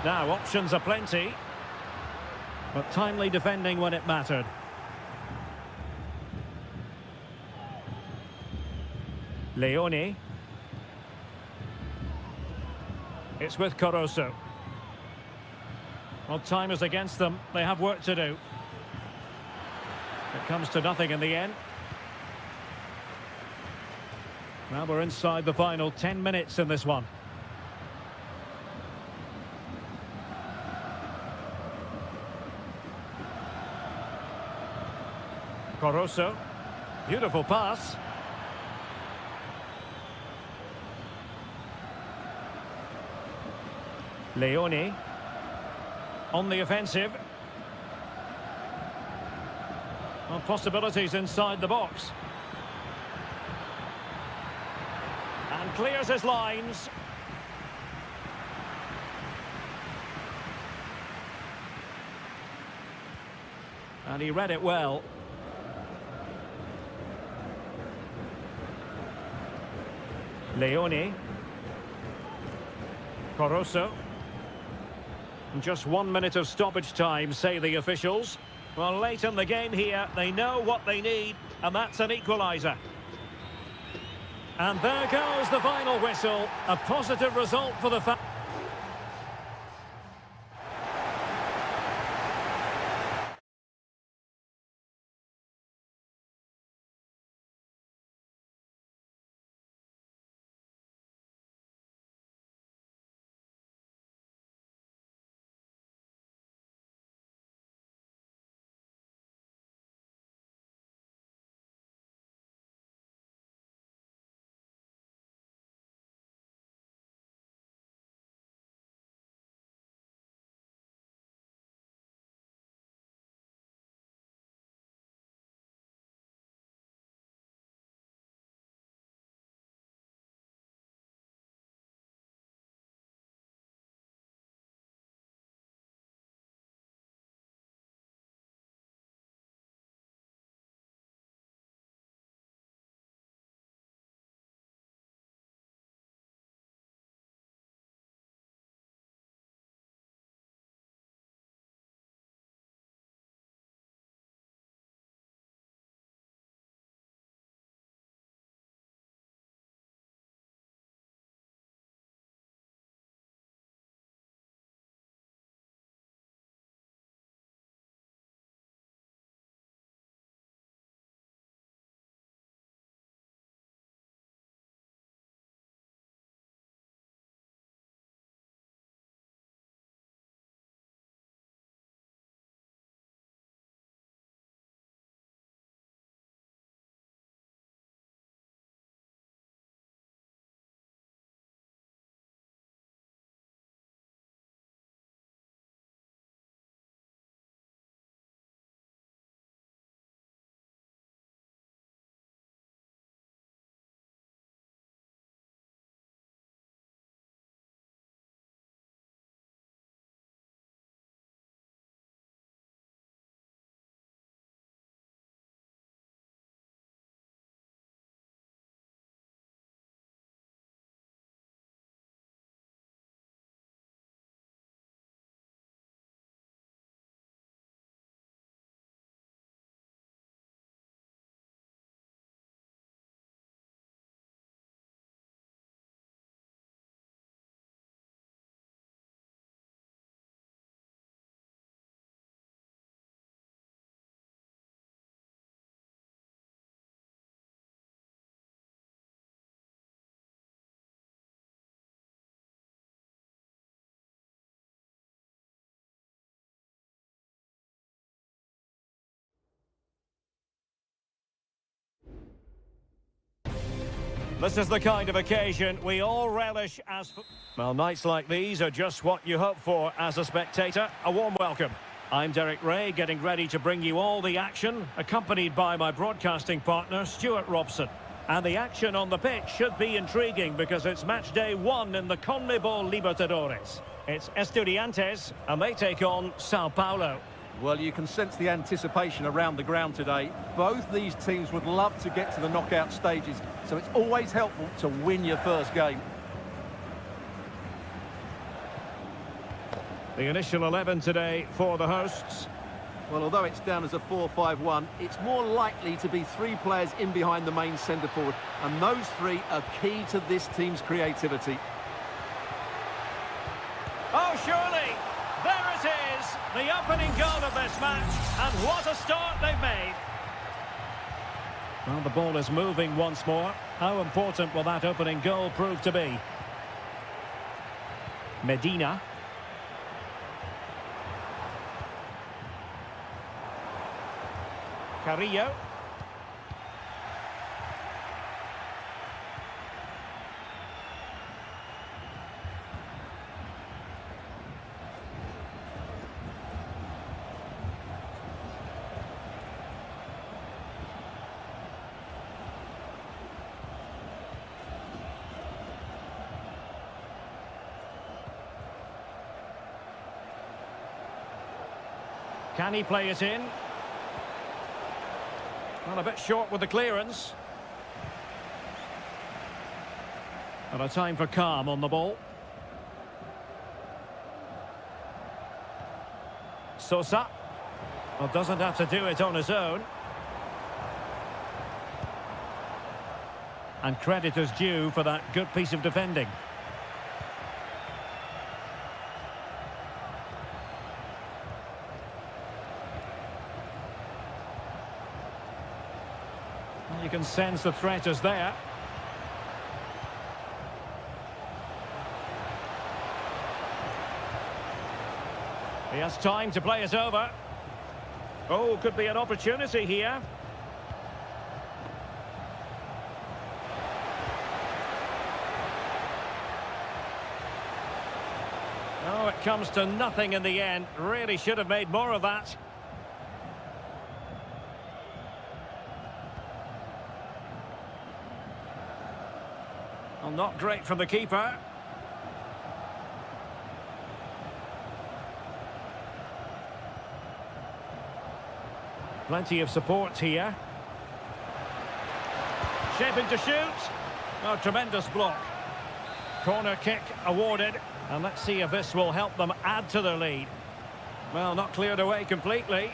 Now, options are plenty. But timely defending when it mattered. Leone. It's with Caruso. Well, time is against them. They have work to do. It comes to nothing in the end. Well, we're inside the final 10 minutes in this one. Caruso. Beautiful pass. Leone. On the offensive. Well, possibilities inside the box. And clears his lines. And he read it well. Leone. Caruso. Just 1 minute of stoppage time, say the officials. Well, late in the game here, they know what they need, and that's an equaliser. And there goes the final whistle. A positive result for the fans. This is the kind of occasion we all relish as... Well, nights like these are just what you hope for as a spectator. A warm welcome. I'm Derek Ray, getting ready to bring you all the action, accompanied by my broadcasting partner, Stuart Robson. And the action on the pitch should be intriguing because it's match day 1 in the CONMEBOL Libertadores. It's Estudiantes, and they take on Sao Paulo. Well, you can sense the anticipation around the ground today. Both these teams would love to get to the knockout stages, so it's always helpful to win your first game. The initial 11 today for the hosts. Well, although it's down as a 4-5-1, it's more likely to be 3 players in behind the main centre-forward, and those 3 are key to this team's creativity. Oh, surely! There it is! The opening goal of this match, and what a start they've made! Well, the ball is moving once more. How important will that opening goal prove to be? Medina. Carrillo. Can he play it in? Well, a bit short with the clearance. And a time for calm on the ball. Sosa. Well, doesn't have to do it on his own. And credit is due for that good piece of defending. You can sense the threat is there. He has time to play it over. Oh, could be an opportunity here. Oh, it comes to nothing in the end. Really should have made more of that. Well, not great from the keeper. Plenty of support here. Shaping to shoot. Oh, tremendous block. Corner kick awarded. And let's see if this will help them add to their lead. Well, not cleared away completely.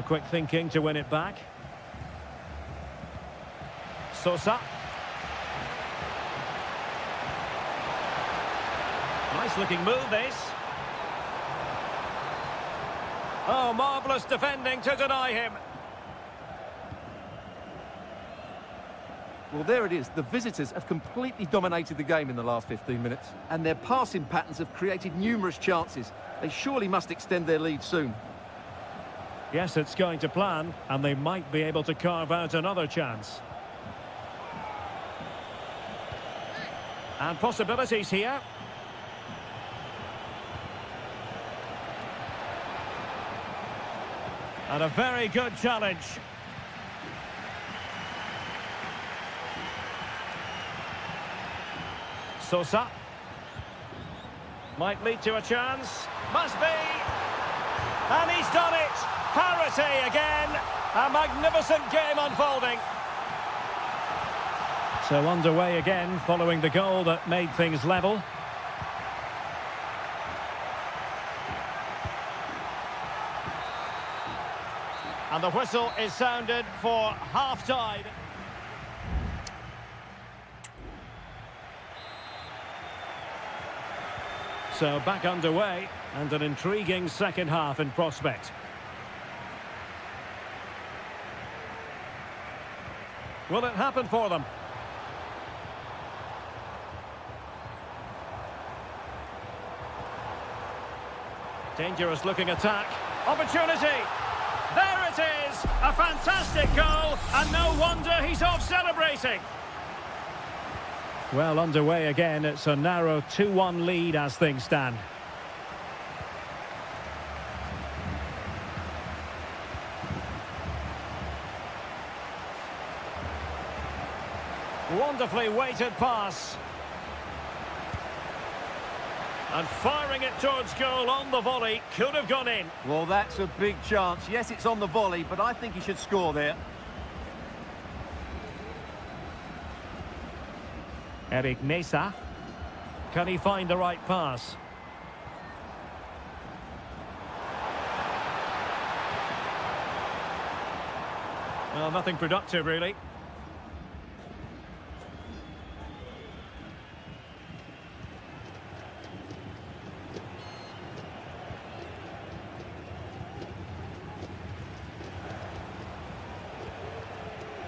Quick thinking to win it back. Sosa. Nice looking move this. Oh, marvellous defending to deny him. Well, there it is. The visitors have completely dominated the game in the last 15 minutes, and their passing patterns have created numerous chances. They surely must extend their lead soon. Yes, it's going to plan, and they might be able to carve out another chance. And possibilities here. And a very good challenge. Sosa. Might lead to a chance. Must be. And he's done it. Parity again. A magnificent game unfolding. So underway again following the goal that made things level. And the whistle is sounded for half-time. So back underway and an intriguing second half in prospect. Will it happen for them? Dangerous looking attack. Opportunity! A fantastic goal, and no wonder he's off celebrating. Well, underway again. It's a narrow 2-1 lead as things stand. Wonderfully weighted pass. And firing it towards goal on the volley. Could have gone in. Well, that's a big chance. Yes, it's on the volley, but I think he should score there. Eric Mesa. Can he find the right pass? Well, nothing productive, really.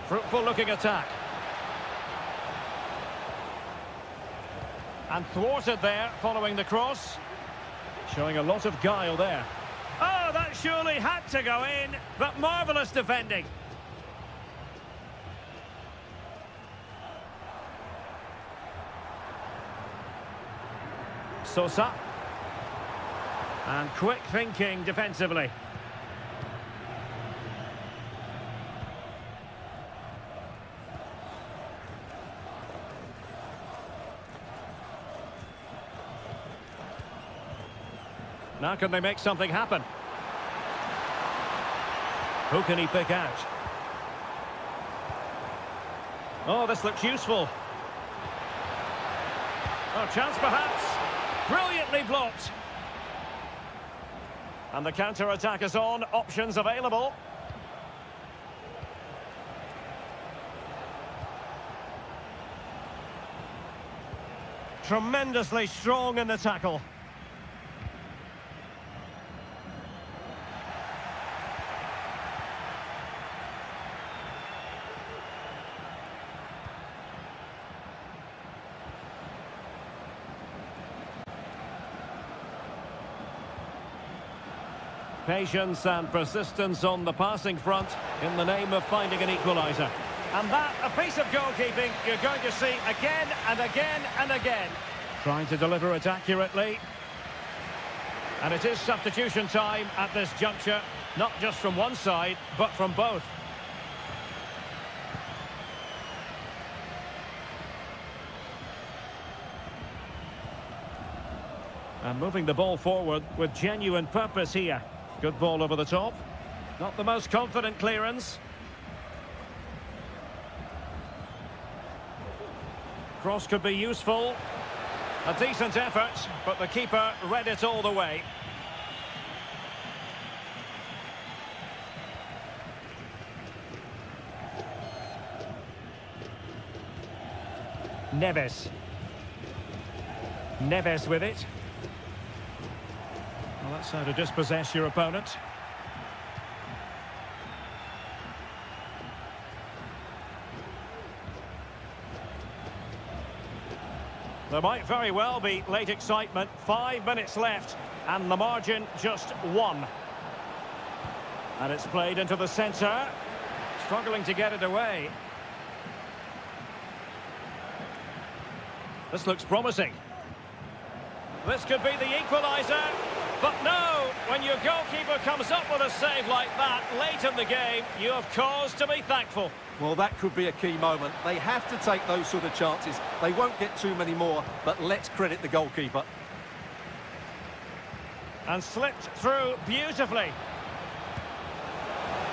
Fruitful looking attack. And thwarted there following the cross. Showing a lot of guile there. Oh, that surely had to go in, but marvellous defending. Sosa. And quick thinking defensively. Now can they make something happen? Who can he pick out? Oh, this looks useful. Oh, chance perhaps. Brilliantly blocked. And the counter-attack is on. Options available. Tremendously strong in the tackle. Patience and persistence on the passing front in the name of finding an equaliser. And that, a piece of goalkeeping you're going to see again and again and again. Trying to deliver it accurately. And it is substitution time at this juncture, not just from one side, but from both. And moving the ball forward with genuine purpose here. Good ball over the top. Not the most confident clearance. Cross could be useful. A decent effort, but the keeper read it all the way. Neves. Neves with it. Well, that's how to dispossess your opponent. There might very well be late excitement. 5 minutes left, and the margin just 1. And it's played into the centre. Struggling to get it away. This looks promising. This could be the equaliser. But no, when your goalkeeper comes up with a save like that late in the game, you have cause to be thankful. Well, that could be a key moment. They have to take those sort of chances. They won't get too many more, but let's credit the goalkeeper. And slipped through beautifully.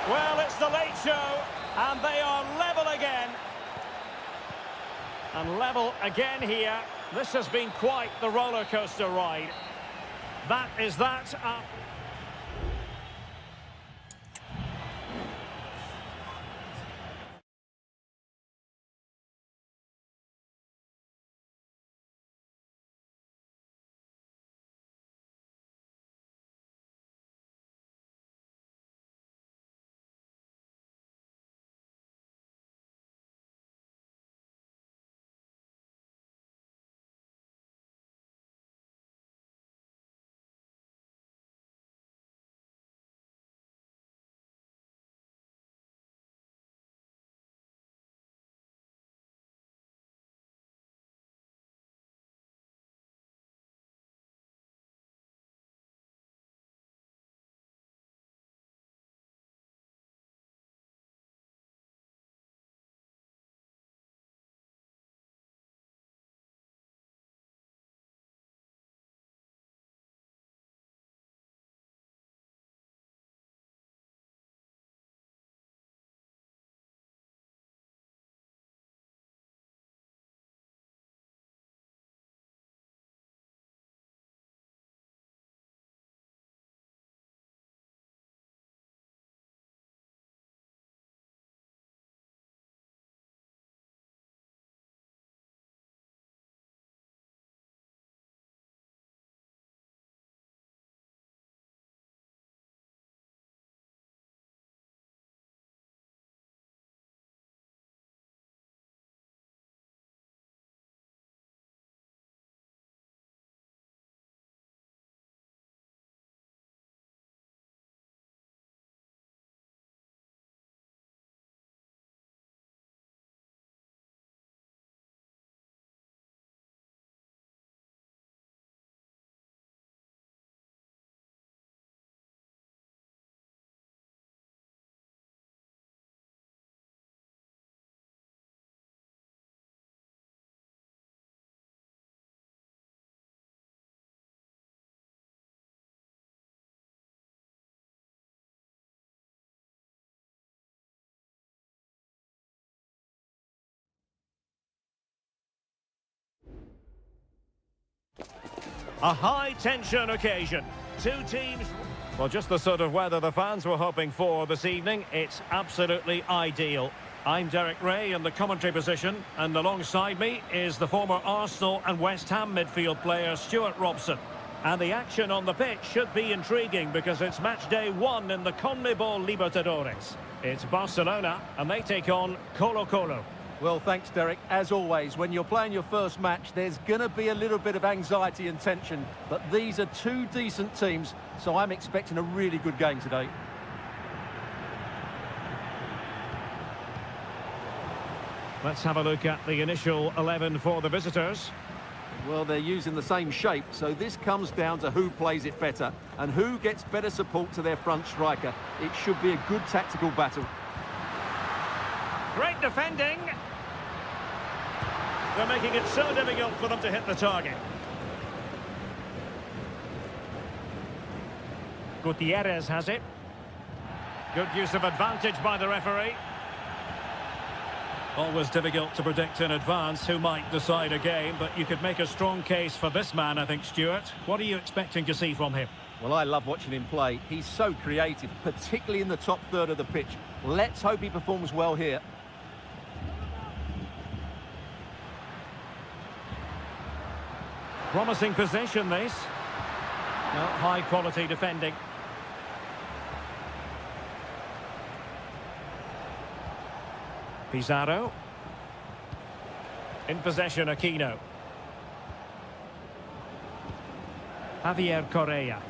Well, it's the late show, and they are level again. And level again here. This has been quite the roller coaster ride. That is that. A high-tension occasion. Two teams... Well, just the sort of weather the fans were hoping for this evening. It's absolutely ideal. I'm Derek Ray in the commentary position, and alongside me is the former Arsenal and West Ham midfield player Stuart Robson. And the action on the pitch should be intriguing because it's match day 1 in the CONMEBOL Libertadores. It's Barcelona, and they take on Colo-Colo. Well, thanks, Derek. As always, when you're playing your first match, there's going to be a little bit of anxiety and tension. But these are two decent teams, so I'm expecting a really good game today. Let's have a look at the initial 11 for the visitors. Well, they're using the same shape, so this comes down to who plays it better and who gets better support to their front striker. It should be a good tactical battle. Great defending. They're making it so difficult for them to hit the target. Gutierrez has it. Good use of advantage by the referee. Always difficult to predict in advance who might decide a game, but you could make a strong case for this man, I think, Stuart. What are you expecting to see from him? Well, I love watching him play. He's so creative, particularly in the top third of the pitch. Let's hope he performs well here. Promising possession, this. No, high-quality defending. Pizarro. In possession, Aquino. Javier Correa.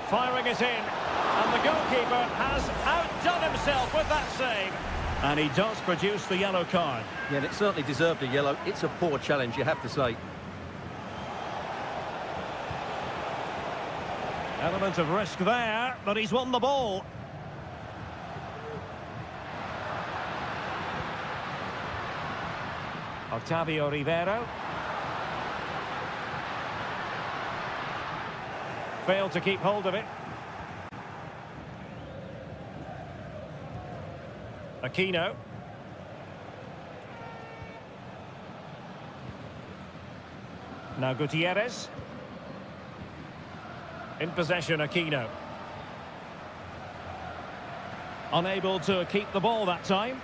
Firing it in. And the goalkeeper has outdone himself with that save. And he does produce the yellow card. Yeah, and it certainly deserved a yellow. It's a poor challenge, you have to say. Element of risk there, but he's won the ball. Octavio Rivero. Failed to keep hold of it. Aquino. Now Gutierrez. In possession, Aquino. Unable to keep the ball that time.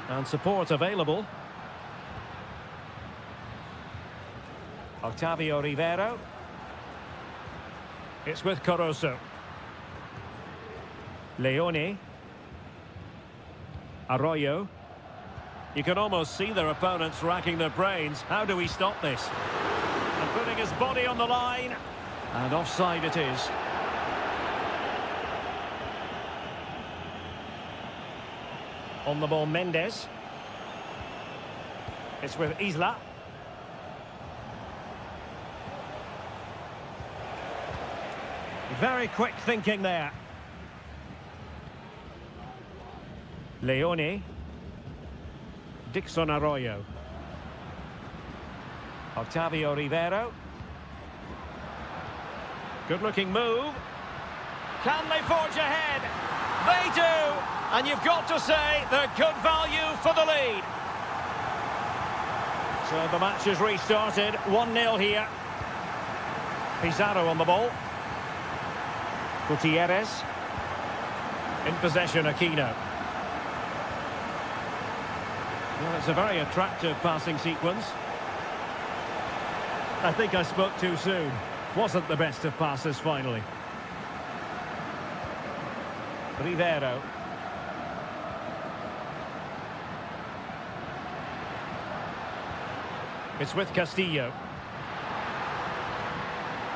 And support available. Octavio Rivero. It's with Caruso. Leone. Arroyo. You can almost see their opponents racking their brains. How do we stop this? And putting his body on the line. And offside it is. On the ball, Mendes. It's with Isla. Very quick thinking there. Leone. Dixon Arroyo. Octavio Rivero. Good-looking move. Can they forge ahead? They do! And you've got to say they're good value for the lead. So the match has restarted. 1-0 here. Pizarro on the ball. Gutierrez. In possession, Aquino. Well, it's a very attractive passing sequence. I think I spoke too soon. Wasn't the best of passes, finally. Rivero. It's with Castillo.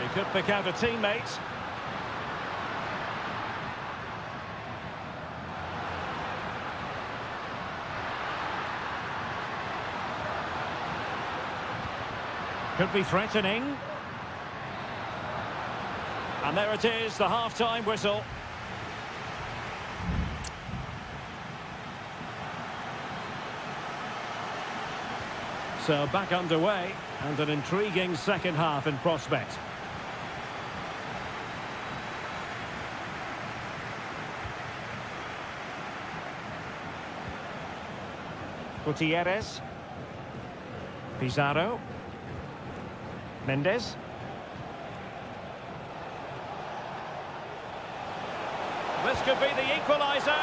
He could pick out a teammate. Could be threatening. And there it is, the half-time whistle. So back underway, and an intriguing second half in prospect. Gutierrez. Pizarro. Mendes. This could be the equaliser.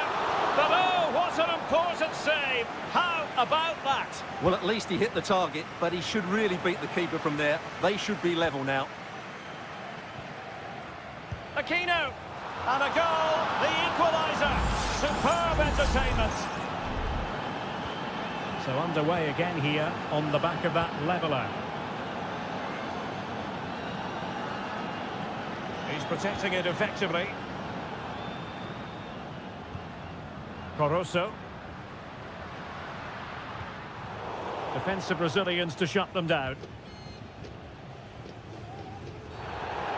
But oh, what an important save. How about that? Well, at least he hit the target, but he should really beat the keeper from there. They should be level now. Aquino. And a goal, the equaliser. Superb entertainment. So underway again here on the back of that leveller. He's protecting it effectively. Coroso. Defensive Brazilians to shut them down.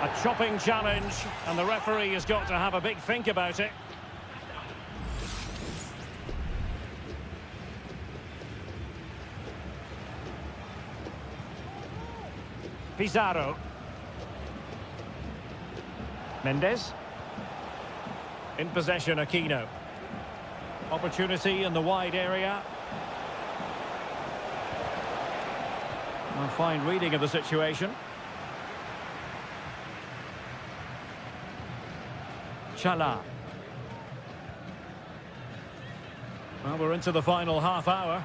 A chopping challenge, and the referee has got to have a big think about it. Pizarro. Mendes. In possession, Aquino. Opportunity in the wide area. A fine reading of the situation. Chala. Well, we're into the final half hour.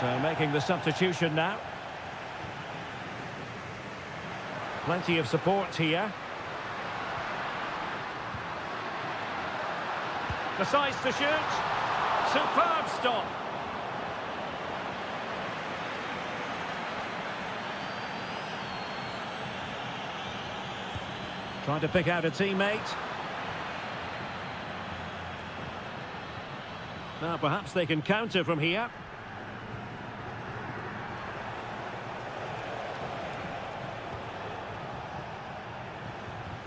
So making the substitution now. Plenty of support here. Decides to shoot. Superb stop. Trying to pick out a teammate. Now perhaps they can counter from here.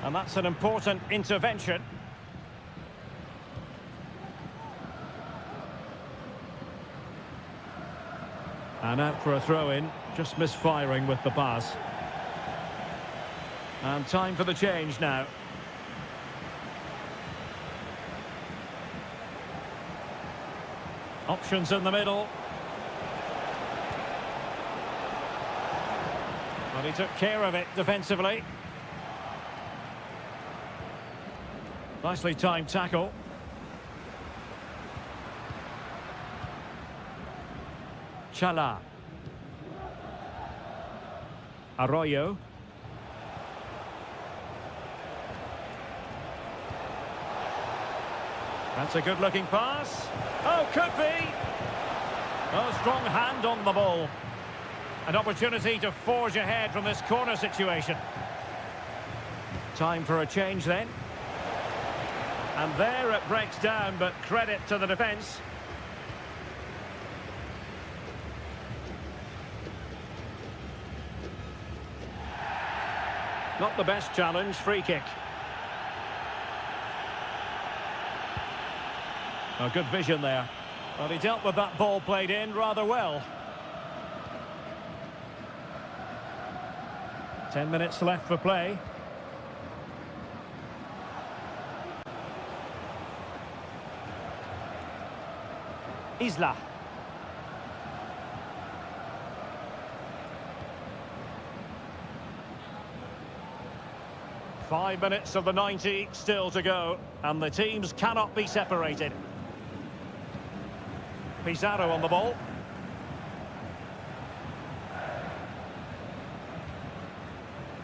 And that's an important intervention. And out for a throw-in, just misfiring with the pass. And time for the change now. Options in the middle. But he took care of it defensively. Nicely timed tackle. Chala. Arroyo. That's a good-looking pass. Oh, could be. Oh, strong hand on the ball. An opportunity to forge ahead from this corner situation. Time for a change then. And there it breaks down, but credit to the defence. Not the best challenge, free kick. Oh, good vision there. Well, he dealt with that ball played in rather well. 10 minutes left for play. Isla. Five minutes of the 90 still to go, and the teams cannot be separated. Pizarro on the ball.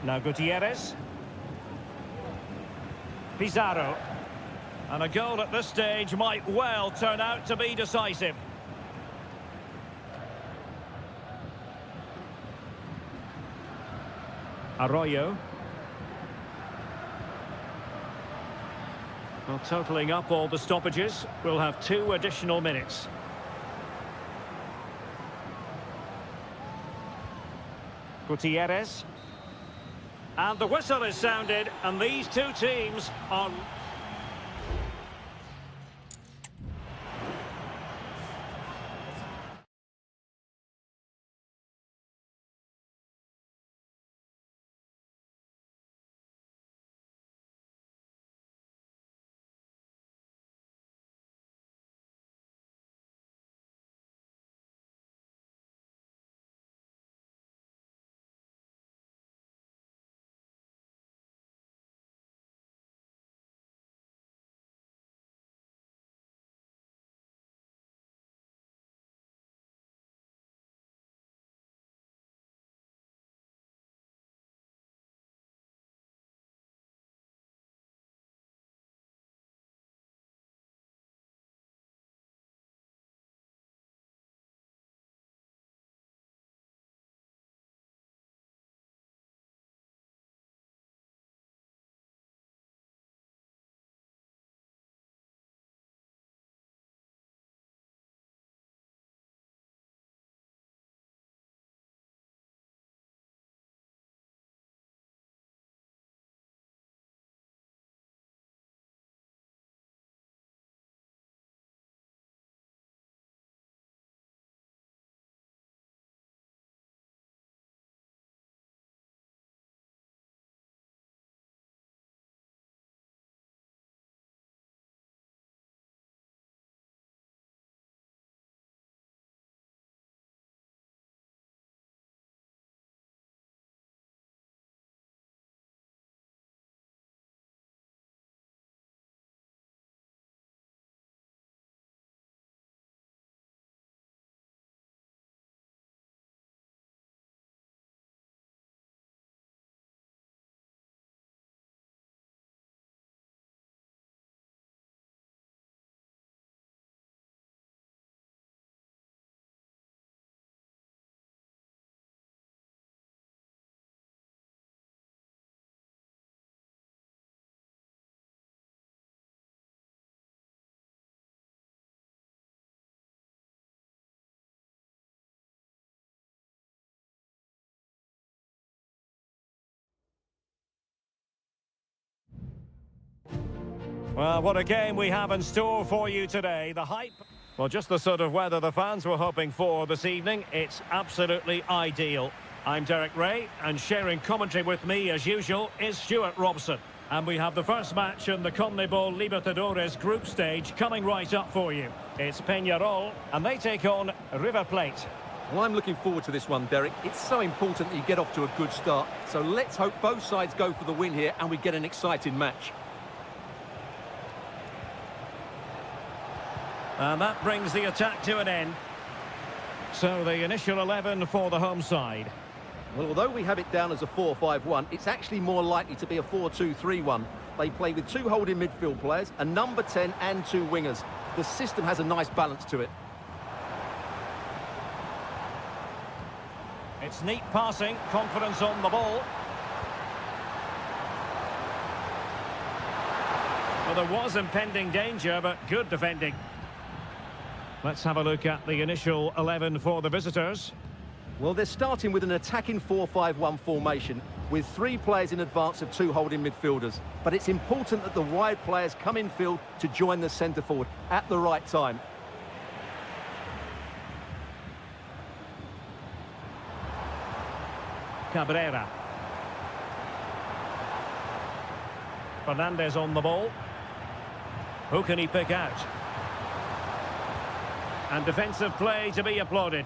Now Gutierrez. Pizarro. And a goal at this stage might well turn out to be decisive. Arroyo. Well, totalling up all the stoppages, we'll have 2 additional minutes. Gutierrez. And the whistle is sounded, and these two teams are... Well, what a game we have in store for you today. The hype... Well, just the sort of weather the fans were hoping for this evening. It's absolutely ideal. I'm Derek Ray, and sharing commentary with me, as usual, is Stuart Robson. And we have the first match in the CONMEBOL Libertadores group stage coming right up for you. It's Peñarol, and they take on River Plate. Well, I'm looking forward to this one, Derek. It's so important that you get off to a good start. So let's hope both sides go for the win here and we get an exciting match. And that brings the attack to an end. So the initial 11 for the home side. Well, although we have it down as a 4-5-1, it's actually more likely to be a 4-2-3-1. They play with two holding midfield players, a number 10 and two wingers. The system has a nice balance to it. It's neat passing, confidence on the ball. Well, there was impending danger, but good defending. Let's have a look at the initial 11 for the visitors. Well, they're starting with an attacking 4-5-1 formation with three players in advance of two holding midfielders. But it's important that the wide players come in field to join the centre forward at the right time. Cabrera. Fernandez on the ball. Who can he pick out? And defensive play to be applauded.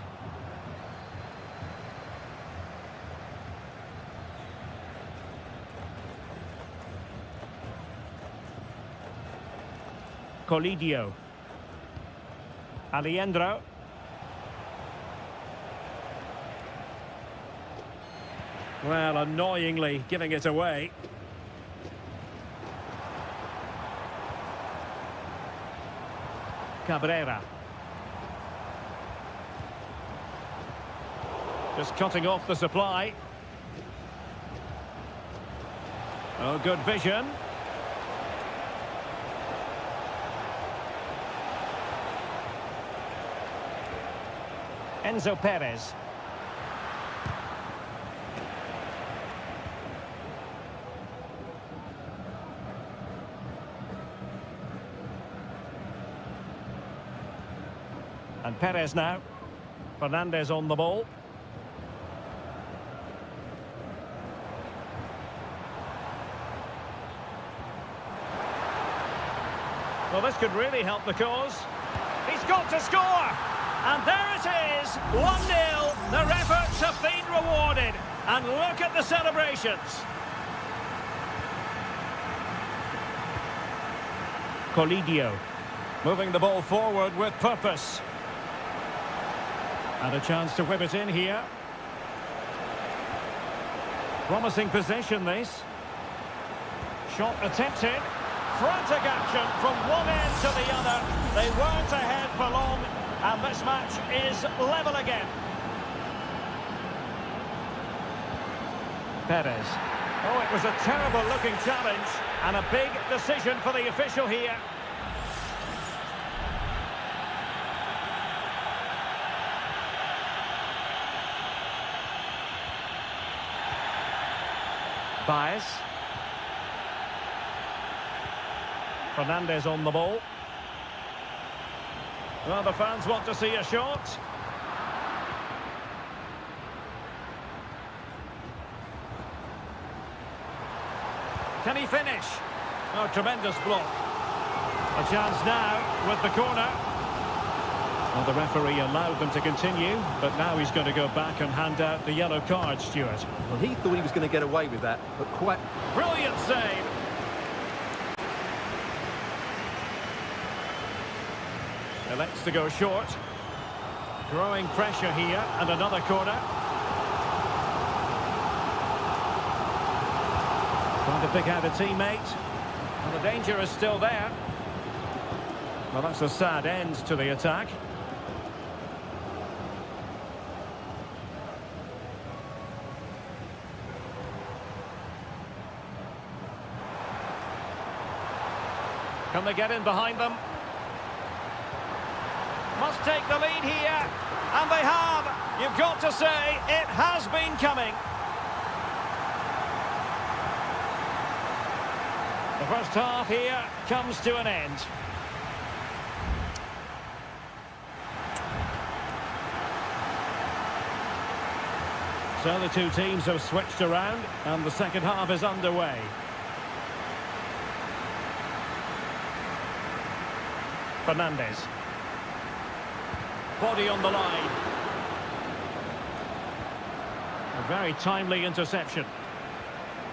Colidio. Alejandro. Well, annoyingly giving it away. Cabrera. Just cutting off the supply. Oh, good vision. Enzo Perez. And Perez now. Fernandez on the ball. Well, this could really help the cause. He's got to score! And there it is, 1-0. Their efforts have been rewarded. And look at the celebrations. Colidio, moving the ball forward with purpose. And a chance to whip it in here. Promising possession, this. Shot attempted. Frantic action from one end to the other. They weren't ahead for long, and this match is level again. Perez. Oh, it was a terrible-looking challenge, and a big decision for the official here. Baez. Fernandez on the ball. Well, the fans want to see a shot. Can he finish? Oh, tremendous block. A chance now with the corner. Well, the referee allowed them to continue, but now he's going to go back and hand out the yellow card, Stuart. Well, he thought he was going to get away with that, but quite... Brilliant save. Elects to go short. Growing pressure here, and another corner. Trying to pick out a teammate. And the danger is still there. Well, that's a sad end to the attack. Can they get in behind them? Must take the lead here, and they have. You've got to say, it has been coming. The first half here comes to an end. So the two teams have switched around and the second half is underway. Fernandez. Body on the line. A very timely interception.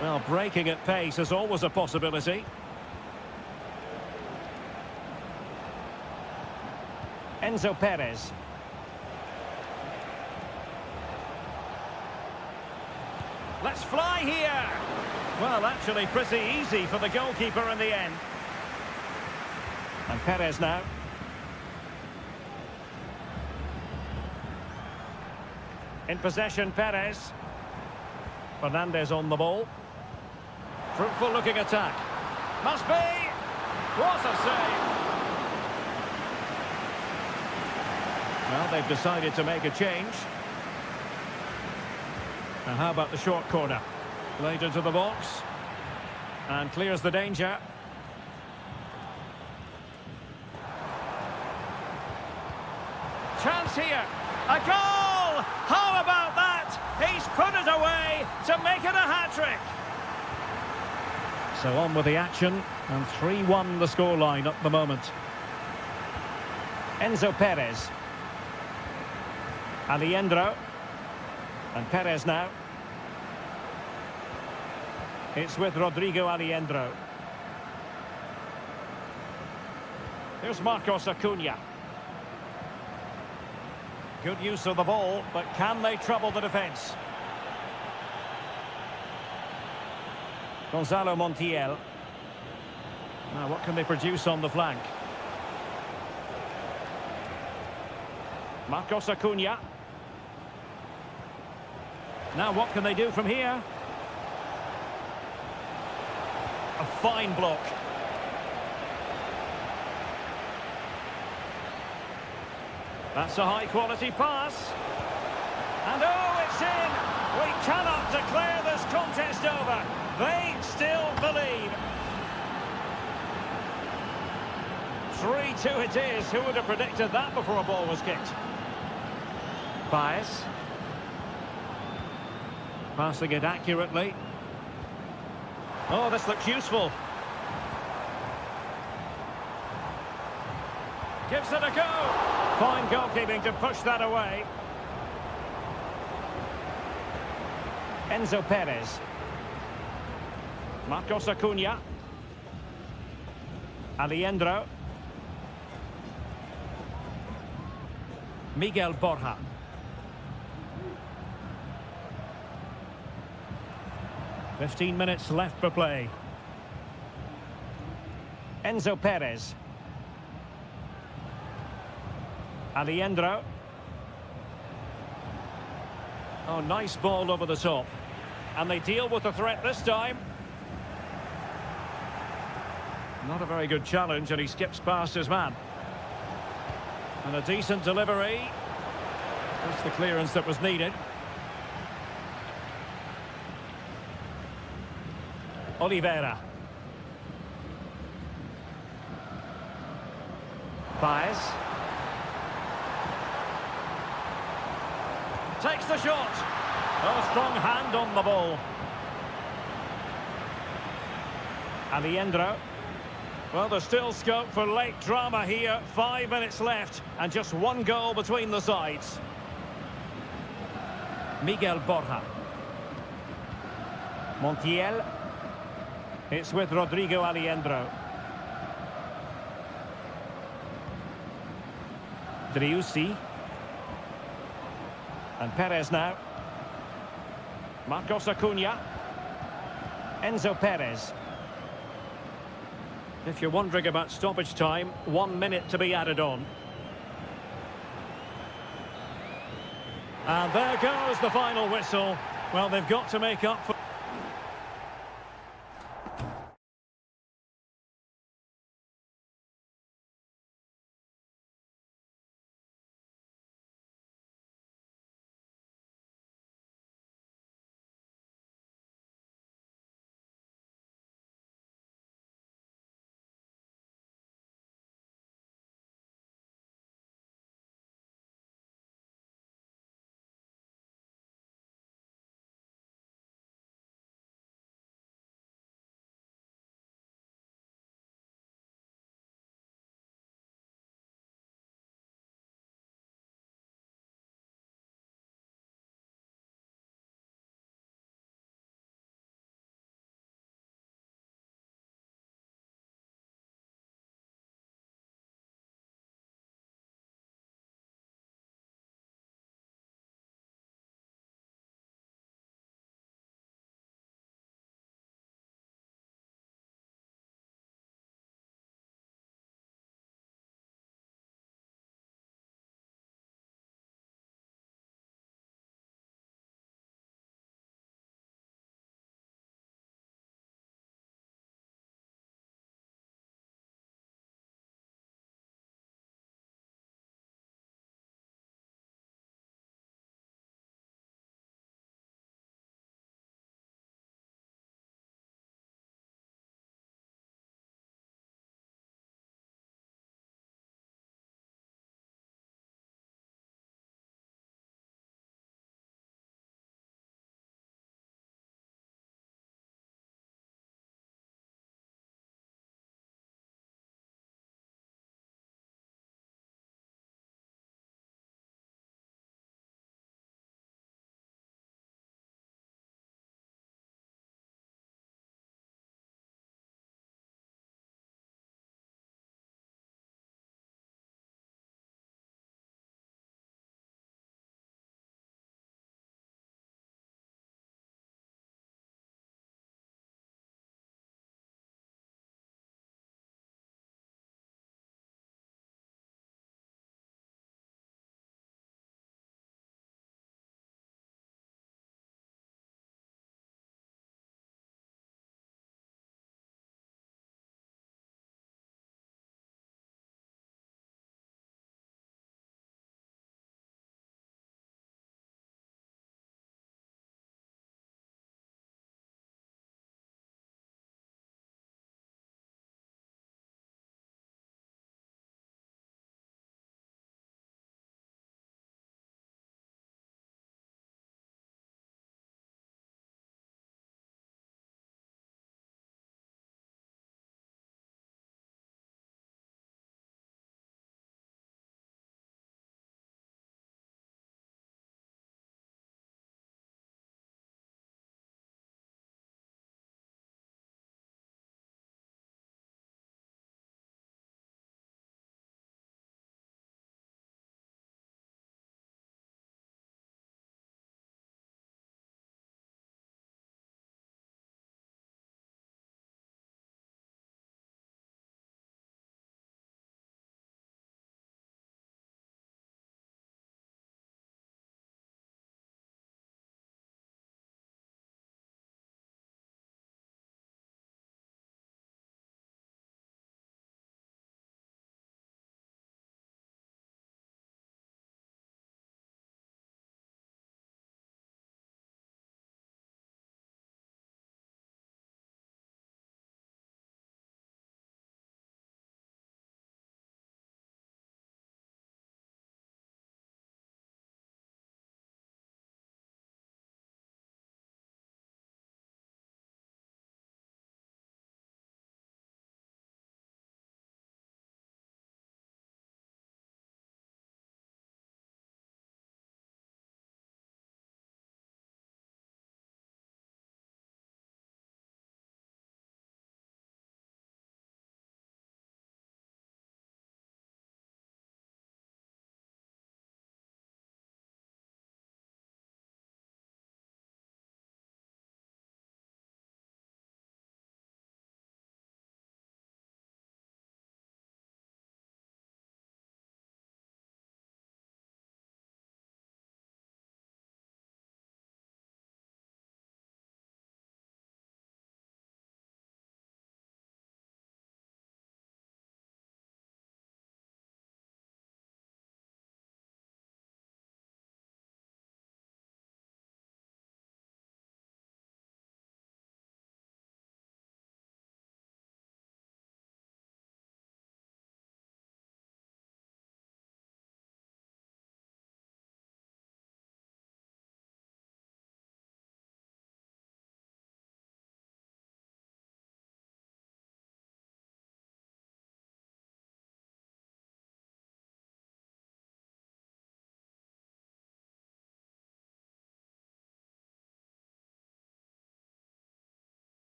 Well, breaking at pace is always a possibility. Enzo Perez. Let's fly here. Well, actually pretty easy for the goalkeeper in the end. And Perez now. In possession, Perez. Fernandez on the ball. Fruitful looking attack. Must be. What a save. Well, they've decided to make a change. Now, how about the short corner? Laid into the box. And clears the danger. Chance here. A goal! How about that? He's put it away to make it a hat-trick. So on with the action. And 3-1 the scoreline at the moment. Enzo Perez. Alejandro. And Perez now. It's with Rodrigo Alejandro. Here's Marcos Acuna. Good use of the ball, but can they trouble the defence? Gonzalo Montiel. Now, what can they produce on the flank? Marcos Acuna. Now, what can they do from here? A fine block. That's a high-quality pass. And oh, it's in! We cannot declare this contest over. They still believe. 3-2 it is. Who would have predicted that before a ball was kicked? Baez. Passing it accurately. Oh, this looks useful. Gives it a go. Fine goalkeeping to push that away. Enzo Perez. Marcos Acuna. Alejandro. Miguel Borja. "15 minutes left for play. Enzo Perez. Alejandro. Oh, nice ball over the top. And they deal with the threat this time. Not a very good challenge, and he skips past his man. And a decent delivery. That's the clearance that was needed. Oliveira. Baez. Takes the shot. Oh, strong hand on the ball. Alejandro. Well, there's still scope for late drama here. 5 minutes left and just one goal between the sides. Miguel Borja. Montiel. It's with Rodrigo Alejandro. Driussi. And Perez now. Marcos Acuna. Enzo Perez. If you're wondering about stoppage time, 1 minute to be added on. And there goes the final whistle. Well, they've got to make up for...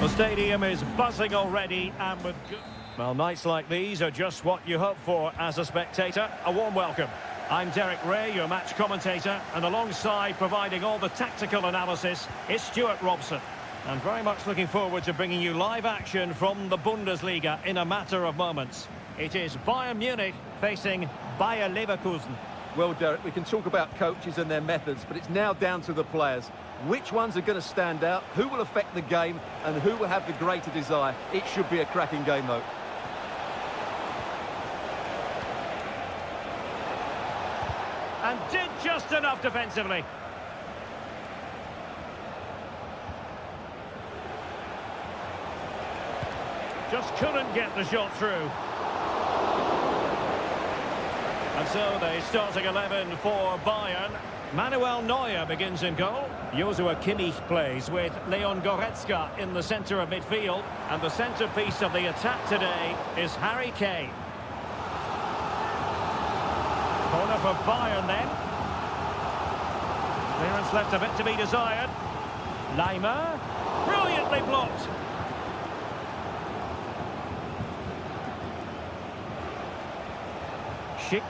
The stadium is buzzing already and with good... Well, nights like these are just what you hope for as a spectator. A warm welcome. I'm Derek Ray, your match commentator, and alongside providing all the tactical analysis is Stuart Robson. I'm very much looking forward to bringing you live action from the Bundesliga in a matter of moments. It is Bayern Munich facing Bayer Leverkusen. Well, Derek, we can talk about coaches and their methods, but it's now down to the players. Which ones are going to stand out, who will affect the game, and who will have the greater desire? It should be a cracking game, though. And did just enough defensively. Just couldn't get the shot through. And so the starting 11 for Bayern. Manuel Neuer begins in goal. Joshua Kimmich plays with Leon Goretzka in the centre of midfield. And the centrepiece of the attack today is Harry Kane. Corner for Bayern then. Clearance left a bit to be desired. Laimer. Brilliantly blocked. Schick.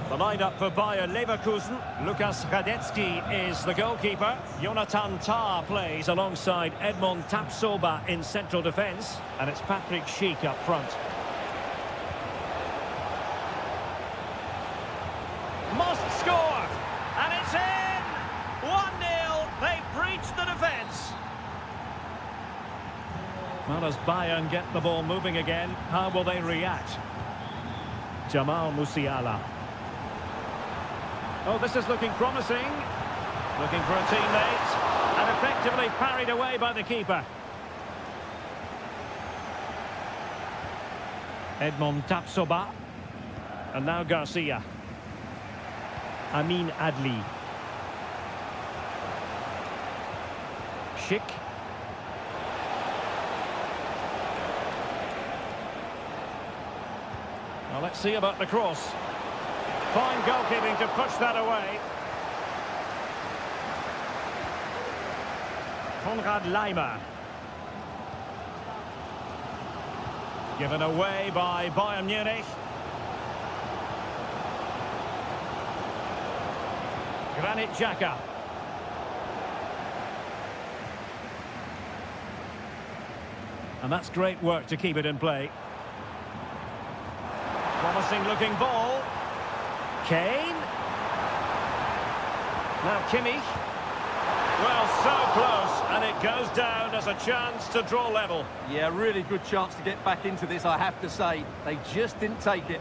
The lineup for Bayer Leverkusen. Lukas Radetzky is the goalkeeper. Jonathan Tah plays alongside Edmond Tapsoba in central defence. And it's Patrick Schick up front. Must score! And it's in! 1-0. They breached the defence. Well, as Bayern get the ball moving again, how will they react? Jamal Musiala. Oh, this is looking promising. Looking for a teammate. And effectively parried away by the keeper. Edmond Tapsoba. And now Garcia. Amin Adli. Schick. Well, let's see about the cross. Fine goalkeeping to push that away. Konrad Laimer. Given away by Bayern Munich. Granit Xhaka. And that's great work to keep it in play. Promising looking ball. Kane. Now Kimmich. Well, so close, and it goes down as a chance to draw level. Yeah, really good chance to get back into this, I have to say. They just didn't take it.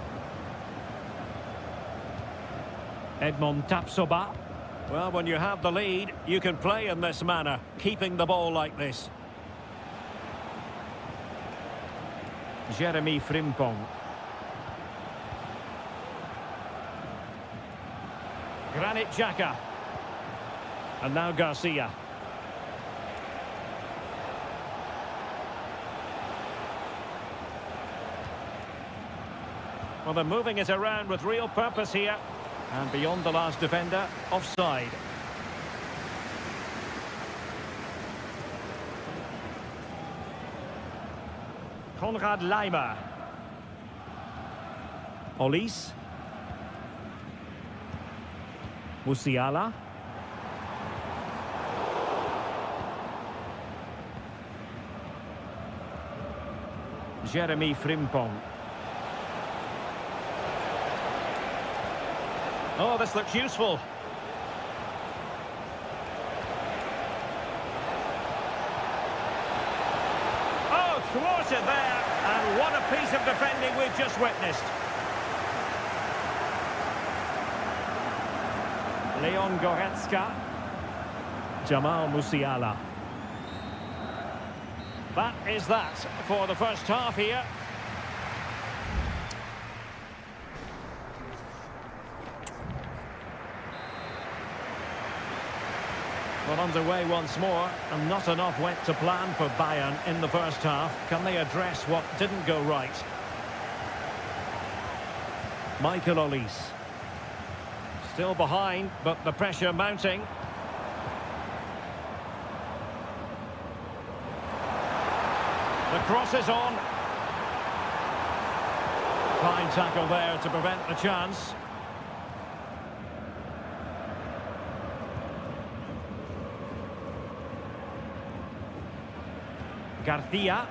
Edmond Tapsoba. Well, when you have the lead, you can play in this manner, keeping the ball like this. Jeremy Frimpong. Granit Xhaka. And now Garcia. Well, they're moving it around with real purpose here. And beyond the last defender, offside. Konrad Laimer. Olise. Musiala. Jeremy Frimpong. Oh, this looks useful. Oh, thwarted there. And what a piece of defending we've just witnessed. Leon Goretzka. Jamal Musiala. That is that for the first half here. Well, underway once more, and not enough went to plan for Bayern in the first half. Can they address what didn't go right? Michael Olise. Still behind, but the pressure mounting. The cross is on. Fine tackle there to prevent the chance. Garcia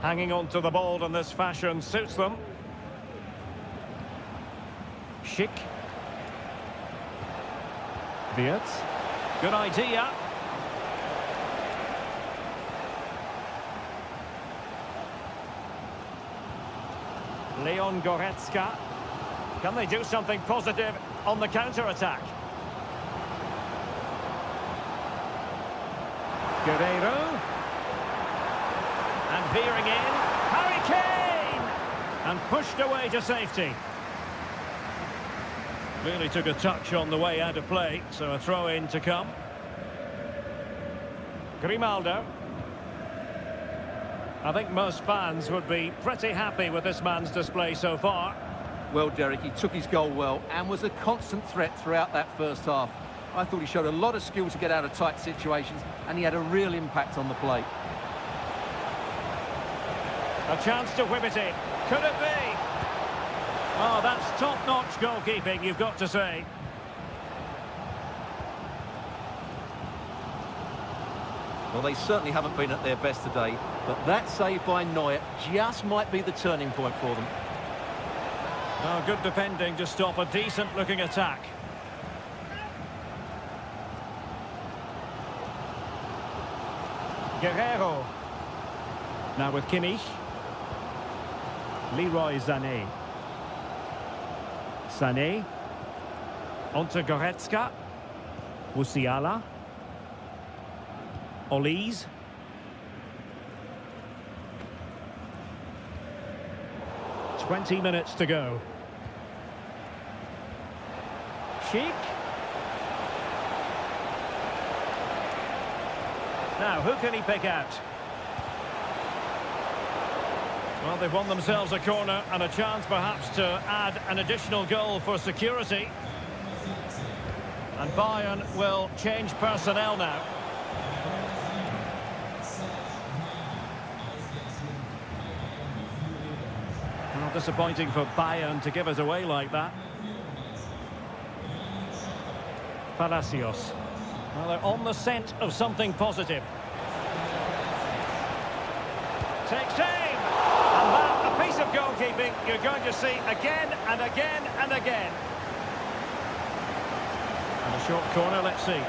hanging on to the ball in this fashion suits them. Schick. Wirtz. Good idea. Leon Goretzka. Can they do something positive on the counter-attack? Guerreiro. And veering in. Harry Kane! And pushed away to safety. Really took a touch on the way out of play, so a throw-in to come. Grimaldo. I think most fans would be pretty happy with this man's display so far. Well, Derek, he took his goal well and was a constant threat throughout that first half. I thought he showed a lot of skill to get out of tight situations, and he had a real impact on the play. A chance to whip it in. Could it be? Oh, that's top-notch goalkeeping, you've got to say. Well, they certainly haven't been at their best today, but that save by Neuer just might be the turning point for them. Oh, good defending to stop a decent-looking attack. Guerreiro. Now with Kimmich. Leroy Sané. Sané. Onto Goretzka. Musiala. Olise. "20 minutes to go. Schick. Now, who can he pick out? Well, they've won themselves a corner and a chance perhaps to add an additional goal for security. And Bayern will change personnel now. Well, disappointing for Bayern to give it away like that. Palacios. Well, they're on the scent of something positive. Takes aim! And that, a piece of goalkeeping you're going to see again and again and again. And a short corner, let's see.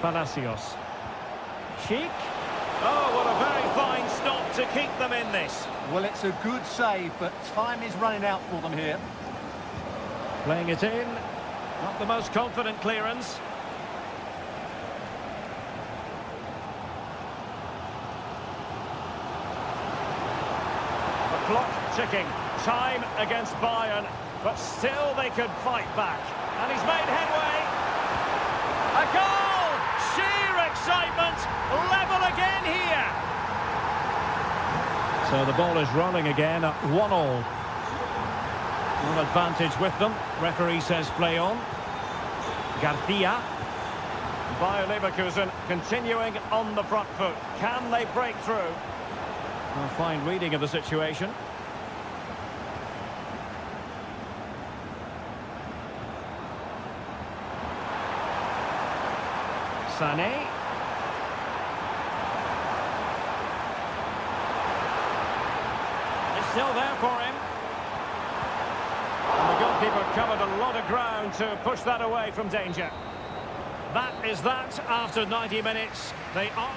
Palacios. Schick. Oh, what a very fine stop to keep them in this. Well, it's a good save, but time is running out for them here. Playing it in. Not the most confident clearance. The clock ticking. Time against Bayern, but still they could fight back. And he's made headway. A goal! Sheer excitement. Level again here. So the ball is rolling again at 1-1. One advantage with them. Referee says play on. Garcia. Bayer Leverkusen continuing on the front foot. Can they break through? A fine reading of the situation. Sané. It's still there for him. And the goalkeeper covered a lot of ground to push that away from danger. That is that after 90 minutes. They are...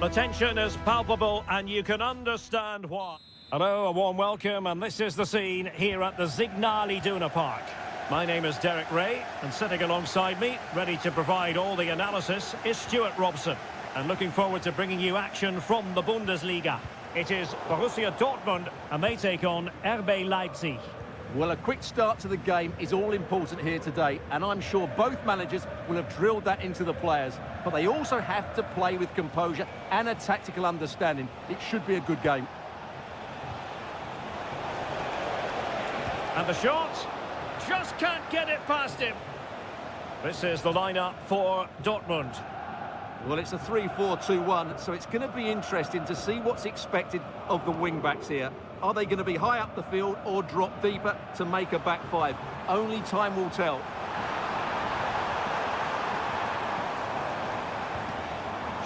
The tension is palpable and you can understand why. Hello, a warm welcome, and this is the scene here at the Signal Iduna Park. My name is Derek Ray, and sitting alongside me, ready to provide all the analysis, is Stuart Robson. And looking forward to bringing you action from the Bundesliga. It is Borussia Dortmund, and they take on RB Leipzig. Well, a quick start to the game is all important here today, and I'm sure both managers will have drilled that into the players. But they also have to play with composure and a tactical understanding. It should be a good game. And the shot, just can't get it past him. This is the lineup for Dortmund. Well, it's a 3-4-2-1, so it's going to be interesting to see what's expected of the wing-backs here. Are they going to be high up the field or drop deeper to make a back five? Only time will tell.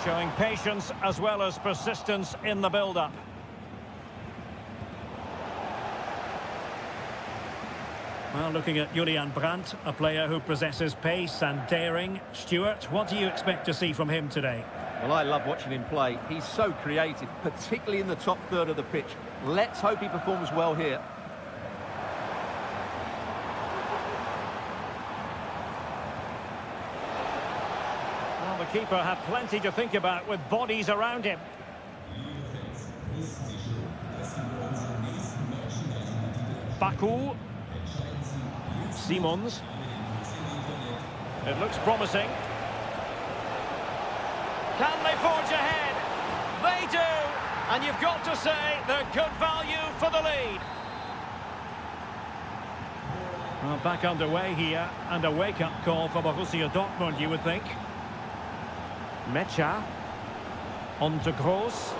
Showing patience as well as persistence in the build-up. Well, looking at Julian Brandt, a player who possesses pace and daring. Stuart, what do you expect to see from him today? Well, I love watching him play. He's so creative, particularly in the top third of the pitch. Let's hope he performs well here. Well, the keeper had plenty to think about with bodies around him. Baku. Simons. It looks promising. Can they forge ahead? They do! And you've got to say they're good value for the lead. Well, back underway here, and a wake-up call for Borussia Dortmund, you would think. Mecha. On to Gross.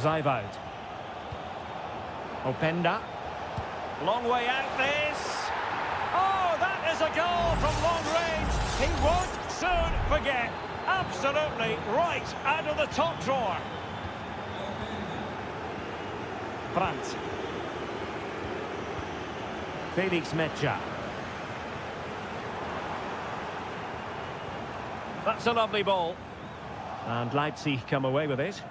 Zijwoud. Openda. Long way out this. Oh, that is a goal from long range. He won't soon forget. Absolutely right out of the top drawer. Brandt. Felix Mecha. That's a lovely ball. And Leipzig come away with it.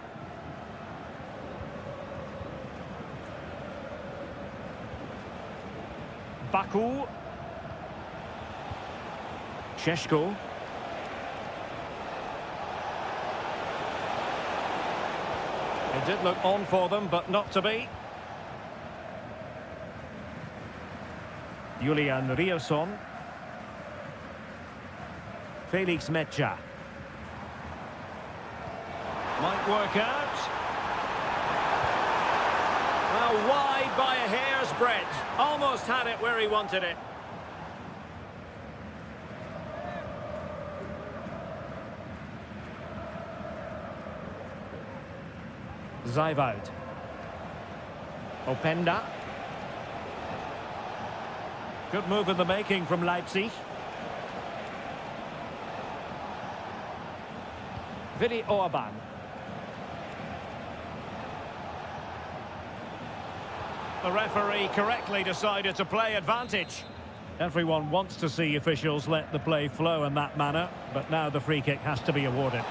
Baku. Šeško. It did look on for them, but not to be. Julian Rierson. Felix Mecha. Might work out. Well, wide by a hair's breadth. Almost had it where he wanted it. Zijwoud. Openda. Good move in the making from Leipzig. Willi Orban. The referee correctly decided to play advantage. Everyone wants to see officials let the play flow in that manner, but now the free kick has to be awarded.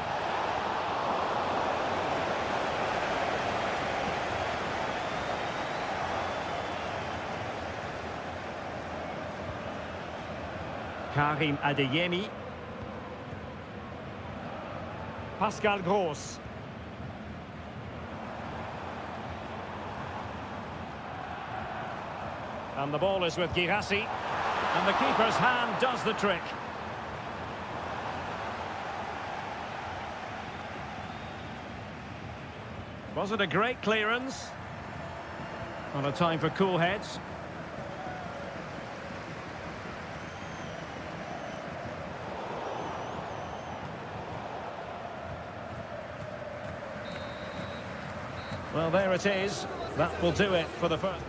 Karim Adeyemi. Pascal Gross. And the ball is with Girassi. And the keeper's hand does the trick. Was it a great clearance? Well, a time for cool heads. Well, there it is. That will do it for the first.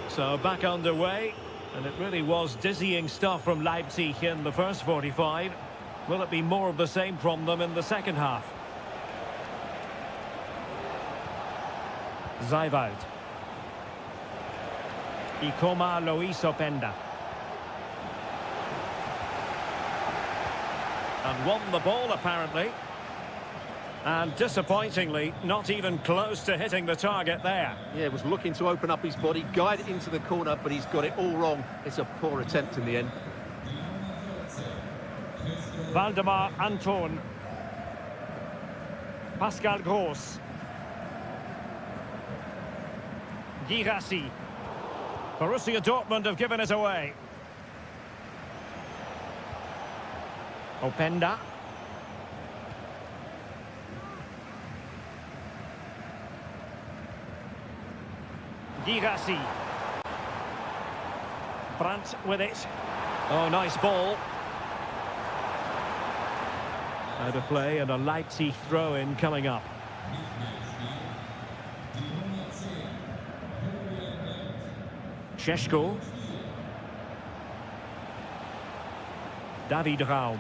So back underway, and it really was dizzying stuff from Leipzig in the first 45. Will it be more of the same from them in the second half? Zaivoud. Ikoma Lois Openda. And won the ball, apparently. And disappointingly, not even close to hitting the target there. Yeah, was looking to open up his body, guide it into the corner, but he's got it all wrong. It's a poor attempt in the end. Valdemar Anton. Pascal Gross. Girassi. Borussia Dortmund have given it away. Openda. Girassi. Brandt with it. Oh, nice ball. Out of play and a Leipzig throw-in coming up. Šeško. David Raum.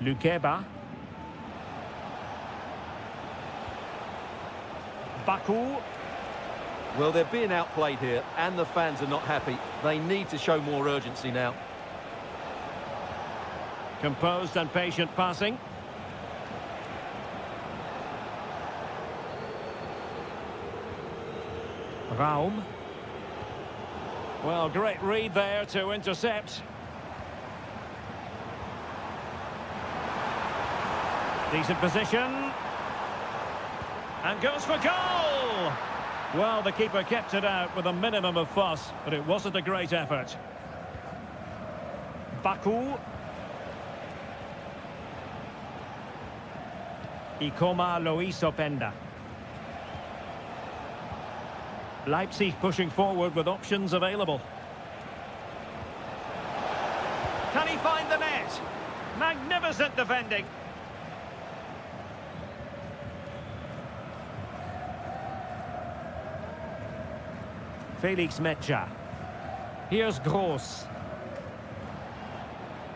Lukeba. Baku. Well, they're being outplayed here, and the fans are not happy. They need to show more urgency now. Composed and patient passing. Raum. Well, great read there to intercept. Decent position. And goes for goal! Well, the keeper kept it out with a minimum of fuss, but it wasn't a great effort. Baku. Ikoma Lois Openda. Leipzig pushing forward with options available. Can he find the net? Magnificent defending. Felix Mecha. Here's Gross.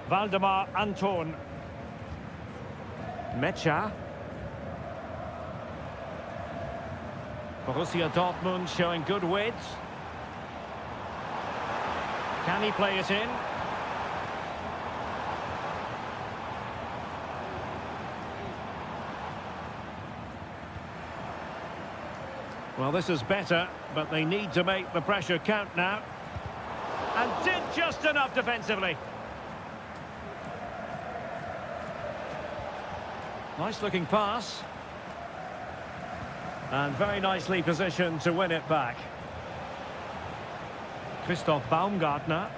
Valdemar Anton. Mecha. Borussia Dortmund showing good width. Can he play it in? Well, this is better, but they need to make the pressure count now. And did just enough defensively. Nice looking pass. And very nicely positioned to win it back. Christoph Baumgartner.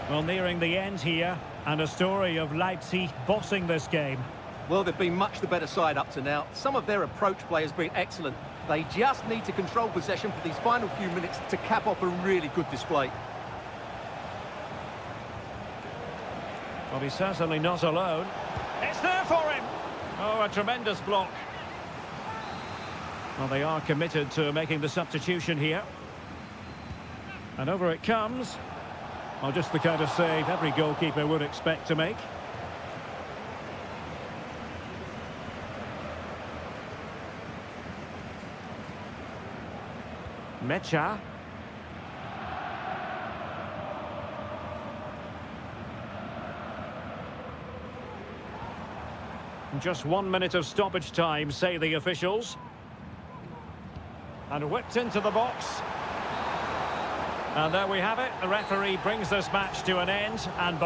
Well, nearing the end here, and a story of Leipzig bossing this game. Well, they've been much the better side up to now. Some of their approach play has been excellent. They just need to control possession for these final few minutes to cap off a really good display. Well, he's certainly not alone. It's there for him! Oh, a tremendous block. Well, they are committed to making the substitution here. And over it comes. Well, just the kind of save every goalkeeper would expect to make. Mecha. Just 1 minute of stoppage time, say the officials. And whipped into the box. And there we have it. The referee brings this match to an end. And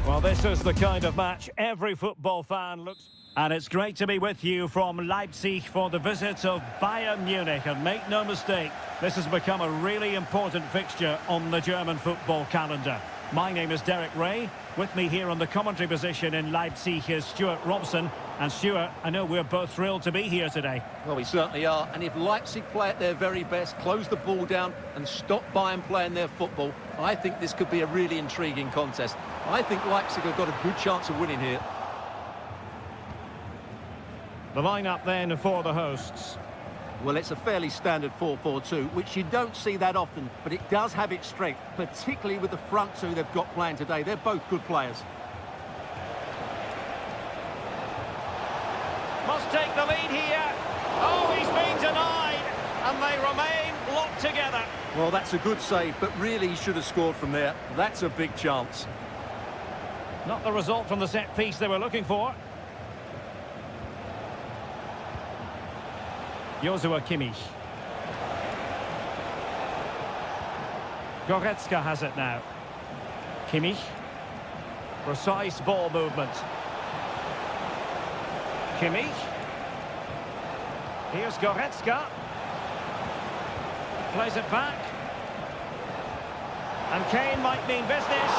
Well, this is the kind of match every football fan looks... And it's great to be with you from Leipzig for the visit of Bayern Munich. And make no mistake, this has become a really important fixture on the German football calendar. My name is Derek Ray. With me here on the commentary position in Leipzig is Stuart Robson. And Stuart, I know we're both thrilled to be here today. Well, we certainly are. And if Leipzig play at their very best, close the ball down and stop Bayern playing their football, I think this could be a really intriguing contest. I think Leipzig have got a good chance of winning here. The lineup then for the hosts. Well, it's a fairly standard 4-4-2, which you don't see that often, but it does have its strength, particularly with the front two they've got playing today. They're both good players. Must take the lead here. Oh, he's been denied, and they remain locked together. Well, that's a good save, but really he should have scored from there. That's a big chance. Not the result from the set piece they were looking for. Joshua Kimmich. Goretzka has it now. Kimmich. Precise ball movement. Kimmich. Here's Goretzka. Plays it back. And Kane might mean business.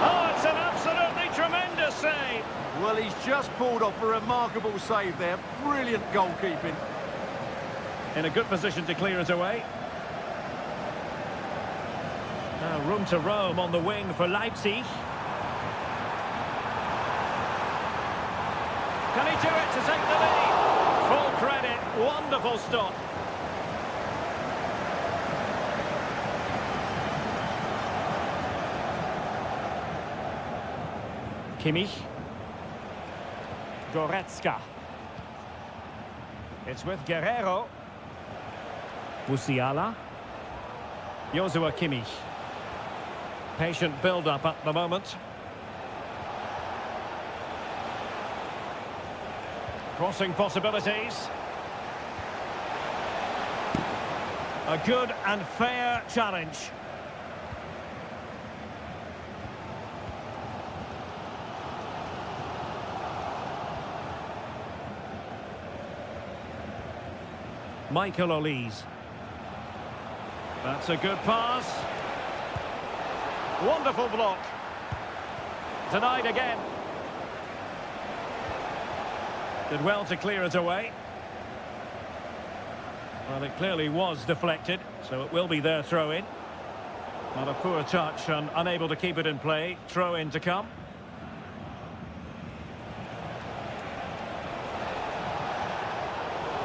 Oh, it's an absolutely tremendous save. Well, he's just pulled off a remarkable save there. Brilliant goalkeeping. In a good position to clear it away. Now room to roam on the wing for Leipzig. Can he do it to take the lead? Full credit, wonderful stop. Kimmich. Goretzka. It's with Guerrero. Musiala. Joshua Kimmich. Patient build-up at the moment. Crossing possibilities. A good and fair challenge. Michael Olise. That's a good pass. Wonderful block. Denied again. Did well to clear it away. Well, it clearly was deflected, so it will be their throw-in. Not a poor touch and unable to keep it in play. Throw-in to come.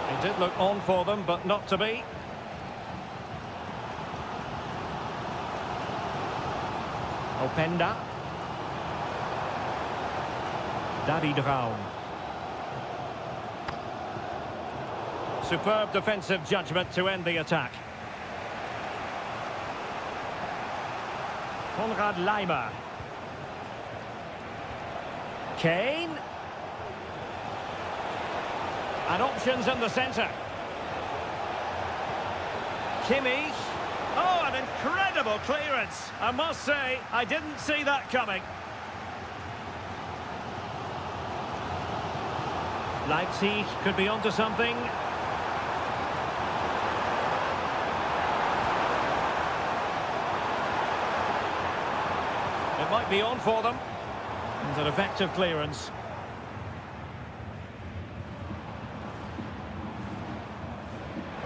It did look on for them, but not to be. Openda. David Raum. Superb defensive judgment to end the attack. Konrad Laimer. Kane. And options in the centre. Kimmich. Oh, an incredible clearance. I must say, I didn't see that coming. Leipzig could be onto something. It might be on for them. It's an effective clearance.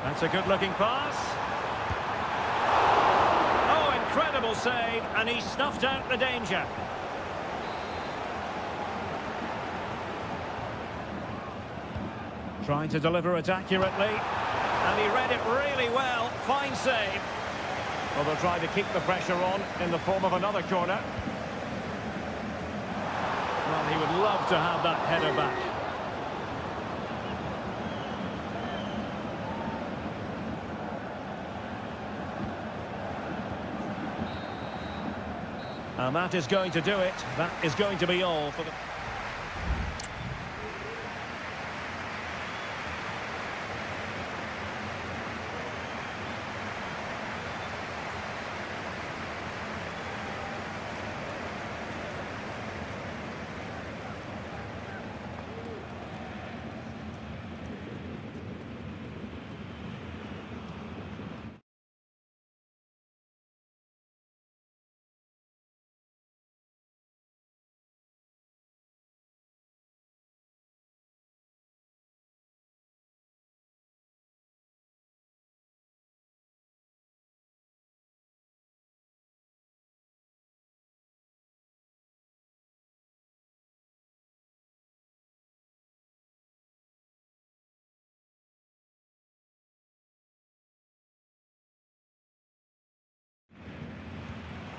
That's a good-looking pass. Oh, incredible save, and he snuffed out the danger. Trying to deliver it accurately, and he read it really well. Fine save. Well, they'll try to keep the pressure on in the form of another corner. Well, he would love to have that header back. And that is going to do it. That is going to be all for the...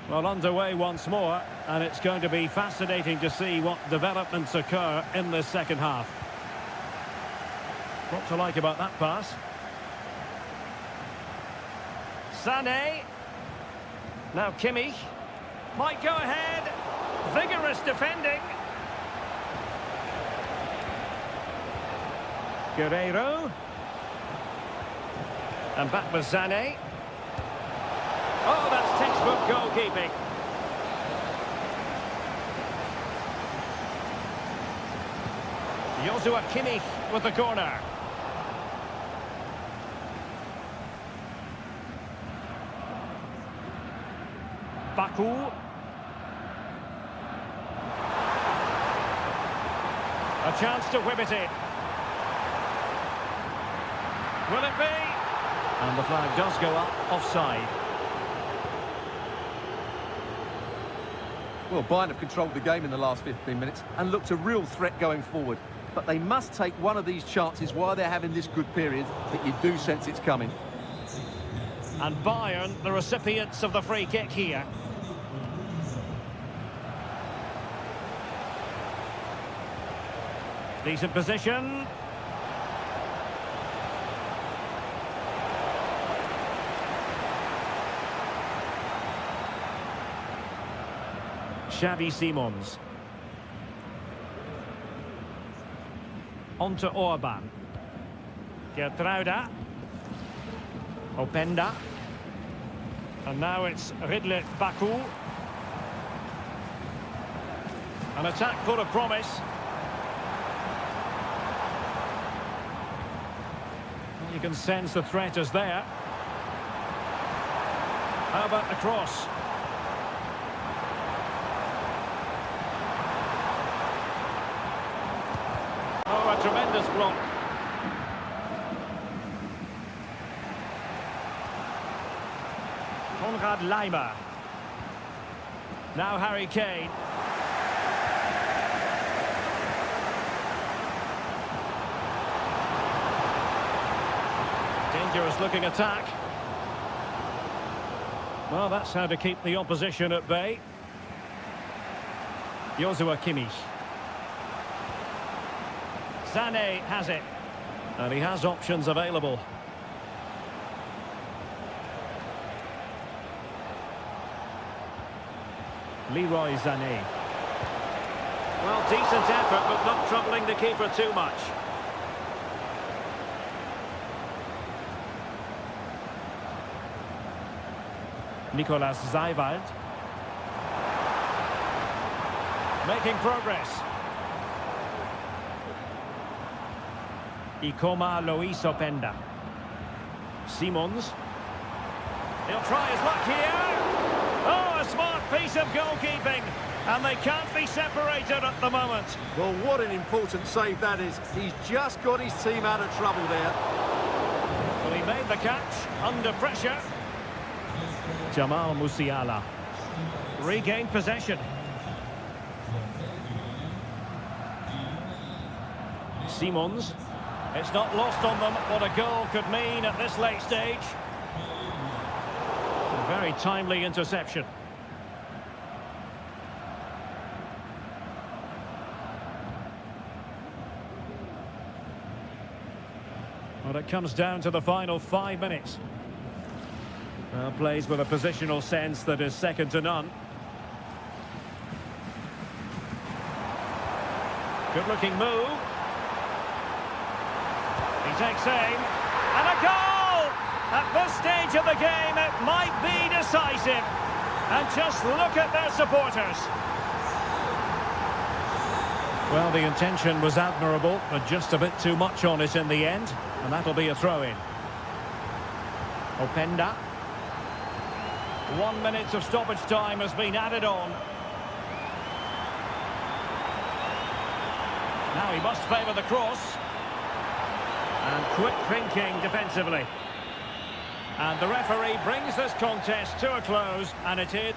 Well, underway once more, and it's going to be fascinating to see what developments occur in this second half. What to like about that pass? Sané. Now Kimmich. Might go ahead. Vigorous defending. Guerreiro. And back with Sané. Oh, that's textbook goalkeeping. Joshua Kimmich with the corner. Baku. A chance to whip it in. Will it be? And the flag does go up, offside. Well, Bayern have controlled the game in the last 15 minutes and looked a real threat going forward. But they must take one of these chances while they're having this good period that you do sense it's coming. And Bayern, the recipients of the free kick here. Decent position. Xavi Simons. On to Orban. Gertruida. Openda. And now it's Ridley Baku. An attack full of promise. You can sense the threat is there. How about the cross? Oh, a tremendous block. Konrad Leimer. Now Harry Kane. Dangerous looking attack. Well, that's how to keep the opposition at bay. Joshua Kimmich. Sané has it. And he has options available. Leroy Sané. Well, decent effort, but not troubling the keeper too much. Nicolas Zaiwald. Making progress. Ikoma Luis Openda. Simons. He'll try his luck here. Oh, a smart piece of goalkeeping. And they can't be separated at the moment. Well, what an important save that is. He's just got his team out of trouble there. Well, he made the catch under pressure. Jamal Musiala. Regained possession. Simons. It's not lost on them what a goal could mean at this late stage. A very timely interception. Well, it comes down to the final 5 minutes. Plays with a positional sense that is second to none. Good-looking move. He takes aim. And a goal! At this stage of the game, it might be decisive. And just look at their supporters. Well, the intention was admirable, but just a bit too much on it in the end. And that'll be a throw-in. Openda. 1 minute of stoppage time has been added on. Now he must favour the cross. And quick thinking defensively. And the referee brings this contest to a close, and it is...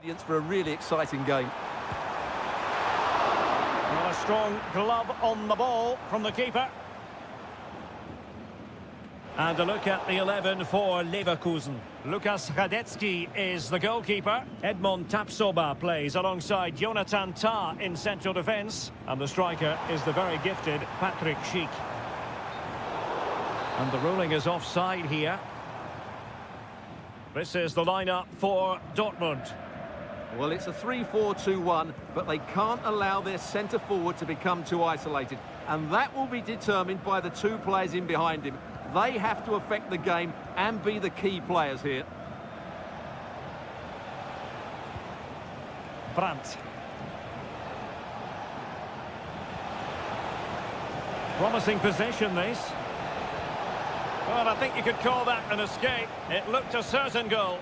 For a really exciting game. Well, a strong glove on the ball from the keeper. And a look at the 11 for Leverkusen. Lukas Radecki is the goalkeeper. Edmond Tapsoba plays alongside Jonathan Tah in central defence. And the striker is the very gifted Patrick Schick. And the ruling is offside here. This is the lineup for Dortmund. Well, it's a 3-4-2-1, but they can't allow their centre-forward to become too isolated. And that will be determined by the two players in behind him. They have to affect the game and be the key players here. Brandt. Promising possession, this. Well, I think you could call that an escape. It looked a certain goal.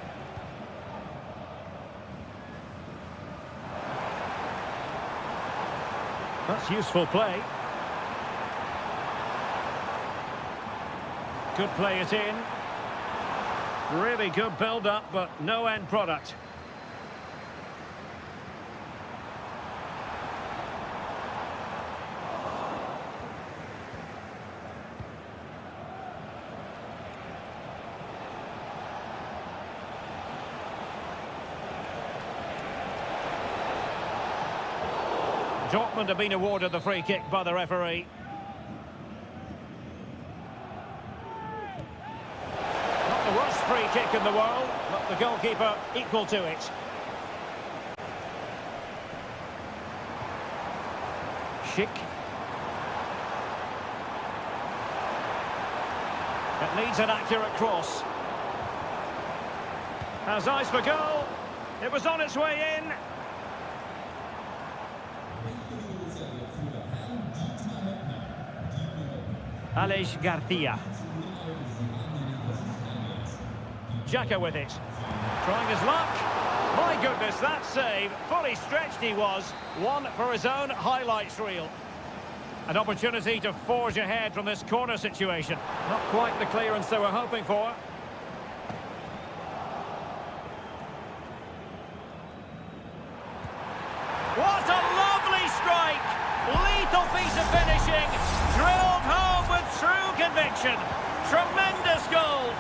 That's useful play. Could play it in. Really good build-up, but no end product. Dortmund have been awarded the free kick by the referee. Not the worst free kick in the world, but the goalkeeper equal to it. Schick. It needs an accurate cross. Has eyes for goal. It was on its way in. Aleix Garcia. Xhaka with it. Trying his luck. My goodness, that save. Fully stretched he was. One for his own highlights reel. An opportunity to forge ahead from this corner situation. Not quite the clearance they were hoping for. What a lovely strike! Lethal piece of finishing. Drilled home with true conviction. Tremendous goal.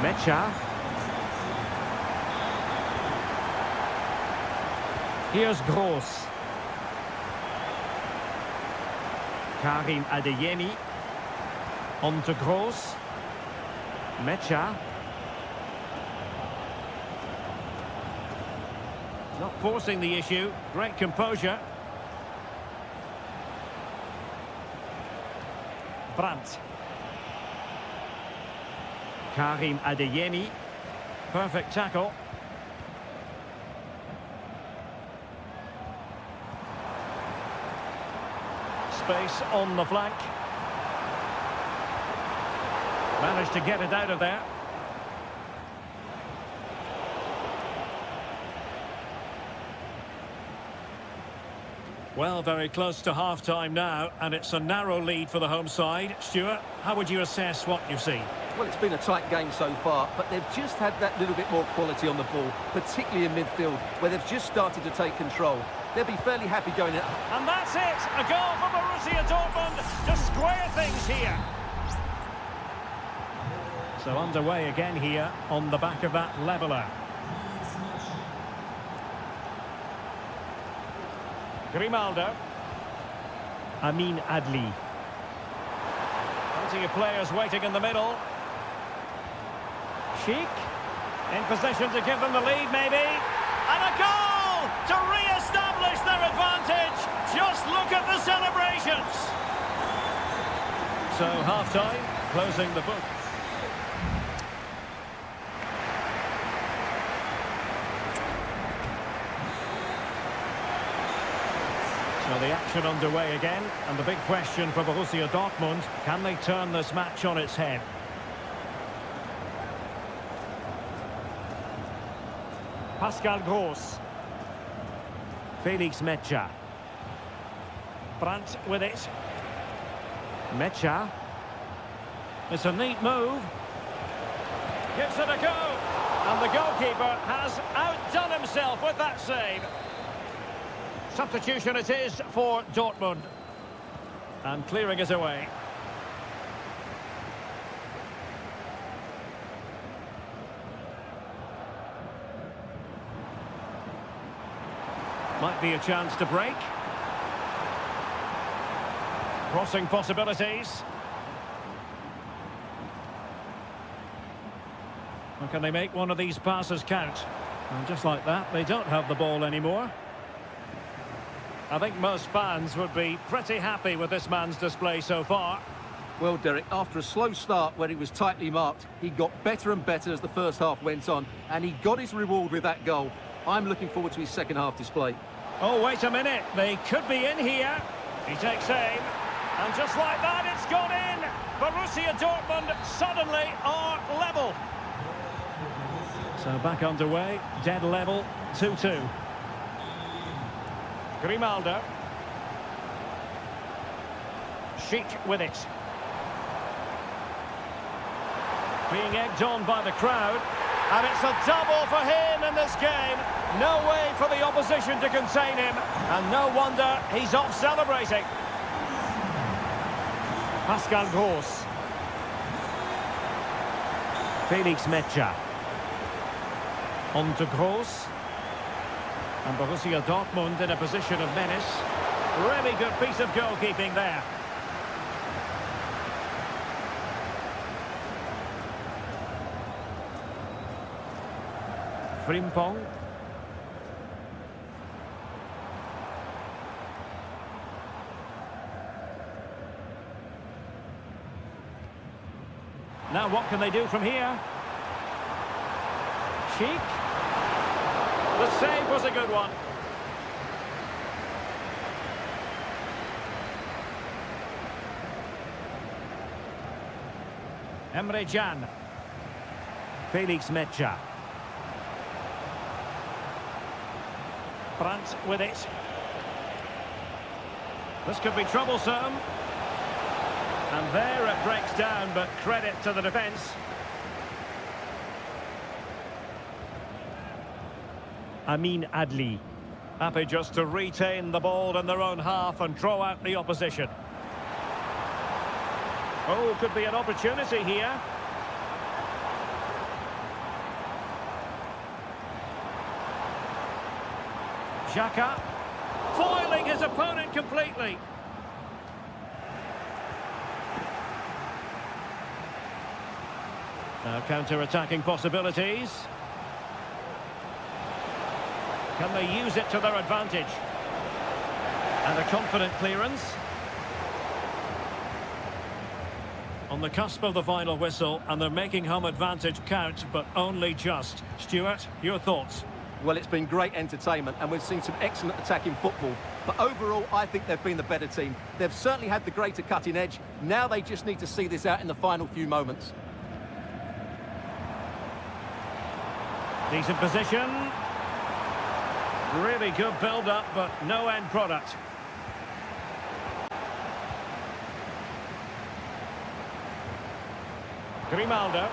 Mecha. Here's Gross. Karim Adeyemi. On to Gross. Mecha. Not forcing the issue. Great composure. Brandt. Karim Adeyemi. Perfect tackle. Space on the flank. Managed to get it out of there. Well, very close to half-time now, and it's a narrow lead for the home side. Stuart, how would you assess what you've seen? Well, it's been a tight game so far, but they've just had that little bit more quality on the ball, particularly in midfield, where they've just started to take control. They'll be fairly happy going in. And that's it! A goal for Borussia Dortmund to square things here. So underway again here on the back of that leveller. Grimaldo. Amin Adli. Plenty of players waiting in the middle. Schick. In position to give them the lead, maybe. And a goal to re-establish their advantage. Just look at the celebrations. So half-time, closing the book. So the action underway again, and the big question for Borussia Dortmund, can they turn this match on its head? Pascal Gross. Felix Mecha. Brandt with it. Mecha. It's a neat move. Gives it a go. And the goalkeeper has outdone himself with that save. Substitution it is for Dortmund. And clearing it away. Might be a chance to break. Crossing possibilities. Or can they make one of these passes count? And just like that, they don't have the ball anymore. I think most fans would be pretty happy with this man's display so far. Well, Derek, after a slow start where he was tightly marked, he got better and better as the first half went on, and he got his reward with that goal. I'm looking forward to his second half display. Oh, wait a minute. They could be in here. He takes aim. And just like that, it's gone in. Borussia Dortmund suddenly are level. So back underway, dead level, 2-2. Grimaldo. Sheik with it. Being egged on by the crowd. And it's a double for him in this game. No way for the opposition to contain him. And no wonder he's off celebrating. Pascal Gross. Felix Metscher. On to Gross. And Borussia Dortmund in a position of menace. Really good piece of goalkeeping there. Frimpong. Now what can they do from here? Sheik. The save was a good one. Emre Can. Felix Metscher. Brandt with it. This could be troublesome. And there it breaks down, but credit to the defence. Amin Adli. Happy just to retain the ball in their own half and draw out the opposition. Oh, could be an opportunity here. Xhaka, foiling his opponent completely. Now counter-attacking possibilities. Can they use it to their advantage? And a confident clearance. On the cusp of the final whistle, and they're making home advantage count, but only just. Stuart, your thoughts? Well, it's been great entertainment, and we've seen some excellent attacking football. But overall, I think they've been the better team. They've certainly had the greater cutting edge. Now they just need to see this out in the final few moments. Decent position. Really good build-up, but no end product. Grimaldo.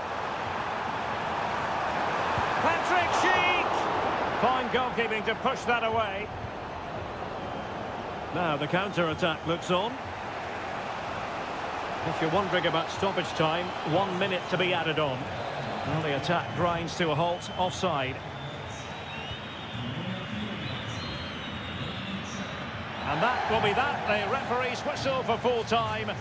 Patrick Sheik! Fine goalkeeping to push that away. Now the counter-attack looks on. If you're wondering about stoppage time, 1 minute to be added on. Well, the attack grinds to a halt, offside. And that will be that. The referee's whistle for full time.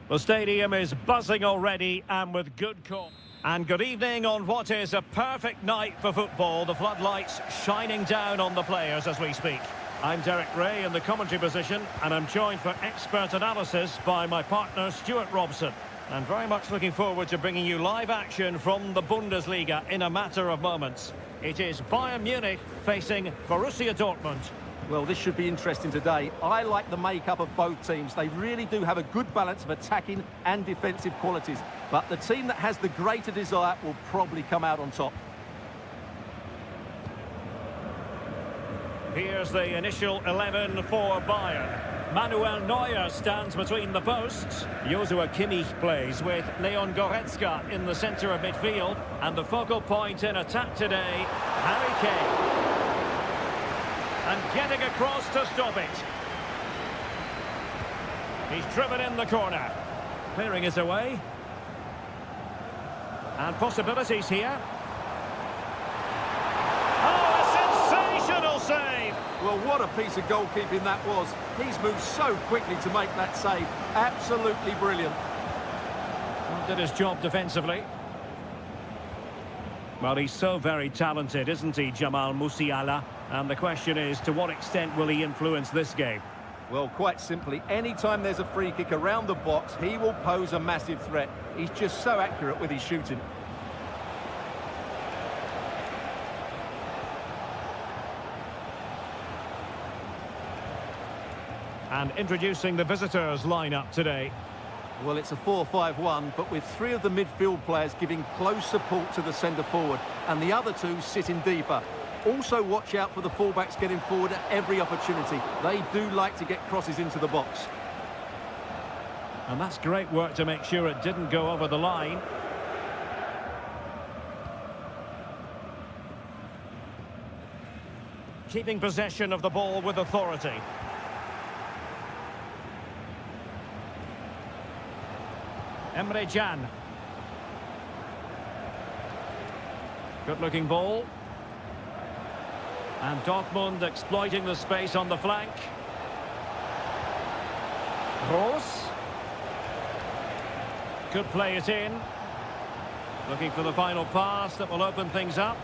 The stadium is buzzing already and with good cause. And good evening on what is a perfect night for football. The floodlights shining down on the players as we speak. I'm Derek Ray in the commentary position, and I'm joined for expert analysis by my partner Stuart Robson. And very much looking forward to bringing you live action from the Bundesliga in a matter of moments. It is Bayern Munich facing Borussia Dortmund. Well, this should be interesting today. I like the makeup of both teams. They really do have a good balance of attacking and defensive qualities. But the team that has the greater desire will probably come out on top. Here's the initial 11 for Bayern. Manuel Neuer stands between the posts. Joshua Kimmich plays with Leon Goretzka in the centre of midfield. And the focal point in attack today, Harry Kane. And getting across to stop it. He's driven in the corner. Clearing it away. And possibilities here. Oh, a sensational save! Well, what a piece of goalkeeping that was. He's moved so quickly to make that save. Absolutely brilliant. Did his job defensively. Well, he's so very talented, isn't he, Jamal Musiala? And the question is, to what extent will he influence this game? Well, quite simply, anytime there's a free kick around the box, he will pose a massive threat. He's just so accurate with his shooting. And introducing the visitors' lineup today. Well, it's a 4-5-1, but with three of the midfield players giving close support to the centre forward, and the other two sitting deeper. Also watch out for the fullbacks getting forward at every opportunity. They do like to get crosses into the box. And that's great work to make sure it didn't go over the line. Keeping possession of the ball with authority. Emre Can. Good-looking ball. And Dortmund exploiting the space on the flank. Gross. Could play it in. Looking for the final pass that will open things up.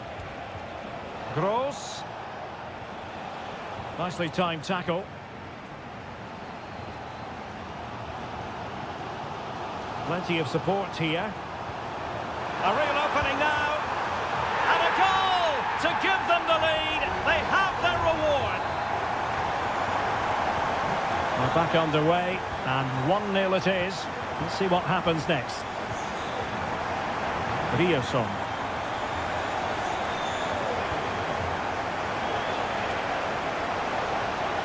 Gross. Nicely timed tackle. Plenty of support here. A real opening now. And a goal to give them the lead. They have their reward. We're back underway, and 1-0 it is. Let's see what happens next. Riosson.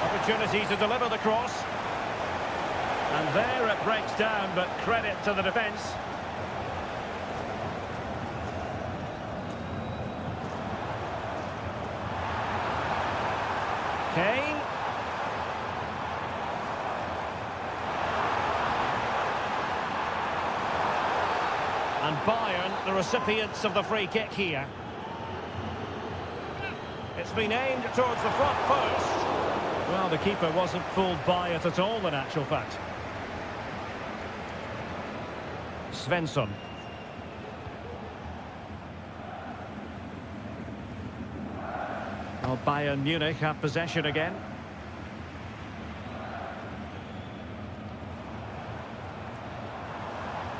Opportunity to deliver the cross. And there it breaks down, but credit to the defence. Kane. And Bayern, the recipients of the free kick here. It's been aimed towards the front post. Well, the keeper wasn't fooled by it at all, in actual fact. Svensson. Well, Bayern Munich have possession again.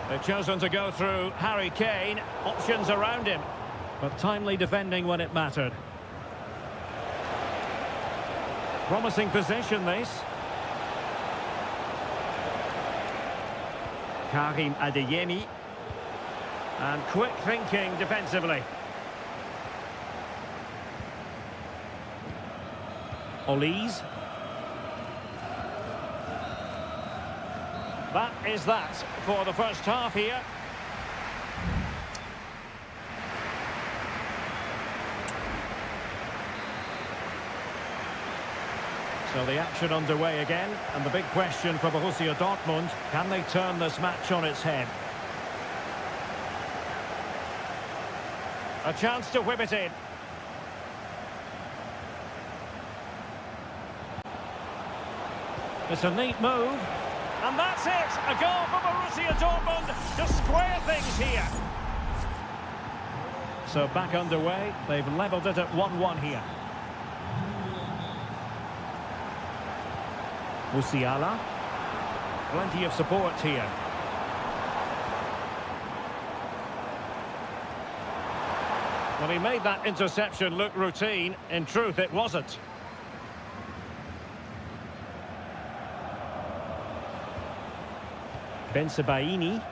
They've chosen to go through Harry Kane. Options around him, but timely defending when it mattered. Promising position, this. Karim Adeyemi. And quick thinking defensively. Olise. That is that for the first half here. So the action underway again, and the big question for Borussia Dortmund, can they turn this match on its head? A chance to whip it in. It's a neat move. And that's it! A goal for Borussia Dortmund to square things here. So back underway, they've levelled it at 1-1 here. Musiala. Plenty of support here. Well, he made that interception look routine. In truth, it wasn't. Bensebaini.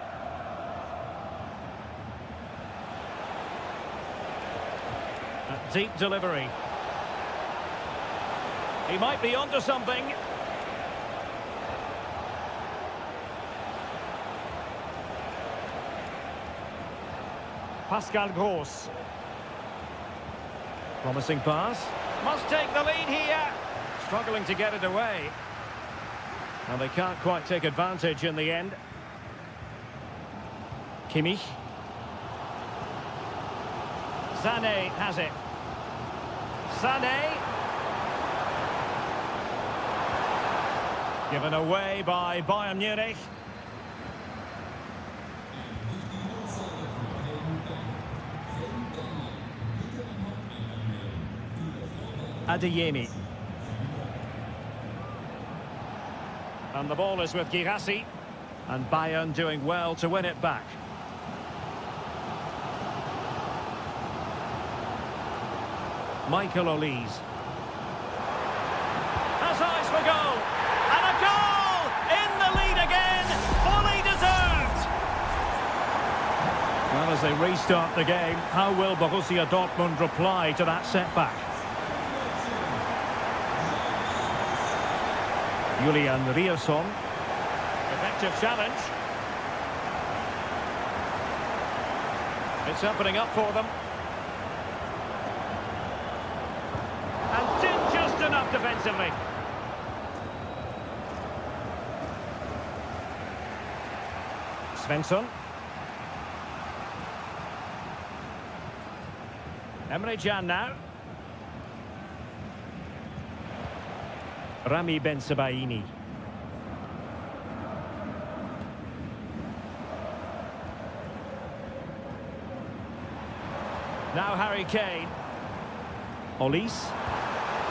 A deep delivery. He might be onto something. Pascal Gross. Promising pass. Must take the lead here. Struggling to get it away. And they can't quite take advantage in the end. Kimmich. Sané has it. Sané. Given away by Bayern Munich. Adeyemi. And the ball is with Girassi. And Bayern doing well to win it back. Michael Olise. Has eyes for goal. And a goal! In the lead again. Fully deserved. Well, as they restart the game, how will Borussia Dortmund reply to that setback? Julian Rierson. Effective challenge. It's opening up for them. And did just enough defensively. Svensson. Emre Can now. Rami Bensebaini. Now Harry Kane. Olise.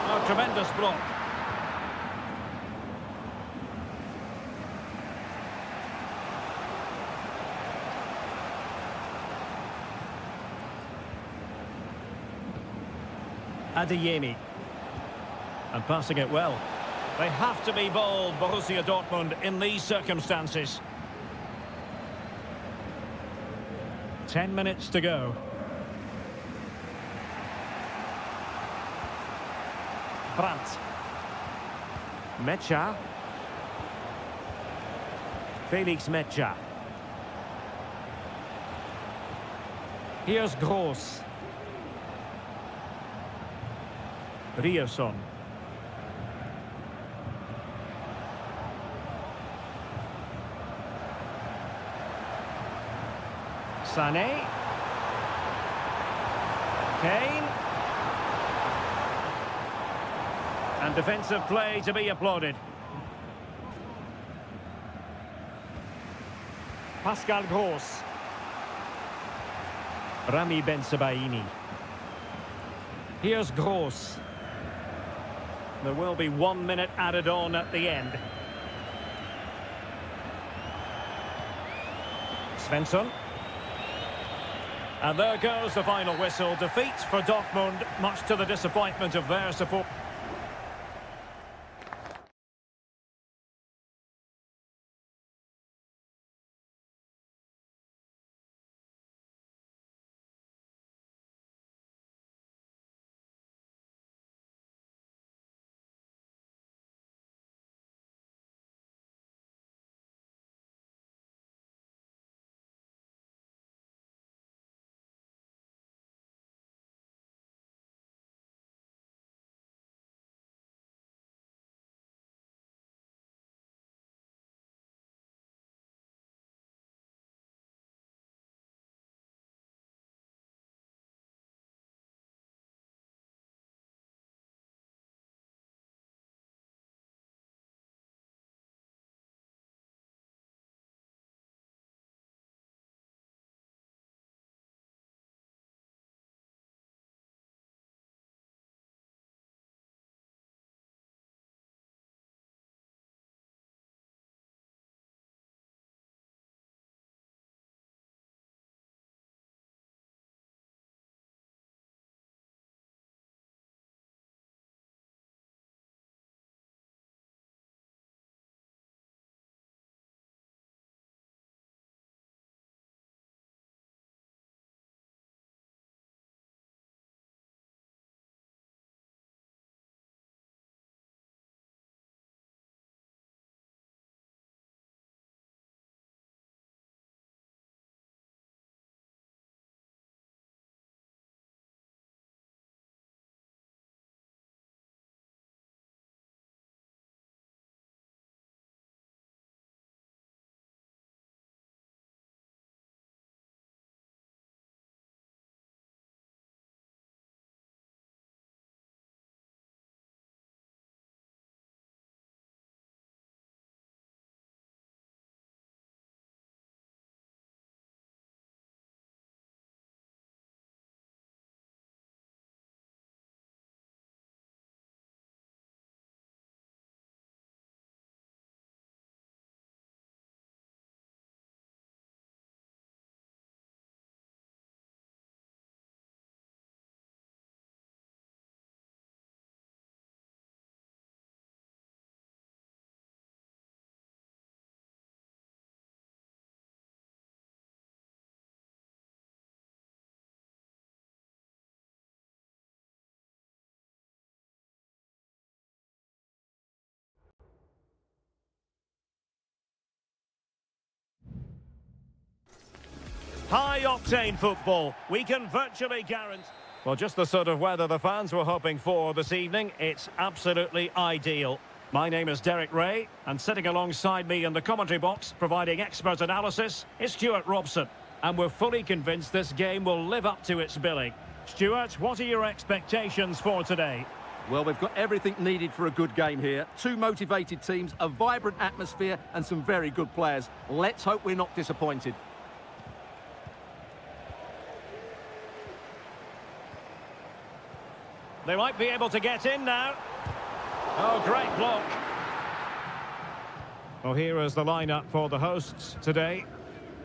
Oh, tremendous block. Adeyemi. And passing it well. They have to be bold, Borussia Dortmund, in these circumstances. 10 minutes to go. Brandt. Mecha. Felix Mecha. Here's Gross. Rierson. Sané. Kane. And defensive play to be applauded. Pascal Gross. Rami Bensebaini. Here's Gross. There will be 1 minute added on at the end. Svensson. And there goes the final whistle. Defeat for Dortmund, much to the disappointment of their support. High-octane football. We can virtually guarantee... Well, just the sort of weather the fans were hoping for this evening. It's absolutely ideal. My name is Derek Ray, and sitting alongside me in the commentary box, providing expert analysis, is Stuart Robson. And we're fully convinced this game will live up to its billing. Stuart, what are your expectations for today? Well, we've got everything needed for a good game here. Two motivated teams, a vibrant atmosphere, and some very good players. Let's hope we're not disappointed. They might be able to get in now. Oh, great block. Well, here is the lineup for the hosts today.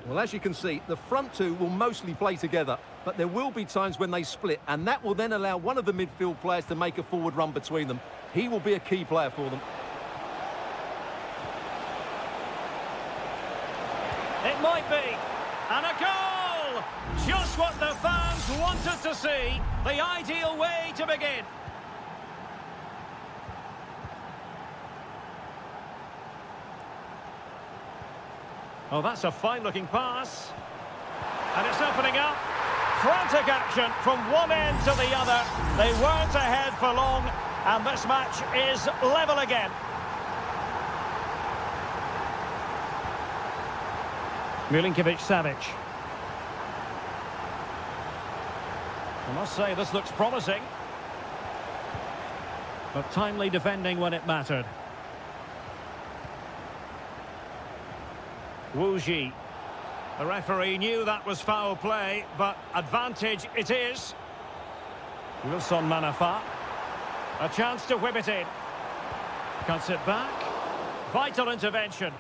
Well, as you can see, the front two will mostly play together, but there will be times when they split, and that will then allow one of the midfield players to make a forward run between them. He will be a key player for them. It might be. And a goal! Just what the fans wanted to see. The ideal way to begin. Oh, that's a fine-looking pass. And it's opening up. Frantic action from one end to the other. They weren't ahead for long, and this match is level again. Milinkovic-Savic. I must say, this looks promising. But timely defending when it mattered. Wu Ji. The referee knew that was foul play, but advantage it is. Wilson Manafa. A chance to whip it in. Cuts it back. Vital intervention.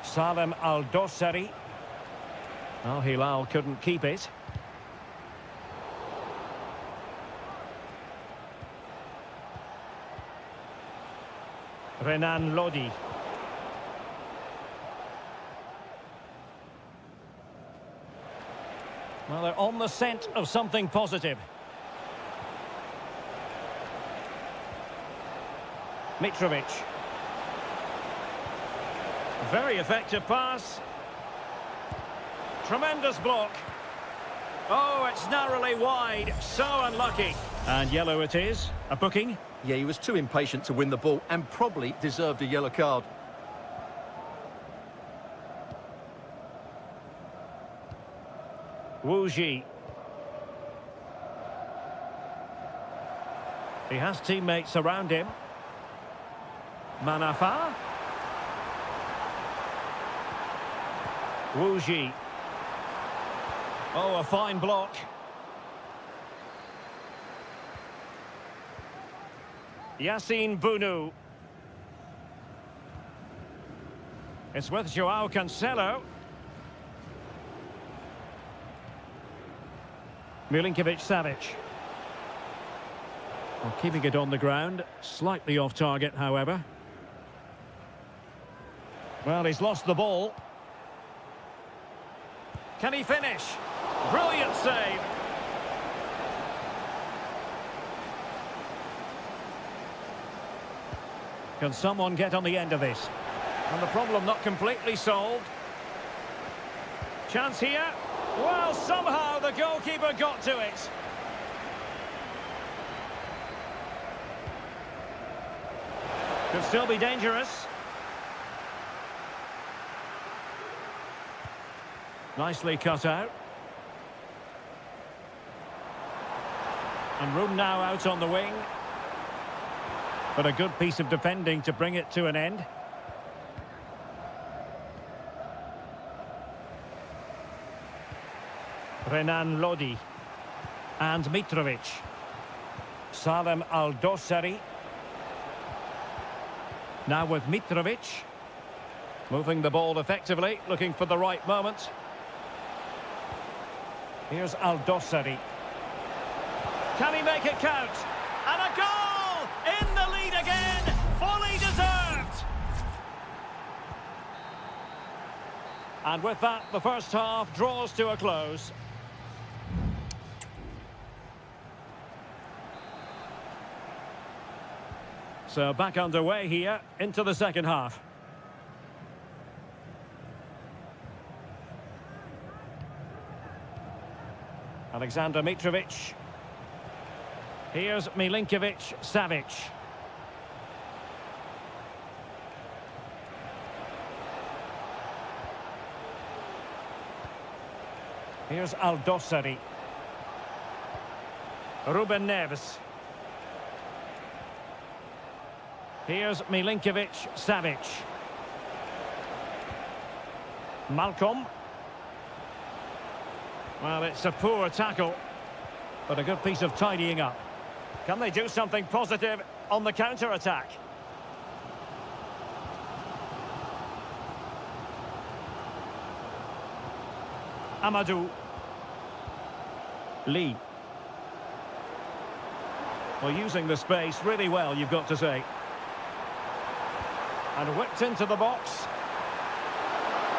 Salem Al-Dossari. Oh, Hilal couldn't keep it. Renan Lodi. Well, they're on the scent of something positive. Mitrovic. Very effective pass. Tremendous block. Oh, it's narrowly wide. So unlucky. And yellow it is. A booking. Yeah, he was too impatient to win the ball and probably deserved a yellow card. Wu Ji. He has teammates around him. Manafa. Wu Ji. Oh, a fine block. Yassine Bounou. It's with Joao Cancelo. Milinkovic-Savic. Well, keeping it on the ground. Slightly off target, however. Well, he's lost the ball. Can he finish? Brilliant save. Can someone get on the end of this? And the problem not completely solved. Chance here. Well, somehow the goalkeeper got to it. Could still be dangerous. Nicely cut out. And room now out on the wing. But a good piece of defending to bring it to an end. Renan Lodi. And Mitrovic. Salem Al-Dossari. Now with Mitrovic. Moving the ball effectively, looking for the right moment. Here's Al-Dossari. Can he make it count? And a goal! In the lead again! Fully deserved! And with that, the first half draws to a close. So back underway here into the second half. Alexander Mitrovic. Here's Milinkovic-Savic. Here's Aldosari. Ruben Neves. Here's Milinkovic-Savic. Malcolm. Well, it's a poor tackle, but a good piece of tidying up. Can they do something positive on the counter-attack? Amadou. Lee. Well, using the space really well, you've got to say. And whipped into the box.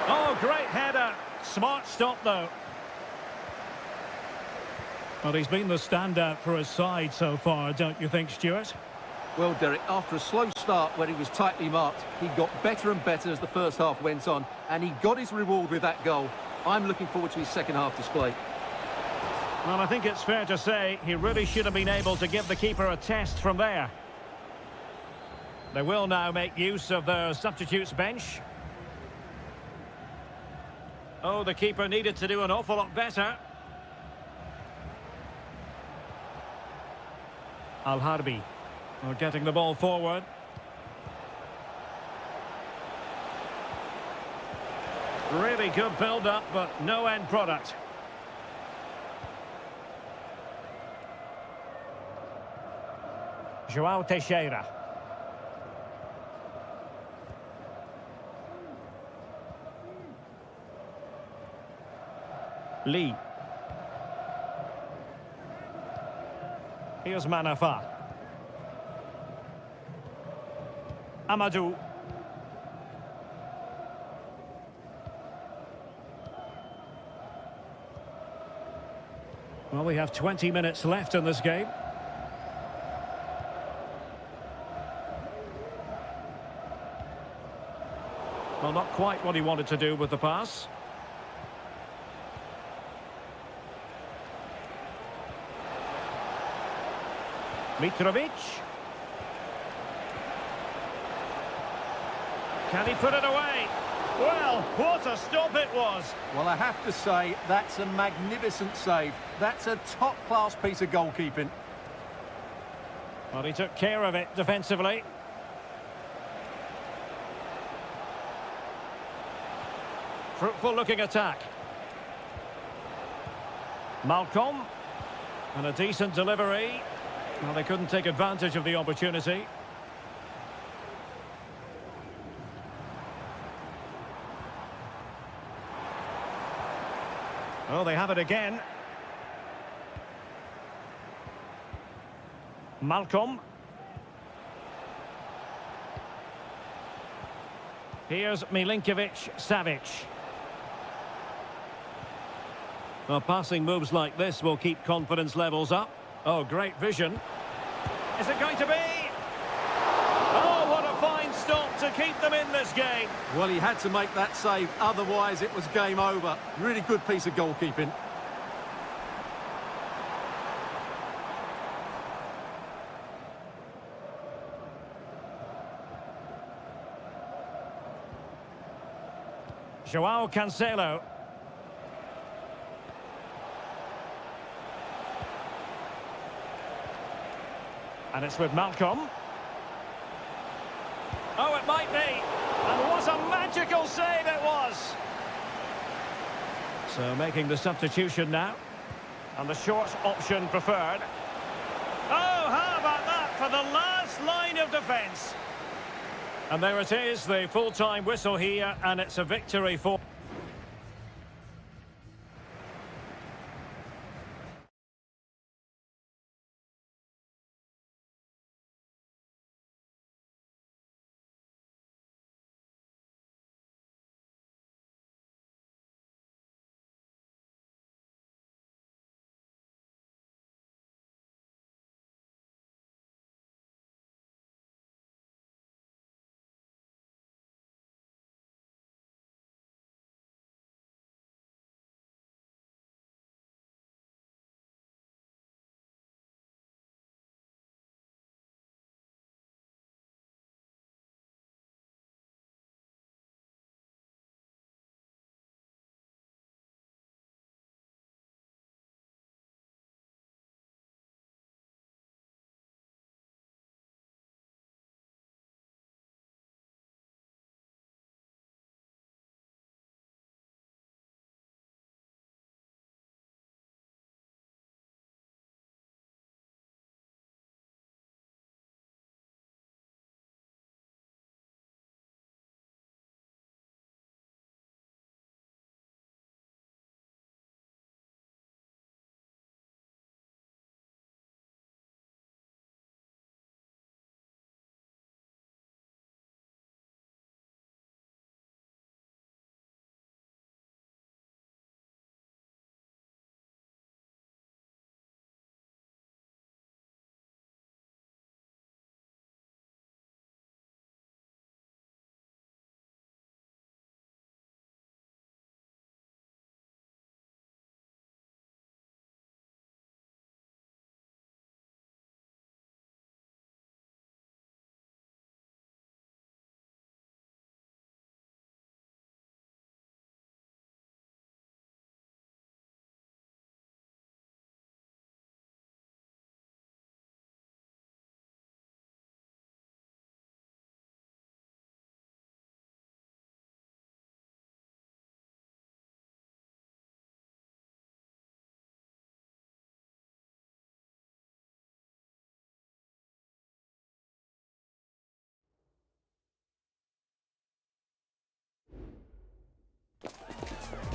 Oh, great header. Smart stop, though. Well, he's been the standout for his side so far, don't you think, Stuart? Well, Derek, after a slow start where he was tightly marked, he got better and better as the first half went on, and he got his reward with that goal. I'm looking forward to his second half display. Well, I think it's fair to say he really should have been able to give the keeper a test from there. They will now make use of their substitutes bench. Oh, the keeper needed to do an awful lot better. Al-Harbi. We're getting the ball forward. Really good build-up, but no end product. João Teixeira. Lee. Here's Manafa. Amadou. Well, we have 20 minutes left in this game. Well, not quite what he wanted to do with the pass. Mitrovic. Can he put it away? Well, what a stop it was. Well, I have to say, that's a magnificent save. That's a top-class piece of goalkeeping. Well, he took care of it defensively. Fruitful-looking attack. Malcolm. And a decent delivery. Well, they couldn't take advantage of the opportunity. Oh, they have it again. Malcolm. Here's Milinkovic-Savic. Well, passing moves like this will keep confidence levels up. Oh, great vision. Is it going to be? Oh, what a fine stop to keep them in this game. Well, he had to make that save, otherwise it was game over. Really good piece of goalkeeping. João Cancelo. And it's with Malcolm. Oh, it might be. And what a magical save it was. So making the substitution now. And the short option preferred. Oh, how about that for the last line of defence? And there it is, the full-time whistle here, and it's a victory for...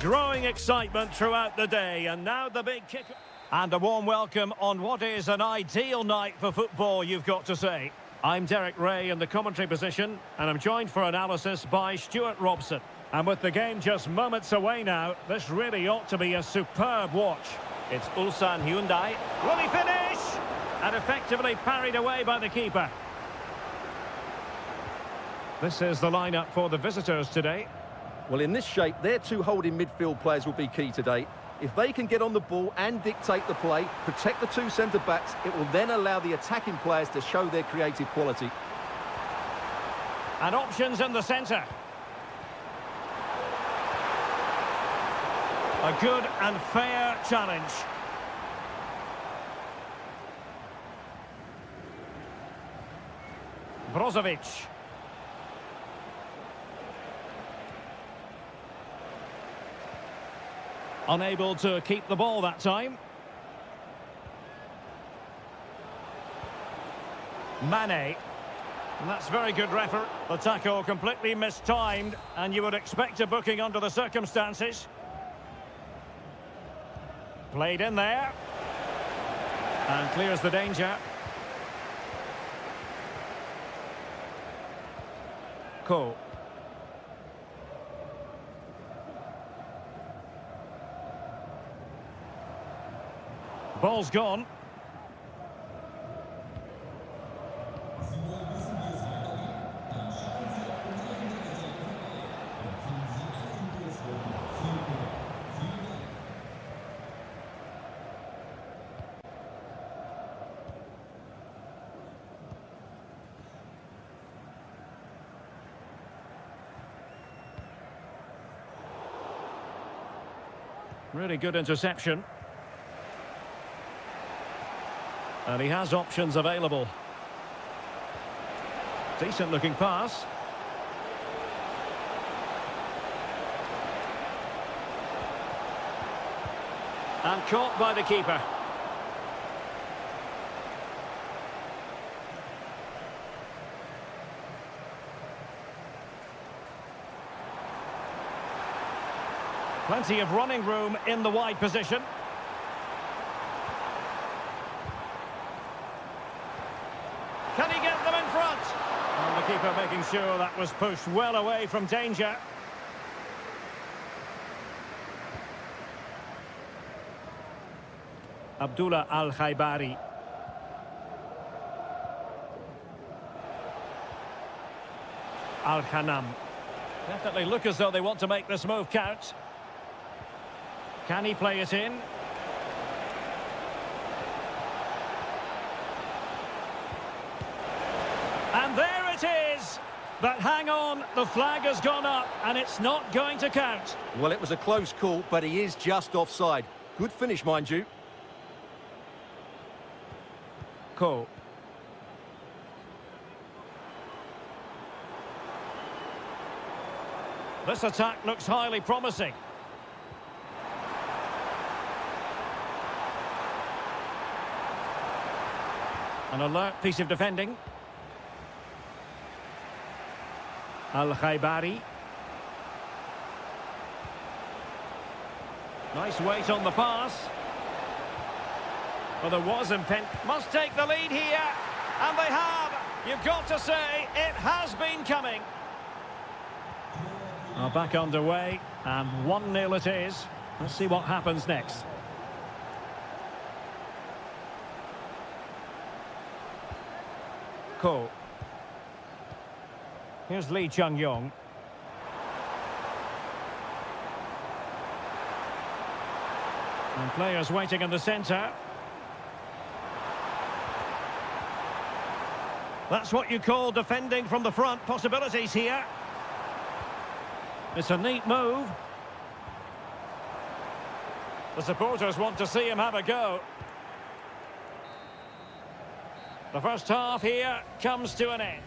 Growing excitement throughout the day, and now the big kick. And a warm welcome on what is an ideal night for football, you've got to say. I'm Derek Ray in the commentary position, and I'm joined for analysis by Stuart Robson. And with the game just moments away now, this really ought to be a superb watch. It's Ulsan Hyundai. Will he finish? And effectively parried away by the keeper. This is the lineup for the visitors today. Well, in this shape, their two holding midfield players will be key today. If they can get on the ball and dictate the play, protect the two centre-backs, it will then allow the attacking players to show their creative quality. And options in the centre. A good and fair challenge. Brozovic. Unable to keep the ball that time. Mane. And that's very good referee. The tackle completely mistimed, and you would expect a booking under the circumstances. Played in there. And clears the danger. Cole. Ball's gone. Really good interception. And he has options available. Decent looking pass. And caught by the keeper. Plenty of running room in the wide position. Can he get them in front? And the keeper making sure that was pushed well away from danger. Abdullah Al-Khaibari. Al-Khanam. Definitely look as though they want to make this move count. Can he play it in? And there it is! But hang on, the flag has gone up and it's not going to count. Well, it was a close call, but he is just offside. Good finish, mind you. Cole. This attack looks highly promising. An alert piece of defending. Al-Khaibari. Nice weight on the pass. Well, there was impending. Must take the lead here. And they have. You've got to say, it has been coming. Back underway. And 1-0 it is. Let's see what happens next. Cole. Here's Lee Chung-yong. And players waiting in the centre. That's what you call defending from the front. Possibilities here. It's a neat move. The supporters want to see him have a go. The first half here comes to an end.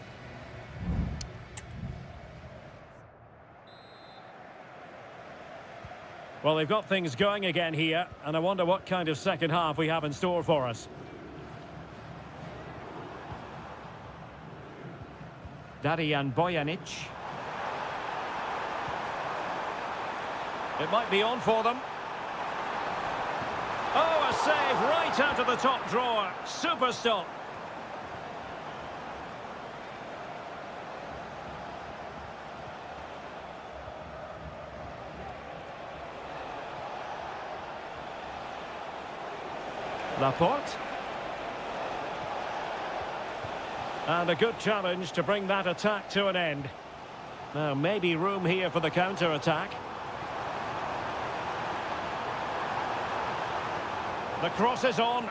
Well, they've got things going again here, and I wonder what kind of second half we have in store for us. Darijan Bojanic. It might be on for them. Oh, a save right out of the top drawer. Super stop. Laporte. And a good challenge to bring that attack to an end. Now, maybe room here for the counter-attack. The cross is on.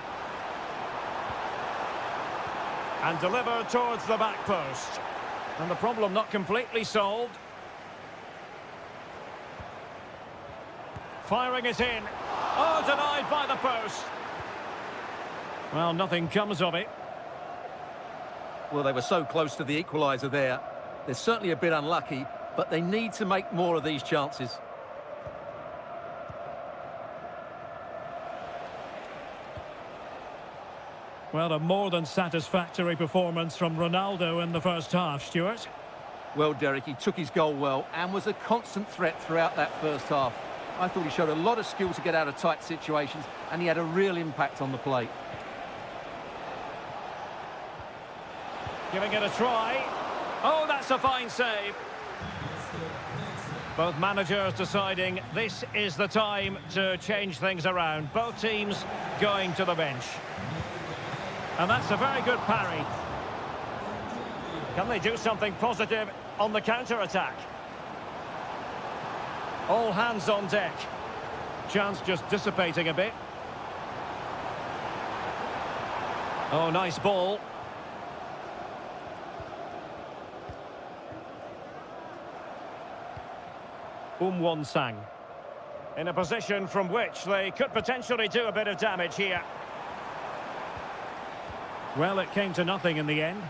And delivered towards the back post. And the problem not completely solved. Firing it in. Oh, denied by the post. Well, nothing comes of it. Well, they were so close to the equaliser there. They're certainly a bit unlucky, but they need to make more of these chances. Well, a more than satisfactory performance from Ronaldo in the first half, Stuart. Well, Derek, he took his goal well and was a constant threat throughout that first half. I thought he showed a lot of skill to get out of tight situations, and he had a real impact on the plate. Giving it a try. Oh, that's a fine save. Both managers deciding this is the time to change things around. Both teams going to the bench. And that's a very good parry. Can they do something positive on the counter-attack? All hands on deck. Chance just dissipating a bit. Oh, nice ball. Sang. In a position from which they could potentially do a bit of damage here. Well, it came to nothing in the end.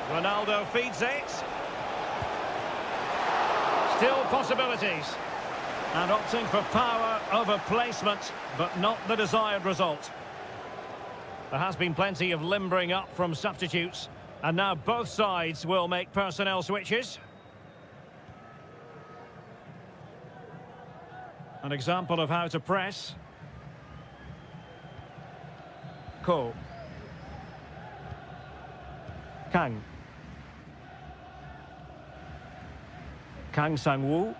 Ronaldo feeds it. Still possibilities. And opting for power over placement, but not the desired result. There has been plenty of limbering up from substitutes. And now both sides will make personnel switches. An example of how to press. Ko. Kang. Kang Sang-woo.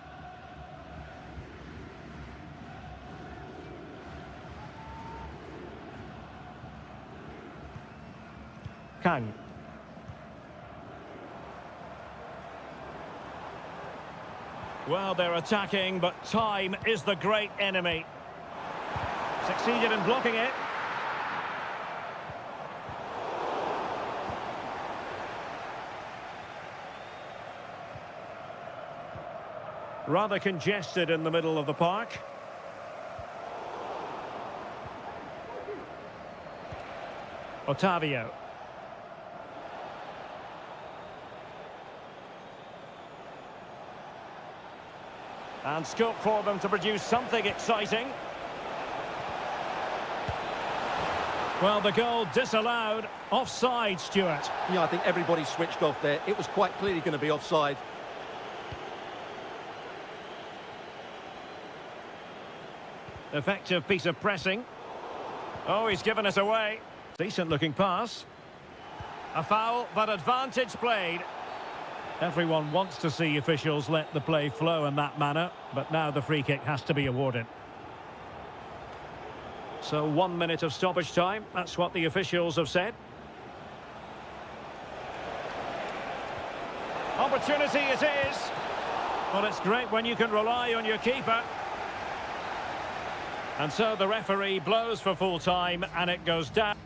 Kang. Well, they're attacking, but time is the great enemy. Succeeded in blocking it. Rather congested in the middle of the park. Otavio. And scope for them to produce something exciting. Well, the goal disallowed. Offside, Stuart. Yeah, I think everybody switched off there. It was quite clearly going to be offside. Effective piece of pressing. Oh, he's given us away. Decent looking pass. A foul, but advantage played. Everyone wants to see officials let the play flow in that manner, but now the free kick has to be awarded. So 1 minute of stoppage time, that's what the officials have said. Opportunity it is. Well, it's great when you can rely on your keeper. And so the referee blows for full time and it goes down.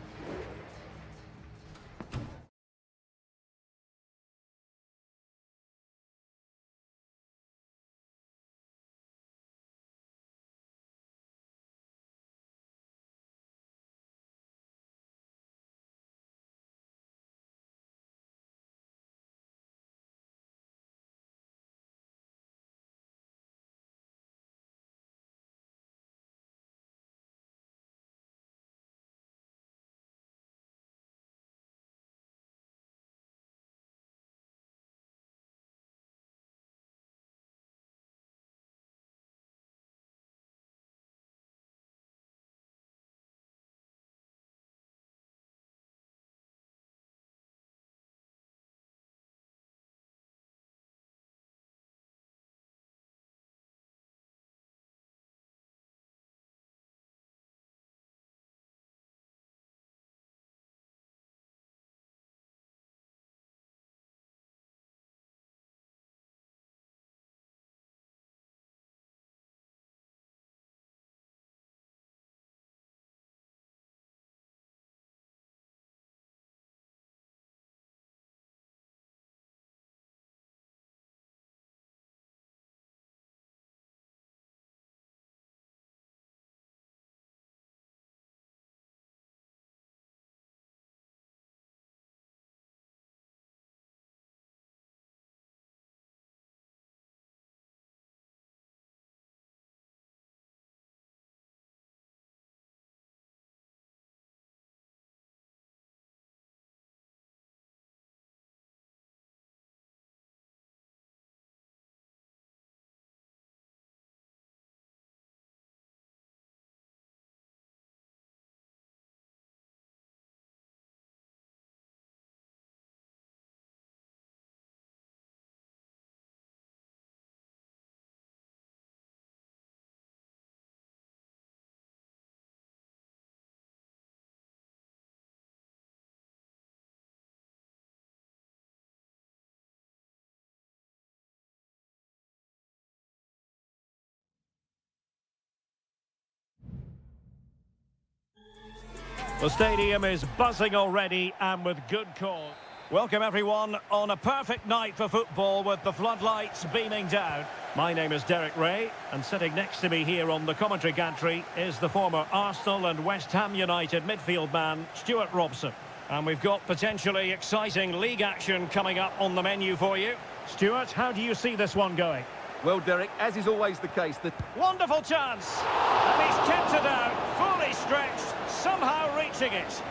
The stadium is buzzing already and with good cause. Welcome everyone on a perfect night for football with the floodlights beaming down. My name is Derek Ray, and sitting next to me here on the commentary gantry is the former Arsenal and West Ham United midfield man, Stuart Robson. And we've got potentially exciting league action coming up on the menu for you. Stuart, how do you see this one going? Well, Derek, as is always the case, the Wonderful chance! And he's kept it out, fully stretched, somehow reaching it.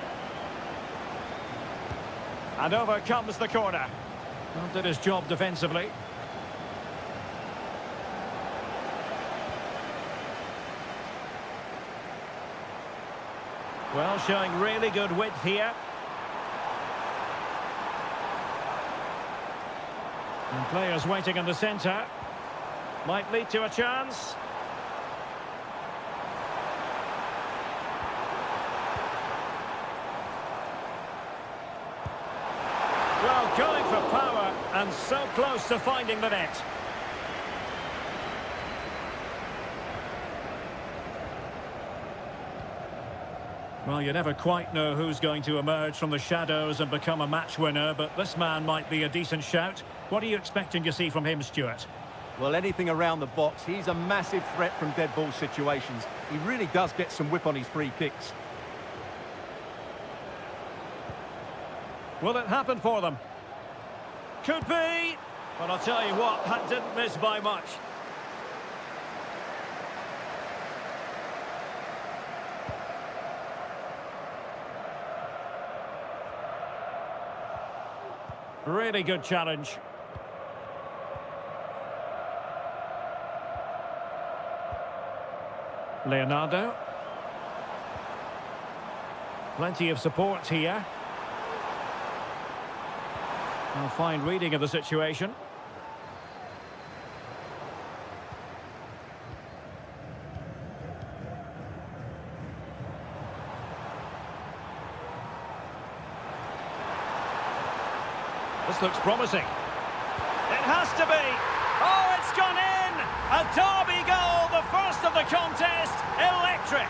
And over comes the corner. Well, did his job defensively. Well, showing really good width here. And players waiting in the centre. Might lead to a chance. Well, going for power and so close to finding the net. Well, you never quite know who's going to emerge from the shadows and become a match winner, but this man might be a decent shout. What are you expecting to see from him, Stuart? Well, anything around the box. He's a massive threat from dead ball situations. He really does get some whip on his free kicks. Will it happen for them? Could be, but I'll tell you what, that didn't miss by much. Really good challenge. Leonardo. Plenty of support here. A fine reading of the situation. This looks promising. It has to be. Oh, it's gone in! A derby goal, the first of the contest. Electric.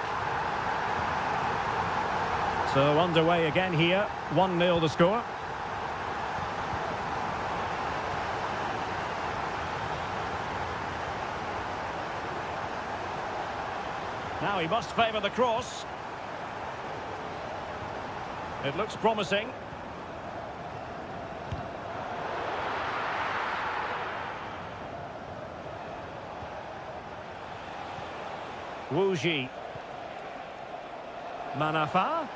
So underway again here. 1-0 the score. Now he must favour the cross. It looks promising. Wu Ji. Manafa.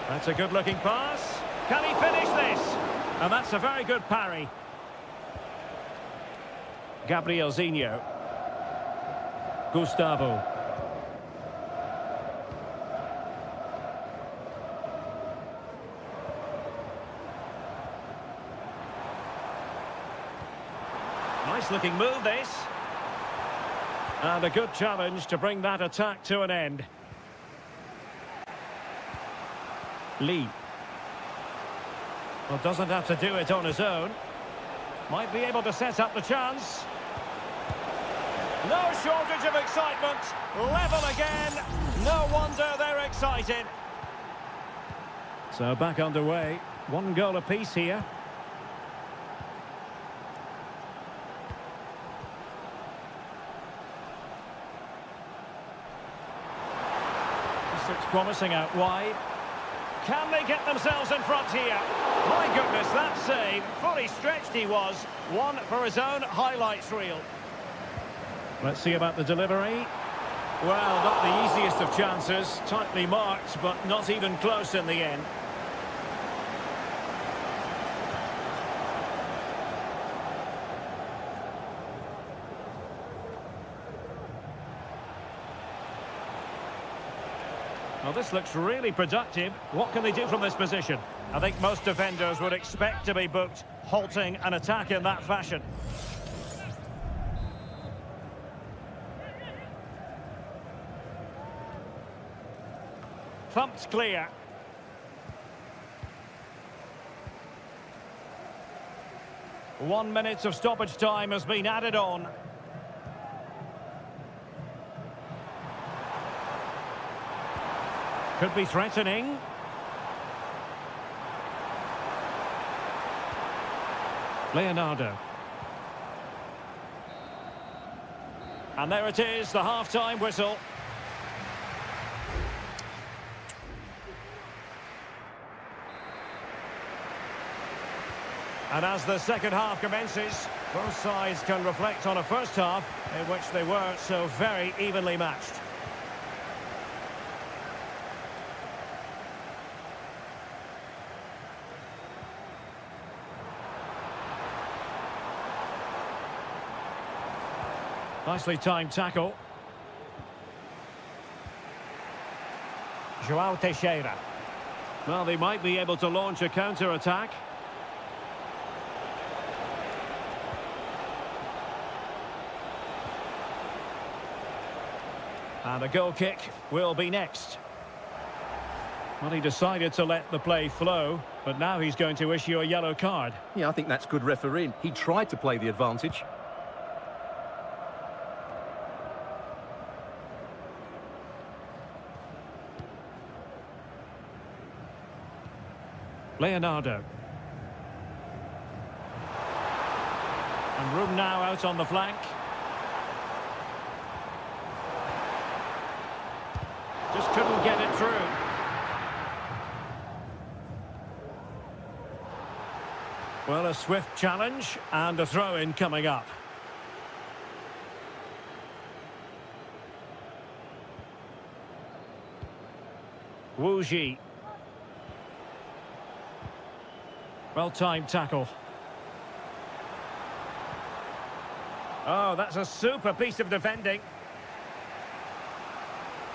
That's a good-looking pass. Can he finish this? And that's a very good parry. Gabriel Zinho. Gustavo. Nice looking move this. And a good challenge to bring that attack to an end. Lee. Well, doesn't have to do it on his own. Might be able to set up the chance. No shortage of excitement. Level again. No wonder they're excited. So back underway. 1 goal apiece here. This looks promising out wide. Can they get themselves in front here? My goodness, that save. Fully stretched he was. One for his own highlights reel. Let's see about the delivery. Well, not the easiest of chances. Tightly marked, but not even close in the end. Well, this looks really productive. What can they do from this position? I think most defenders would expect to be booked, halting an attack in that fashion. Thumped clear. 1 minute of stoppage time has been added on. Could be threatening. Leonardo. And there it is, the half-time whistle. And as the second half commences, both sides can reflect on a first half in which they were so very evenly matched. Nicely timed tackle. João Teixeira. Well, they might be able to launch a counter-attack. And a goal kick will be next. Well, he decided to let the play flow, but now he's going to issue a yellow card. Yeah, I think that's good refereeing. He tried to play the advantage. Leonardo. And room now out on the flank. Just couldn't get it through. Well, a swift challenge and a throw-in coming up. Wu Ji. Well-timed tackle. Oh, that's a super piece of defending.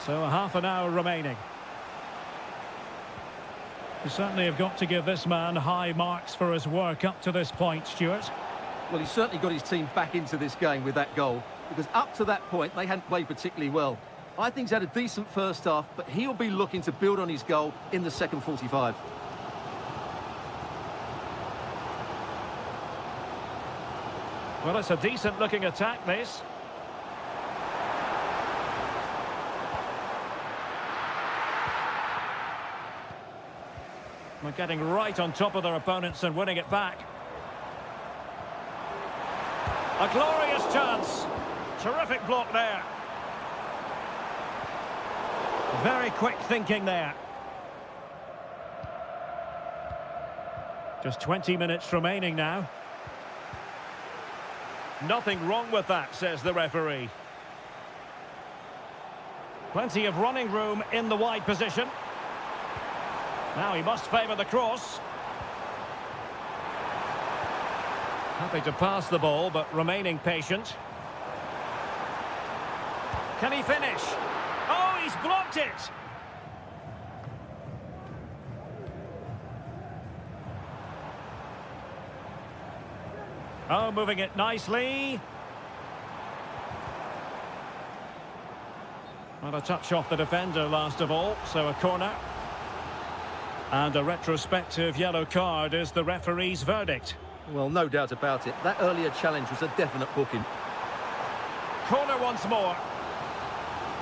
So a half an hour remaining. You certainly have got to give this man high marks for his work up to this point, Stuart. Well, he certainly got his team back into this game with that goal, because up to that point, they hadn't played particularly well. I think he's had a decent first half, but he'll be looking to build on his goal in the second 45. Well, it's a decent-looking attack, this. They're getting right on top of their opponents and winning it back. A glorious chance. Terrific block there. Very quick thinking there. Just 20 minutes remaining now. Nothing wrong with that, says the referee. Plenty of running room in the wide position. Now he must favour the cross. Happy to pass the ball, but remaining patient. Can he finish? Oh, he's blocked it! Oh, moving it nicely. Well, a touch off the defender last of all, so a corner. And a retrospective yellow card is the referee's verdict. Well, no doubt about it. That earlier challenge was a definite booking. Corner once more.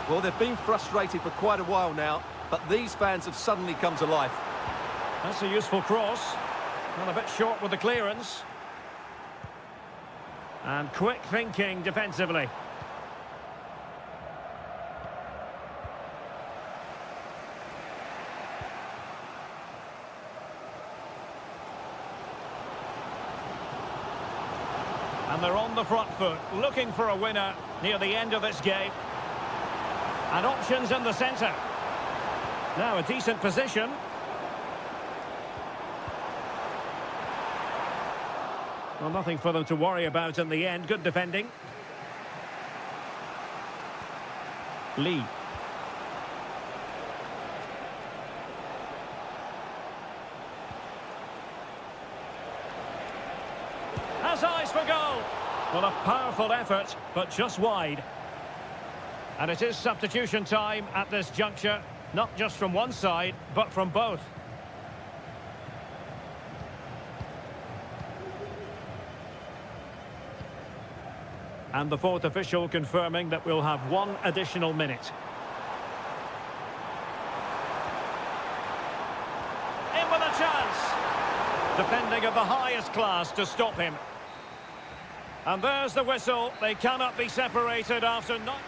Well, they've been frustrated for quite a while now, but these fans have suddenly come to life. That's a useful cross. Well, a bit short with the clearance. And quick thinking defensively. And they're on the front foot, looking for a winner near the end of this game. And options in the centre. Now a decent position. Well, nothing for them to worry about in the end. Good defending. Lee. Has eyes for goal. Well, a powerful effort, but just wide. And it is substitution time at this juncture, not just from one side, but from both. And the fourth official confirming that we'll have one additional minute. In with a chance. Defending of the highest class to stop him. And there's the whistle. They cannot be separated after not...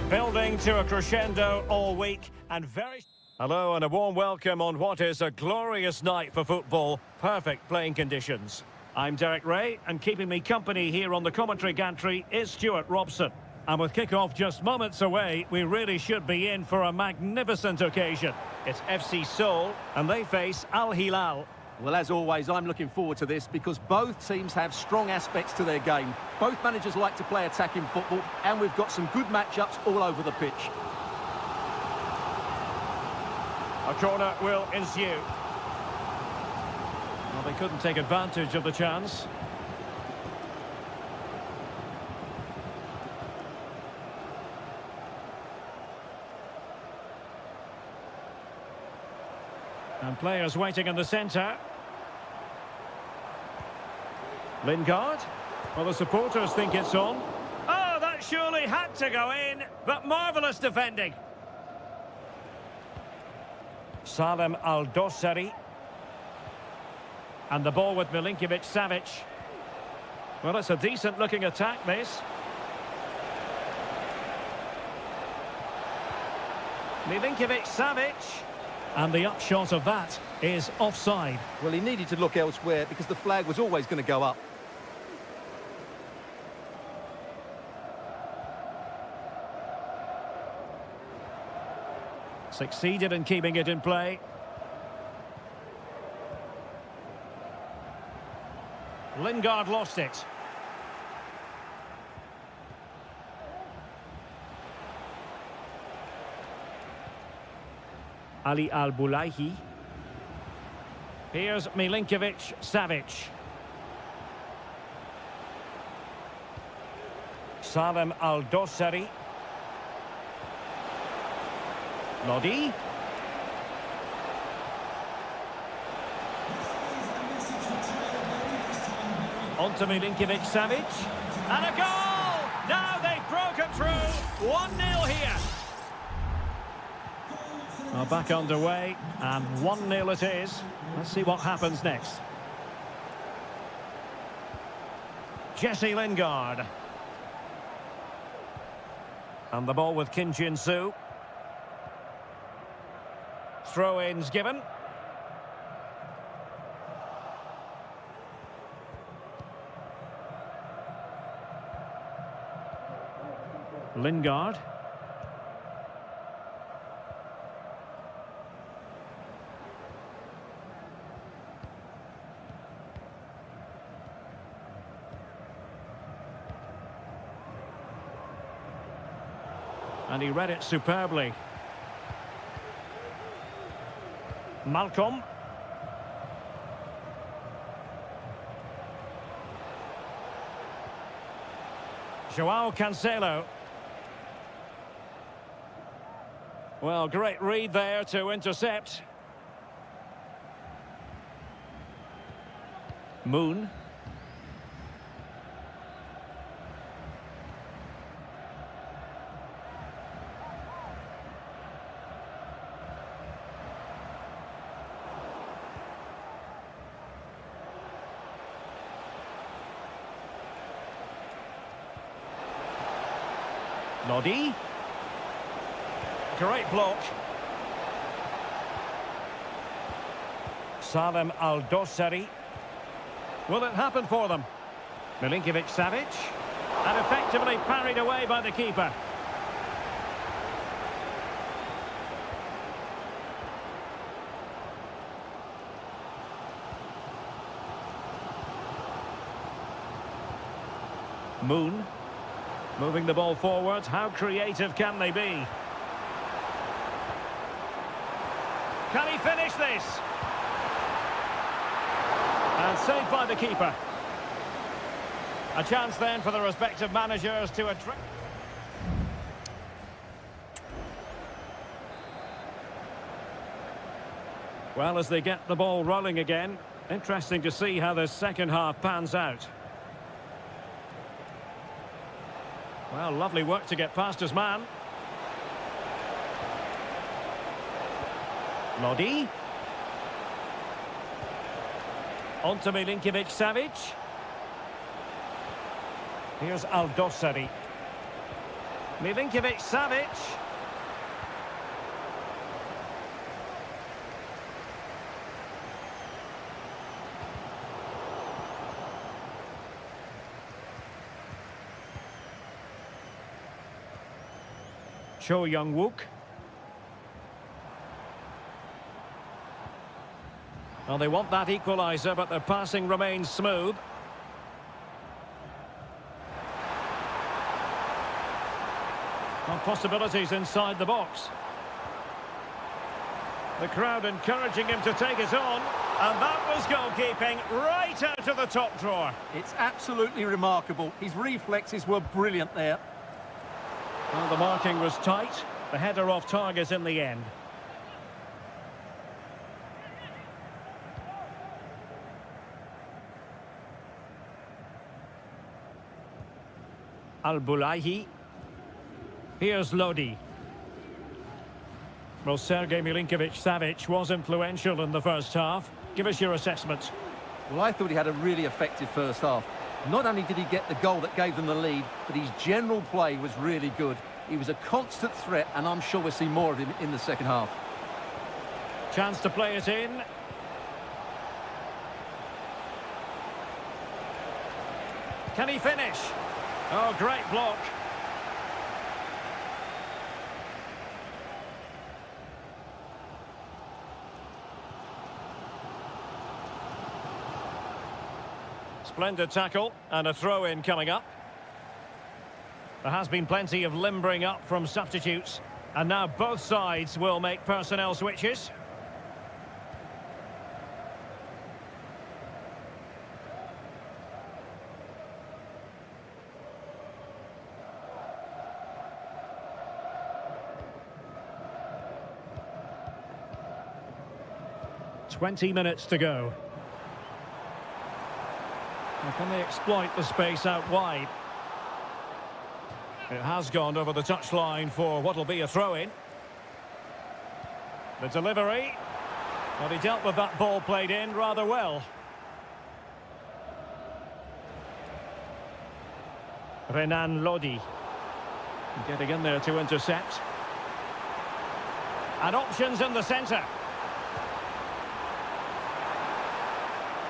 Building to a crescendo all week and very... Hello and a warm welcome on what is a glorious night for football. Perfect playing conditions. I'm Derek Ray, and keeping me company here on the commentary gantry is Stuart Robson. And with kick-off just moments away, we really should be in for a magnificent occasion. It's FC Seoul, and they face Al Hilal. Well, as always, I'm looking forward to this because both teams have strong aspects to their game. Both managers like to play attacking football, and we've got some good matchups all over the pitch. A corner will ensue. Well, they couldn't take advantage of the chance. And players waiting in the centre. Lingard. Well, the supporters think it's on. Oh, that surely had to go in, but marvellous defending. Salem Al-Dossari. And the ball with Milinkovic-Savic. Well, it's a decent-looking attack, this. Milinkovic-Savic. And the upshot of that is offside. Well, he needed to look elsewhere because the flag was always going to go up. Succeeded in keeping it in play. Lingard lost it. Ali Al-Bulaihi. Here's Milinkovic-Savic. Salem Al-Dossari. Lodi. On to Milinkovic-Savic. And a goal! Now they've broken through. 1-0 here. Well, back underway, and 1-0 it is. Let's see what happens next. Jesse Lingard. And the ball with Kim Jin-soo. Throw-ins given. Lingard. And he read it superbly. Malcolm. Joao Cancelo. Well, great read there to intercept. Moon. Lodi. Great block. Salem Al-Dossari. Will it happen for them? Milinkovic-Savic. And effectively parried away by the keeper. Moon. Moving the ball forward. How creative can they be? Can he finish this? And saved by the keeper. A chance then for the respective managers to attract. Well, as they get the ball rolling again, interesting to see how this second half pans out. Well, lovely work to get past his man. Lodi. On to Milinkovic-Savic. Here's Al-Dossari. Milinkovic-Savic. Cho Young-wook. Well, they want that equaliser, but their passing remains smooth. Well, possibilities inside the box. The crowd encouraging him to take it on. And that was goalkeeping right out of the top drawer. It's absolutely remarkable. His reflexes were brilliant there. Well, the marking was tight. The header off target in the end. Al-Bulaihi. Here's Lodi. Well, Sergei Milinkovic-Savic was influential in the first half. Give us your assessment. Well, I thought he had a really effective first half. Not only did he get the goal that gave them the lead, but his general play was really good. He was a constant threat, and I'm sure we'll see more of him in the second half. Chance to play it in. Can he finish? Oh, great block. Splendid tackle and a throw-in coming up. There has been plenty of limbering up from substitutes, and now both sides will make personnel switches. "20 minutes to go. Well, can they exploit the space out wide? It has gone over the touchline for what will be a throw-in. The delivery. Well, he dealt with that ball played in rather well. Renan Lodi. Getting in there to intercept. And options in the centre.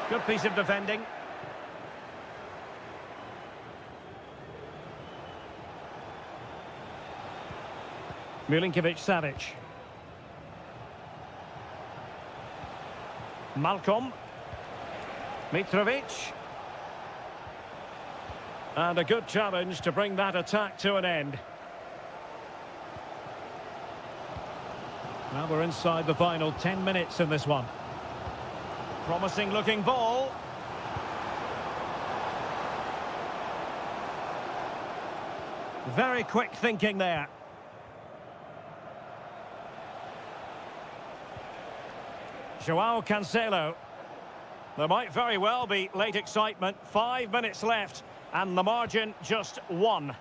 Good piece of defending. Milinkovic-Savic. Malcolm. Mitrovic. And a good challenge to bring that attack to an end. Well, we're inside the final 10 minutes in this one. Promising looking ball. Very quick thinking there. Joao Cancelo. There might very well be late excitement. 5 minutes left and the margin just 1.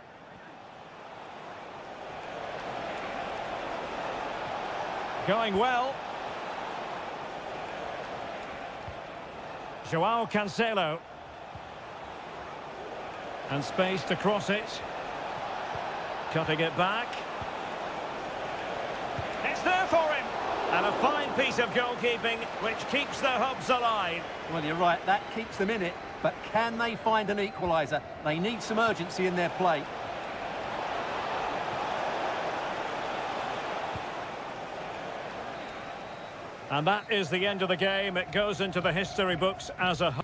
Going well. Joao Cancelo. And space to cross it. Cutting it back. It's there for him. And a fine piece of goalkeeping which keeps their hopes alive. Well, you're right, that keeps them in it. But can they find an equaliser? They need some urgency in their play. And that is the end of the game. It goes into the history books as a...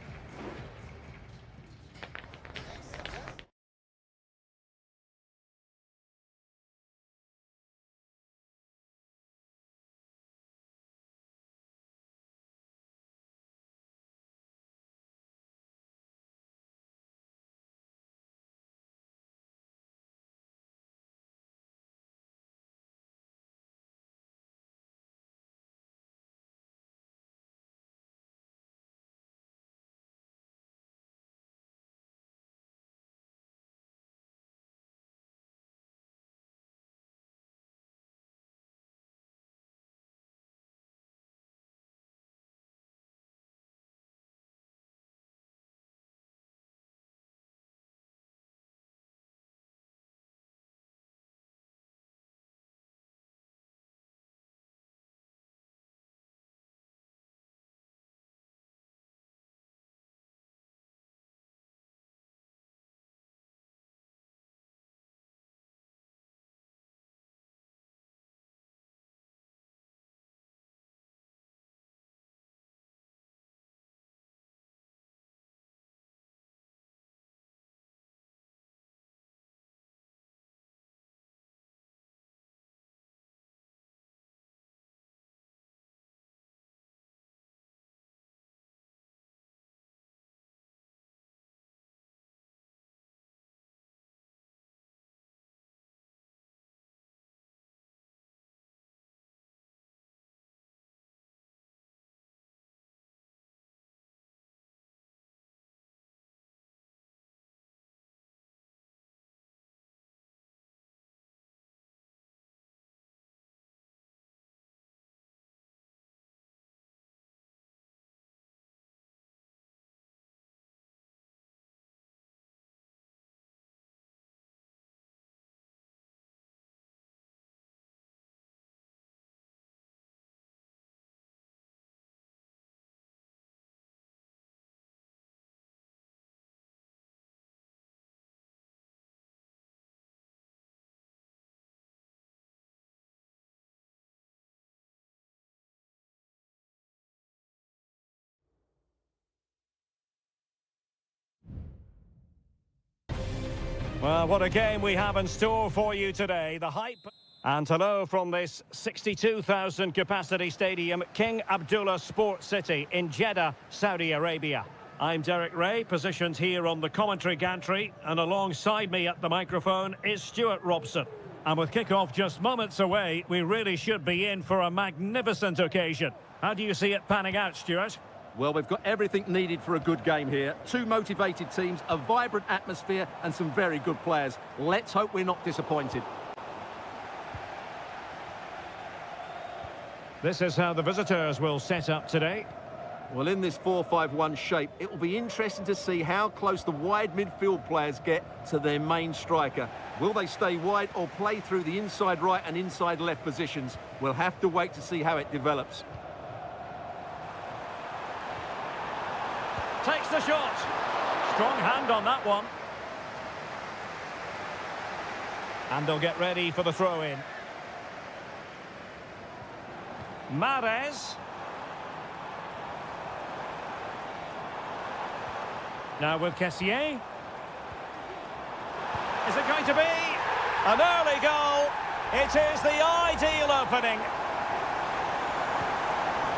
Well, what a game we have in store for you today. The hype. And hello from this 62,000 capacity stadium, King Abdullah Sports City in Jeddah, Saudi Arabia. I'm Derek Ray, positioned here on the commentary gantry, and alongside me at the microphone is Stuart Robson. And with kick-off just moments away, we really should be in for a magnificent occasion. How do you see it panning out, Stuart? Well, we've got everything needed for a good game here. Two motivated teams, a vibrant atmosphere and some very good players. Let's hope we're not disappointed. This is how the visitors will set up today. Well, in this 4-5-1 shape, it will be interesting to see how close the wide midfield players get to their main striker. Will they stay wide or play through the inside right and inside left positions? We'll have to wait to see how it develops. Takes the shot. Strong hand on that one. And they'll get ready for the throw-in. Mahrez. Now with Kessié. Is it going to be an early goal? It is the ideal opening.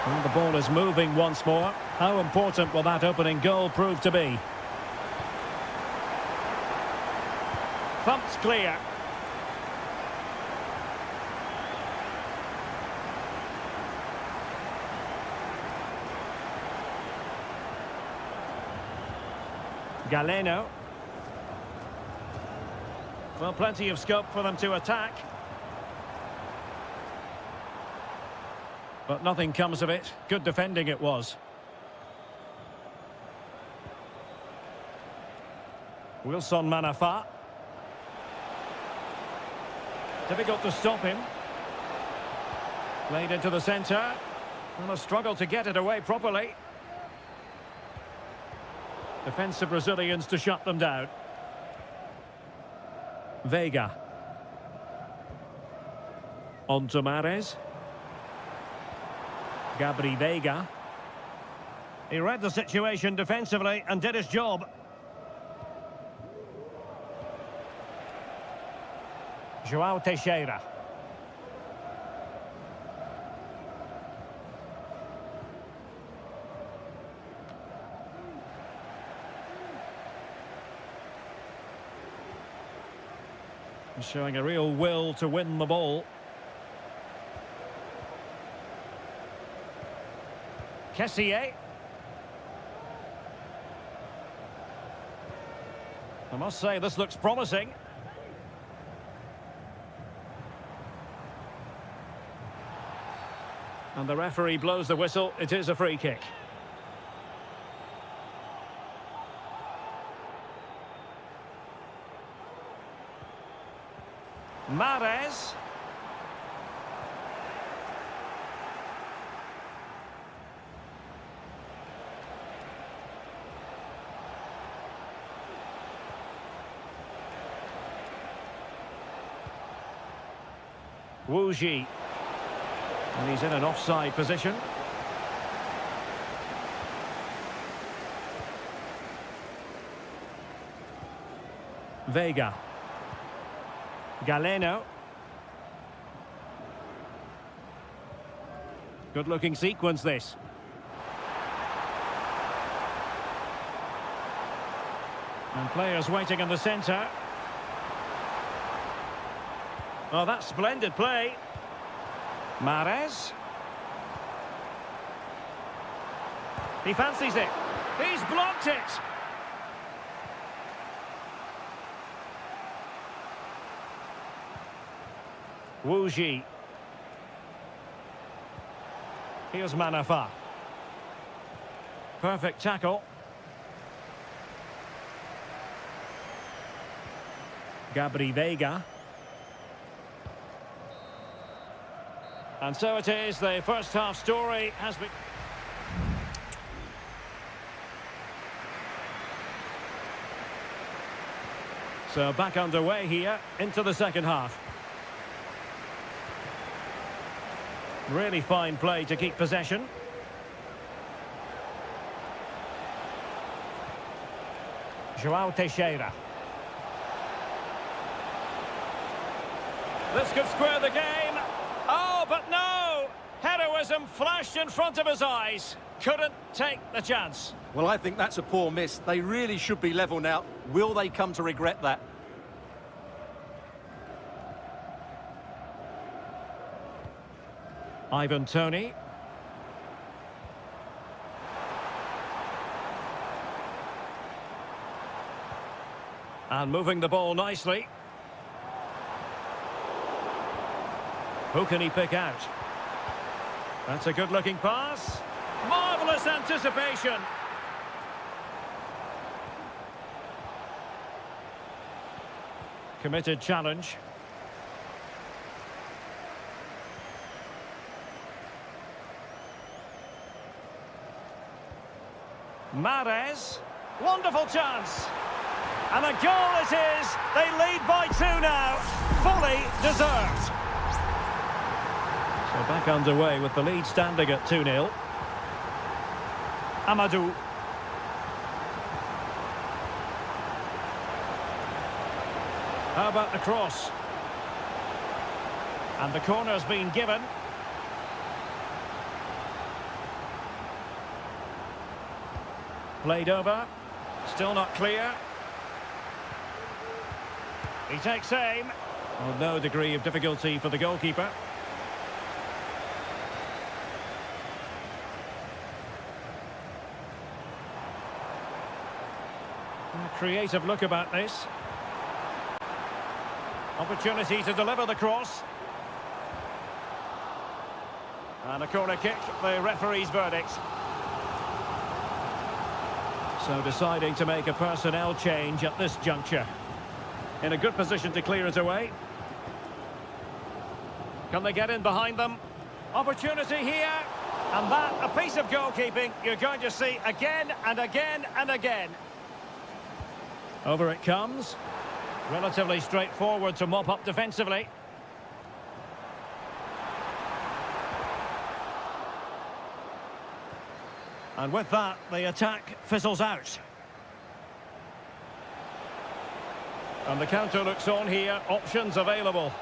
And the ball is moving once more. How important will that opening goal prove to be? Thumped clear. Galeno. Well, plenty of scope for them to attack. But nothing comes of it. Good defending it was. Wilson Manafa. Difficult to stop him. Played into the centre. And a struggle to get it away properly. Defensive Brazilians to shut them down. Vega. On to Mahrez. Gabri Vega. He read the situation defensively and did his job. João Teixeira. Showing a real will to win the ball. Kessié. I must say this looks promising. And the referee blows the whistle. It is a free kick. Mahrez. Wu Ji. And he's in an offside position. Vega. Galeno. Good-looking sequence, this. And players waiting in the centre. Oh, that's splendid play. Mahrez. He fancies it. He's blocked it. Wu Ji. Here's Manafa. Perfect tackle. Gabri Vega. And so it is, the first half story has been... So back underway here, into the second half. Really fine play to keep possession. João Teixeira. This could square the game. Oh, but no! Heroism flashed in front of his eyes. Couldn't take the chance. Well, I think that's a poor miss. They really should be level now. Will they come to regret that? Ivan Toney. And moving the ball nicely. Who can he pick out? That's a good-looking pass. Marvellous anticipation. Committed challenge. Mahrez. Wonderful chance. And a goal it is. They lead by 2 now. Fully deserved. So back underway with the lead standing at 2-0. Amadou. How about the cross? And the corner's been given. Played over. Still not clear. He takes aim. Well, no degree of difficulty for the goalkeeper. A creative look about this. Opportunity to deliver the cross. And a corner kick, the referee's verdict. So deciding to make a personnel change at this juncture. In a good position to clear it away. Can they get in behind them? Opportunity here. And that, a piece of goalkeeping you're going to see again and again and again. Over it comes. Relatively straightforward to mop up defensively. And with that, the attack fizzles out. And the counter looks on here, options available.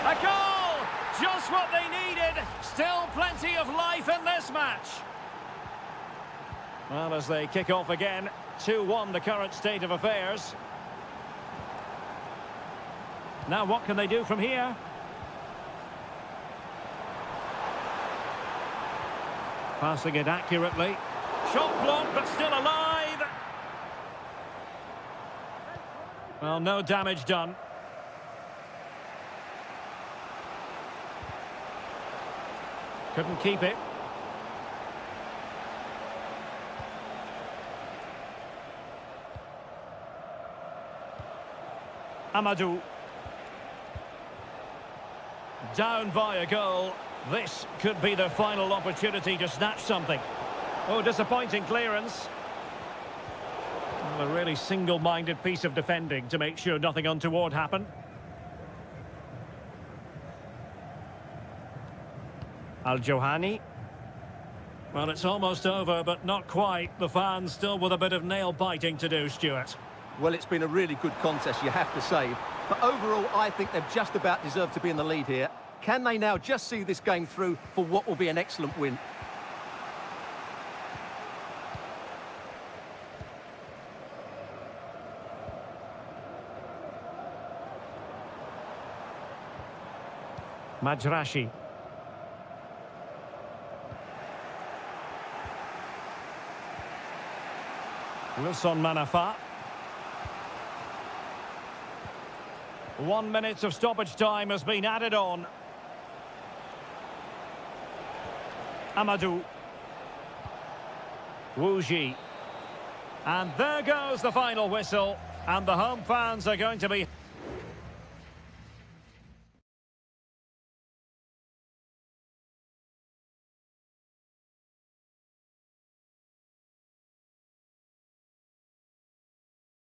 A goal! Just what they needed. Still plenty of life in this match. Well, as they kick off again, 2-1 the current state of affairs. Now what can they do from here? Passing it accurately. Shot blocked, but still alive. Well, no damage done. Couldn't keep it. Amadou. Down by a goal. This could be the final opportunity to snatch something. Oh, disappointing clearance. Well, a really single-minded piece of defending to make sure nothing untoward happened. Al-Johani. Well, it's almost over, but not quite. The fans still with a bit of nail-biting to do, Stuart. Well, it's been a really good contest, you have to say. But overall, I think they've just about deserved to be in the lead here. Can they now just see this game through for what will be an excellent win? Majrashi. Wilson Manafa. 1 minute of stoppage time has been added on. Amadou. Wuji. And there goes the final whistle. And the home fans are going to be